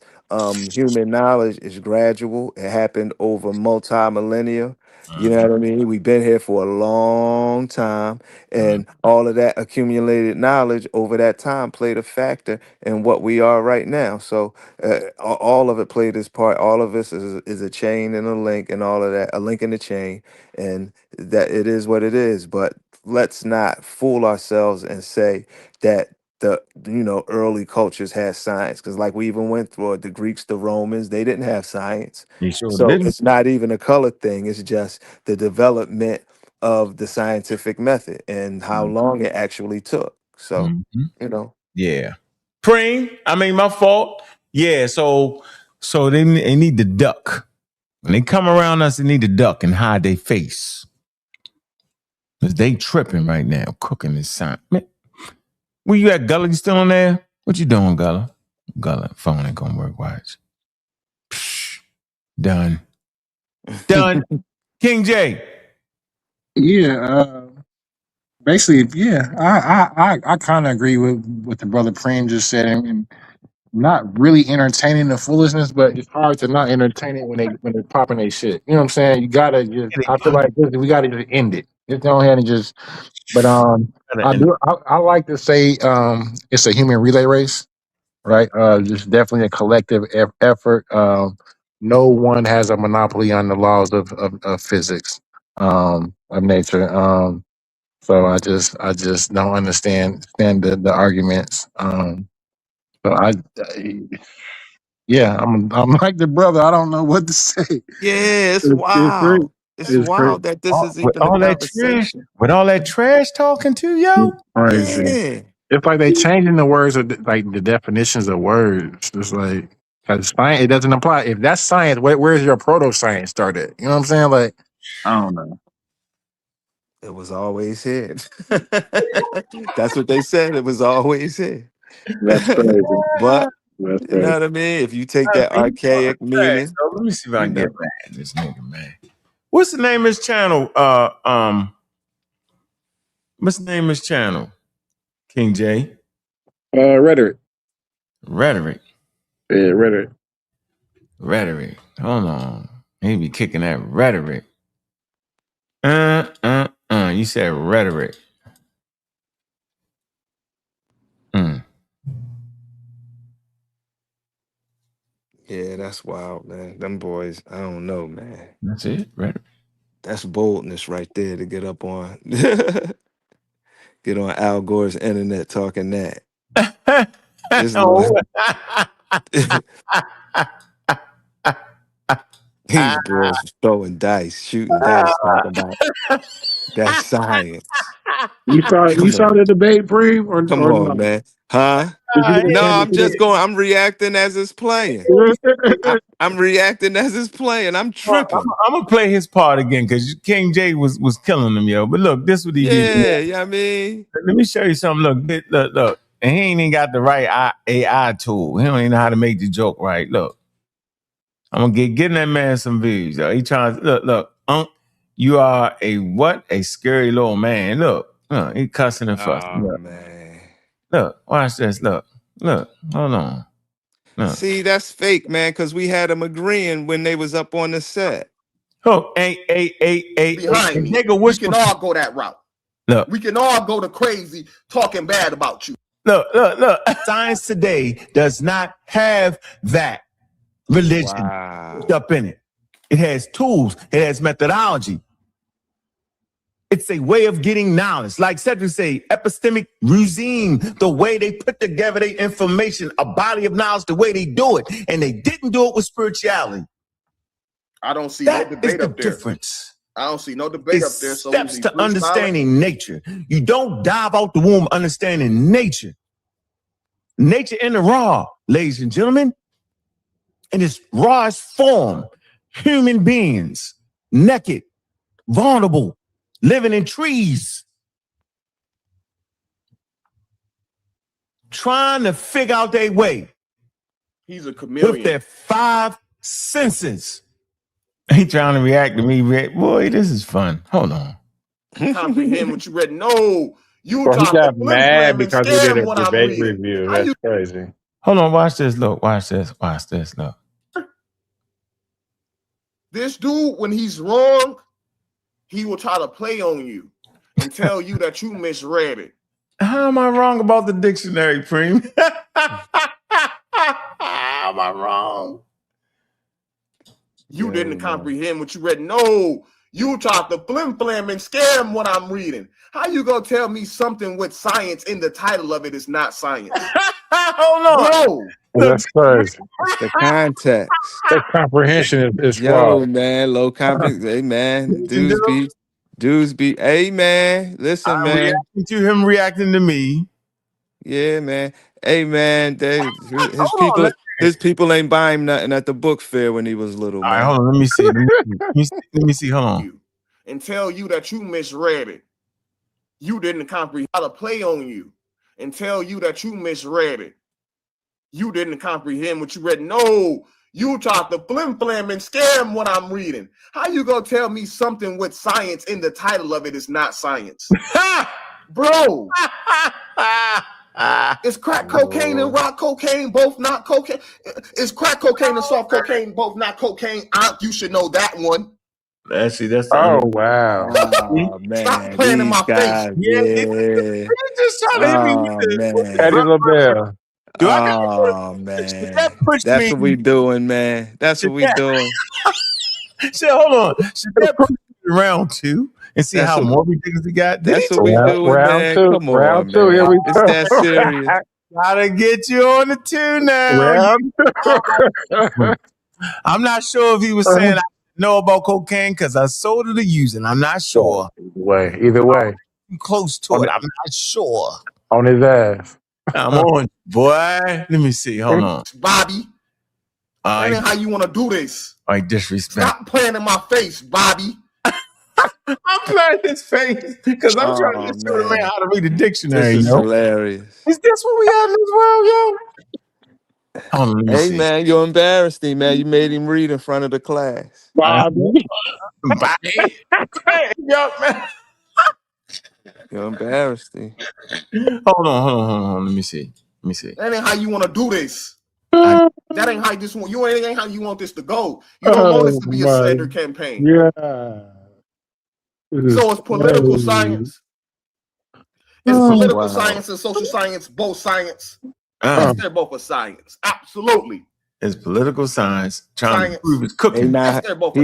human knowledge is gradual. It happened over multi-millennia. You know what I mean? We've been here for a long time, and all of that accumulated knowledge over that time played a factor in what we are right now. So all of it played its part. All of this is a chain and a link and all of that, a link in the chain, and that it is what it is. But let's not fool ourselves and say that the early cultures had science because like we even went through it, the Greeks, the Romans, they didn't have science. It's not even a color thing. It's just the development of the scientific method and how long it actually took. So yeah, Preem. I mean, my fault. Yeah, so they need to duck when they come around us. They need to duck and hide their face because they tripping right now, cooking this science. Where you at, Gullah? You still on there? What you doing, Gullah? Gullah, phone ain't gonna work. Watch. Done. King J. Yeah. Basically, yeah. I kind of agree with what the brother Preem just said, and not really entertaining the foolishness, but it's hard to not entertain it when they're popping their shit. You know what I'm saying? You gotta just. I feel like we gotta just end it. Just go ahead and just. But I like to say it's a human relay race, right? Just definitely a collective effort. No one has a monopoly on the laws of physics, of nature. So I just don't understand the arguments. So yeah, I'm like the brother. I don't know what to say. Yeah, it's It's great. wild. It's It's great. wild that this is With even a all that trash, conversation. with all that trash talking to yo. Crazy. Yeah. It's like they changing the words of like the definitions of words. It's like because science it doesn't apply. If that's science, where's your proto science started? You know what I'm saying? Like I don't know. It was always here. That's what they said. It was always here. That's crazy. But That's you know crazy. what I mean? If you take that archaic meaning, So let me see if I you can know. get back at this nigga, man. What's the name of his channel? What's the name of his channel? King J. Rhetoric. Rhetoric. Yeah, rhetoric. Rhetoric. Hold on. He be kicking that rhetoric. You said rhetoric. Yeah, that's wild, man. Them boys, I don't know, man. That's it, rhetoric. That's boldness right there to get up on get on Al Gore's internet talking that. This little, these boys throwing dice, shooting dice, talking about that science. You saw the debate, Bree, or Come on, not? man. Huh? Did you get a No, chance I'm to just going. I'm reacting as it's playing. I'm reacting as it's playing. I'm tripping. I'm gonna play his part again because King J was killing him, yo. But look, this what he did. Yeah, yeah. I mean, let me show you something. Look. And he ain't even got the right AI tool. He don't even know how to make the joke right. Look, I'm gonna getting that man some views. Yo. He trying to look. You are a what? A scary little man. Look, he cussing and fussing. oh man. Look, watch this. Look, hold on. Look. See, that's fake, man. Because we had them agreeing when they was up on the set. Oh, behind me. Nigga, we can all go that route. Look, we can all go to crazy talking bad about you. Look. Science today does not have that religion up in it. It has tools. It has methodology. It's a way of getting knowledge. Like Cedric say, epistemic regime, the way they put together their information, a body of knowledge, the way they do it. And they didn't do it with spirituality. I don't see no debate up there. Difference. I don't see no debate up there. So steps to understanding nature. You don't dive out the womb understanding nature. Nature in the raw, ladies and gentlemen. In its rawest form, human beings, naked, vulnerable, living in trees, trying to figure out their way. He's a chameleon. With their 5 senses. He trying to react to me. Boy, this is fun. Hold on. Comprehend what you read. No, you he got mad because we did a debate review. That's crazy. Hold on, watch this. Look, watch this. Look. This dude, when he's wrong, he will try to play on you and tell you that you misread it. How am I wrong about the dictionary, Preem? How am I wrong? You didn't comprehend what you read. No, you tried to flim-flam and scam what I'm reading. How you gonna tell me something with science in the title of it is not science? Hold on. No. That's crazy. It's the context. The comprehension is Yo, flawed. man, low confidence. Hey, man, dudes be. Hey, man, listen, man. Reacting to him reacting to me. Yeah, man. Hey, man, his people ain't buying nothing at the book fair when he was little, man. All right, hold on. Let me see. Let me see. Hold on. And tell you that you misread it. You didn't comprehend how to play on you and tell you that you misread it. You didn't comprehend what you read. No, you tried to flim-flam and scam what I'm reading. How you gonna tell me something with science in the title of it is not science? Bro. Is crack cocaine and rock cocaine both not cocaine? Is crack cocaine and soft cocaine both not cocaine? You should know that one. Actually, that's oh wow. Oh Stop man, playing in these my face. guys, yeah. yeah. You just trying to hit me with Oh the. Eddie man. LaBelle. Do I Oh got? Should that man. push That's me? what we doing, man. That's what Should we that? doing. Hold on. Should that push me to round 2 and see That's how what more ridiculous he got? Did he that's what we doing, Round man. two. Come Round on, two. Here man. we It's go. that serious. gotta get you on the 2 now? Round I'm not sure if he was saying I know about cocaine because I sold it or using. I'm not sure. Either way. I'm close to it. I'm not sure. On his ass. I'm on, boy. Let me see. Hold on. Bobby. That ain't how you want to do this. I disrespect. Stop playing in my face, Bobby. I'm playing his face because I'm trying to show the man how to read a dictionary. This is hilarious. Is this what we have in this world, yo? Hold on, let me Hey see. man, you embarrassed him, man. You made him read in front of the class. Bobby. Bobby. Yo, man. You embarrassed him. Hold on. Let me see. That ain't how you want to do this. That ain't how this one. Ain't how you want this to go. You don't want this to be a slander campaign. Yeah. So it's political science. It's political science and social science, both science. They're both a science. Absolutely. It's political science trying to prove it's cooking.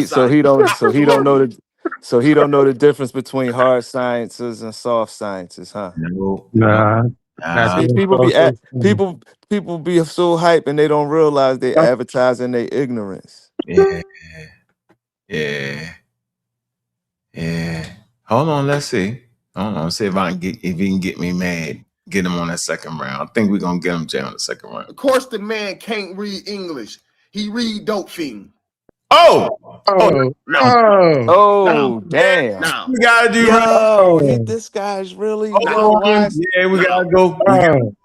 So he don't know the difference between hard sciences and soft sciences, huh? Nah. See, people be so hype and they don't realize they advertising their ignorance. Yeah. Hold on, let's see. Hold on, see if he can get me mad. Get him on that second round. I think we're gonna get him Jay on the second round. Of course, the man can't read English. He read dope fiend. No. Damn. Now we gotta do this guy's really Yeah, we gotta go.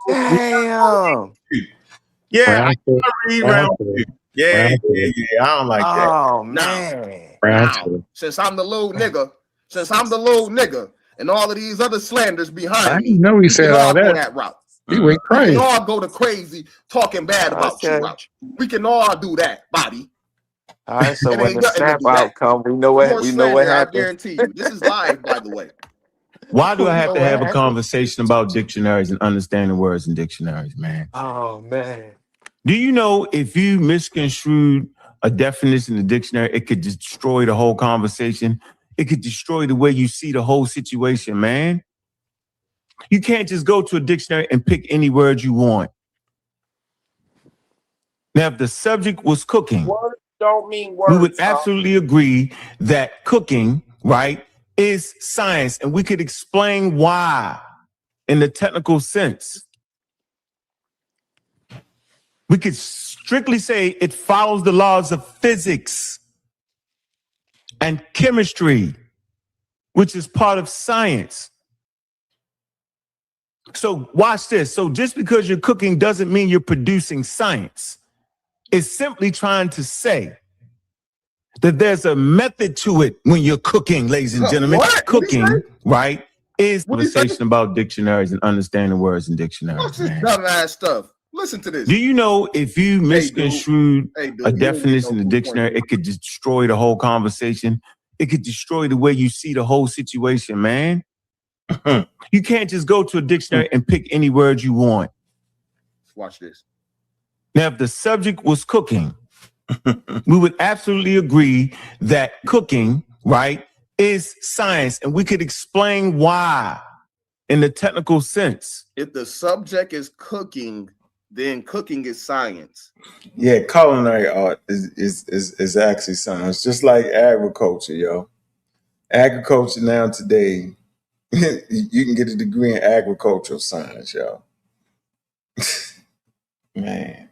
Damn. Yeah, I gotta read round 2. Yeah. I don't like that. Oh man. Now, since I'm the little nigga, and all of these other slanders behind me, know he said all go that. that route. He went crazy. We can all go to crazy talking bad about you route. We can all do that, Bobby. All right, so when the snap out come, we know what I happened. guarantee you. This is live, by the way. Why do I have to have a conversation about dictionaries and understanding words in dictionaries, man? Oh man. Do you know if you misconstrued a definition in the dictionary, it could destroy the whole conversation? It could destroy the way you see the whole situation, man. You can't just go to a dictionary and pick any word you want. Now, if the subject was cooking, words don't mean words. we would absolutely agree that cooking, right, is science, and we could explain why in the technical sense. We could strictly say it follows the laws of physics and chemistry, which is part of science. So watch this. So just because you're cooking doesn't mean you're producing science. It's simply trying to say that there's a method to it when you're cooking, ladies and gentlemen. Cooking, right, is conversation about dictionaries and understanding words in dictionaries. What's this dumbass stuff? Listen to this. Do you know if you misconstrued a definition in the dictionary, it could destroy the whole conversation? It could destroy the way you see the whole situation, man. You can't just go to a dictionary and pick any word you want. Watch this. Now, if the subject was cooking, we would absolutely agree that cooking, right, is science, and we could explain why in the technical sense. If the subject is cooking, then cooking is science. Yeah, culinary art is actually science, just like agriculture, yo. Agriculture now today, you can get a degree in agricultural science, yo. Man.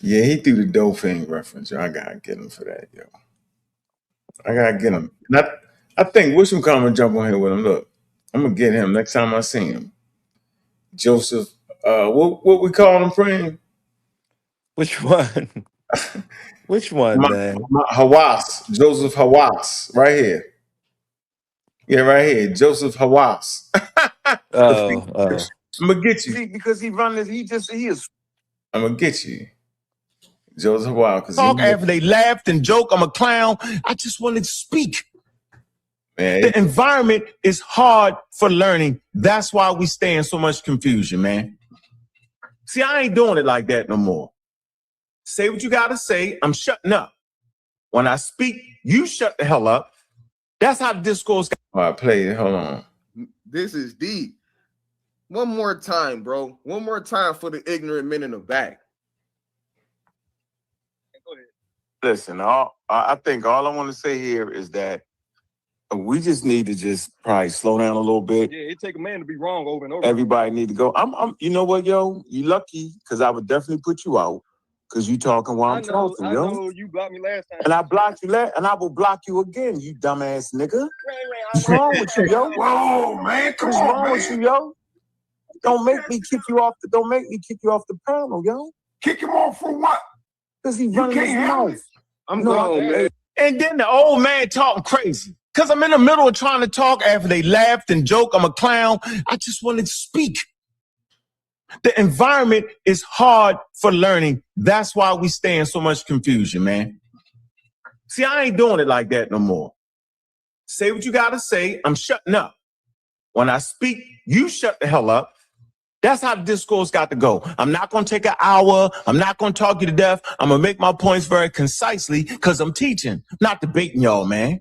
Yeah, he threw the Dolphin reference, yo. I gotta get him for that, yo. I gotta get him. I think Wisham come and jump on here with him. Look, I'm gonna get him next time I see him. Joseph, what we call him, friend? Which one? Which one, man? Hawass. Joseph Hawass. Right here. Yeah, right here. Joseph Hawass. I'm gonna get you. Because he run this, he is. I'm gonna get you. Joseph Wild, because talk after they laughed and joke, I'm a clown. I just wanted to speak. Man, the environment is hard for learning. That's why we stay in so much confusion, man. See, I ain't doing it like that no more. Say what you gotta say. I'm shutting up. When I speak, you shut the hell up. That's how the discourse got. All right, play it. Hold on. This is deep. One more time, bro. One more time for the ignorant men in the back. Listen, I think all I want to say here is that we just need to just probably slow down a little bit. Yeah, it take a man to be wrong over and over. Everybody need to go. You know what, yo? You lucky, because I would definitely put you out because you talking while I'm talking, yo. I know you blocked me last time. And I blocked you and I will block you again, you dumbass nigga. What's wrong with you, yo? Whoa, man, come What's on, wrong man. with you, yo? Don't make me kick you off the panel, yo. Kick him off for what? Because he running his mouth. I'm gone, man. And then the old man talking crazy. Because I'm in the middle of trying to talk after they laughed and joke, I'm a clown. I just wanted to speak. The environment is hard for learning. That's why we stay in so much confusion, man. See, I ain't doing it like that no more. Say what you gotta say. I'm shutting up. When I speak, you shut the hell up. That's how the discourse got to go. I'm not going to take an hour. I'm not going to talk you to death. I'm going to make my points very concisely because I'm teaching, not debating y'all, man.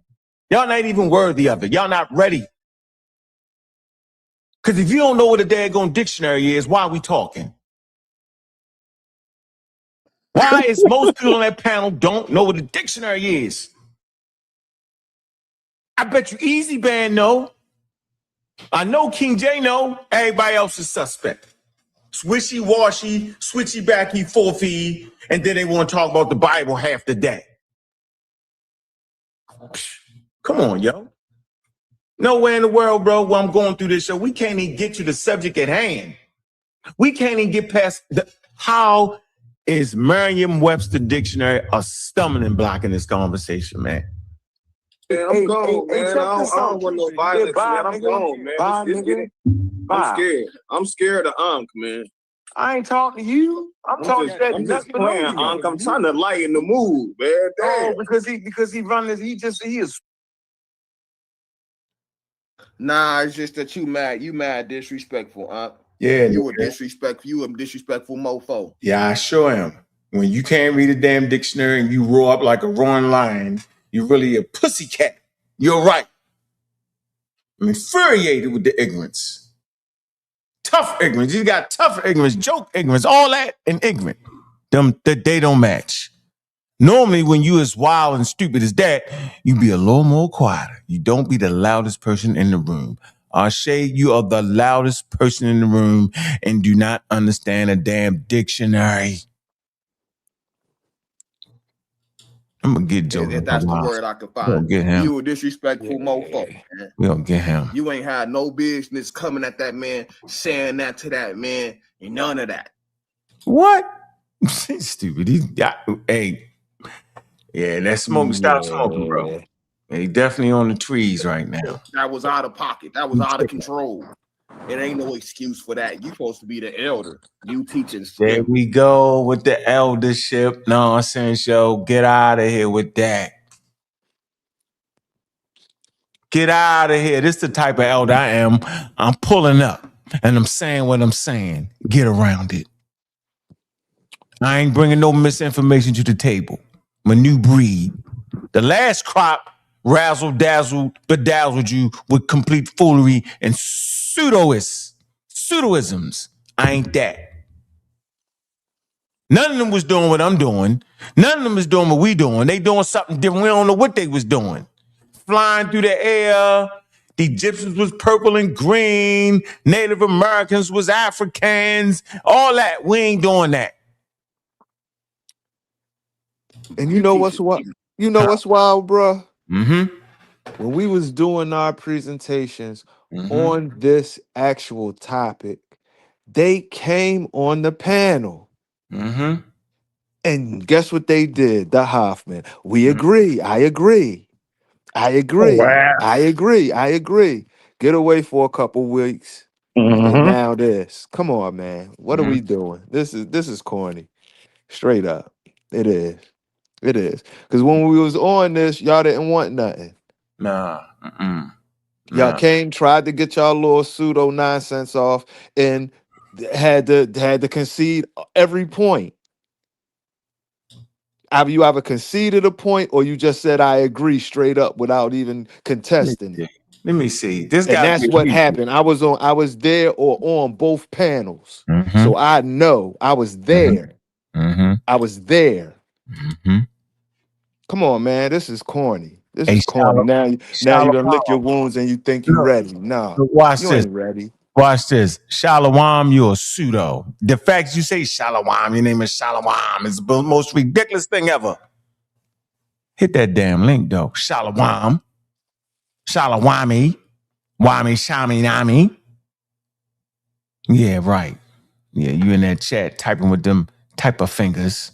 Y'all not even worthy of it. Y'all not ready. Because if you don't know what a daggone dictionary is, why are we talking? Why is most people on that panel don't know what a dictionary is? I bet you Easy Band know. I know King J know. Everybody else is suspect. Swishy-washy, switchy-backy, forfeit, and then they want to talk about the Bible half the day. Come on, yo. Nowhere in the world, bro, where I'm going through this show, we can't even get to the subject at hand. We can't even get past how is Merriam-Webster dictionary a stumbling block in this conversation, man? Man, I'm gone, man. I don't want no violence, man. I'm gone, man. I'm scared. I'm scared of Ankh, man. I ain't talking to you. I'm talking to that. I'm just playing Ankh. I'm trying to lighten the mood, man. Oh, because he run this. He is. Nah, it's just that you mad disrespectful, Ankh. Yeah, you a disrespectful mofo. Yeah, I sure am. When you can't read a damn dictionary and you roar up like a roaring lion, you're really a pussycat. You're right. I'm infuriated with the ignorance. Tough ignorance. You got tough ignorance, joke ignorance, all that and ignorant. They don't match. Normally, when you as wild and stupid as that, you be a little more quieter. You don't be the loudest person in the room. Ashe, you are the loudest person in the room and do not understand a damn dictionary. I'm gonna get Joe. That's the word I can find. Get him. You a disrespectful mofo, man. We gonna get him. You ain't had no business coming at that man, saying that to that man, and none of that. What? He's stupid. Hey, yeah, that smoke. Stop smoking, bro. He definitely on the trees right now. That was out of pocket. That was out of control. It ain't no excuse for that. You supposed to be the elder. You teaching. There we go with the eldership nonsense, yo. Get out of here with that. Get out of here. This is the type of elder I am. I'm pulling up and I'm saying what I'm saying. Get around it. I ain't bringing no misinformation to the table. I'm a new breed. The last crop razzle-dazzled, bedazzled you with complete foolery and pseudoisms. I ain't that. None of them was doing what I'm doing. None of them was doing what we doing. They doing something different. We don't know what they was doing. Flying through the air. The Egyptians was purple and green. Native Americans was Africans. All that. We ain't doing that. And you know what's what? You know what's wild, bro? Mm-hmm. When we was doing our presentations on this actual topic, they came on the panel. Mm-hmm. And guess what they did? The Hoffman. We agree. I agree. I agree. Wow. I agree. I agree. Get away for a couple weeks. And now this. Come on, man. What are we doing? This is corny. Straight up. It is. It is. Because when we was on this, y'all didn't want nothing. Nah. Y'all came, tried to get y'all little pseudo nonsense off, and had to concede every point. You either conceded a point or you just said I agree straight up without even contesting it. Let me see. This And guy. that's what happened. I was there or on both panels. So I know I was there. I was there. Come on, man. This is corny. This is corny. Now you done lick your wounds and you think you ready. Nah, Watch you this. ain't ready. Watch this. Shalawam, you're a pseudo. The fact you say Shalawam, your name is Shalawam, is the most ridiculous thing ever. Hit that damn link, though. Shalawam. Shalawami. Wami, Shami, Nami. Yeah, right. Yeah, you in that chat typing with them type of fingers.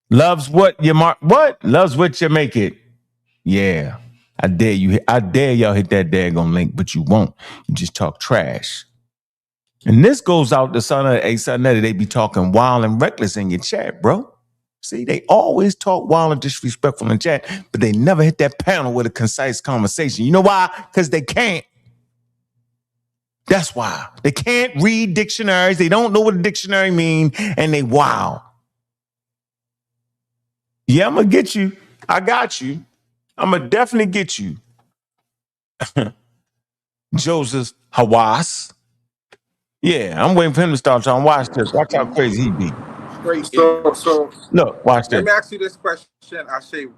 Loves what you mark. What? Loves what you make it. Yeah. I dare you. I dare y'all hit that daggone link, but you won't. You just talk trash. And this goes out to Sonetta. They be talking wild and reckless in your chat, bro. See, they always talk wild and disrespectful in chat, but they never hit that panel with a concise conversation. You know why? Because they can't. That's why. They can't read dictionaries. They don't know what a dictionary means, and they wow. Yeah, I'm going to get you. I got you. I'm going to definitely get you. Joseph Hawass. Yeah, I'm waiting for him to start trying. Watch this. Watch how crazy he be. Straight ignorance. So Look, watch Let this. me ask you this question, Ashay.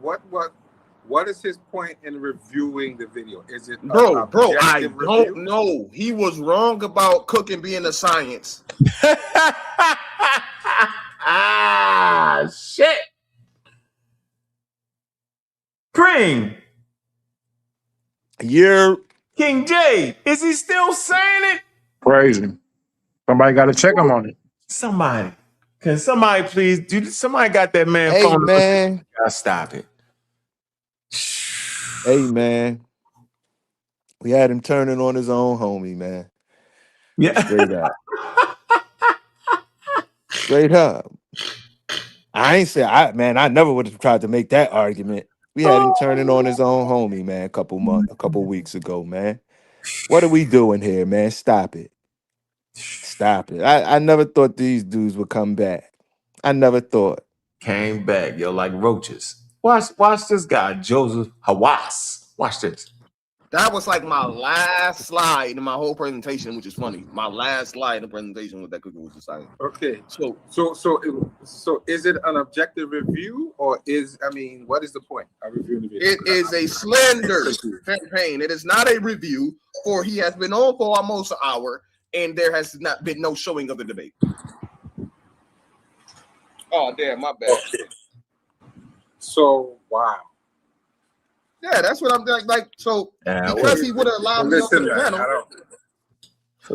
What is his point in reviewing the video? Is it bro? I review? don't know. He was wrong about cooking being a science. Shit. Pring. You're King J. Is he still saying it? crazy. Somebody got to check him on it. Somebody. Can somebody please do? Somebody got that man Hey, phone. man. Gotta stop it. Hey, man. We had him turning on his own homie, man. Yeah. Straight up. Straight up. I ain't say I never would have tried to make that argument. We had him turning on his own homie, man, a couple weeks ago, man. What are we doing here, man? Stop it. Stop it. I never thought these dudes would come back. I never thought. Came back, yo, like roaches. Watch this guy, Joseph Hawass. Watch this. That was like my last slide in my whole presentation, which is funny. My last slide in the presentation with that cooking was decided. Okay. So is it an objective review, or what is the point of reviewing the video? It is a slender campaign. It is not a review, for he has been on for almost an hour, and there has not been no showing of the debate. Oh, damn, my bad. Okay. So, wow. Yeah, that's what I'm like. So, because he would have allowed me on the panel.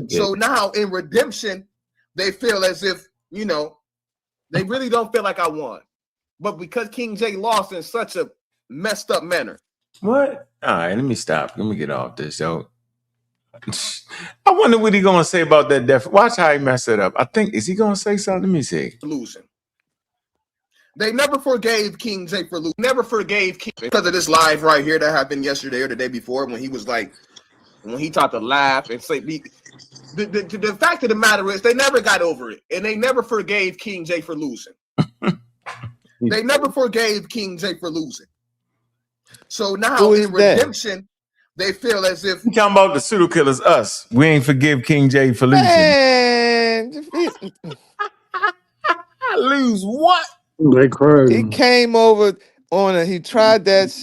So now in redemption, they feel as if, they really don't feel like I won. But because King J lost in such a messed up manner. What? All right, let me stop. Let me get off this, yo. I wonder what he gonna say about that. Watch how he messed it up. I think, is he gonna say something? Let me see. Losing. They never forgave King J for losing. Never forgave King because of this live right here that happened yesterday or the day before when he was like, when he tried to laugh and say, the fact of the matter is they never got over it. And they never forgave King J for losing. They never forgave King J for losing. So now in redemption, they feel as if... You talking about the pseudo killers, us. We ain't forgive King J for losing. Man. Lose what? They crazy. He came over he tried that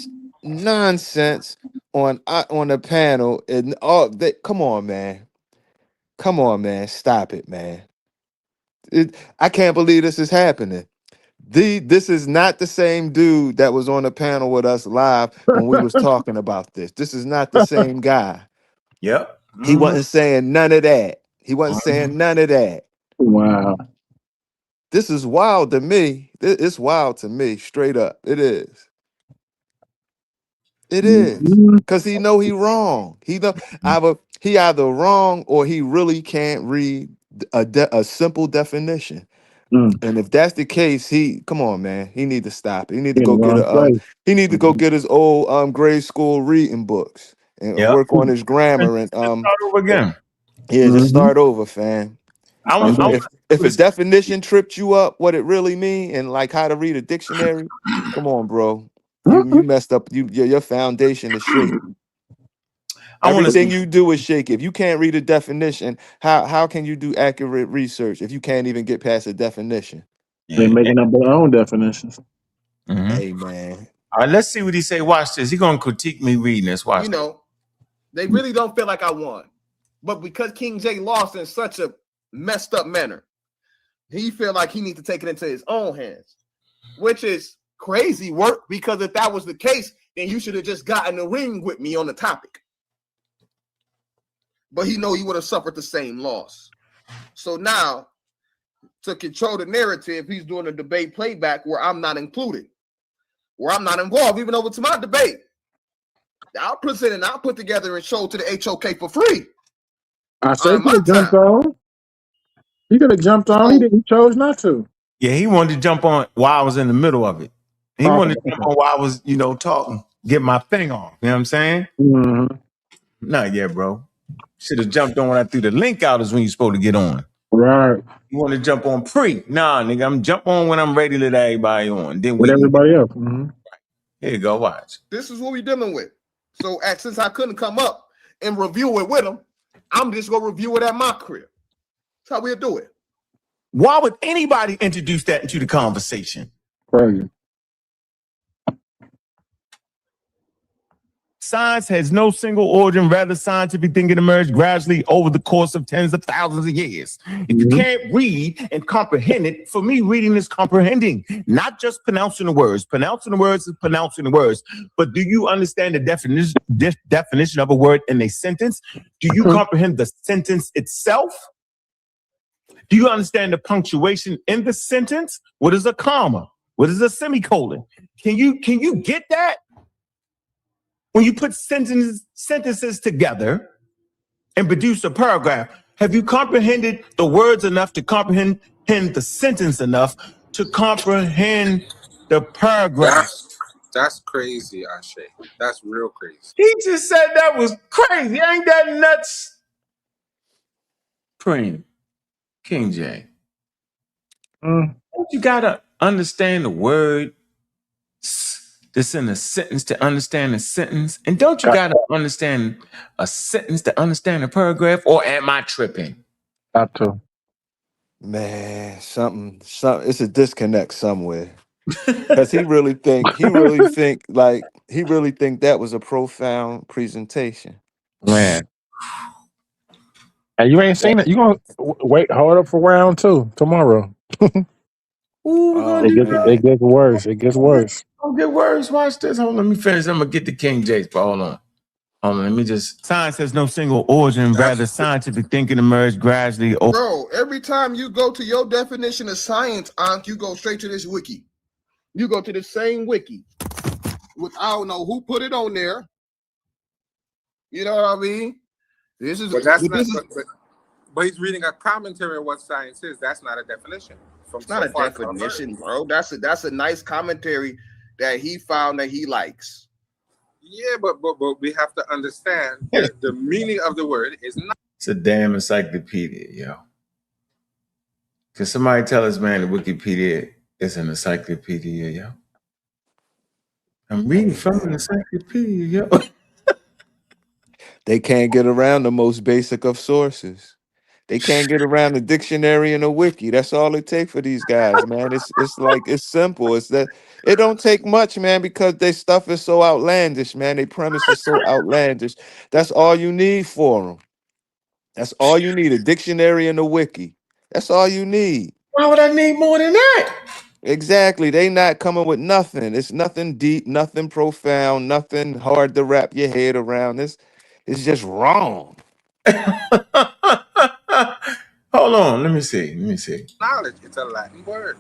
nonsense on the panel, and come on, man. Come on, man. Stop it, man. I can't believe this is happening. This is not the same dude that was on the panel with us live when we was talking about this. This is not the same guy. Yep. He wasn't saying none of that. He wasn't saying none of that. Wow. This is wild to me. It's wild to me, straight up. It is. It is. Because he know he wrong. He either wrong or he really can't read a simple definition. And if that's the case, come on, man. He need to stop. He need to In go the get wrong place. he need to go get his old grade school reading books and Yep. work on his grammar and Start over again. yeah, just start over, fam. If a definition tripped you up, what it really mean, and like how to read a dictionary, come on, bro. You messed up. Your foundation is shaky. Everything you do is shaky. If you can't read a definition, how can you do accurate research if you can't even get past a definition? They're making up their own definitions. Hey, man. All right, let's see what he say. Watch this. He gonna critique me reading this. Watch. You know, they really don't feel like I won, but because King J lost in such a messed up manner, he feel like he needs to take it into his own hands, which is crazy work. Because if that was the case, then you should have just gotten the ring with me on the topic. But he know he would have suffered the same loss. So now, to control the narrative, he's doing a debate playback where I'm not included, where I'm not involved, even though it's my debate. I'll present and I'll put together and show to the HOK for free. I say he could have jumped on. He could have jumped on. He chose not to. Yeah, he wanted to jump on while I was in the middle of it. He wanted to jump on while I was, talking, get my thing off. You know what I'm saying? Not yet, bro. Should have jumped on when I threw the link out is when you're supposed to get on. Right. You want to jump on pre? Nah, nigga, I'm jump on when I'm ready to let everybody on. Then with everybody else. Here you go, watch. This is what we're dealing with. So since I couldn't come up and review it with him, I'm just gonna review it at my crib. That's how we'll do it. Why would anybody introduce that into the conversation? Crazy. Science has no single origin, rather scientific thinking emerged gradually over the course of tens of thousands of years. If you can't read and comprehend it, for me, reading is comprehending, not just pronouncing the words. Pronouncing the words is pronouncing the words. But do you understand the definition of a word in a sentence? Do you comprehend the sentence itself? Do you understand the punctuation in the sentence? What is a comma? What is a semicolon? Can you get that? When you put sentences together and produce a paragraph, have you comprehended the words enough to comprehend the sentence enough to comprehend the paragraph? That's crazy, Ashe. That's real crazy. He just said that was crazy. Ain't that nuts? Preem, King J. You gotta understand the word that's in a sentence to understand a sentence. And don't you gotta understand a sentence to understand a paragraph? Or am I tripping? Got to. Man, something, it's a disconnect somewhere. Because he really think that was a profound presentation. Man. And you ain't seen it. You gonna hold up for round 2 tomorrow. It gets worse. It gets worse. Don't get worse. Watch this. Hold on, let me finish. I'm gonna get the King James, but hold on. Let me just. Science has no single origin, rather scientific thinking emerged gradually. Bro, every time you go to your definition of science, Ankh, you go straight to this wiki. You go to the same wiki. I don't know who put it on there. You know what I mean? This is. But he's reading a commentary on what science is. That's not a definition. It's not a definition, bro. That's a nice commentary that he found that he likes. Yeah, but we have to understand the meaning of the word is not. It's a damn encyclopedia, yo. Can somebody tell us, man, the Wikipedia is an encyclopedia, yo? I'm reading from an encyclopedia, yo. They can't get around the most basic of sources. They can't get around the dictionary and a wiki. That's all it takes for these guys, man. It's simple. It's that it don't take much, man, because their stuff is so outlandish, man. Their premise is so outlandish. That's all you need for them. That's all you need, a dictionary and a wiki. That's all you need. Why would I need more than that? Exactly. They not coming with nothing. It's nothing deep, nothing profound, nothing hard to wrap your head around. It's just wrong. Hold on, let me see. Knowledge, it's a Latin word.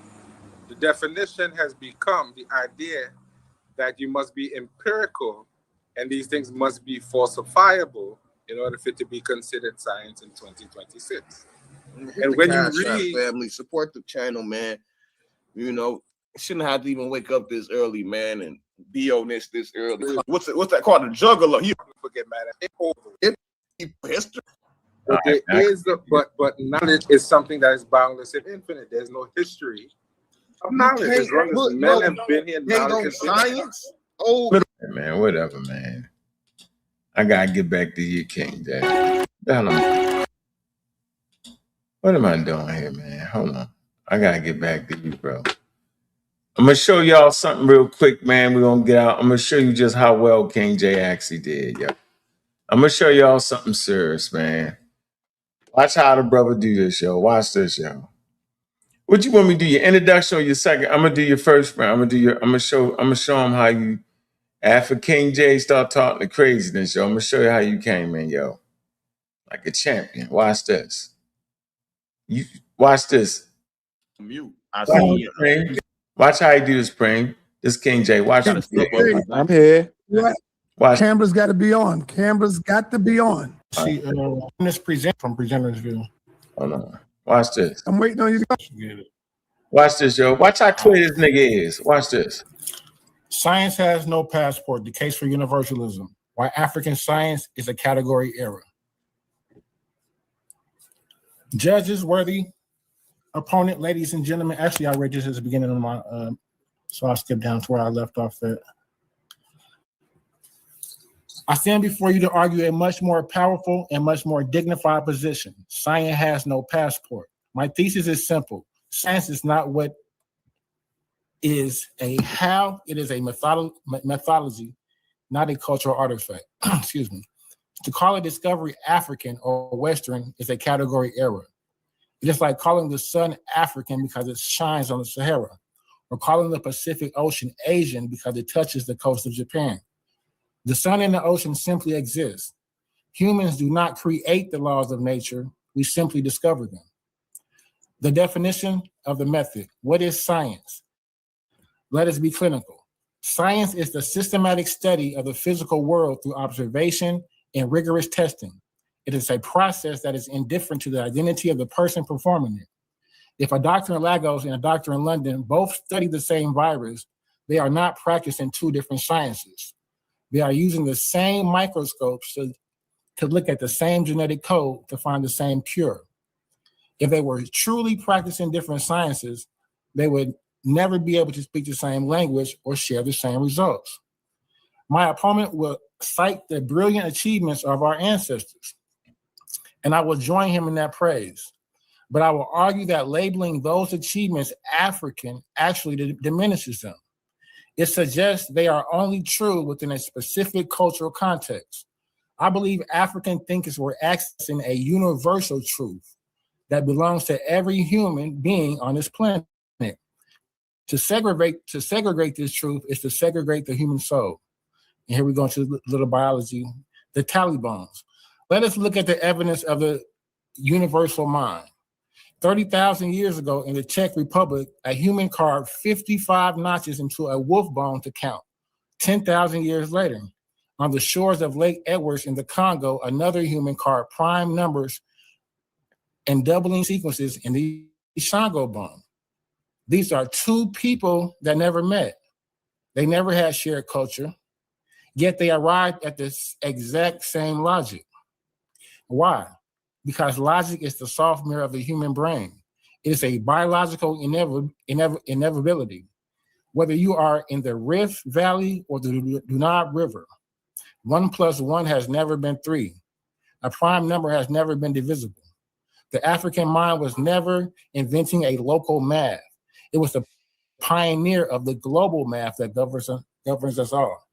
The definition has become the idea that you must be empirical and these things must be falsifiable in order for it to be considered science in 2026. And when you read, family, support the channel, man. You know, shouldn't have to even wake up this early, man, and be on this early. What's that called? The juggler. You get mad at it. History. But there is but knowledge is something that is boundless and infinite. There's no history of knowledge. As long as men have been here, knowledge is science. Oh man, whatever, man. I gotta get back to you, King James. What am I doing here, man? Hold on. I gotta get back to you, bro. I'm gonna show y'all something real quick, man. We're gonna get out. I'm gonna show you just how well King J actually did, yo. I'm gonna show y'all something serious, man. Watch how the brother do this, yo. Watch this, yo. What you want me to do? Your introduction or your second? I'm gonna do your first round. I'm gonna show him how you, after King J start talking the craziness, yo. I'm gonna show you how you came in, yo. Like a champion. Watch this. You watch this. Mute. I see you. Watch how he do this, Spring. This King J. Watch this. I'm here. Watch. Camera's got to be on. Camera's got to be on. See, this from presenter's view. Hold on. Watch this. I'm waiting on you to go. Watch this, yo. Watch how clear this nigga is. Watch this. Science has no passport. The case for universalism. Why African science is a category error. Judges, worthy opponent, ladies and gentlemen. Actually, I read this at the beginning of my, so I'll skip down to where I left off at. I stand before you to argue a much more powerful and much more dignified position. Science has no passport. My thesis is simple. Science is not what is a how, it is a methodology, not a cultural artifact. Excuse me. To call a discovery African or Western is a category error. Just like calling the sun African because it shines on the Sahara, or calling the Pacific Ocean Asian because it touches the coast of Japan. The sun and the ocean simply exist. Humans do not create the laws of nature, we simply discover them. The definition of the method. What is science? Let us be clinical. Science is the systematic study of the physical world through observation and rigorous testing. It is a process that is indifferent to the identity of the person performing it. If a doctor in Lagos and a doctor in London both study the same virus, they are not practicing two different sciences. They are using the same microscopes to look at the same genetic code to find the same cure. If they were truly practicing different sciences, they would never be able to speak the same language or share the same results. My opponent will cite the brilliant achievements of our ancestors, and I will join him in that praise. But I will argue that labeling those achievements African actually diminishes them. It suggests they are only true within a specific cultural context. I believe African thinkers were accessing a universal truth that belongs to every human being on this planet. To segregate this truth is to segregate the human soul. And here we go into a little biology, the Talibans. Let us look at the evidence of the universal mind. 30,000 years ago in the Czech Republic, a human carved 55 notches into a wolf bone to count. 10,000 years later, on the shores of Lake Edwards in the Congo, another human carved prime numbers and doubling sequences in the Shango bone. These are two people that never met. They never had shared culture, yet they arrived at this exact same logic. Why? Because logic is the soft mirror of the human brain. It is a biological inevitability. Whether you are in the Rift Valley or the Dunab River, 1 + 1 has never been 3. A prime number has never been divisible. The African mind was never inventing a local math. It was the pioneer of the global math that governs us all.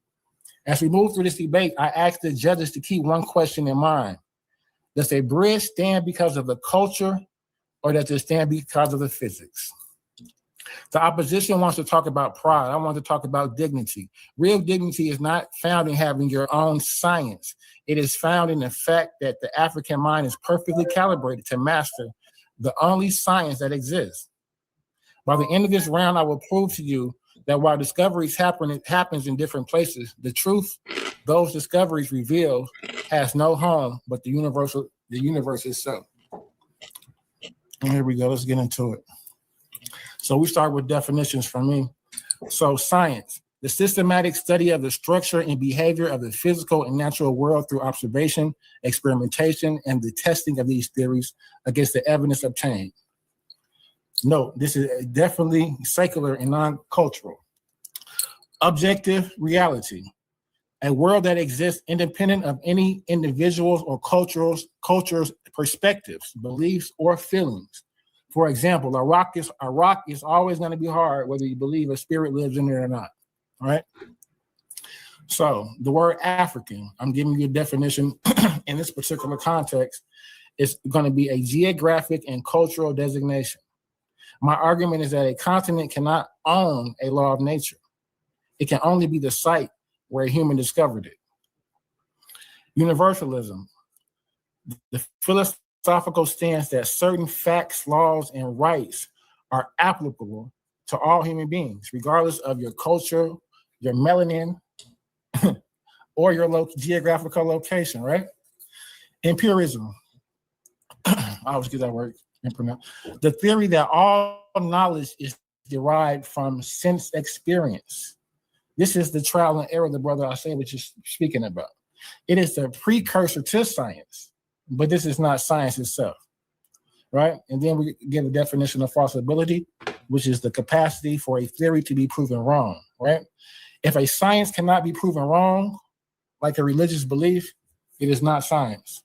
As we move through this debate, I ask the judges to keep one question in mind. Does a bridge stand because of the culture, or does it stand because of the physics? The opposition wants to talk about pride. I want to talk about dignity. Real dignity is not found in having your own science. It is found in the fact that the African mind is perfectly calibrated to master the only science that exists. By the end of this round, I will prove to you that while discoveries happens in different places, the truth those discoveries revealed has no home but the universe itself. And here we go. Let's get into it. So we start with definitions from me. So science, the systematic study of the structure and behavior of the physical and natural world through observation, experimentation, and the testing of these theories against the evidence obtained. Note, this is definitely secular and non-cultural. Objective reality, a world that exists independent of any individual's or culture's perspectives, beliefs, or feelings. For example, a rock is always going to be hard whether you believe a spirit lives in there or not. All right. So the word African, I'm giving you a definition in this particular context. It's going to be a geographic and cultural designation. My argument is that a continent cannot own a law of nature. It can only be the site where a human discovered it. Universalism, the philosophical stance that certain facts, laws, and rights are applicable to all human beings, regardless of your culture, your melanin, or your geographical location, right? Empirism, I always get that word. The theory that all knowledge is derived from sense experience. This is the trial and error, the brother I say what you're speaking about. It is the precursor to science, but this is not science itself, right? And then we give a definition of falsibility, which is the capacity for a theory to be proven wrong, right? If a science cannot be proven wrong, like a religious belief, it is not science.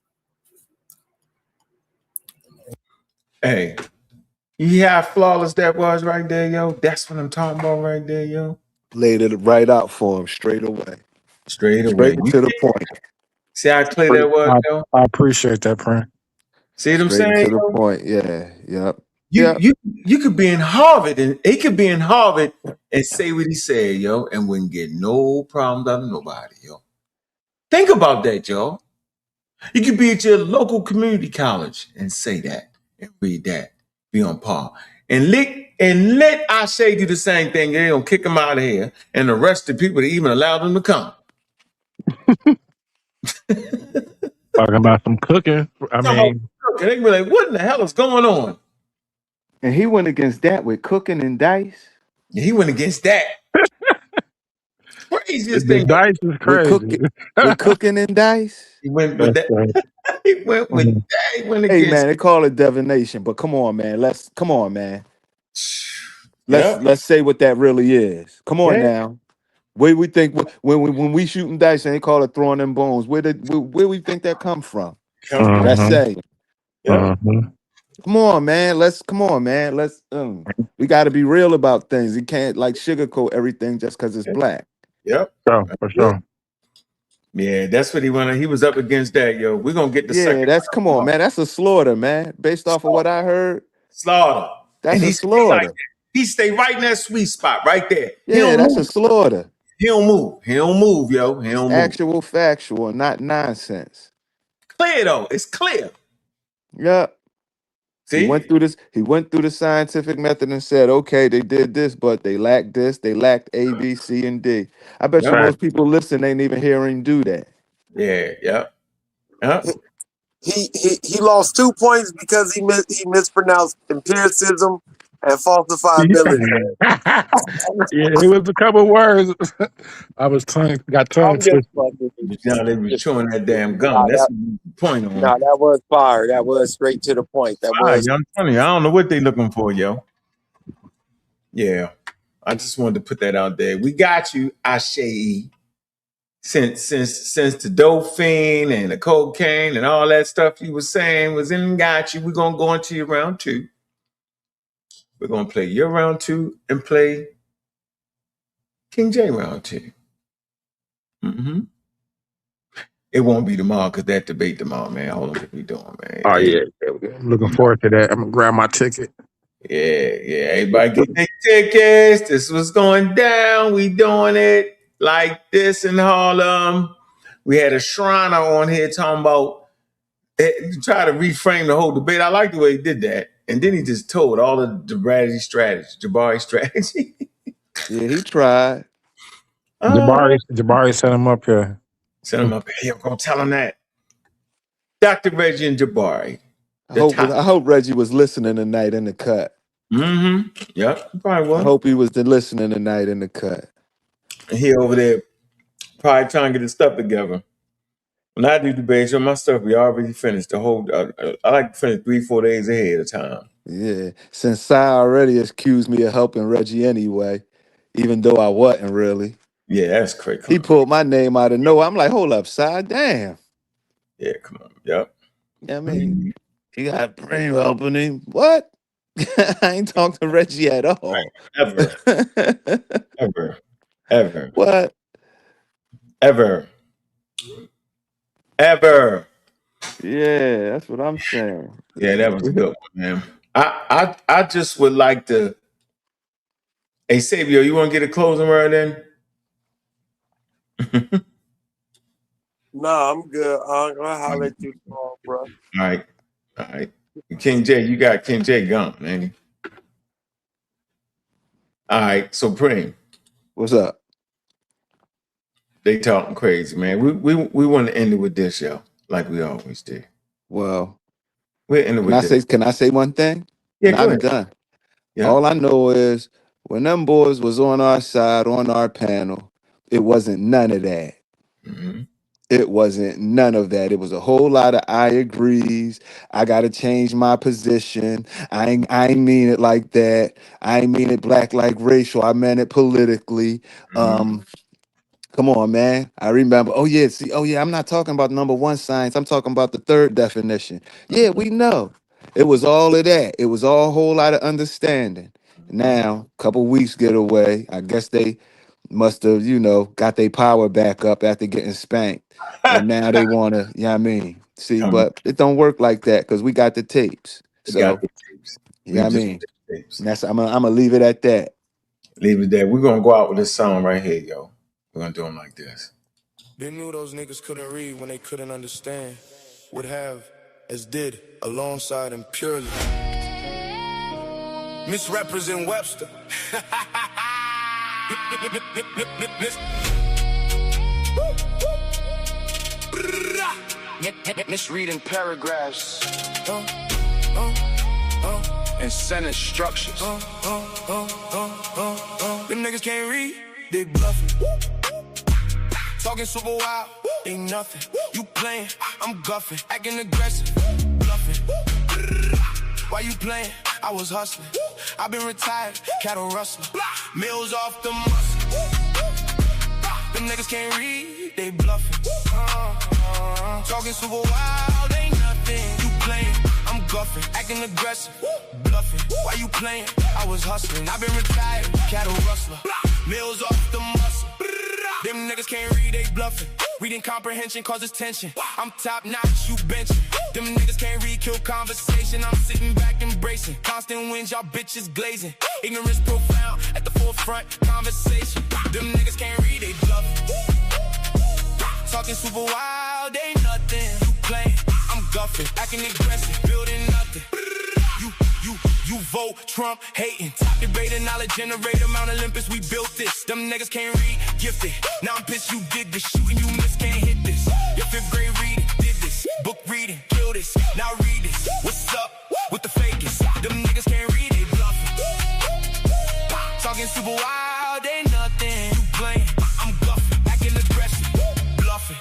Hey, you hear how flawless that was right there, yo? That's what I'm talking about right there, yo. Laid it right out for him straight away. Straight to the point. See how clear that was, yo? I appreciate that, friend. See what I'm Straight saying? to the Yo? point. Yeah. Yep. You could be in Harvard and he could be in Harvard and say what he said, yo, and wouldn't get no problems out of nobody, yo. Think about that, yo. You could be at your local community college and say that and read that, be on par. And let Ashe do the same thing. They don't kick him out of here and arrest the people that even allow them to come. Talking about some cooking. They be like, what in the hell is going on? And he went against that with cooking and dice. Yeah, he went against that. Craziest the thing. Dice is crazy. With cooking and dice. He went with that. He went with that. He went against. Hey man, they call it divination, but come on, man. Let's say what that really is. Come on now. Where we think when we shooting dice and they call it throwing them bones, where we think that come from? That's saying. Yeah. Come on, man. Let's we got to be real about things. You can't like sugarcoat everything just because it's black. Yep. Oh, for sure. Yeah, that's what he wanted. He was up against that, yo. We're gonna get the second. Come on, man. That's a slaughter, man. Based off of what I heard. Slaughter. That's a slaughter. He stay right in that sweet spot, right there. Yeah, that's a slaughter. He don't move. He don't move, yo. He don't move. Actual factual, not nonsense. Clear though. It's clear. Yeah. See? He went through the scientific method and said, okay, they did this, but they lacked this, they lacked A, B, C, and D. I bet you most people listen ain't even hearing him do that. Yeah. He lost 2 points because he mispronounced empiricism and falsifiability. Yeah, it was a couple words. I was got tongue twisted. Now they be chewing that damn gum. That's the point on. Nah, that was fire. That was straight to the point. That was. I'm telling you, I don't know what they looking for, yo. Yeah, I just wanted to put that out there. We got you, Ashe. Since the Dolphin and the cocaine and all that stuff you was saying was in, got you. We're gonna go into your round 2. We're gonna play your round 2 and play King J round 2. It won't be tomorrow because that debate tomorrow, man. Hold on, what we doing, man? Oh yeah, looking forward to that. I'm gonna grab my ticket. Yeah. Everybody get their tickets. This was going down. We doing it like this in Harlem. We had a Shriner on here talking about try to reframe the whole debate. I like the way he did that. And then he just told all of the Jebari strategy. Yeah, he tried. Jebari set him up here. Send him up here. Go tell him that. Dr. Reggie and Jebari. I hope Reggie was listening tonight in the cut. Mm-hmm. Yep, probably was. I hope he was listening tonight in the cut. And he over there probably trying to get his stuff together. When I do debates, my stuff we already finished. The whole I like to finish 3-4 days ahead of time. Yeah, since Si already accused me of helping Reggie anyway, even though I wasn't really. Yeah, that's crazy. He pulled my name out of nowhere. I'm like, hold up, Si, damn. Yeah, come on. Yep. I mean, he got brain opening. What? I ain't talked to Reggie at all. Right. Ever. Ever. What? Ever. Yeah, that's what I'm saying. Yeah, that was a good one, man. I just would like to. Hey, Sabio, you want to get a closing word in? Nah, I'm good. I'll holler at you tomorrow, bro. All right. King J, you got King J gone, man. All right, so Preem. What's up? They talking crazy, man. We want to end it with this, yo, like we always do. Well, we're ending with this. Can I say one thing? Yeah, go I'm ahead. done. Yeah. All I know is when them boys was on our side, on our panel, it wasn't none of that. Mm-hmm. It wasn't none of that. It was a whole lot of I agrees. I gotta change my position. I ain't mean it like that. I ain't mean it black like racial. I meant it politically. Come on, man. I remember. Oh yeah, I'm not talking about number one science. I'm talking about the third definition. Yeah, we know. It was all of that. It was all a whole lot of understanding. Now, a couple weeks get away. I guess they must have, got their power back up after getting spanked. And now they want to, what I mean? See, but it don't work like that because we got the tapes. So, got the tapes. I mean? That's I'm gonna leave it at that. Leave it there. We're going to go out with this song right here, yo. We're going to do them like this. They knew those niggas couldn't read when they couldn't understand. Would have, as did, alongside and purely. Misrepresent Webster. Misreading paragraphs. And send instructions. Them niggas can't read, they bluffing. Talking super wild, they nothing. You playing, I'm guffing. Acting aggressive, bluffing. Why you playing? I was hustling. I've been retired, cattle rustler. Mills off the muscle. Them niggas can't read, they bluffing. Talking super wild, they nothing. You playing, I'm guffing. Acting aggressive, bluffing. Why you playing? I was hustling. I've been retired, cattle rustler. Mills off the muscle. Them niggas can't read, they bluffing. Reading comprehension causes tension. I'm top notch, you benching. Them niggas can't read, kill conversation. I'm sitting back embracing. Constant wins, y'all bitches glazing. Ignorance profound, at the forefront, conversation. Them niggas can't read, they bluffing. Talking super wild, they nothing. You playing, I'm guffing. Acting aggressive, building nothing. You vote Trump, hating. Top debater, knowledge generator, Mount Olympus, we built this. Them niggas can't read, gifted. Now I'm pissed you did this. Shooting you miss, can't hit this. Your fifth grade reading, did this. Book reading, kill this. Now read this. What's up with the fakest? Them niggas can't read, they bluffing. Talking super wild, they nothing. You playing, I'm guffing. Acting aggressive, bluffing.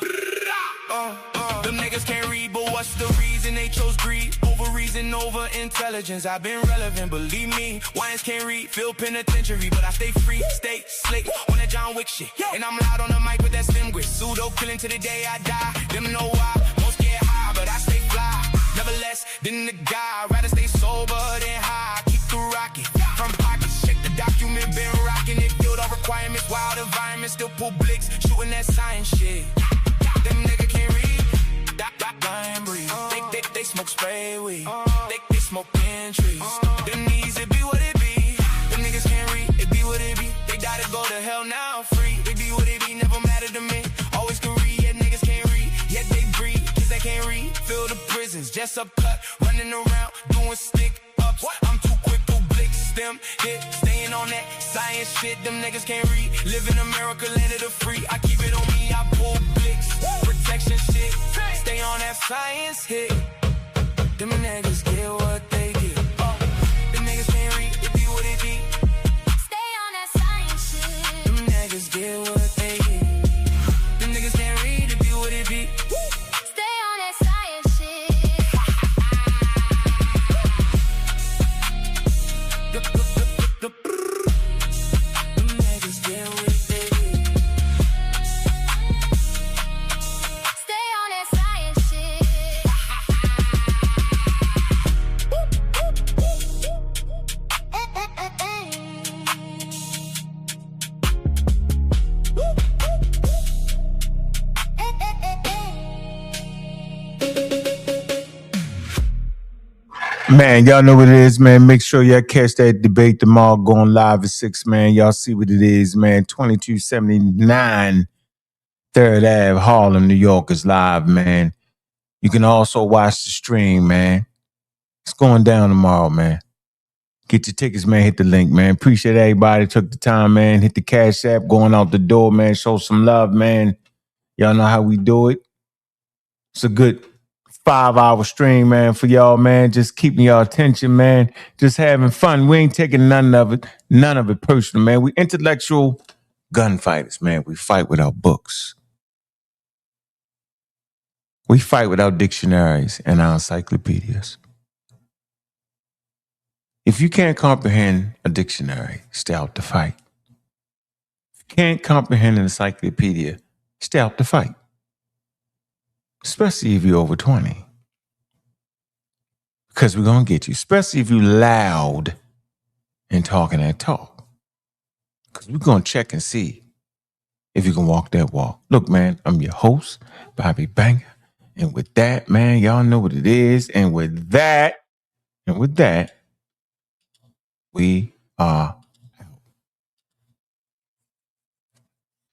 Them niggas can't read, but what's the reason they chose greed? Over reason, over intelligence. I've been relevant, believe me. Wines can't read, feel penitentiary, but I stay free, stay slick on that John Wick shit. And I'm loud on the mic with that stem grit. Pseudo killing to the day I die. Them know why, most get high, but I stay fly. Never less than the guy. Rather stay sober than high. Keep the rocket from pockets. Check the document, been rocking it. Filled all requirements, wild environment, still pull blicks, shooting that science shit. Them niggas can't read. Dying breeze. They smoke spray weed. They smoking trees. Them knees, it be what it be. Them niggas can't read, it be what it be. They die to go to hell now, free. They be what it be, never matter to me. Always can read, yet niggas can't read. Yet they breathe, cause they can't read. Fill the prisons, just up cut, running around, doing stick ups. I'm too quick, pull blicks. STEM hit, staying on that science shit. Them niggas can't read. Live in America, land of the free. I keep it on me, I pull blicks. Protection shit, stay on that science hit. Them niggas get what they get. Them niggas can't read, it be what it be. Stay on that science shit. Them niggas get what they get. Them niggas can't read, it be what it be. Stay on that science shit. Them niggas get what they get. Stay on that science shit. Man, y'all know what it is, man. Make sure y'all catch that debate tomorrow going live at 6, man. Y'all see what it is, man. 2279 3rd Ave, Harlem, New York is live, man. You can also watch the stream, man. It's going down tomorrow, man. Get your tickets, man. Hit the link, man. Appreciate everybody took the time, man. Hit the Cash App, going out the door, man. Show some love, man. Y'all know how we do it. It's a good 5-hour stream, man, for y'all, man. Just keeping y'all attention, man. Just having fun. We ain't taking none of it personal, man. We intellectual gunfighters, man. We fight with our books. We fight with our dictionaries and our encyclopedias. If you can't comprehend a dictionary, stay out the fight. If you can't comprehend an encyclopedia, stay out the fight. Especially if you're over 20. Because we're going to get you. Especially if you're loud and talking that talk. Because we're going to check and see if you can walk that walk. Look, man, I'm your host, Bobby Banger. And with that, man, y'all know what it is. And with that, we are